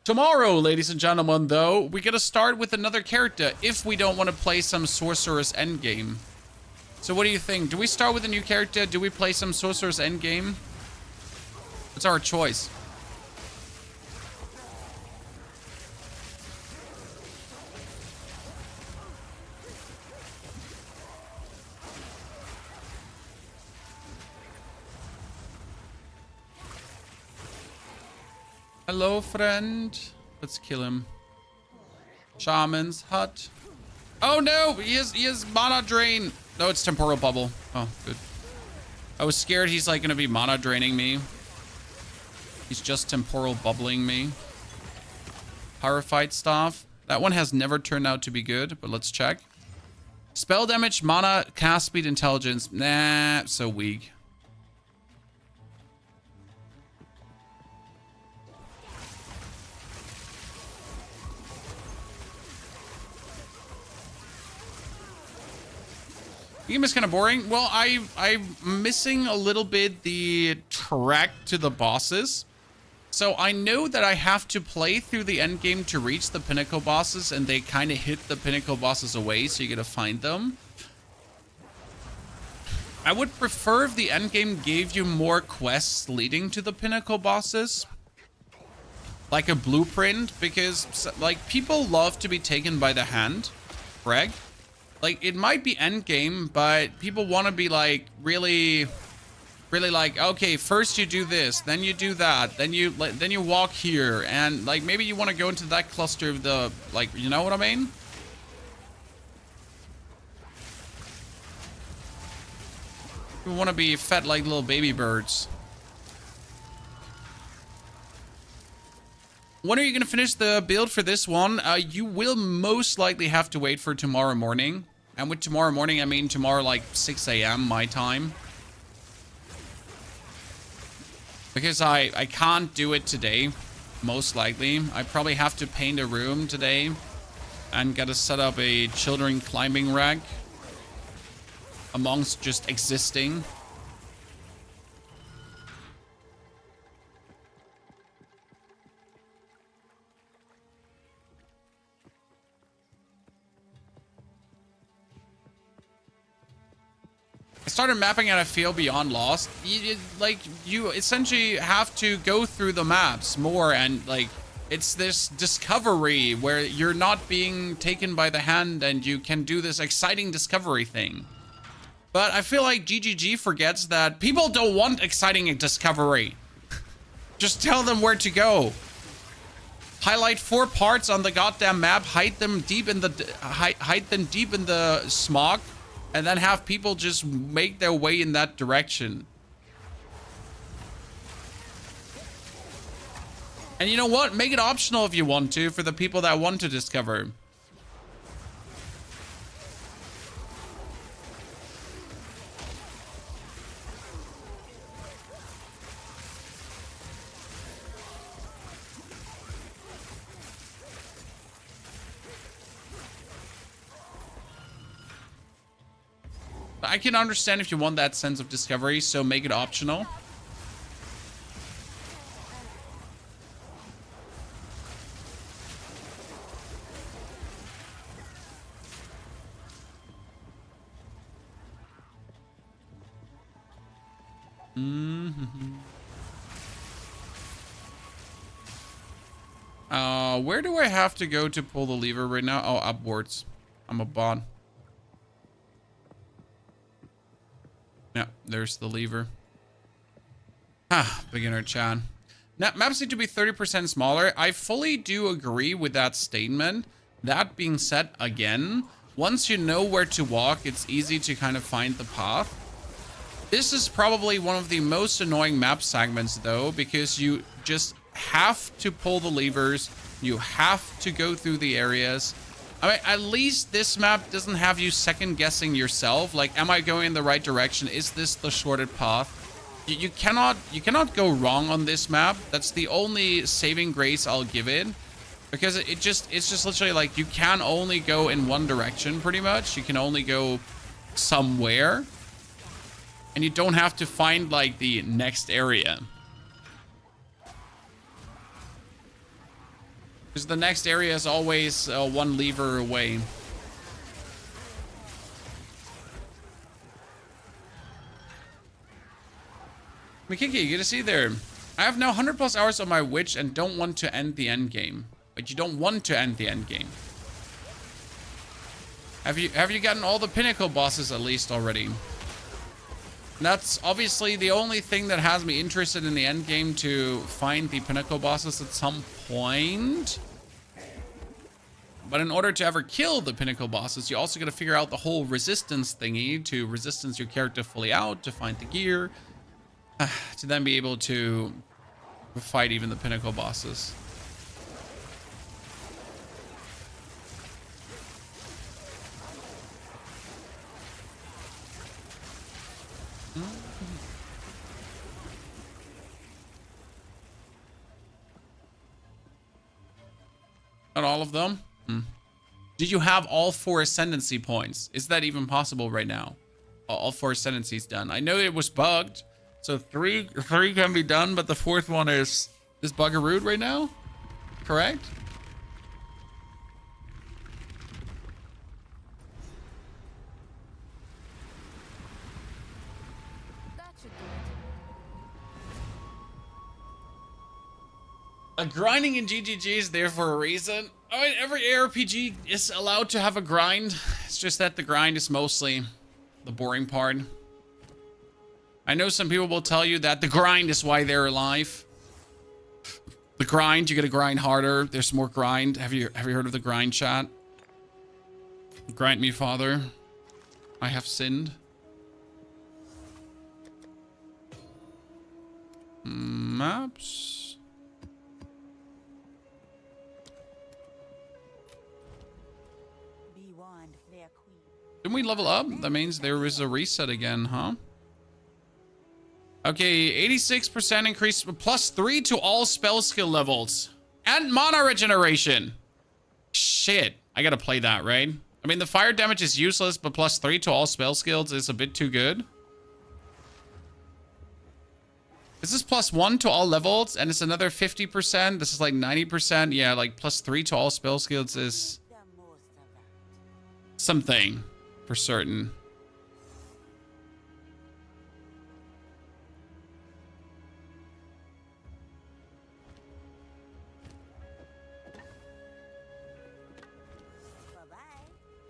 Tomorrow, ladies and gentlemen, though, we gotta start with another character if we don't want to play some Sorceress endgame. So what do you think? Do we start with a new character? Do we play some Sorceress endgame? It's our choice. Hello, friend. Let's kill him. Shaman's hut. Oh no, he has mana drain. No, it's temporal bubble. Oh, good. I was scared he's like gonna be mana draining me. He's just temporal bubbling me. Pyrophyte staff. That one has never turned out to be good, but let's check. Spell damage, mana, cast speed, intelligence. Nah, so weak. The game is kind of boring. Well, I'm missing a little bit the track to the bosses. So I know that I have to play through the end game to reach the pinnacle bosses, and they kind of hit the pinnacle bosses away, so you gotta find them. I would prefer if the end game gave you more quests leading to the pinnacle bosses. Like a blueprint, because like people love to be taken by the hand, Greg. Like, it might be endgame, but people want to be, like, really like, okay, first you do this, then you do that, then you walk here, and, like, maybe you want to go into that cluster of the, like, you know what I mean? You want to be fed like little baby birds. When are you going to finish the build for this one? You will most likely have to wait for tomorrow morning. And with tomorrow morning, I mean tomorrow like 6 a.m. my time. Because I can't do it today, most likely. I probably have to paint a room today. And gotta set up a children climbing rack. Amongst just existing. started mapping out a field beyond Lost. You essentially have to go through the maps more, and like it's this discovery where you're not being taken by the hand and you can do this exciting discovery thing. But I feel like GGG forgets that people don't want exciting discovery. Just tell them where to go. Highlight 4 parts on the goddamn map, hide them deep in the smog, and then have people just make their way in that direction. And you know what? Make it optional if you want to for the people that want to discover. I can understand if you want that sense of discovery, so make it optional. Where do I have to go to pull the lever right now? Oh, upwards. I'm a bot. Yeah, there's the lever. Beginner chat. Now, maps need to be 30% smaller. I fully do agree with that statement. That being said, again, once you know where to walk, it's easy to kind of find the path. This is probably one of the most annoying map segments, though, because you just have to pull the levers. You have to go through the areas. I mean, at least this map doesn't have you second guessing yourself. Like, am I going in the right direction? Is this the shorted path? You cannot go wrong on this map. That's the only saving grace I'll give it, because it's just literally like you can only go in one direction pretty much. You can only go somewhere, and you don't have to find like the next area. Because the next area is always one lever away. Mikiki, good to see you there. I have now 100 plus hours on my witch and don't want to end the end game. But you don't want to end the end game. Have you gotten all the pinnacle bosses at least already? And that's obviously the only thing that has me interested in the end game, to find the pinnacle bosses at some point. But in order to ever kill the pinnacle bosses, you also got to figure out the whole resistance thingy to resistance your character fully out, to find the gear, to then be able to fight even the pinnacle bosses. Not all of them? Did you have all 4 ascendancy points? Is that even possible right now? All 4 ascendancies done. I know it was bugged, so 3 can be done, but the 4th one is buggerooed right now? Correct? That should do it. Grinding in GGG is there for a reason. I mean, every ARPG is allowed to have a grind. It's just that the grind is mostly the boring part. I know some people will tell you that the grind is why they're alive. The grind, you gotta grind harder. There's more grind. Have you heard of the grind, chat? Grind me, Father. I have sinned. Maps. Be warned, fair queen. Didn't we level up? That means there is a reset again, huh? Okay, 86% increase, +3 to all spell skill levels. And mana regeneration. Shit, I gotta play that, right? I mean, the fire damage is useless, but +3 to all spell skills is a bit too good. This is +1 to all levels, and it's another 50%. This is like 90%. Yeah, like +3 to all spell skills is The most of that. something for certain.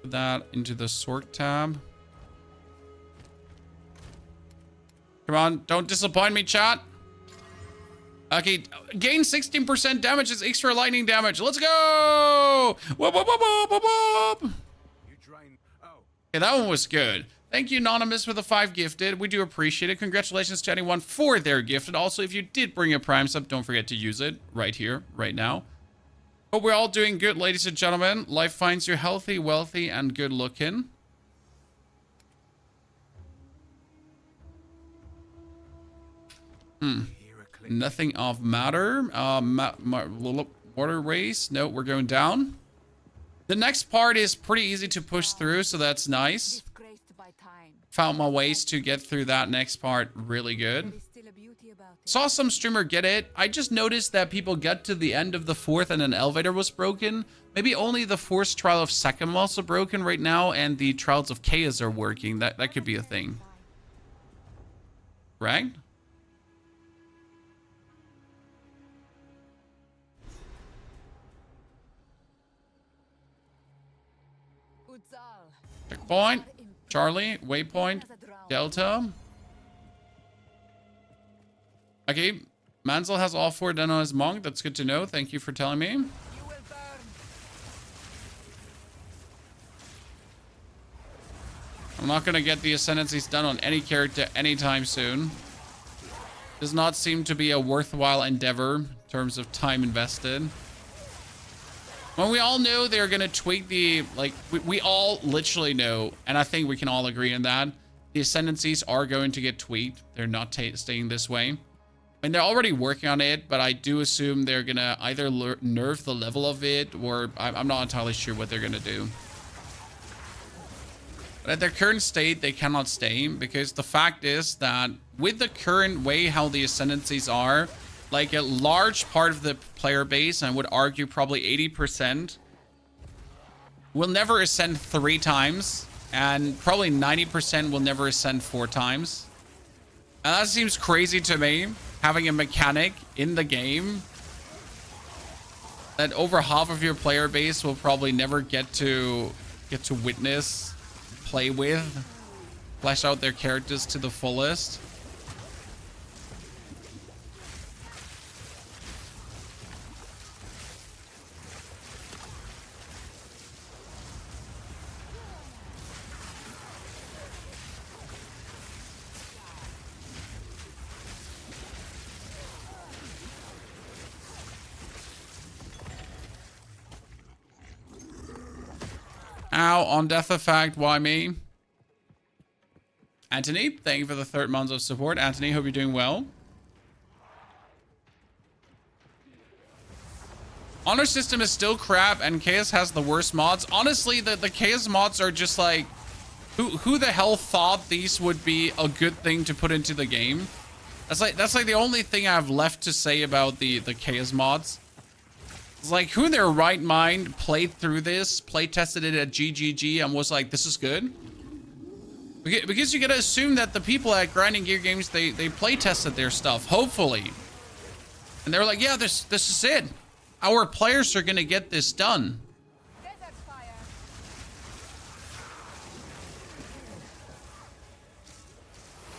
Put that into the sort tab. Come on, don't disappoint me, chat. Okay, gain 16% damage is extra lightning damage. Let's go! Whoop, whoop, whoop, whoop, whoop, whoop. You drain. Oh. Okay, that one was good. Thank you, Anonymous, for the 5 gifted. We do appreciate it. Congratulations to anyone for their gifted. Also, if you did bring a Prime sub, don't forget to use it right here, right now. Hope we're all doing good, ladies and gentlemen. Life finds you healthy, wealthy, and good looking. Nothing of matter. Water race. No, we're going down. The next part is pretty easy to push through, so that's nice. Disgraced by time. Found my ways to get through that next part really good. There is still a beauty about it. Saw some streamer get it. I just noticed that people got to the end of the 4th and an elevator was broken. Maybe only the 4th trial of Sekimo's are broken right now and the trials of Chaos are working. That could be a thing. Right? Checkpoint. Charlie. Waypoint. Delta. Okay. Mansell has all 4 done on his monk. That's good to know. Thank you for telling me. I'm not going to get the Ascendancies done on any character anytime soon. Does not seem to be a worthwhile endeavor in terms of time invested. When we all know they're going to tweak the, like, we all literally know, and I think we can all agree on that, the Ascendancies are going to get tweaked. They're not staying this way. And they're already working on it, but I do assume they're going to either nerf the level of it, or I'm not entirely sure what they're going to do. But at their current state, they cannot stay, because the fact is that with the current way how the Ascendancies are, like a large part of the player base, and I would argue probably 80%, will never ascend 3 times, and probably 90% will never ascend 4 times. And that seems crazy to me, having a mechanic in the game that over half of your player base will probably never get to witness, play with, flesh out their characters to the fullest. Ow, on death effect, why me? Anthony, thank you for the 3rd month of support. Anthony, hope you're doing well. Honor system is still crap and Chaos has the worst mods. Honestly, the Chaos mods are just like, who the hell thought these would be a good thing to put into the game? That's like the only thing I have left to say about the Chaos mods. It's like, who in their right mind played through this, play tested it at GGG, and was like, this is good? Because you gotta assume that the people at Grinding Gear Games, they play tested their stuff, hopefully. And they're like, yeah, this is it. Our players are gonna get this done. Desert fire.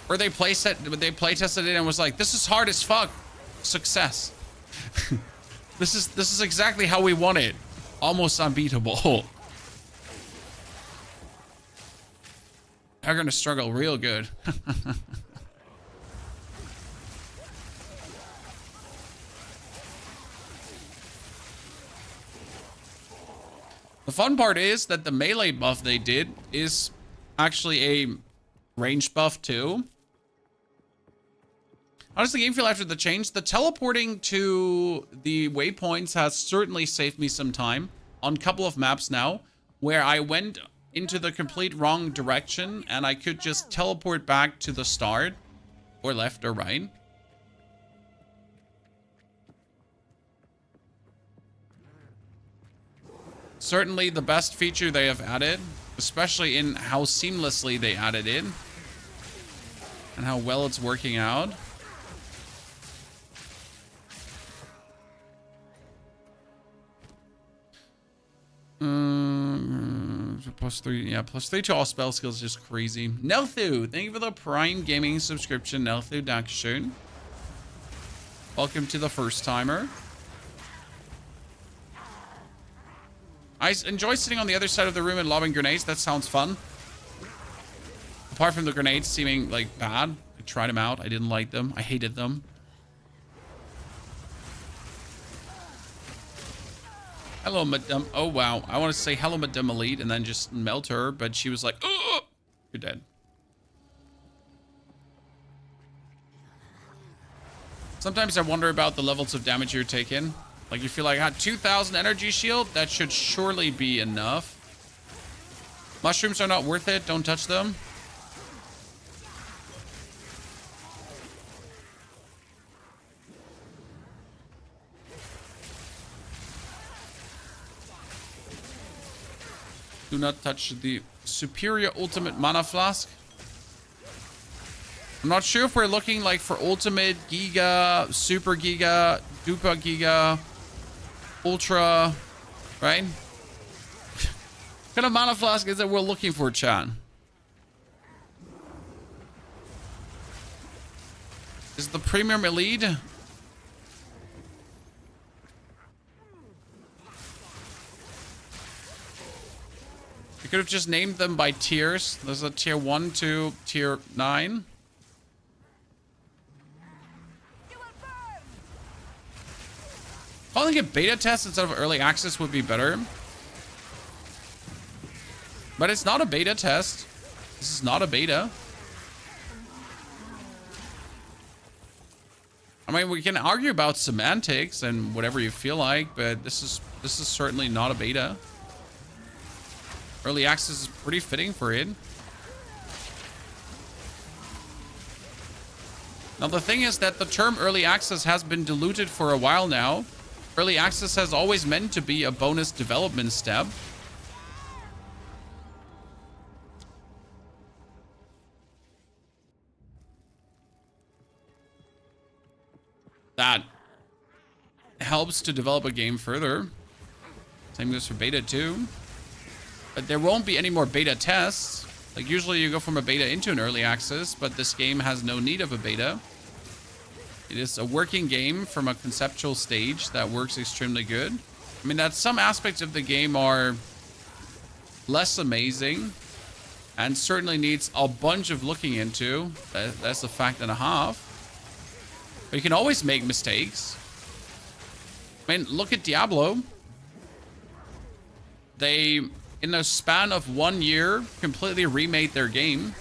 Or they play tested it and was like, this is hard as fuck. Success. This is exactly how we want it. Almost unbeatable. They're gonna struggle real good. The fun part is that the melee buff they did is actually a range buff too. Honestly, game feel after the change, the teleporting to the waypoints has certainly saved me some time on a couple of maps now, where I went into the complete wrong direction and I could just teleport back to the start, or left or right. Certainly the best feature they have added, especially in how seamlessly they added it and how well it's working out. +3. Yeah, +3 to all spell skills is just crazy. Nelthu, thank you for the Prime Gaming subscription. Nelthu, Dankeschön. Welcome to the first timer. I enjoy sitting on the other side of the room and lobbing grenades. That sounds fun. Apart from the grenades seeming like bad. I tried them out. I didn't like them. I hated them. Hello, Madame. Oh, wow. I want to say hello, Madame Elite, and then just melt her, but she was like, oh, you're dead. Sometimes I wonder about the levels of damage you're taking. Like, you feel like, 2,000 energy shield? That should surely be enough. Mushrooms are not worth it. Don't touch them. Do not touch the superior ultimate mana flask. I'm not sure if we're looking like for ultimate, giga, super giga, duper giga, ultra, right? What kind of mana flask is it we're looking for, chat? Is the premium elite? You could have just named them by tiers. There's a tier 1 to tier 9. Calling it beta test instead of early access would be better. But it's not a beta test. This is not a beta. I mean, we can argue about semantics and whatever you feel like, but this is certainly not a beta. Early access is pretty fitting for it. Now, the thing is that the term early access has been diluted for a while now. Early access has always meant to be a bonus development step. That helps to develop a game further. Same goes for beta too. But there won't be any more beta tests. Like, usually you go from a beta into an early access, but this game has no need of a beta. It is a working game from a conceptual stage that works extremely good. I mean, that some aspects of the game are less amazing and certainly needs a bunch of looking into. That's a fact and a half. But you can always make mistakes. I mean, look at Diablo. They, in a span of 1 year, completely remade their game.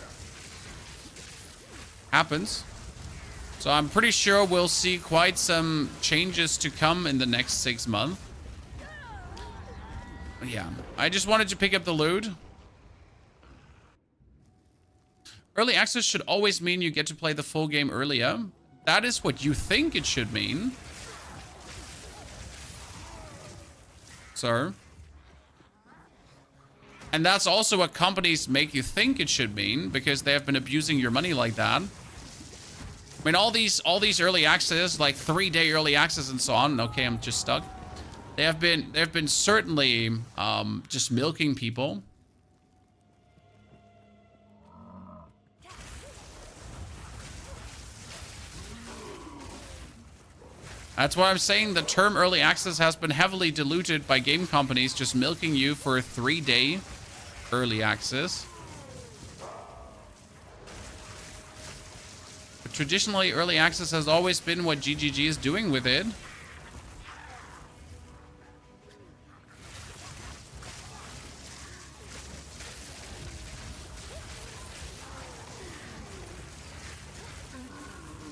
Happens. So I'm pretty sure we'll see quite some changes to come in the next 6 months. Yeah, I just wanted to pick up the loot. Early access should always mean you get to play the full game earlier. That is what you think it should mean. Sir. And that's also what companies make you think it should mean, because they have been abusing your money like that. I mean, all these early access, like 3-day early access and so on. Okay, I'm just stuck. They have been certainly just milking people. That's why I'm saying the term early access has been heavily diluted by game companies just milking you for a 3-day early access. But traditionally, early access has always been what GGG is doing with it.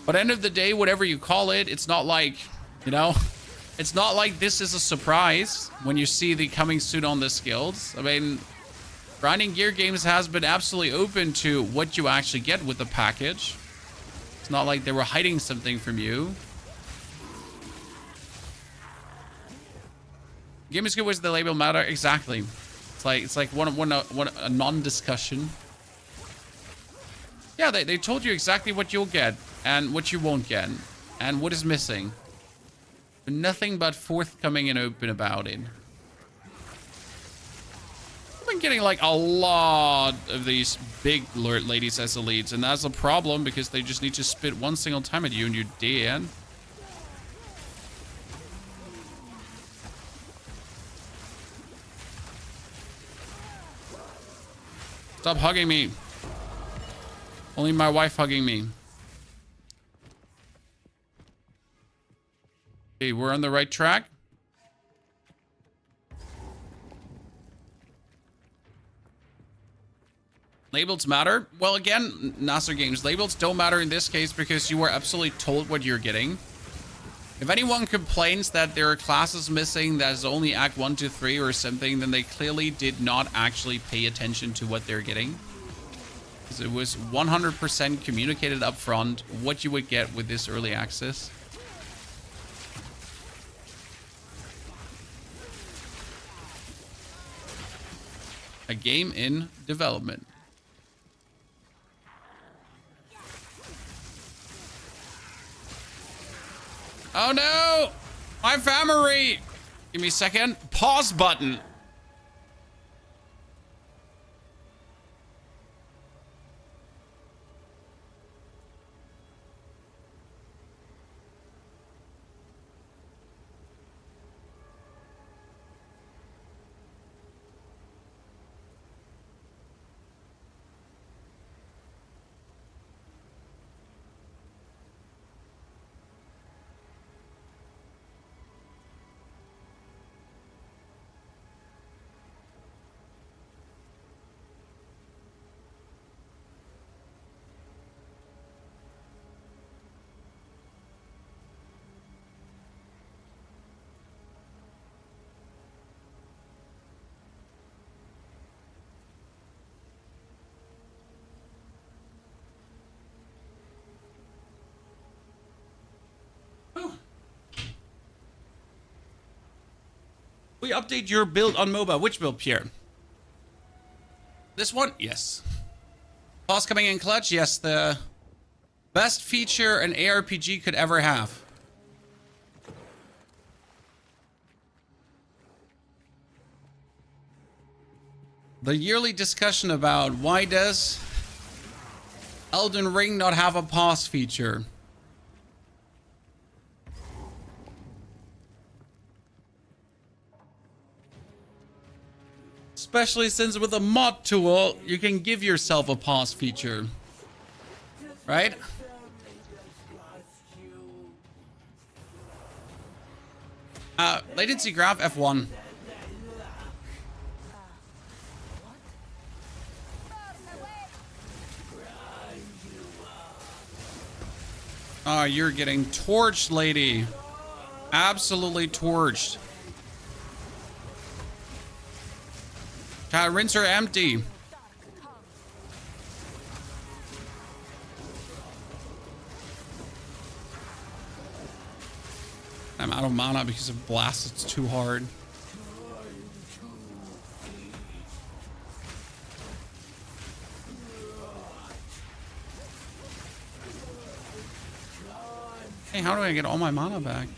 But end of the day, whatever you call it, it's not like, you know, it's not like this is a surprise when you see the coming soon on the skills. I mean, Grinding Gear Games has been absolutely open to what you actually get with the package. It's not like they were hiding something from you. Game is good, where's the label matter? Exactly. It's like a non-discussion. Yeah, they told you exactly what you'll get and what you won't get and what is missing. But nothing but forthcoming and open about it. getting like a lot of these big ladies as elites, and that's a problem because they just need to spit one single time at you and you're dead. Stop hugging me. Only my wife hugging me. Okay, we're on the right track. Labels matter. Well, again, Nasser Games, labels don't matter in this case because you are absolutely told what you're getting. If anyone complains that there are classes missing that is only Act 1 to 3 or something, then they clearly did not actually pay attention to what they're getting. Because it was 100% communicated up front what you would get with this early access. A game in development. Oh no! My family! Give me a second. Pause button. We update your build on MOBA. Which build, Pierre? This one? Yes. Boss coming in clutch? Yes, the best feature an ARPG could ever have. The yearly discussion about why does Elden Ring not have a pause feature? Especially since with a mod tool, you can give yourself a pause feature. Right? Latency graph F1. Oh, you're getting torched, lady. Absolutely torched. Rinse her empty. I'm out of mana because of blast. It's too hard. Hey, how do I get all my mana back?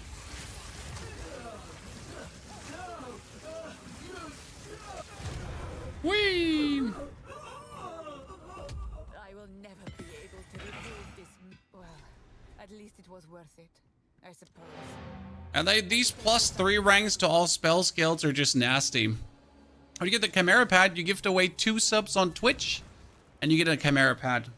Whee! I will never be able to remove this. Well, at least it was worth it, I suppose. And these +3 ranks to all spell skills are just nasty. When you get the Chimera Pad, you gift away 2 subs on Twitch, and you get a Chimera Pad.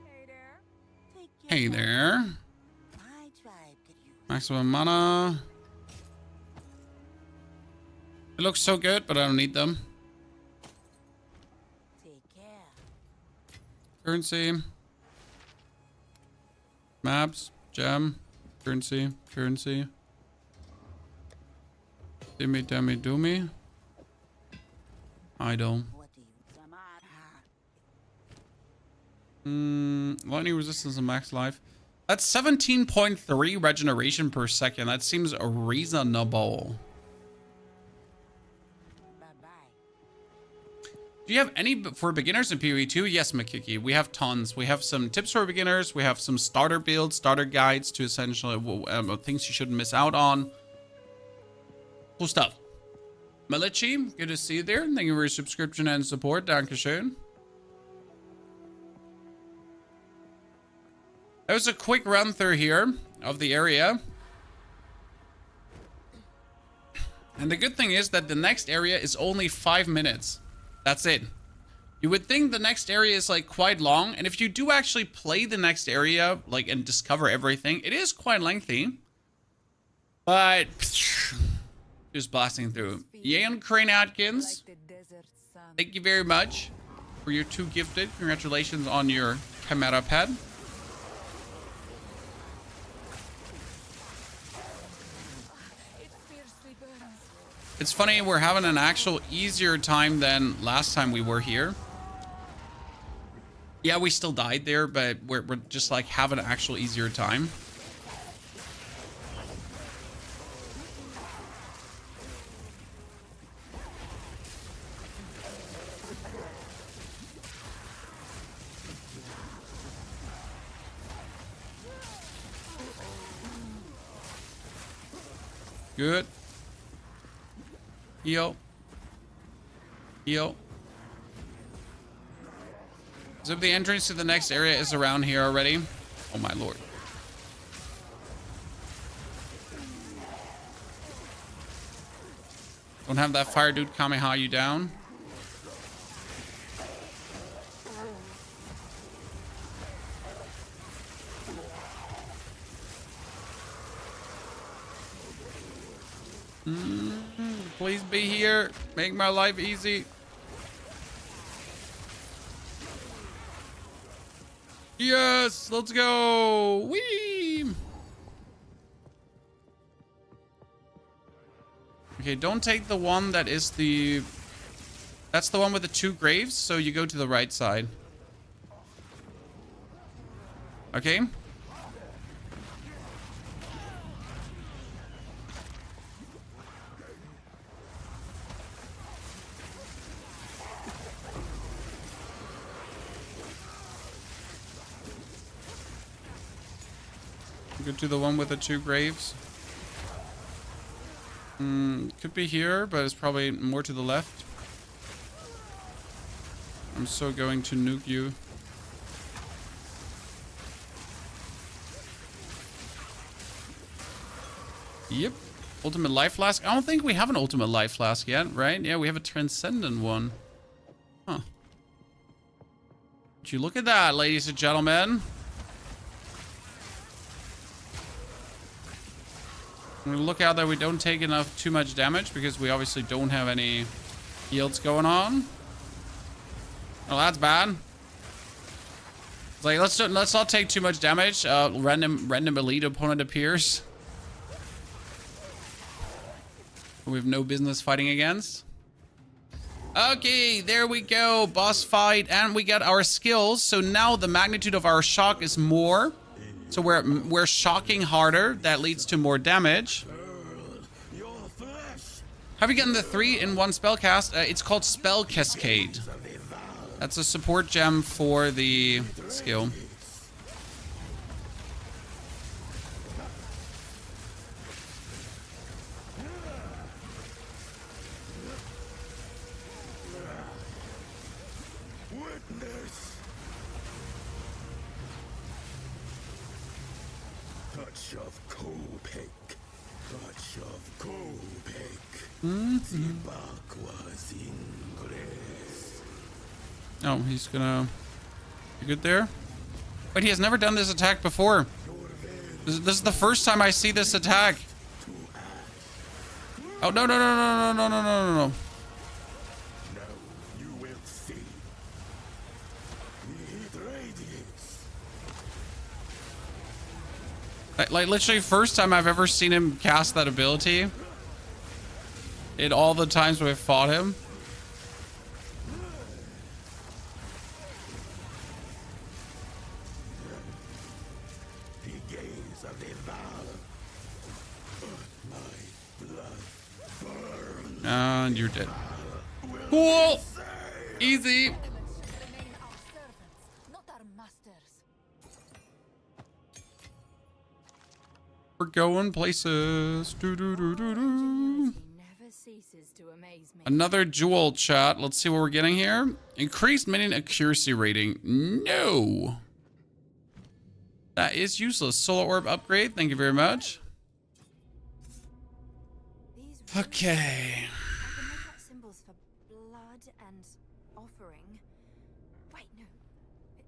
Hey there. Take your Hey there. My tribe could use Maximum mana. It looks so good, but I don't need them. take care. Currency. Maps. Gem. Currency. Currency. Dimmy, dummy, doomy. I don't. What do you Lightning resistance and max life. That's 17.3 regeneration per second. That seems reasonable. Bye-bye. Do you have any for beginners in PoE 2? Yes, Makiki. We have tons. We have some tips for beginners. We have some starter builds, starter guides to essentially things you shouldn't miss out on. Cool stuff. Malachi, good to see you there. Thank you for your subscription and support. Dankeschön. That was a quick run through here of the area. And the good thing is that the next area is only 5 minutes. That's it. You would think the next area is like quite long. And if you do actually play the next area, like, and discover everything, it is quite lengthy. But just blasting through. Ian Crane Atkins, Like the desert sun. thank you very much for your 2 gifted. Congratulations on your camera pad. It fiercely burns. It's funny, we're having an actual easier time than last time we were here. Yeah, we still died there, but we're just like having an actual easier time. Good. Yo. Yo. So if the entrance to the next area is around here already. Oh my lord. Don't have that fire dude Kamehameha you down. Please be here. Make my life easy. Yes, let's go. Whee! Okay, don't take the one that is the... That's the one with the 2 graves, so you go to the right side. Okay? Go to the one with the 2 graves. Could be here, but it's probably more to the left. I'm so going to nuke you. Yep. Ultimate life flask. I don't think we have an ultimate life flask yet, right? Yeah, we have a transcendent one. Huh. Would you look at that, ladies and gentlemen? I'm gonna look out that we don't take too much damage because we obviously don't have any heals going on. Oh, that's bad. It's like let's not take too much damage. Random elite opponent appears. We have no business fighting against. Okay, there we go. Boss fight, and we got our skills. So now the magnitude of our shock is more. So we're shocking harder. That leads to more damage. Have you gotten the 3-in-1 spell cast? It's called Spell Cascade. That's a support gem for the skill. Oh, he's gonna... You good there? But he has never done this attack before. This is the first time I see this attack. Oh, no, no, no, no, no, no, no, no, no, no. Like, literally first time I've ever seen him cast that ability. In all the times we've fought him. And you're dead. Cool. Easy. Elements should remain our servants, not our masters. We're going places. Do. Never ceases to amaze me. Another jewel chat. Let's see what we're getting here. Increased minion accuracy rating. No. That is useless. Solar orb upgrade. Thank you very much. These Okay. I can make out symbols for blood and offering. Wait, no.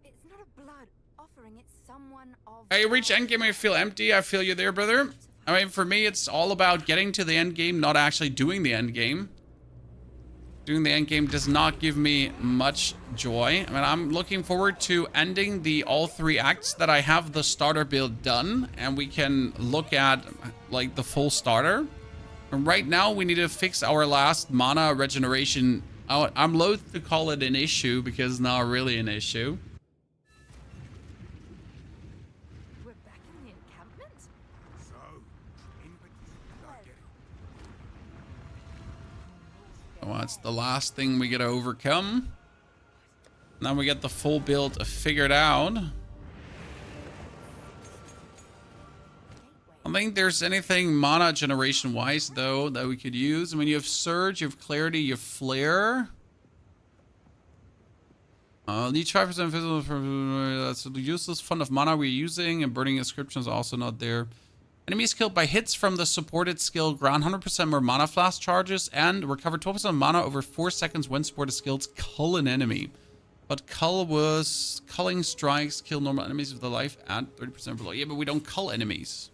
It's not a blood offering, it's someone of... I reach endgame, I feel empty. I feel you there, brother. I mean, for me, it's all about getting to the end game, not actually doing the end game. Doing the end game does not give me much joy. I mean, I'm looking forward to ending the all 3 acts that I have the starter build done, and we can look at like the full starter. And right now, we need to fix our last mana regeneration. I'm loath to call it an issue because it's not really an issue. We're back in the encampment? So, in between, I get it. So that's the last thing we get to overcome. Now we get the full build figured out. I don't think there's anything mana generation wise though that we could use. I mean, you have Surge, you have Clarity, you have Flare. Need 5% physical. That's the useless fund of mana we're using, and Burning Inscription is also not there. Enemies killed by hits from the supported skill grant 100% more mana flash charges and recover 12% mana over 4 seconds when supported skills cull an enemy. But cull was culling strikes, kill normal enemies with the life at 30% below. Yeah, but we don't cull enemies.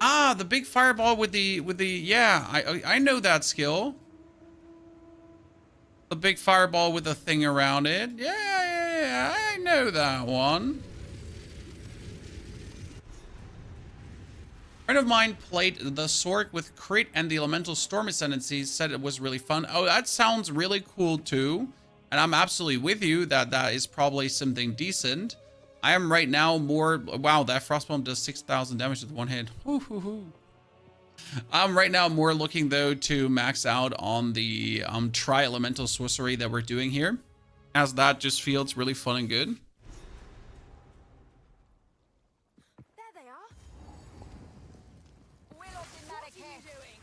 Ah, the big fireball with the yeah, I know that skill. The big fireball with the thing around it. Yeah, I know that one. A friend of mine played the Sorc with crit and the elemental storm ascendancy, said it was really fun. Oh, that sounds really cool too. And I'm absolutely with you that that is probably something decent. I am right now more... Wow, that frostbomb does 6,000 damage with one hit. I'm right now more looking, though, to max out on the tri-elemental sorcery that we're doing here, as that just feels really fun and good. There they are. What are you doing?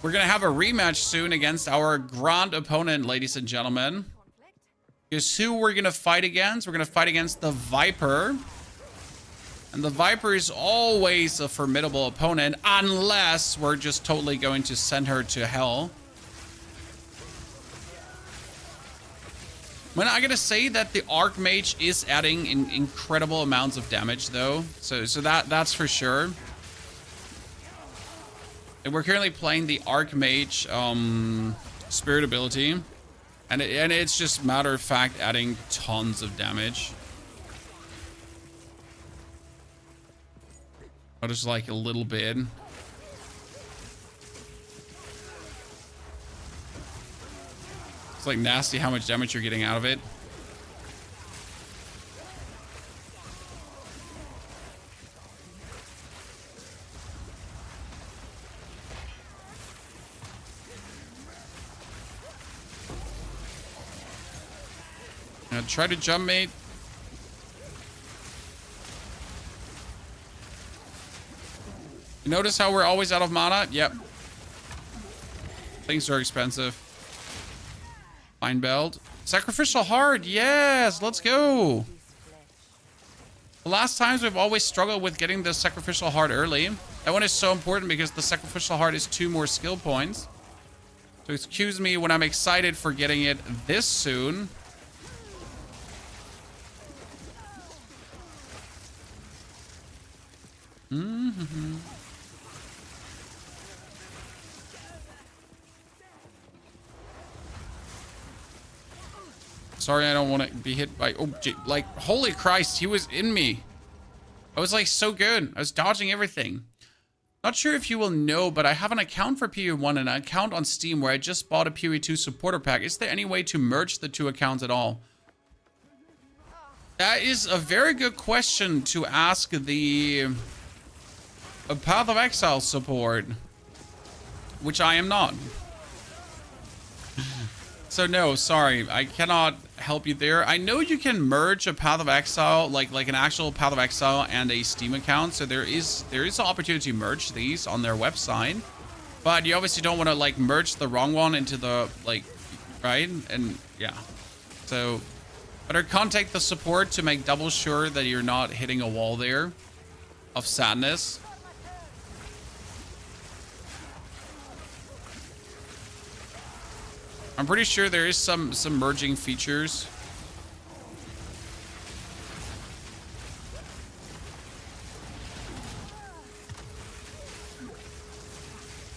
We're going to have a rematch soon against our grand opponent, ladies and gentlemen. Conflict? Guess who we're going to fight against? We're going to fight against the Viper. And the Viper is always a formidable opponent, unless we're just totally going to send her to hell. Well, I gotta say that the Archmage is adding incredible amounts of damage, though. So that's for sure. And we're currently playing the Archmage Spirit ability. And it's just matter of fact adding tons of damage. Oh, just like a little bit. It's like nasty how much damage you're getting out of it. Try to jump, mate. You notice how we're always out of mana? Yep. Things are expensive. Fine belt. Sacrificial heart. Yes, let's go. The last times we've always struggled with getting the sacrificial heart early. That one is so important because the sacrificial heart is 2 more skill points. So excuse me when I'm excited for getting it this soon. Sorry, I don't want to be hit by... Oh, like, holy Christ, he was in me. I was, like, so good. I was dodging everything. Not sure if you will know, but I have an account for PoE1 and an account on Steam where I just bought a PoE2 supporter pack. Is there any way to merge the 2 accounts at all? That is a very good question to ask the Path of Exile support. which I am not. So no, sorry, I cannot help you there. I know you can merge a Path of Exile, like an actual Path of Exile and a Steam account. So there is an opportunity to merge these on their website, but you obviously don't want to like merge the wrong one into the like, right? And yeah, so better contact the support to make double sure that you're not hitting a wall there of sadness. I'm pretty sure there is some merging features.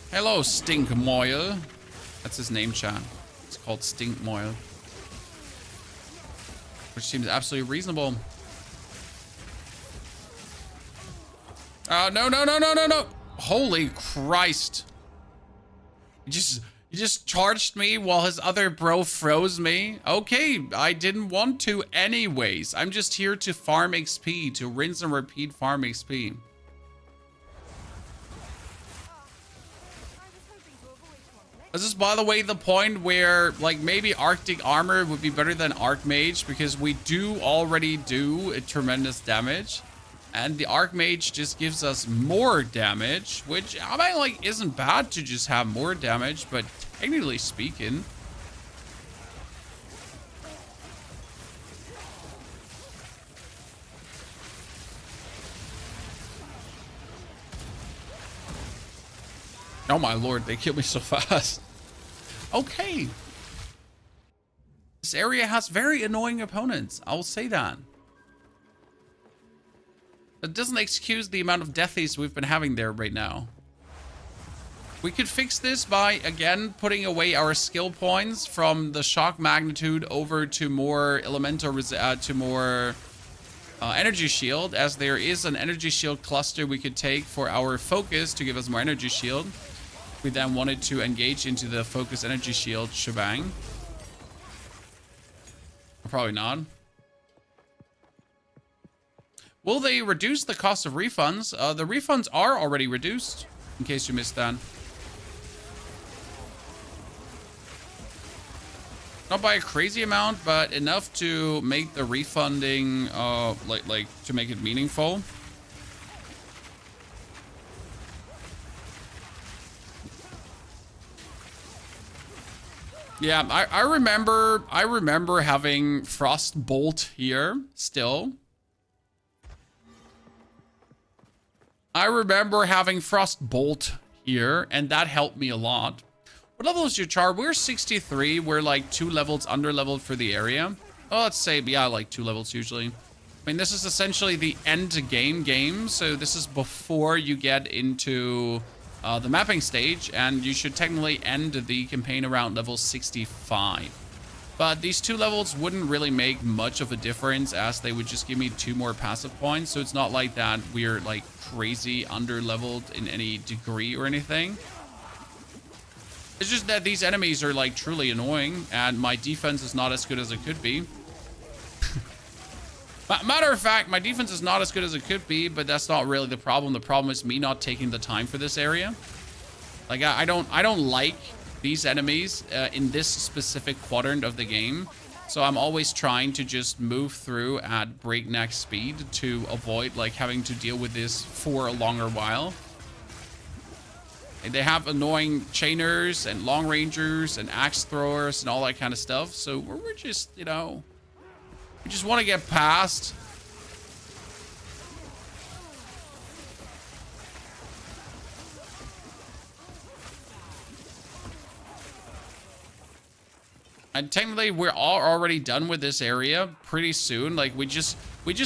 Hello, Stink Moyle. That's his name, chat. It's called Stink Moyle, which seems absolutely reasonable. No. Holy Christ. You just charged me while his other bro froze me. Okay, I didn't want to anyways. I'm just here to farm XP, to rinse and repeat farm XP. This is, by the way, the point where, like, maybe Arctic Armor would be better than Archmage, because we do already do a tremendous damage. And the Archmage just gives us more damage, which, I mean, like, isn't bad to just have more damage, but technically speaking... Oh my lord, they killed me so fast. Okay. This area has very annoying opponents, I will say that. That doesn't excuse the amount of deathies we've been having there right now. We could fix this by, again, putting away our skill points from the shock magnitude over to more elemental, to more energy shield, as there is an energy shield cluster we could take for our focus to give us more energy shield. We then wanted to engage into the focus energy shield shebang. Probably not. Will they reduce the cost of refunds? The refunds are already reduced, in case you missed that. Not by a crazy amount, but enough to make the refunding, like to make it meaningful. Yeah, I remember having Frostbolt here still. I remember having Frostbolt here, and that helped me a lot. What level is your char? We're 63. We're like 2 levels under leveled for the area. Oh, let's say, yeah, like 2 levels usually. I mean, this is essentially the end game, so this is before you get into the mapping stage, and you should technically end the campaign around level 65. But these 2 levels wouldn't really make much of a difference, as they would just give me 2 more passive points. So it's not like that we're like crazy under leveled in any degree or anything. It's just that these enemies are like truly annoying, and my defense is not as good as it could be. Matter of fact, my defense is not as good as it could be, but that's not really the problem. The problem is me not taking the time for this area. Like, I don't like these enemies in this specific quadrant of the game. So I'm always trying to just move through at breakneck speed to avoid like having to deal with this for a longer while. And they have annoying chainers and long rangers and axe throwers and all that kind of stuff. So we're just, you know, we just want to get past. And technically, we're all already done with this area pretty soon. Like, we just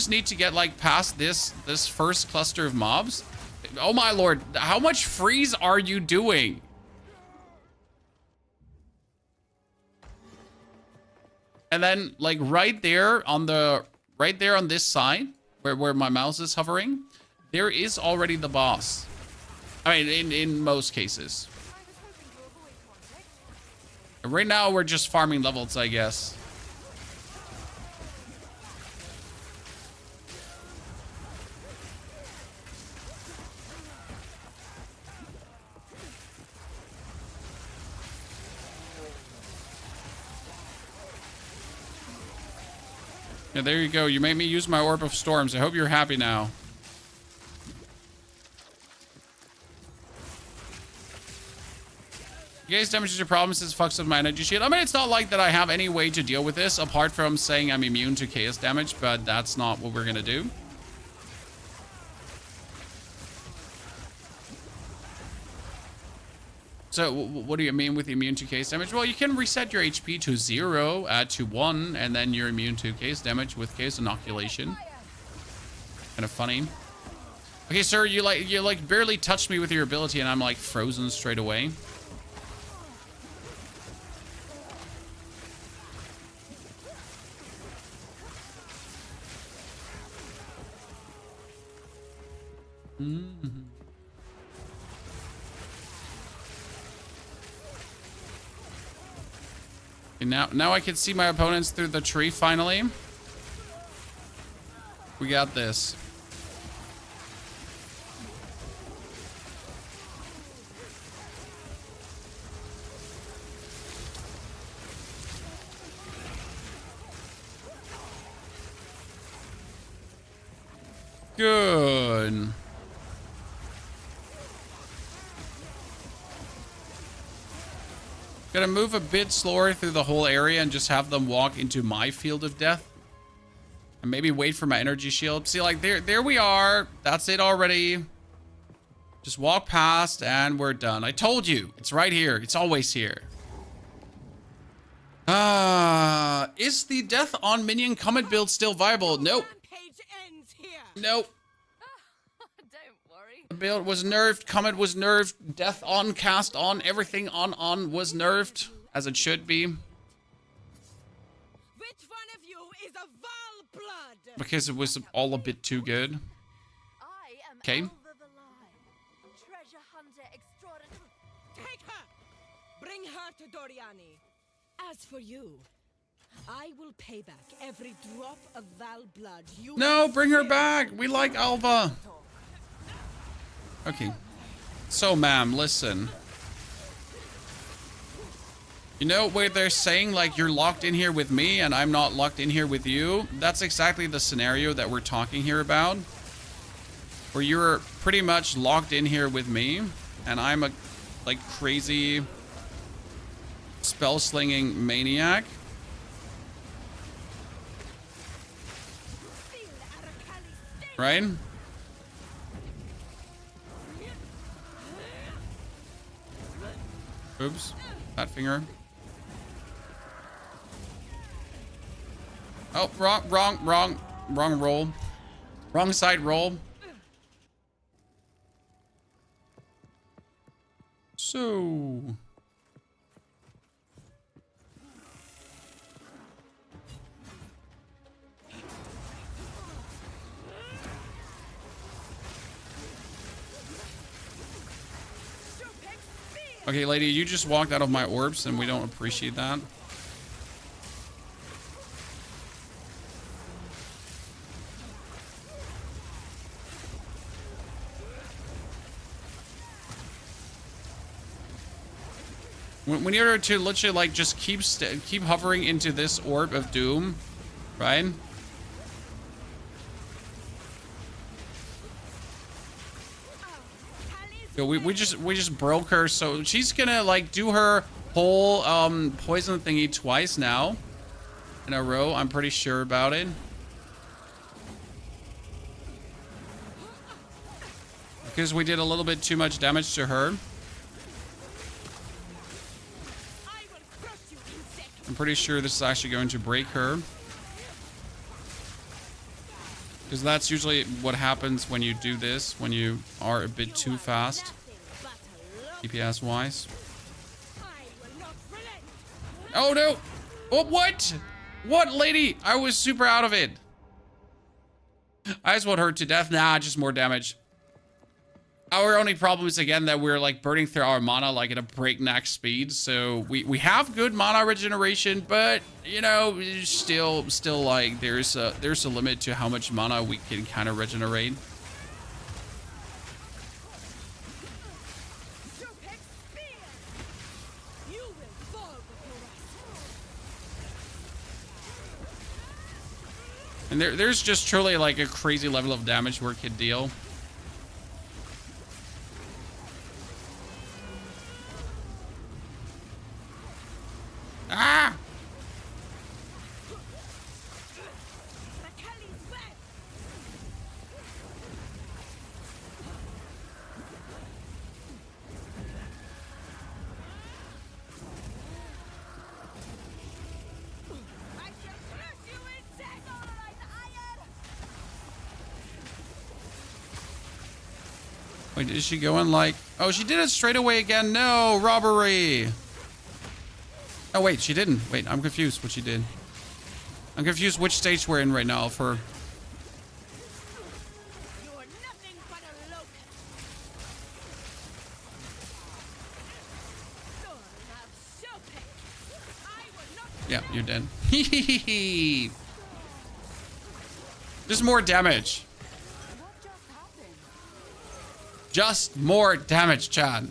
need to get like past this first cluster of mobs. Oh my lord, how much freeze are you doing? And then like right there on this side where my mouse is hovering, there is already the boss. I mean, in most cases. Right now, we're just farming levels, I guess. Yeah, there you go. You made me use my Orb of Storms. I hope you're happy now. You guys damages your problems. This fucks up my energy shield. I mean, it's not like that I have any way to deal with this apart from saying I'm immune to chaos damage, but that's not what we're gonna do. So what do you mean with immune to case damage? Well, you can reset your HP to 0, to 1, and then you're immune to case damage with case inoculation. Kind of funny. Okay, sir, you like barely touched me with your ability, and I'm like frozen straight away. Now I can see my opponents through the tree finally. We got this. Good. Gonna move a bit slower through the whole area and just have them walk into my field of death. And maybe wait for my energy shield. See, like, there we are. That's it already. Just walk past and we're done. I told you. It's right here. It's always here. Is the death on minion comet build still viable? Nope. Nope. Don't worry. The build was nerfed. Comet was nerfed. Death on, cast on, everything on was nerfed. As it should be. Which one of you is a Val blood? Because it was all a bit too good. I am Okay. Elva the Lie, treasure hunter extraordinary. Take her! Bring her to Doriani. As for you, I will pay back every drop of Val blood you No, have bring her spilled. back. We like Alva. Okay. So, ma'am, listen. You know where they're saying, like, you're locked in here with me and I'm not locked in here with you? That's exactly the scenario that we're talking here about. Where you're pretty much locked in here with me and I'm a, like, crazy spell-slinging maniac. Right? Oops. Fat finger. Oh, wrong roll. Wrong side roll. So... Okay, lady, you just walked out of my orbs and we don't appreciate that. When you're to literally like just keep hovering into this orb of doom, right? Yo, we just broke her, so she's gonna like do her whole poison thingy twice now in a row. I'm pretty sure about it. Because we did a little bit too much damage to her. I'm pretty sure this is actually going to break her. Because that's usually what happens when you do this, when you are a bit too fast, DPS wise. Oh no! Oh, what? What, lady? I was super out of it. I just want her to death. Nah, just more damage. Our only problem is, again, that we're like burning through our mana like at a breakneck speed. So we have good mana regeneration, but you know, still like there's a limit to how much mana we can kind of regenerate. And there's just truly like a crazy level of damage where it could deal. Ah! Wait, is she going like... Oh, she did it straight away again. No, robbery. Oh, wait, she didn't. Wait, I'm confused what she did. I'm confused which stage we're in right now for... You're nothing but a locust. I will not. Yeah, you're dead. Just more damage. Just more damage, Chad.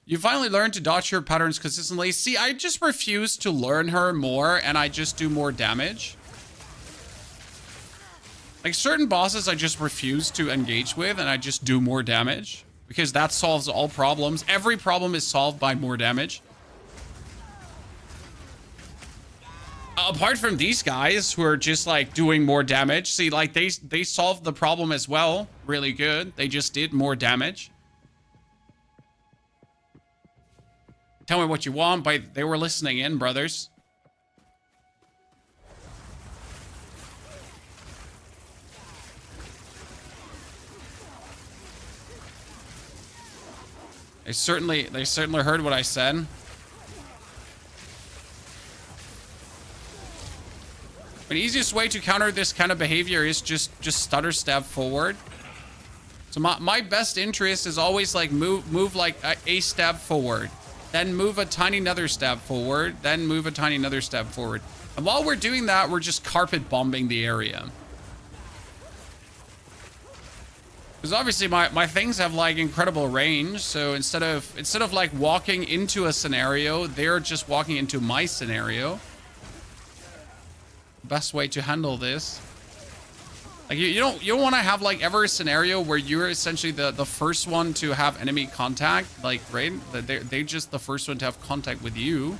You finally learned to dodge your patterns consistently. See, I just refuse to learn her more and I just do more damage. Like certain bosses I just refuse to engage with and I just do more damage. Because that solves all problems. Every problem is solved by more damage. Apart from these guys who are just like doing more damage. See, like they solved the problem as well. Really good. They just did more damage. Tell me what you want, but they were listening in, brothers. They certainly heard what I said. The easiest way to counter this kind of behavior is just stutter step forward. So my best interest is always like move like a step forward, then move a tiny another step forward, then move a tiny another step forward. And while we're doing that, we're just carpet bombing the area. Because obviously my things have like incredible range. So instead of like walking into a scenario, they're just walking into my scenario. Best way to handle this. Like you don't want to have like ever a scenario where you're essentially the first one to have enemy contact, like, right? They're just the first one to have contact with you.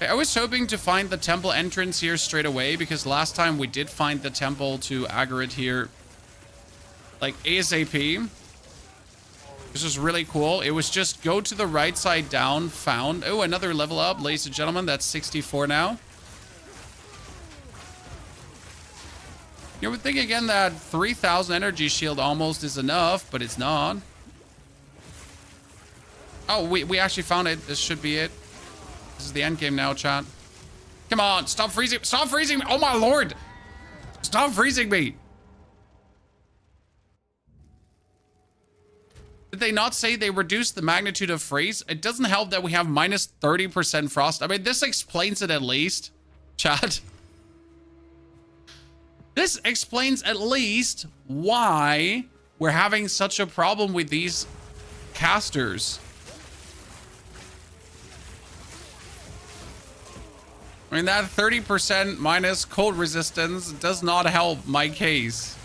I was hoping to find the temple entrance here straight away because last time we did find the temple to aggro it here like ASAP. This was really cool. It was just go to the right side down, found. Oh, another level up, ladies and gentlemen. That's 64 now. You would think again that 3,000 energy shield almost is enough, but it's not. Oh, we actually found it. This should be it. This is the end game now, chat. Come on, stop freezing. Stop freezing me. Oh my lord. Stop freezing me. Did they not say they reduced the magnitude of freeze? It doesn't help that we have minus 30% frost. I mean, this explains it at least, chat. This explains at least why we're having such a problem with these casters. I mean, that 30% minus cold resistance does not help my case.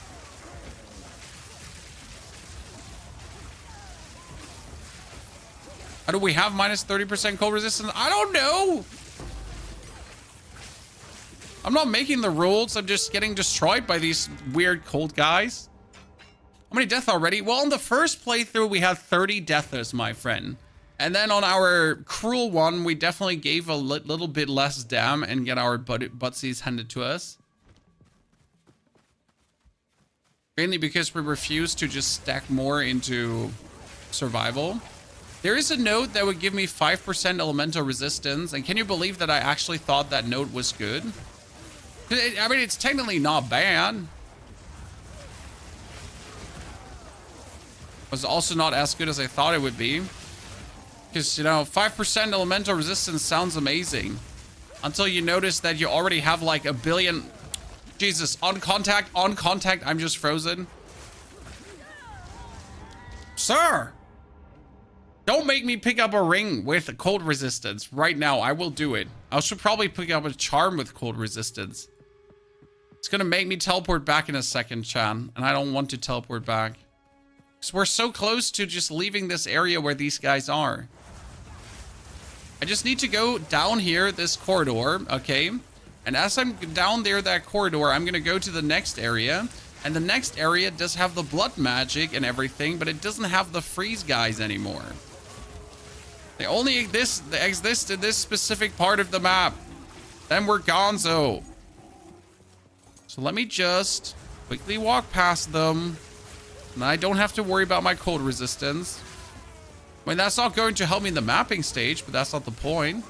How do we have minus 30% cold resistance? I don't know. I'm not making the rules. I'm just getting destroyed by these weird cold guys. How many deaths already? Well, in the first playthrough, we had 30 deaths, my friend. And then on our cruel one, we definitely gave a little bit less dam and get our buttsies handed to us. Mainly because we refused to just stack more into survival. There is a node that would give me 5% elemental resistance. And can you believe that I actually thought that node was good? I mean, it's technically not bad. It was also not as good as I thought it would be. Because, you know, 5% elemental resistance sounds amazing. Until you notice that you already have like a billion... Jesus, on contact, I'm just frozen. Sir! Don't make me pick up a ring with cold resistance right now. I will do it. I should probably pick up a charm with cold resistance. It's gonna make me teleport back in a second, Chan. And I don't want to teleport back. Because we're so close to just leaving this area where these guys are. I just need to go down here, this corridor, okay? And as I'm down there, that corridor, I'm gonna go to the next area. And the next area does have the blood magic and everything, but it doesn't have the freeze guys anymore. They only exist in this specific part of the map. Then we're gonzo. So let me just quickly walk past them. And I don't have to worry about my cold resistance. I mean, that's not going to help me in the mapping stage, but that's not the point.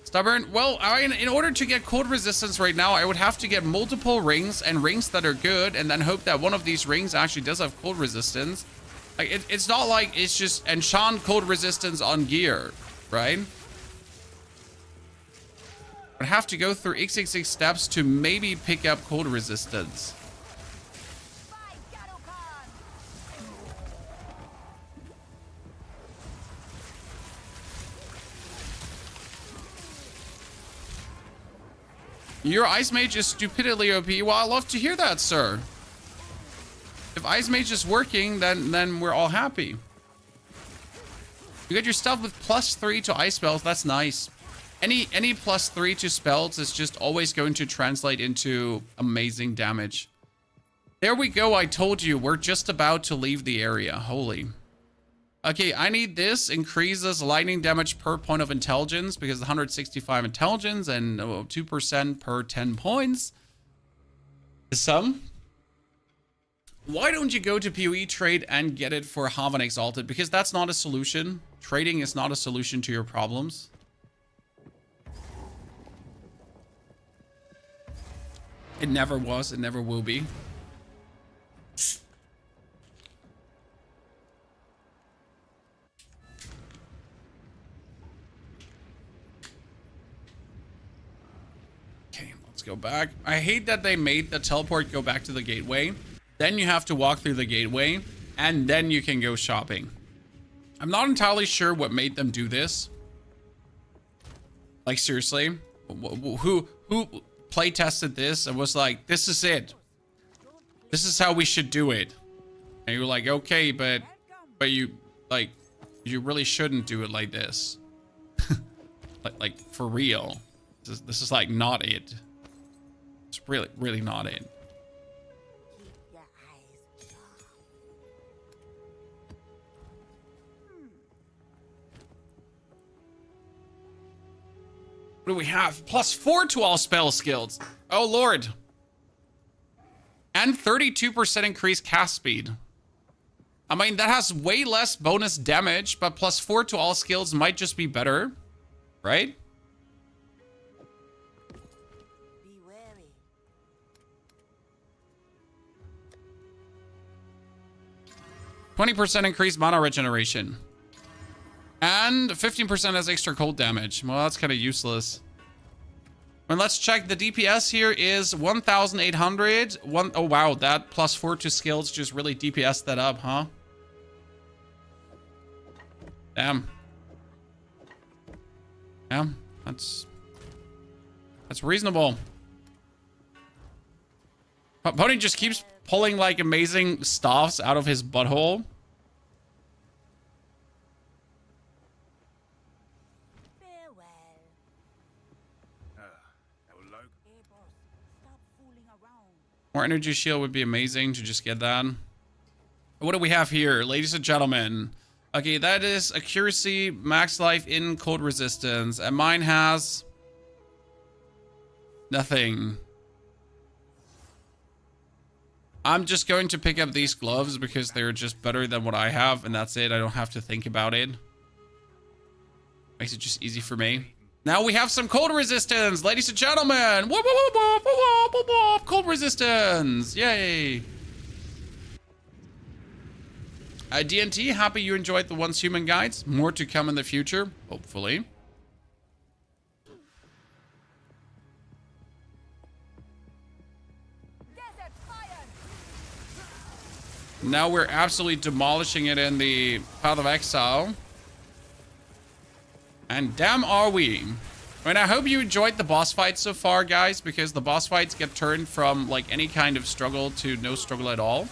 Stubborn. Well, in order to get cold resistance right now, I would have to get multiple rings and rings that are good, and then hope that one of these rings actually does have cold resistance. Like, it's not like it's just enchant cold resistance on gear, right? I'd have to go through XXX steps to maybe pick up cold resistance. Your Ice Mage is stupidly OP. Well, I love to hear that, sir. If Ice Mage is working, then we're all happy. You get your stuff with +3 to ice spells. That's nice. Any +3 to spells is just always going to translate into amazing damage. There we go. I told you, we're just about to leave the area. Holy. Okay, I need this. Increases lightning damage per point of intelligence because 165 intelligence and 2% per 10 points. Some. Why don't you go to PoE trade and get it for Havan Exalted? Because that's not a solution. Trading is not a solution to your problems. It never was. It never will be. Okay, let's go back. I hate that they made the teleport go back to the gateway. Then you have to walk through the gateway, and then you can go shopping. I'm not entirely sure what made them do this. Like, seriously? Who play tested this and was like, this is it. This is how we should do it. And you're like, okay, but you, like, you really shouldn't do it like this. like, for real. This is like not it. It's really not it. What do we have? +4 to all spell skills. Oh, Lord. And 32% increased cast speed. I mean, that has way less bonus damage, but +4 to all skills might just be better. Right? Be wary. 20% increased mana regeneration. And 15% has extra cold damage. Well, that's kind of useless. And let's check. The DPS here is 1,800. Oh, wow. That +4 to skills just really DPS that up, huh? Damn. Yeah, that's reasonable. Pony just keeps pulling, like, amazing stuffs out of his butthole. More energy shield would be amazing to just get that. What do we have here, ladies and gentlemen? Okay, that is accuracy, max life in cold resistance. And mine has nothing. I'm just going to pick up these gloves because they're just better than what I have. And that's it. I don't have to think about it. Makes it just easy for me. Now we have some cold resistance, ladies and gentlemen. Whoop, whoop, whoop, whoop, whoop, whoop, whoop. Cold resistance. Yay. DNT, happy you enjoyed the Once Human guides. More to come in the future, hopefully. Now we're absolutely demolishing it in the Path of Exile. And damn are we. I mean, I hope you enjoyed the boss fights so far, guys, because the boss fights get turned from like any kind of struggle to no struggle at all.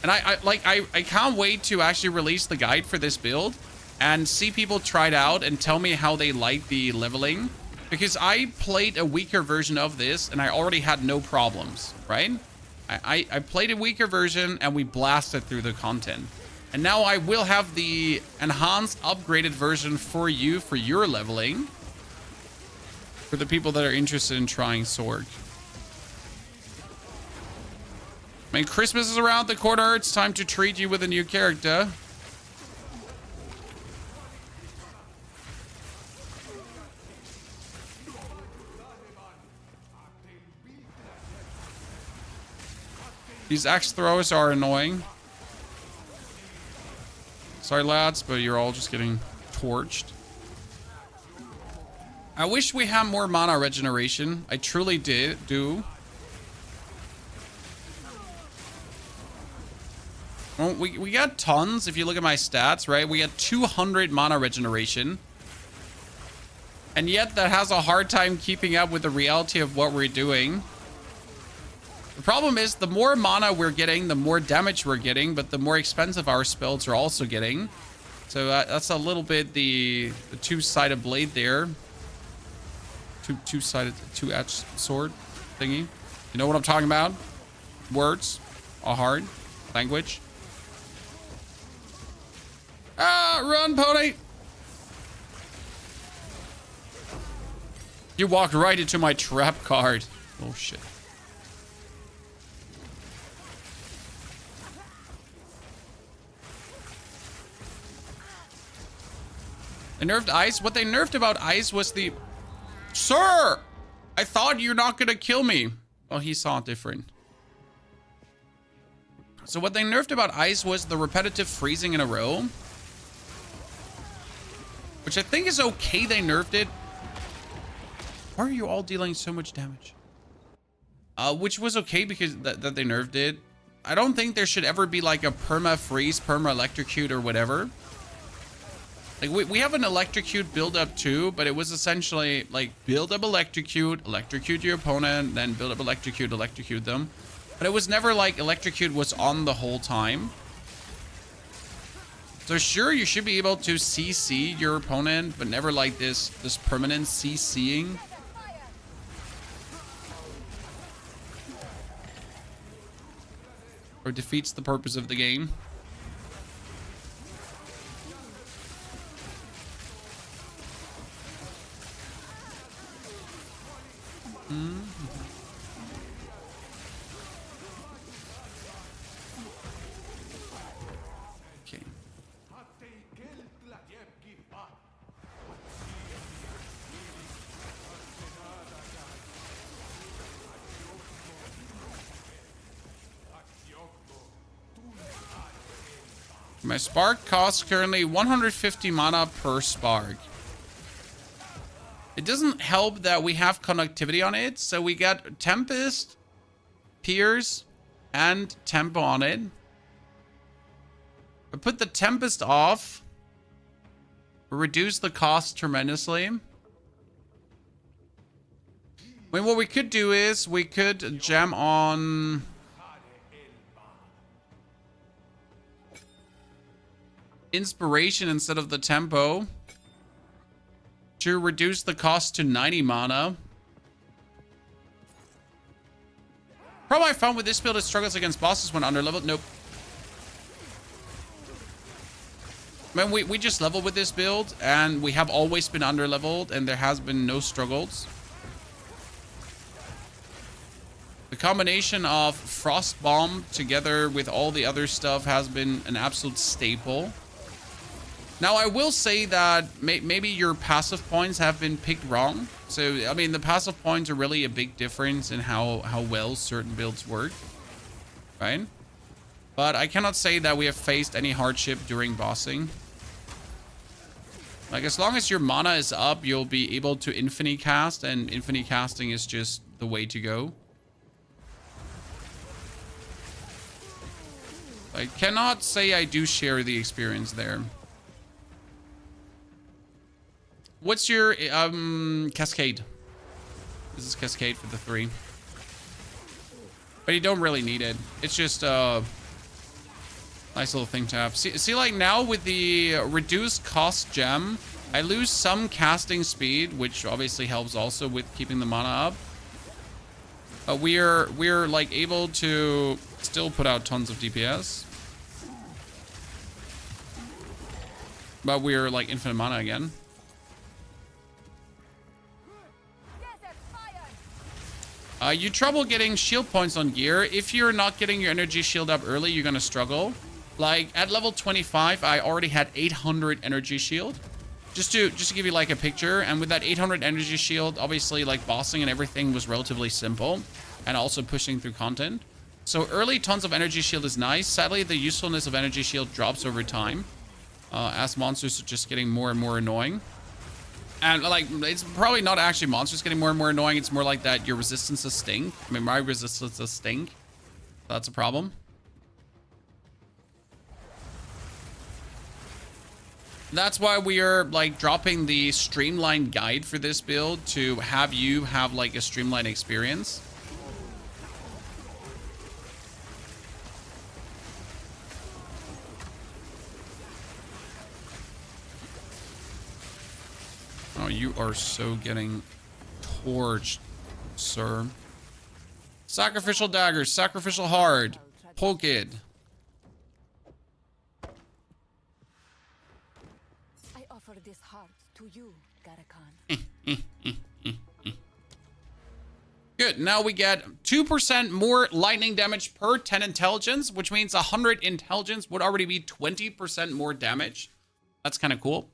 And I can't wait to actually release the guide for this build and see people try it out and tell me how they like the leveling. Because I played a weaker version of this and I already had no problems, right? I played a weaker version and we blasted through the content. And now I will have the enhanced, upgraded version for you for your leveling. For the people that are interested in trying Sword. I mean, Christmas is around the corner. It's time to treat you with a new character. These axe throwers are annoying. Sorry, lads, but you're all just getting torched. I wish we had more mana regeneration. I truly do. Well, we got tons if you look at my stats, right? We got 200 mana regeneration. And yet that has a hard time keeping up with the reality of what we're doing. The problem is the more mana we're getting, the more damage we're getting, but the more expensive our spells are also getting. So that's a little bit the two-sided blade there. Two-sided, two-edged sword thingy. You know what I'm talking about? Words are hard. Language. Ah, run, pony! You walked right into my trap card. Oh, shit. They nerfed ice? What they nerfed about ice was the... Sir! I thought you're not gonna kill me. Well, he saw it different. So what they nerfed about ice was the repetitive freezing in a row. Which I think is okay they nerfed it. Why are you all dealing so much damage? Which was okay because that they nerfed it. I don't think there should ever be like a perma-freeze, perma-electrocute or whatever. Like, we have an electrocute build-up too, but it was essentially like build up electrocute, electrocute your opponent, then build up electrocute, electrocute them. But it was never like electrocute was on the whole time. So sure, you should be able to CC your opponent, but never like this permanent CCing. Or defeats the purpose of the game. Okay. My spark costs currently 150 mana per spark. It doesn't help that we have conductivity on it. So we got Tempest, Pierce, and Tempo on it. I put the Tempest off. Reduce the cost tremendously. I mean, what we could do is we could jam on... Inspiration instead of the Tempo. To reduce the cost to 90 mana. Problem I found with this build is struggles against bosses when underleveled. Nope. Man, we just level with this build, and we have always been underleveled, and there has been no struggles. The combination of Frost Bomb together with all the other stuff has been an absolute staple. Now, I will say that maybe your passive points have been picked wrong. So, I mean, the passive points are really a big difference in how well certain builds work. Right? But I cannot say that we have faced any hardship during bossing. Like, as long as your mana is up, you'll be able to infinity cast. And infinity casting is just the way to go. I cannot say I do share the experience there. What's your cascade? This is cascade for the 3. But you don't really need it. It's just a nice little thing to have. See, like now with the reduced cost gem, I lose some casting speed, which obviously helps also with keeping the mana up. But we're like able to still put out tons of DPS. But we're like infinite mana again. You trouble getting shield points on gear. If you're not getting your energy shield up early, you're gonna struggle. Like at level 25, I already had 800 energy shield. Just to give you like a picture, and with that 800 energy shield, obviously like bossing and everything was relatively simple, and also pushing through content. So early tons of energy shield is nice. Sadly, the usefulness of energy shield drops over time, as monsters are just getting more and more annoying. And like, it's probably not actually monsters getting more and more annoying. It's more like that your resistances stink. I mean, my resistances stink. That's a problem. That's why we are like dropping the streamlined guide for this build to have you have like a streamlined experience. Oh, you are so getting torched, sir. Sacrificial daggers, sacrificial hard, poke it. I offer this heart to you, Garakan. Good, now we get 2% more lightning damage per 10 intelligence, which means 100 intelligence would already be 20% more damage. That's kind of cool.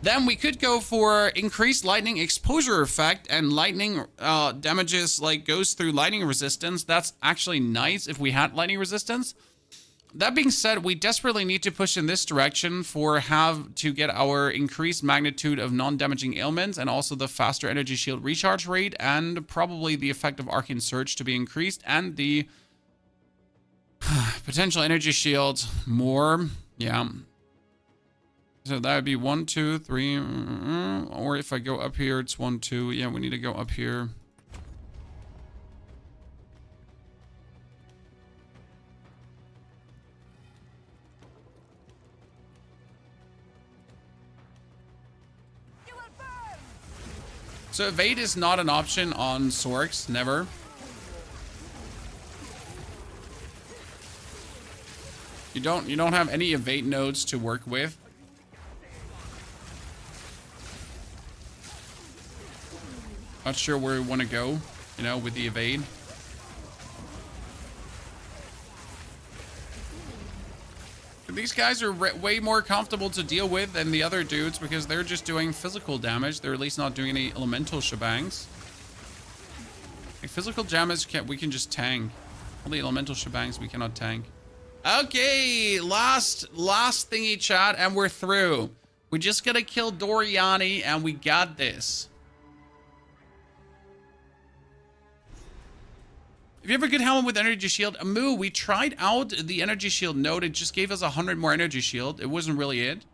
Then we could go for increased lightning exposure effect, and lightning damages like goes through lightning resistance. That's actually nice if we had lightning resistance. That being said, we desperately need to push in this direction to get our increased magnitude of non-damaging ailments, and also the faster energy shield recharge rate, and probably the effect of Arcane Surge to be increased, and the potential energy shield more. Yeah. So that would be 1, 2, 3, or if I go up here, it's 1, 2. Yeah, we need to go up here. So evade is not an option on Sorcs, never. You don't have any evade nodes to work with. Not sure where we want to go, you know, with the evade. These guys are way more comfortable to deal with than the other dudes because they're just doing physical damage. They're at least not doing any elemental shebangs. Like physical damage, we can just tank. All the elemental shebangs we cannot tank. Okay, last thingy chat, and we're through. We just gotta kill Doriani, and we got this. If you have a good helmet with energy shield, Amu, we tried out the energy shield node. It just gave us 100 more energy shield. It wasn't really it.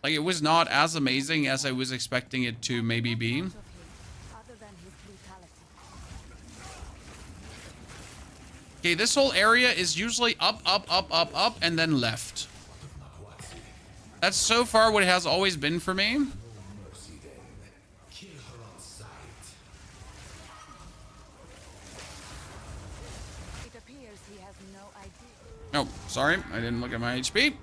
Like, it was not as amazing as I was expecting it to maybe be. Okay, this whole area is usually up, up, up, up, up, and then left. That's so far what it has always been for me. Oh, sorry. I didn't look at my HP.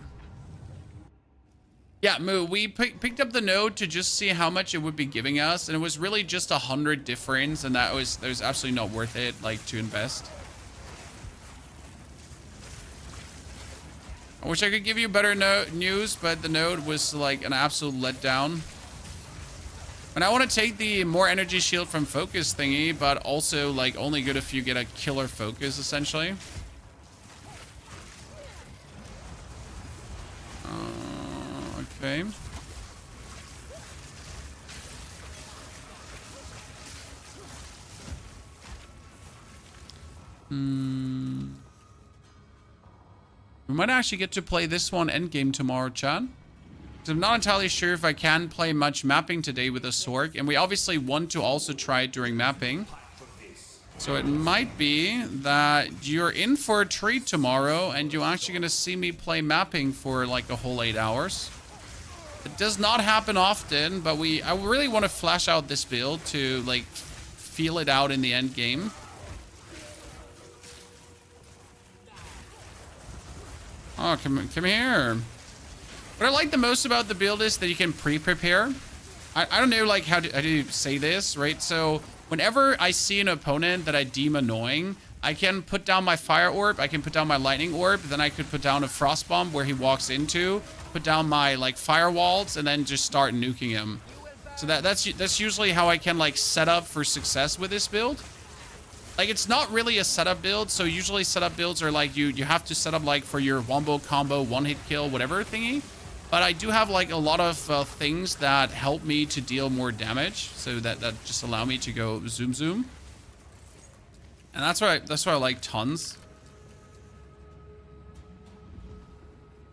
Yeah, Moo, we picked up the node to just see how much it would be giving us, and it was really just 100 difference, and that was absolutely not worth it, like, to invest. I wish I could give you better news, but the node was like an absolute letdown. And I want to take the more energy shield from focus thingy, but also like only good if you get a killer focus, essentially. Okay. We might actually get to play this one endgame tomorrow, chat. So I'm not entirely sure if I can play much mapping today with a Sorg, and we obviously want to also try it during mapping. So it might be that you're in for a treat tomorrow, and you're actually going to see me play mapping for like a whole 8 hours. It does not happen often, but I really want to flash out this build to like feel it out in the end game. Oh, come here. What I like the most about the build is that you can pre-prepare. I don't know like how do you say this, right? So whenever I see an opponent that I deem annoying, I can put down my fire orb, I can put down my lightning orb, then I could put down a frost bomb where he walks into, put down my like firewalls, and then just start nuking him. So that's usually how I can like set up for success with this build. Like it's not really a setup build, so usually setup builds are like you have to set up like for your wombo combo, one hit kill, whatever thingy. But I do have like a lot of things that help me to deal more damage, so that just allow me to go zoom, and that's why I like tons.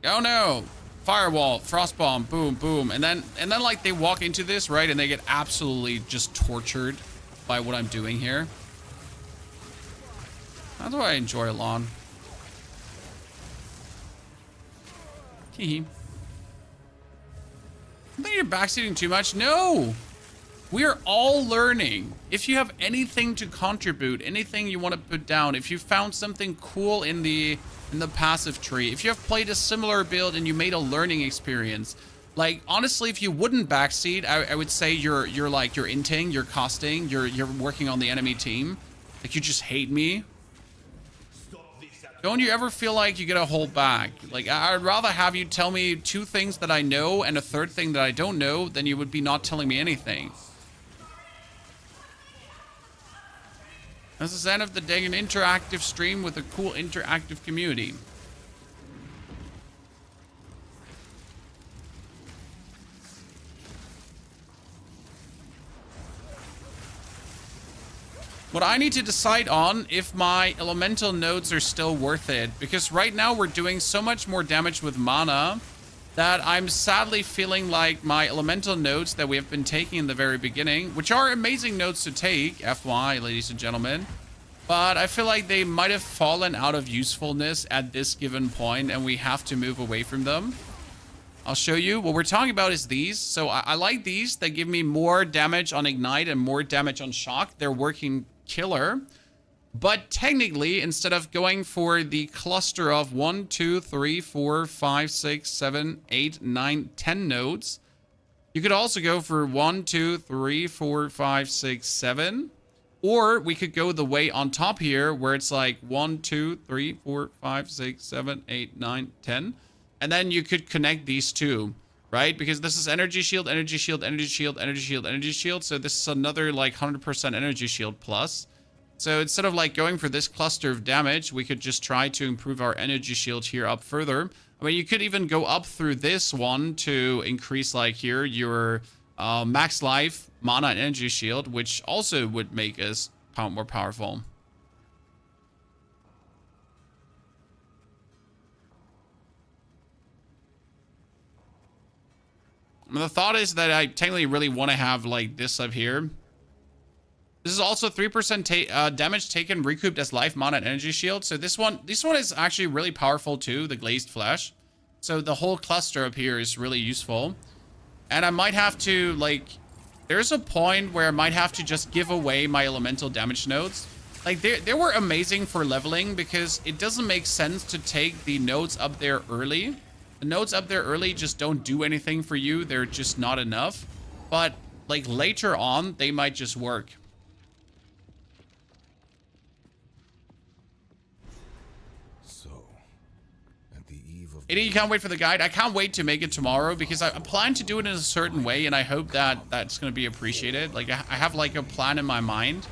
Oh no! Firewall, frost bomb, boom, boom, and then like they walk into this right, and they get absolutely just tortured by what I'm doing here. That's why I enjoy a lot. Hee. I think you're backseating too much. No, we're all learning. If you have anything to contribute, anything you want to put down, if you found something cool in the passive tree, if you have played a similar build and you made a learning experience, like honestly, if you wouldn't backseat, I would say you're inting, you're costing, you're working on the enemy team. Like you just hate me. Don't you ever feel like you gotta hold back? Like, I'd rather have you tell me 2 things that I know and a 3rd thing that I don't know than you would be not telling me anything. This is the end of the day, an interactive stream with a cool interactive community. What I need to decide on if my elemental nodes are still worth it, because right now we're doing so much more damage with mana that I'm sadly feeling like my elemental nodes that we have been taking in the very beginning, which are amazing nodes to take, FY, ladies and gentlemen, but I feel like they might have fallen out of usefulness at this given point, and we have to move away from them. I'll show you. What we're talking about is these. So I like these. They give me more damage on Ignite and more damage on Shock. They're working killer. But technically, instead of going for the cluster of 1, 2, 3, 4, 5, 6, 7, 8, 9, 10 nodes, you could also go for 1, 2, 3, 4, 5, 6, 7. Or we could go the way on top here where it's like 1, 2, 3, 4, 5, 6, 7, 8, 9, 10. And then you could connect these two, right? Because this is energy shield, energy shield, energy shield, energy shield, energy shield. So this is another like 100% energy shield plus. So instead of like going for this cluster of damage, we could just try to improve our energy shield here up further. I mean, you could even go up through this one to increase like here your max life, mana, and energy shield, which also would make us more powerful. The thought is that I technically really want to have like this up here. This is also 3% damage taken recouped as life, mana, and energy shield. So this one is actually really powerful too, the glazed flesh. So the whole cluster up here is really useful. And I might have to like, there's a point where I might have to just give away my elemental damage nodes. Like they were amazing for leveling because it doesn't make sense to take the nodes up there early. The nodes up there early just don't do anything for you. They're just not enough. But like later on, they might just work. So, at the eve of Eddie, you can't wait for the guide. I can't wait to make it tomorrow because I plan to do it in a certain way, and I hope that that's going to be appreciated. Like I have like a plan in my mind.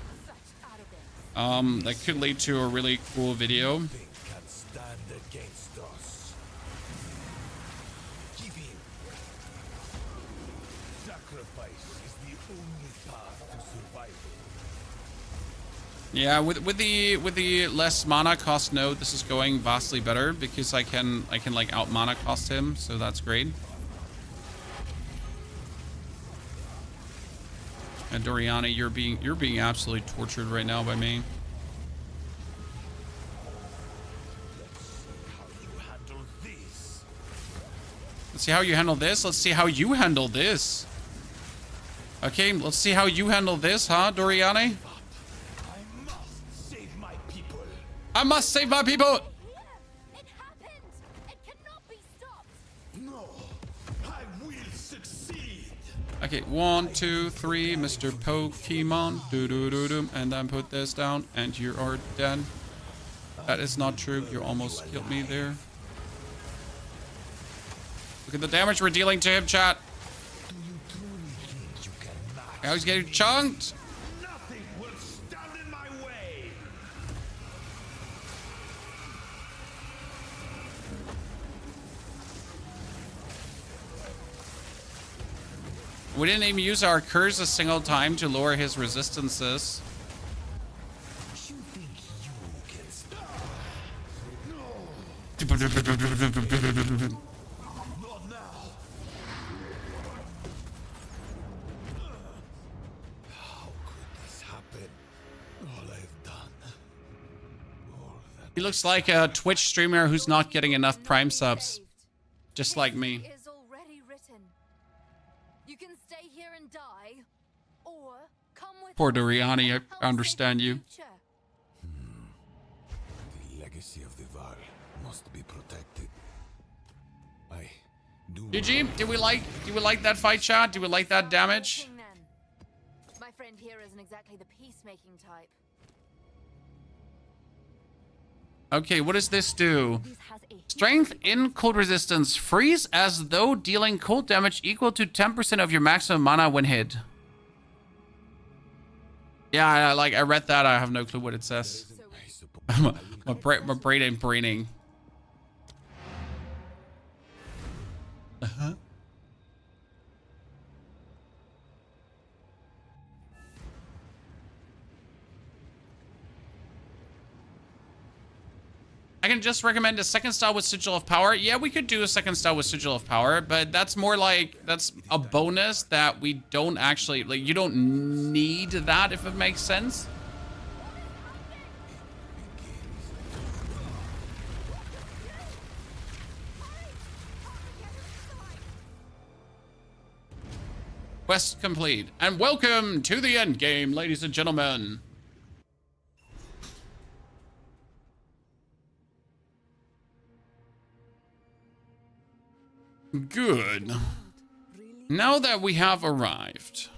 That could lead to a really cool video. can stand against us. Give in. Sacrifice is the only path to survival. Yeah, with the less mana cost node, this is going vastly better because I can like out mana cost him, so that's great. And Doriani, you're being absolutely tortured right now by me. Let's see how you handle this. Let's see how you handle this. Okay, let's see how you handle this, huh, Doriani? I must save my people. Here! It happened! It cannot be stopped! No, I will succeed. Okay, 1, 2, 3, Mr. Pokemon. Do. And then put this down, and you are dead. That is not true. You almost killed me there. Look at the damage we're dealing to him, chat. Now he's getting chunked. Nothing will stand in my way. We didn't even use our curse a single time to lower his resistances. You think you can stop? Not now. How could this happen? All I've done. All that. He looks like a Twitch streamer who's not getting enough Prime subs. Saved. Just like me. History is already written. You can stay here and die, or come with Poor us Doriani, and I understand you. help save the future. The legacy of the Val must be protected. I do. GG, do we like that fight, chat? Do we like that damage? Working then. My friend here isn't exactly the peacemaking type. Okay, what does this do? This has a Strength in cold resistance. Freeze as though dealing cold damage equal to 10% of your maximum mana when hit. Yeah, I read that. I have no clue what it says. I suppose. my brain ain't braining. I can just recommend a second style with Sigil of Power. Yeah, we could do a second style with Sigil of Power, but that's more like, that's a bonus that we don't actually, like, you don't need that, if it makes sense. Quest complete. And welcome to the endgame, ladies and gentlemen. Good. Now that we have arrived.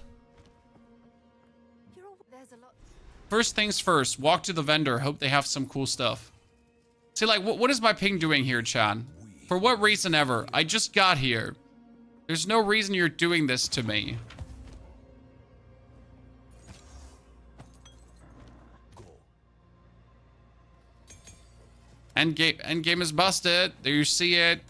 There's a lot. First things first, walk to the vendor. Hope they have some cool stuff. See, like, what is my ping doing here, Chad? For what reason ever? I just got here. There's no reason you're doing this to me. Endgame is busted. There you see it.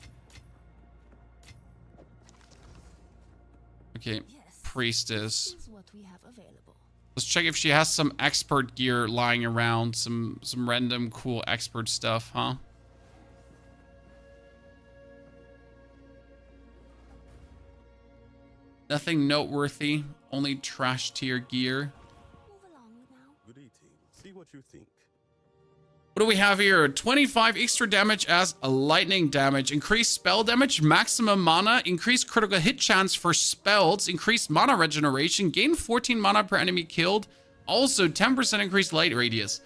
Okay, priestess. Here's what we have available. Let's check if she has some expert gear lying around. Some random cool expert stuff, huh? Nothing noteworthy. Only trash tier gear. Move along now. Good eating. See what you think. What do we have here? 25 extra damage as a lightning damage. Increased spell damage, maximum mana, increased critical hit chance for spells, increased mana regeneration, gain 14 mana per enemy killed. Also 10% increased light radius.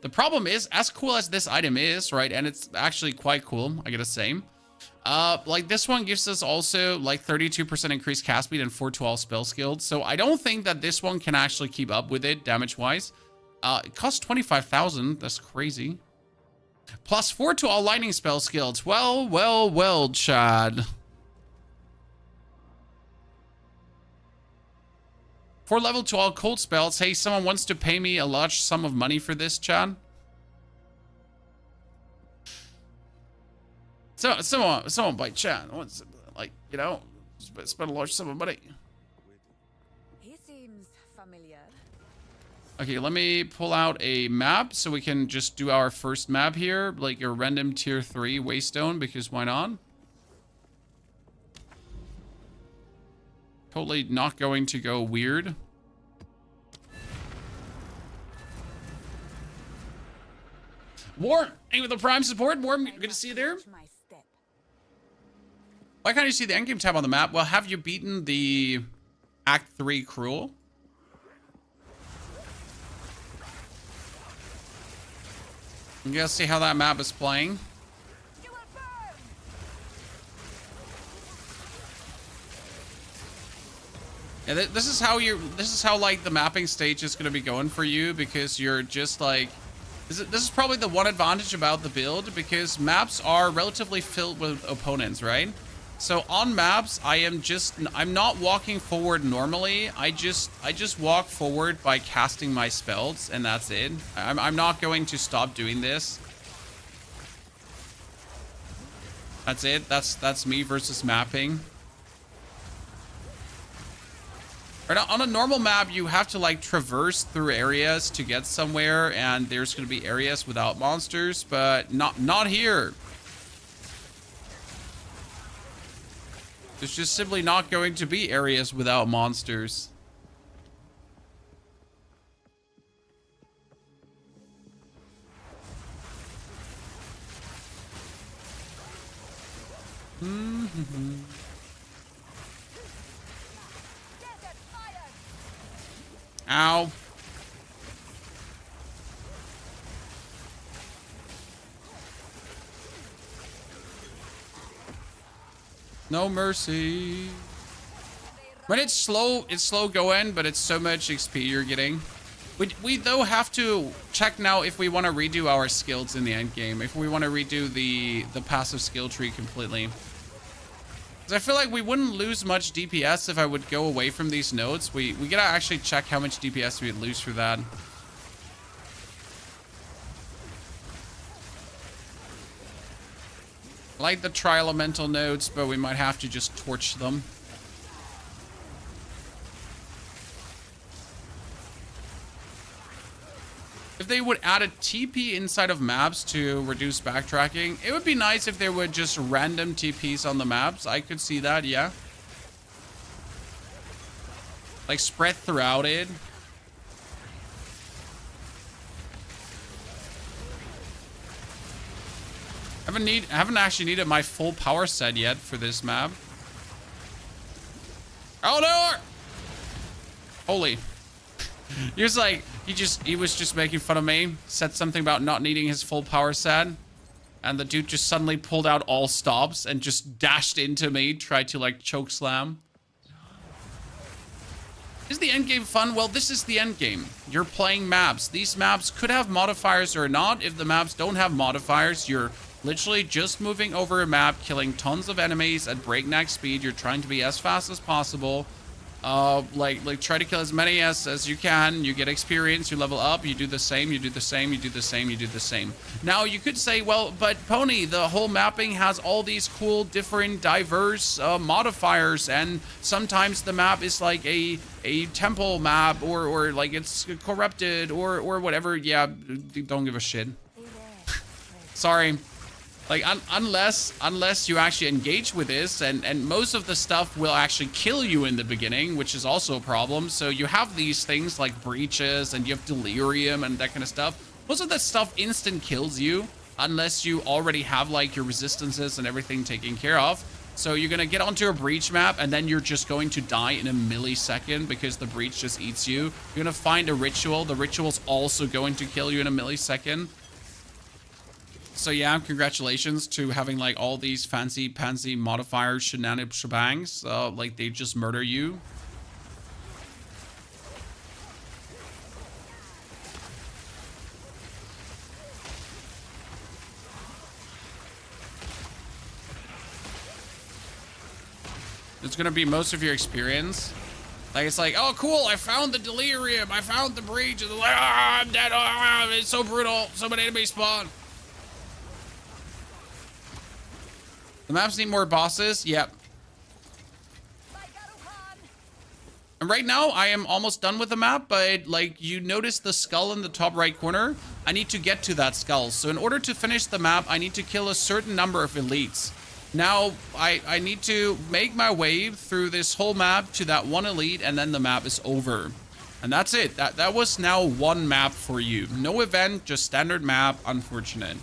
The problem is, as cool as this item is, right? And it's actually quite cool, I gotta say. Like this one gives us also like 32% increased cast speed and 412 spell skilled. So I don't think that this one can actually keep up with it damage wise. It costs 25,000. That's crazy. Plus 4 to all lightning spell skills. Well, Chad. 4 level to all cold spells. Hey, someone wants to pay me a large sum of money for this, Chad? So, someone by Chad wants, like, you know, spend a large sum of money. He seems familiar. Okay, let me pull out a map so we can just do our first map here, like a random tier 3 Waystone, because why not? Totally not going to go weird. Warm, thank you for the Prime support. Warm, good to see you there. Why can't you see the endgame tab on the map? Well, have you beaten the Act 3 Cruel? You guys see how that map is playing? Yeah, this is how like the mapping stage is going to be going for you, because you're just like, this is probably the one advantage about the build, because maps are relatively filled with opponents, right? So on maps, I'm not walking forward normally. I just walk forward by casting my spells, and that's it. I'm not going to stop doing this. That's it. That's me versus mapping. Right, on a normal map, you have to like traverse through areas to get somewhere, and there's going to be areas without monsters, but not here. There's just simply not going to be areas without monsters. Ow. No mercy. When it's slow going, but it's so much XP you're getting. We though have to check now if we want to redo our skills in the end game. If we want to redo the passive skill tree completely. Because I feel like we wouldn't lose much DPS if I would go away from these nodes. We gotta actually check how much DPS we'd lose for that. I like the tri-elemental nodes, but we might have to just torch them. If they would add a TP inside of maps to reduce backtracking, it would be nice if there were just random TPs on the maps. I could see that, yeah. Like spread throughout it. I haven't actually needed my full power set yet for this map. Oh no! Holy. He was like, he was just making fun of me. Said something about not needing his full power set. And the dude just suddenly pulled out all stops and just dashed into me. Tried to like choke slam. Is the endgame fun? Well, this is the endgame. You're playing maps. These maps could have modifiers or not. If the maps don't have modifiers, you're literally just moving over a map, killing tons of enemies at breakneck speed. You're trying to be as fast as possible. Like try to kill as many as you can. You get experience, you level up, you do the same, you do the same, you do the same, you do the same. Now you could say, well, but Pony, the whole mapping has all these cool, different, diverse modifiers, and sometimes the map is like a temple map, or like it's corrupted, or whatever. Yeah, don't give a shit. Sorry. Like, unless you actually engage with this, and most of the stuff will actually kill you in the beginning, which is also a problem. So you have these things like breaches, and you have delirium and that kind of stuff. Most of that stuff instant kills you, unless you already have like your resistances and everything taken care of. So you're gonna get onto a breach map, and then you're just going to die in a millisecond because the breach just eats you. You're gonna find a ritual. The ritual's also going to kill you in a millisecond. So yeah, congratulations to having like all these fancy pansy modifiers, shenanigans, shebangs. Like they just murder you. It's gonna be most of your experience. Like it's like, oh cool, I found the delirium, I found the breach, and like, ah, I'm dead, ah, it's so brutal, so many enemies spawn. The maps need more bosses. Yep. I And right now, I am almost done with the map, but like you notice the skull in the top right corner, I need to get to that skull. So in order to finish the map, I need to kill a certain number of elites. Now, I need to make my way through this whole map to that one elite, and then the map is over. And that's it. That was now one map for you. No event, just standard map. Unfortunate.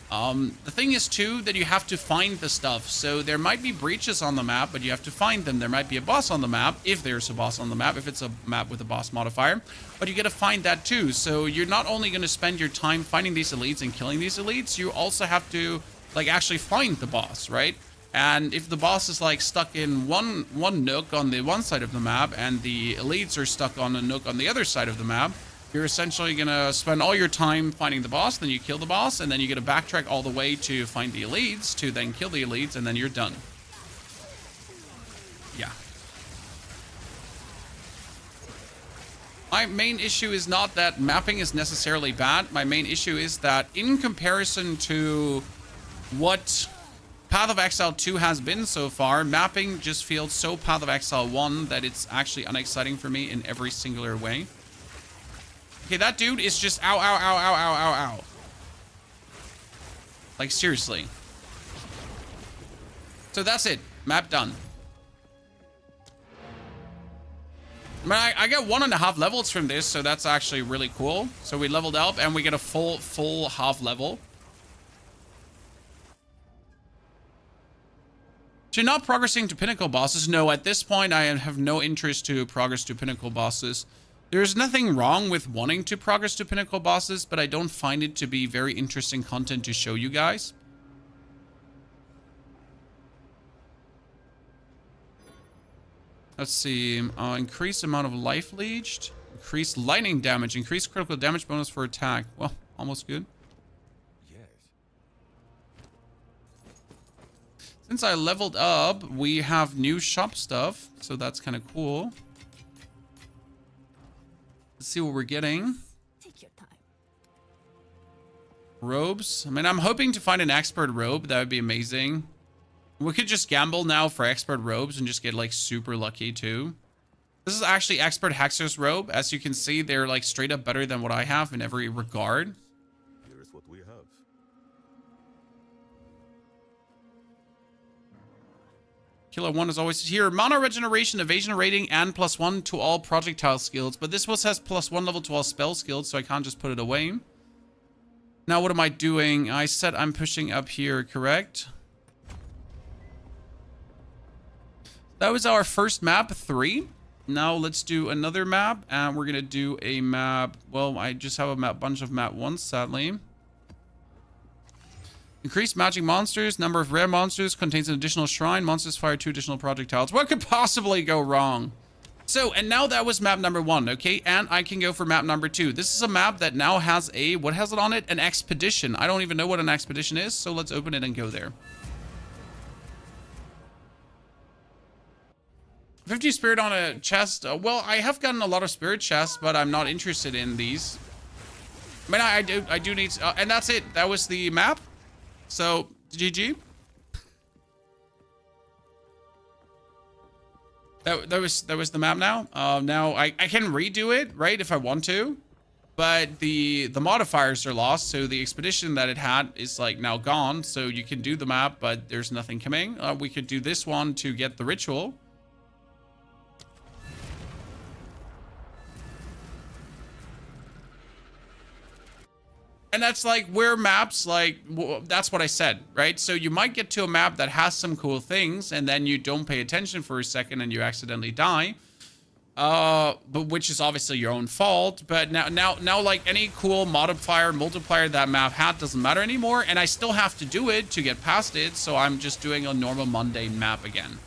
The thing is too that you have to find the stuff. So there might be breaches on the map, but you have to find them. There might be a boss on the map, if there's a boss on the map, if it's a map with a boss modifier, but you got to find that too. So you're not only going to spend your time finding these elites and killing these elites, you also have to like actually find the boss, right? And if the boss is like stuck in one nook on the one side of the map and the elites are stuck on a nook on the other side of the map, you're essentially going to spend all your time finding the boss, then you kill the boss, and then you get to backtrack all the way to find the elites, to then kill the elites, and then you're done. Yeah. My main issue is not that mapping is necessarily bad. My main issue is that in comparison to what Path of Exile 2 has been so far, mapping just feels so Path of Exile 1 that it's actually unexciting for me in every singular way. Okay, that dude is just ow, ow, ow, ow, ow, ow, ow. Like, seriously. So that's it. Map done. I mean, I get 1.5 levels from this, so that's actually really cool. So we leveled up, and we get a full half level. So you're not progressing to pinnacle bosses? No, at this point, I have no interest to progress to pinnacle bosses. There's nothing wrong with wanting to progress to pinnacle bosses, but I don't find it to be very interesting content to show you guys. Let's see. Increase amount of life leached. Increase lightning damage. Increase critical damage bonus for attack. Well, almost good. Since I leveled up, we have new shop stuff, so that's kind of cool. Let's see what we're getting. Take your time. Robes. I mean, I'm hoping to find an expert robe. That would be amazing. We could just gamble now for expert robes and just get like super lucky too. This is actually expert hexer's robe. As you can see, they're like straight up better than what I have in every regard. Here's what we have. Killer 1 is always here. Mana regeneration, evasion rating, and +1 to all projectile skills. But this was has +1 level to all spell skills, so I can't just put it away. Now what am I doing? I said I'm pushing up here, correct? That was our first map, 3. Now let's do another map, and we're gonna do a map. Well, I just have a bunch of map 1s, sadly. Increased magic monsters. Number of rare monsters contains an additional shrine. Monsters fire 2 additional projectiles. What could possibly go wrong? So, and now that was map number 1, okay? And I can go for map number 2. This is a map that now has a, what has it on it? An expedition. I don't even know what an expedition is, so let's open it and go there. 50 spirit on a chest. Well, I have gotten a lot of spirit chests, but I'm not interested in these. I mean, I do need, and that's it. That was the map. So, GG. That was the map now. Now I can redo it, right, if I want to. But the modifiers are lost, so the expedition that it had is like now gone. So you can do the map, but there's nothing coming. We could do this one to get the ritual. And that's like where maps, like, that's what I said, right? So you might get to a map that has some cool things, and then you don't pay attention for a second and you accidentally die. But which is obviously your own fault. But now like any cool modifier, multiplier that map had doesn't matter anymore. And I still have to do it to get past it. So I'm just doing a normal mundane map again.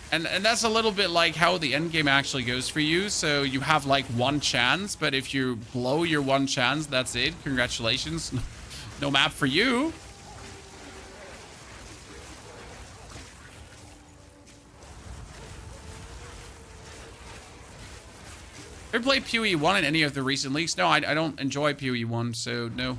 And that's a little bit like how the endgame actually goes for you. So you have like 1 chance, but if you blow your 1 chance, that's it. Congratulations. No map for you. Ever played PoE 1 in any of the recent leaks? No, I don't enjoy PoE 1, so no.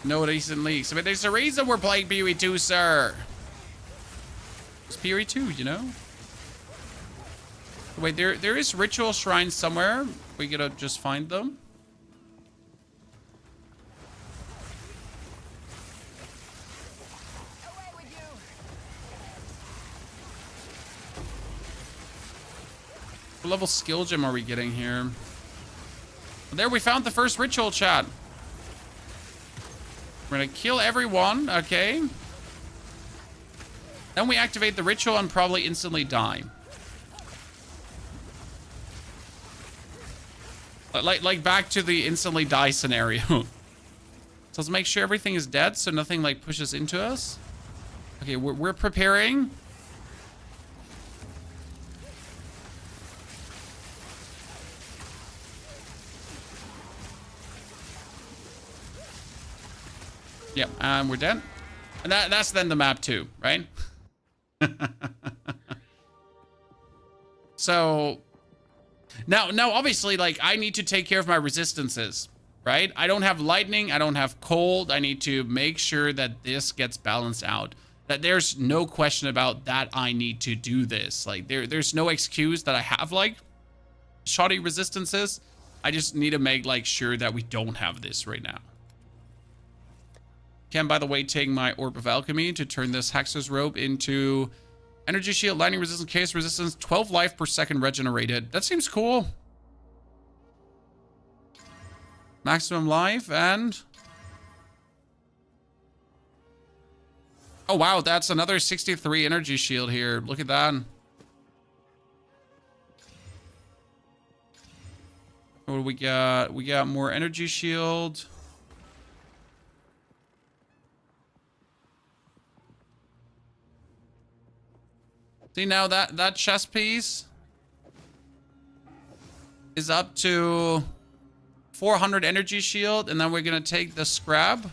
No recent leaks. I mean, there's a reason we're playing PoE 2, sir. It's PoE 2, you know? Wait, there is ritual shrines somewhere. We gotta just find them. What level skill gem are we getting here? There, we found the first ritual, chat. We're gonna kill everyone, okay? Then we activate the ritual and probably instantly die. Like back to the instantly die scenario. So let's make sure everything is dead so nothing like pushes into us. Okay, we're preparing. Yep, and we're dead. And that's then the map too, right? So now obviously, like, I need to take care of my resistances, right? I don't have lightning, I don't have cold. I need to make sure that this gets balanced out. That there's no question about that. I need to do this. Like, there's no excuse that I have like shoddy resistances. I just need to make like sure that we don't have this right now. Can, by the way, take my Orb of Alchemy to turn this Hexer's Robe into energy shield, lightning resistance, chaos resistance, 12 life per second regenerated. That seems cool. Maximum life and... oh, wow, that's another 63 energy shield here. Look at that. What do we got? We got more energy shield. See, now that chest piece is up to 400 energy shield, and then we're gonna take the scrap.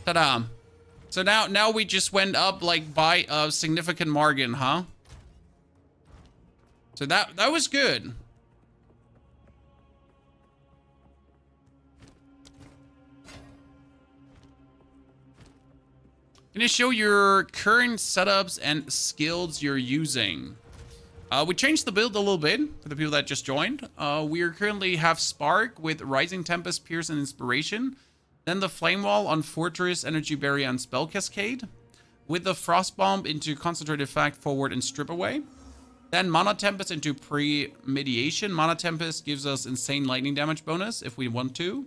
Ta-da! So now we just went up like by a significant margin, huh? So that was good. Can you show your current setups and skills you're using? We changed the build a little bit for the people that just joined. We currently have Spark with Rising Tempest, Pierce, and Inspiration. Then the Flame Wall on Fortress, Energy Barrier, and Spell Cascade. With the Frost Bomb into Concentrate Effect, Forward, and Strip Away. Then Mana Tempest into Pre-Mediation. Mana Tempest gives us insane lightning damage bonus if we want to.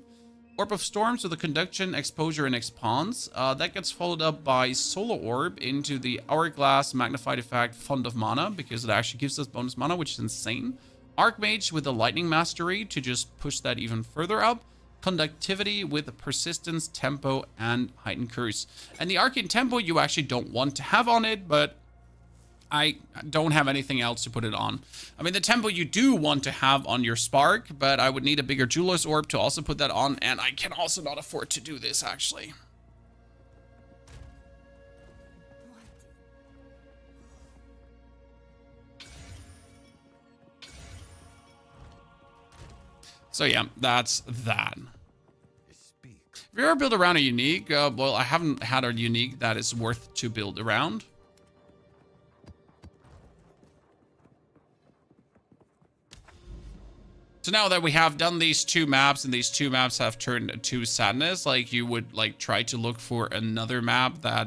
Orb of Storms with the Conduction, Exposure, and Expanse. That gets followed up by Solar Orb into the Hourglass Magnified Effect, Fund of Mana, because it actually gives us bonus mana, which is insane. Archmage with the Lightning Mastery to just push that even further up. Conductivity with Persistence, Tempo, and Heightened Curse. And the Arcane Tempo you actually don't want to have on it, but I don't have anything else to put it on. I mean, the tempo you do want to have on your Spark, but I would need a bigger Jeweler's Orb to also put that on, and I can also not afford to do this, actually. So yeah, that's that. Have you ever built around a unique? Well, I haven't had a unique that is worth to build around. So now that we have done these two maps, and these two maps have turned to sadness, like, you would like try to look for another map that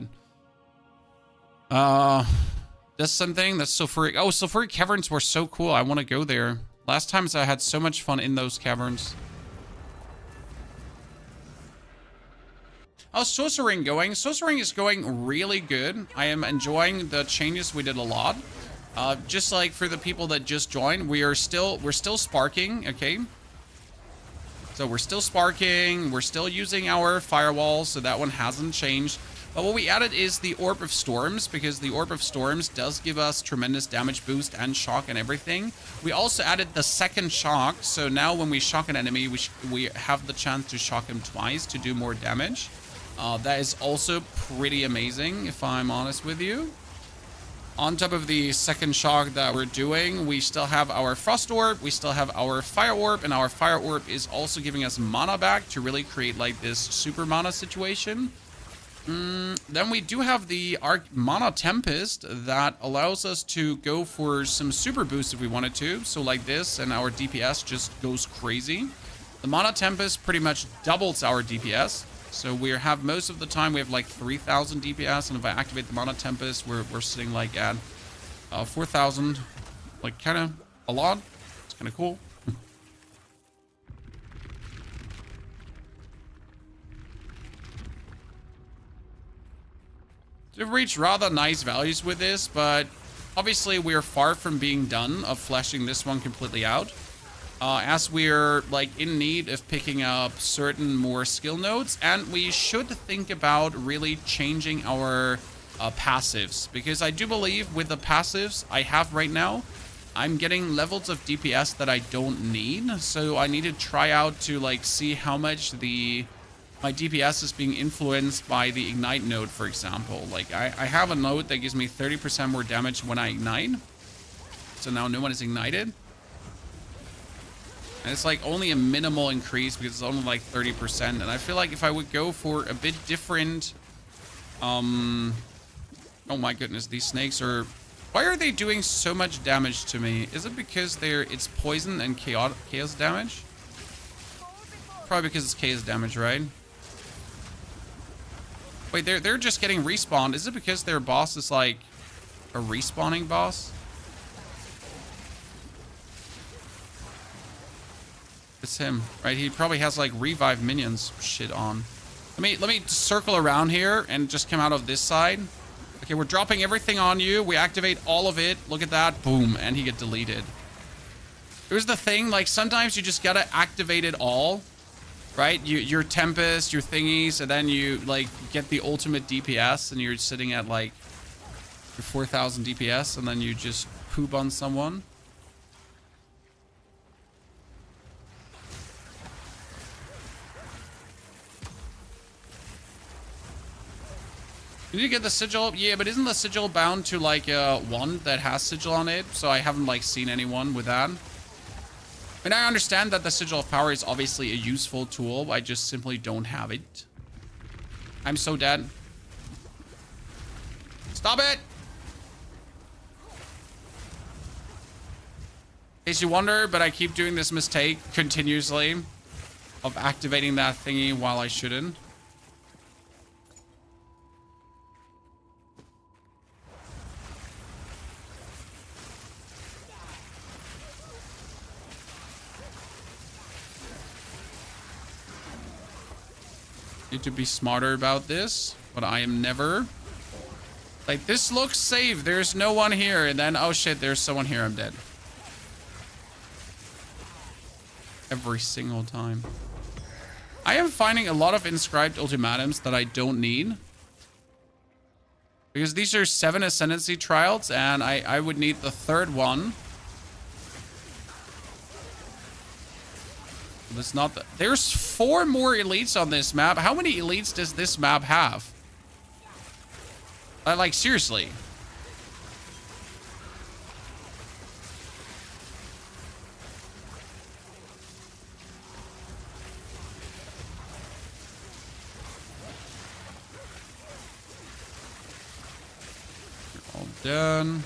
does something. That's sulfuric. Oh, sulfuric caverns were so cool. I want to go there. Last times I had so much fun in those caverns. How's Sorcering going? Sorcering is going really good. I am enjoying the changes we did a lot. Just like for the people that just joined, we're still sparking, okay? So we're still sparking, we're still using our firewall, so that one hasn't changed. But what we added is the Orb of Storms, because the Orb of Storms does give us tremendous damage boost and shock and everything. We also added the second shock, so now when we shock an enemy, we have the chance to shock him twice to do more damage. That is also pretty amazing, if I'm honest with you. On top of the second shock that we're doing, we still have our Frost Orb, we still have our Fire Orb, and our Fire Orb is also giving us mana back to really create like this super mana situation. Then we do have the Mana Tempest that allows us to go for some super boosts if we wanted to. So like this, and our DPS just goes crazy. The Mana Tempest pretty much doubles our DPS. So we have most of the time we have like 3,000 DPS, and if I activate the Mana Tempest, we're sitting like at 4,000, like kind of a lot. It's kind of cool. We've reached rather nice values with this, but obviously we are far from being done of fleshing this one completely out. As we're like in need of picking up certain more skill nodes, and we should think about really changing our passives, because I do believe with the passives I have right now, I'm getting levels of DPS that I don't need. So I need to try out to like see how much my DPS is being influenced by the ignite node, for example. Like I have a node that gives me 30% more damage when I ignite. So now no one is ignited. And it's like only a minimal increase because it's only like 30%. And I feel like if I would go for a bit different... oh my goodness, these snakes are... Why are they doing so much damage to me? Is it because it's poison and chaos damage? Probably because it's chaos damage, right? Wait, they're just getting respawned. Is it because their boss is like a respawning boss? It's him, right? He probably has like revive minions shit on. Let me circle around here and just come out of this side. Okay, we're dropping everything on you. We activate all of it. Look at that. Boom. And he get deleted. Here's the thing. Like sometimes you just gotta activate it all, right? Your Tempest, your thingies, and then you like get the ultimate DPS and you're sitting at like your 4,000 DPS and then you just poop on someone. You need to get the sigil. Yeah, but isn't the sigil bound to like one that has sigil on it? So I haven't like seen anyone with that. And I understand that the sigil of power is obviously a useful tool. I just simply don't have it. I'm so dead. Stop it! In case you wonder, but I keep doing this mistake continuously of activating that thingy while I shouldn't. Need to be smarter about this, but I am never. Like, this looks safe. There's no one here. And then, oh shit, there's someone here. I'm dead. Every single time. I am finding a lot of inscribed ultimatums that I don't need. Because these are 7 Ascendancy trials, and I would need the 3rd one. It's not that. There's 4 more elites on this map. How many elites does this map have? Like, seriously. You're all done.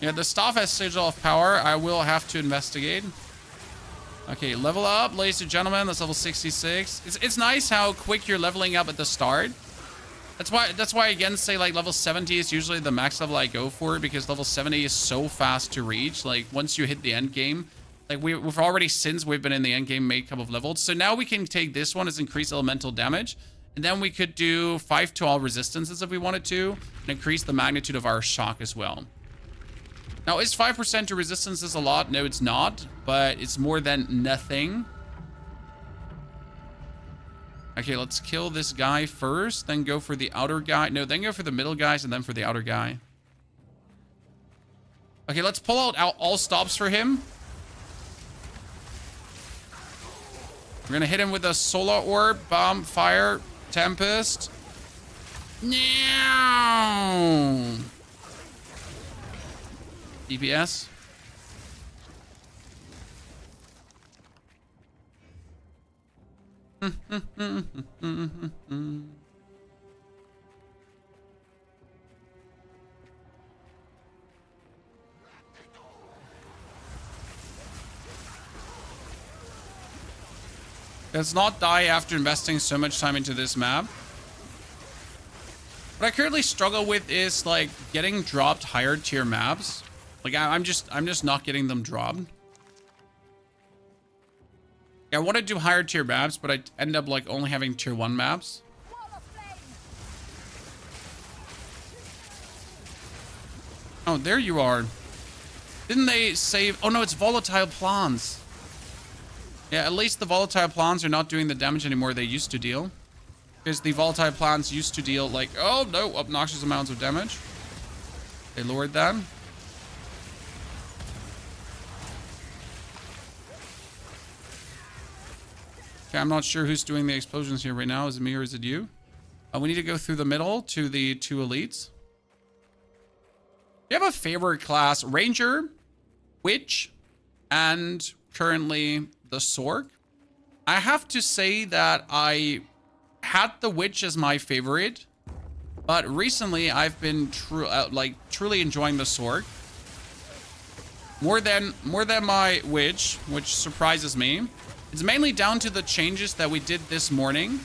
Yeah, the staff has sigil of power. I will have to investigate. Okay, level up, ladies and gentlemen. That's level 66. It's nice how quick you're leveling up at the start. That's why I again say like level 70 is usually the max level I go for, because level 70 is so fast to reach. Like once you hit the end game, like we've already, since we've been in the end game, made a couple of levels. So now we can take this one as increased elemental damage, and then we could do 5 to all resistances if we wanted to, and increase the magnitude of our shock as well. Now, is 5% to resistances a lot? No, it's not, but it's more than nothing. Okay, let's kill this guy first, then go for the outer guy. No, then go for the middle guys, and then for the outer guy. Okay, let's pull out all stops for him. We're gonna hit him with a solar orb, bomb, fire, Tempest. No. DPS. Let's not die after investing so much time into this map. What I currently struggle with is like getting dropped higher tier maps. Like I'm just not getting them dropped. I want to do higher tier maps, but I end up like only having tier 1 maps. Oh, there you are. Didn't they save? Oh no, it's volatile plants. Yeah, at least the volatile plants are not doing the damage anymore they used to deal. Because the volatile plants used to deal like, oh no, obnoxious amounts of damage. They lowered that. Okay, I'm not sure who's doing the explosions here right now. Is it me or is it you? We need to go through the middle to the 2 elites. Do you have a favorite class? Ranger, Witch, and currently the Sorc. I have to say that I had the Witch as my favorite, but recently I've been truly enjoying the Sorc more than my Witch, which surprises me. It's mainly down to the changes that we did this morning.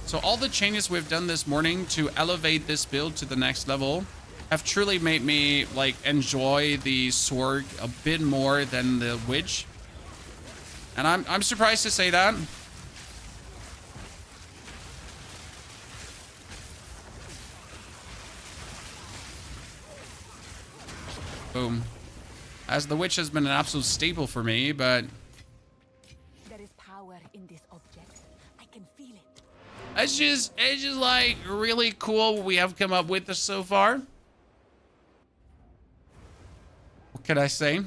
So all the changes we've done this morning to elevate this build to the next level have truly made me like enjoy the Sorc a bit more than the Witch. And I'm surprised to say that. Boom. As the Witch has been an absolute staple for me, but There is power in this object. I can feel it. it's just like really cool what we have come up with this so far. What can I say?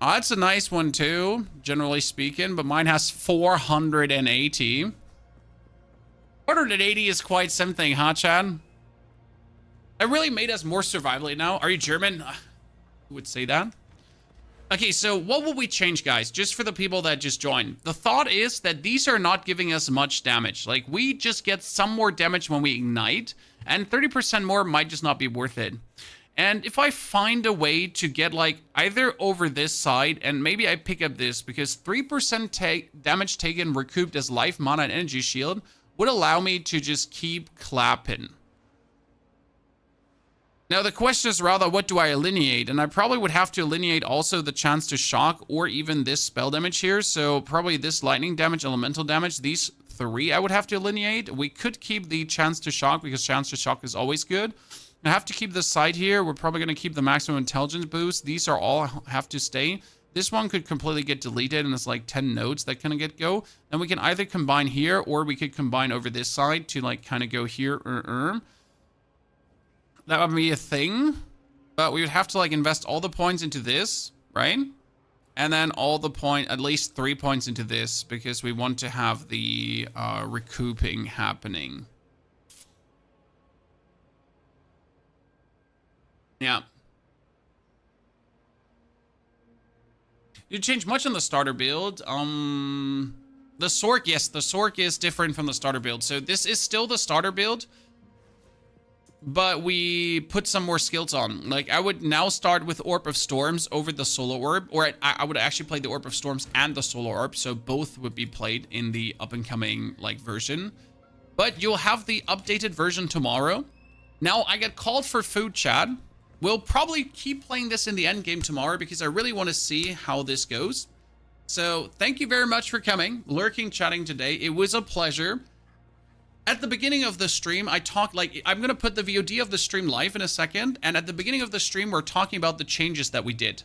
It's a nice one too, generally speaking, but mine has 480. 480 is quite something, huh, Chad? It really made us more survivable now. Are you German? Who would say that? Okay, so what will we change, guys? Just for the people that just joined. The thought is that these are not giving us much damage. Like, we just get some more damage when we ignite, and 30% more might just not be worth it. And if I find a way to get like either over this side, and maybe I pick up this because 3% damage taken recouped as life, mana, and energy shield would allow me to just keep clapping. Now the question is rather, what do I alineate? And I probably would have to alineate also the chance to shock or even this spell damage here. So probably this lightning damage, elemental damage, these 3 I would have to alineate. We could keep the chance to shock because chance to shock is always good. I have to keep this side here. We're probably going to keep the maximum intelligence boost. These are all have to stay. This one could completely get deleted, and it's like 10 nodes that kind of get go. Then we can either combine here, or we could combine over this side to like kind of go here. That would be a thing, but we would have to like invest all the points into this, right? And then at least 3 points into this, because we want to have the recouping happening. Yeah. You change much on the starter build. The Sorc, yes, the Sorc is different from the starter build. So this is still the starter build, but we put some more skills on. Like, I would now start with Orb of Storms over the Solar Orb, or I would actually play the Orb of Storms and the Solar Orb, so both would be played in the up-and-coming, like, version. But you'll have the updated version tomorrow. Now, I get called for food, Chad. We'll probably keep playing this in the end game tomorrow because I really want to see how this goes. So thank you very much for coming, lurking, chatting today. It was a pleasure. At the beginning of the stream, I talked like, I'm going to put the VOD of the stream live in a second. And at the beginning of the stream, we're talking about the changes that we did.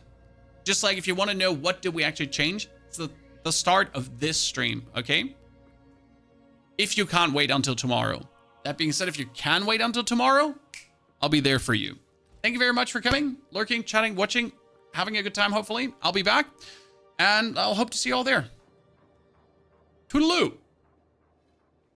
Just like if you want to know what did we actually change, it's the start of this stream, okay? If you can't wait until tomorrow. That being said, if you can wait until tomorrow, I'll be there for you. Thank you very much for coming, lurking, chatting, watching, having a good time, hopefully. I'll be back. And I'll hope to see you all there. Toodaloo!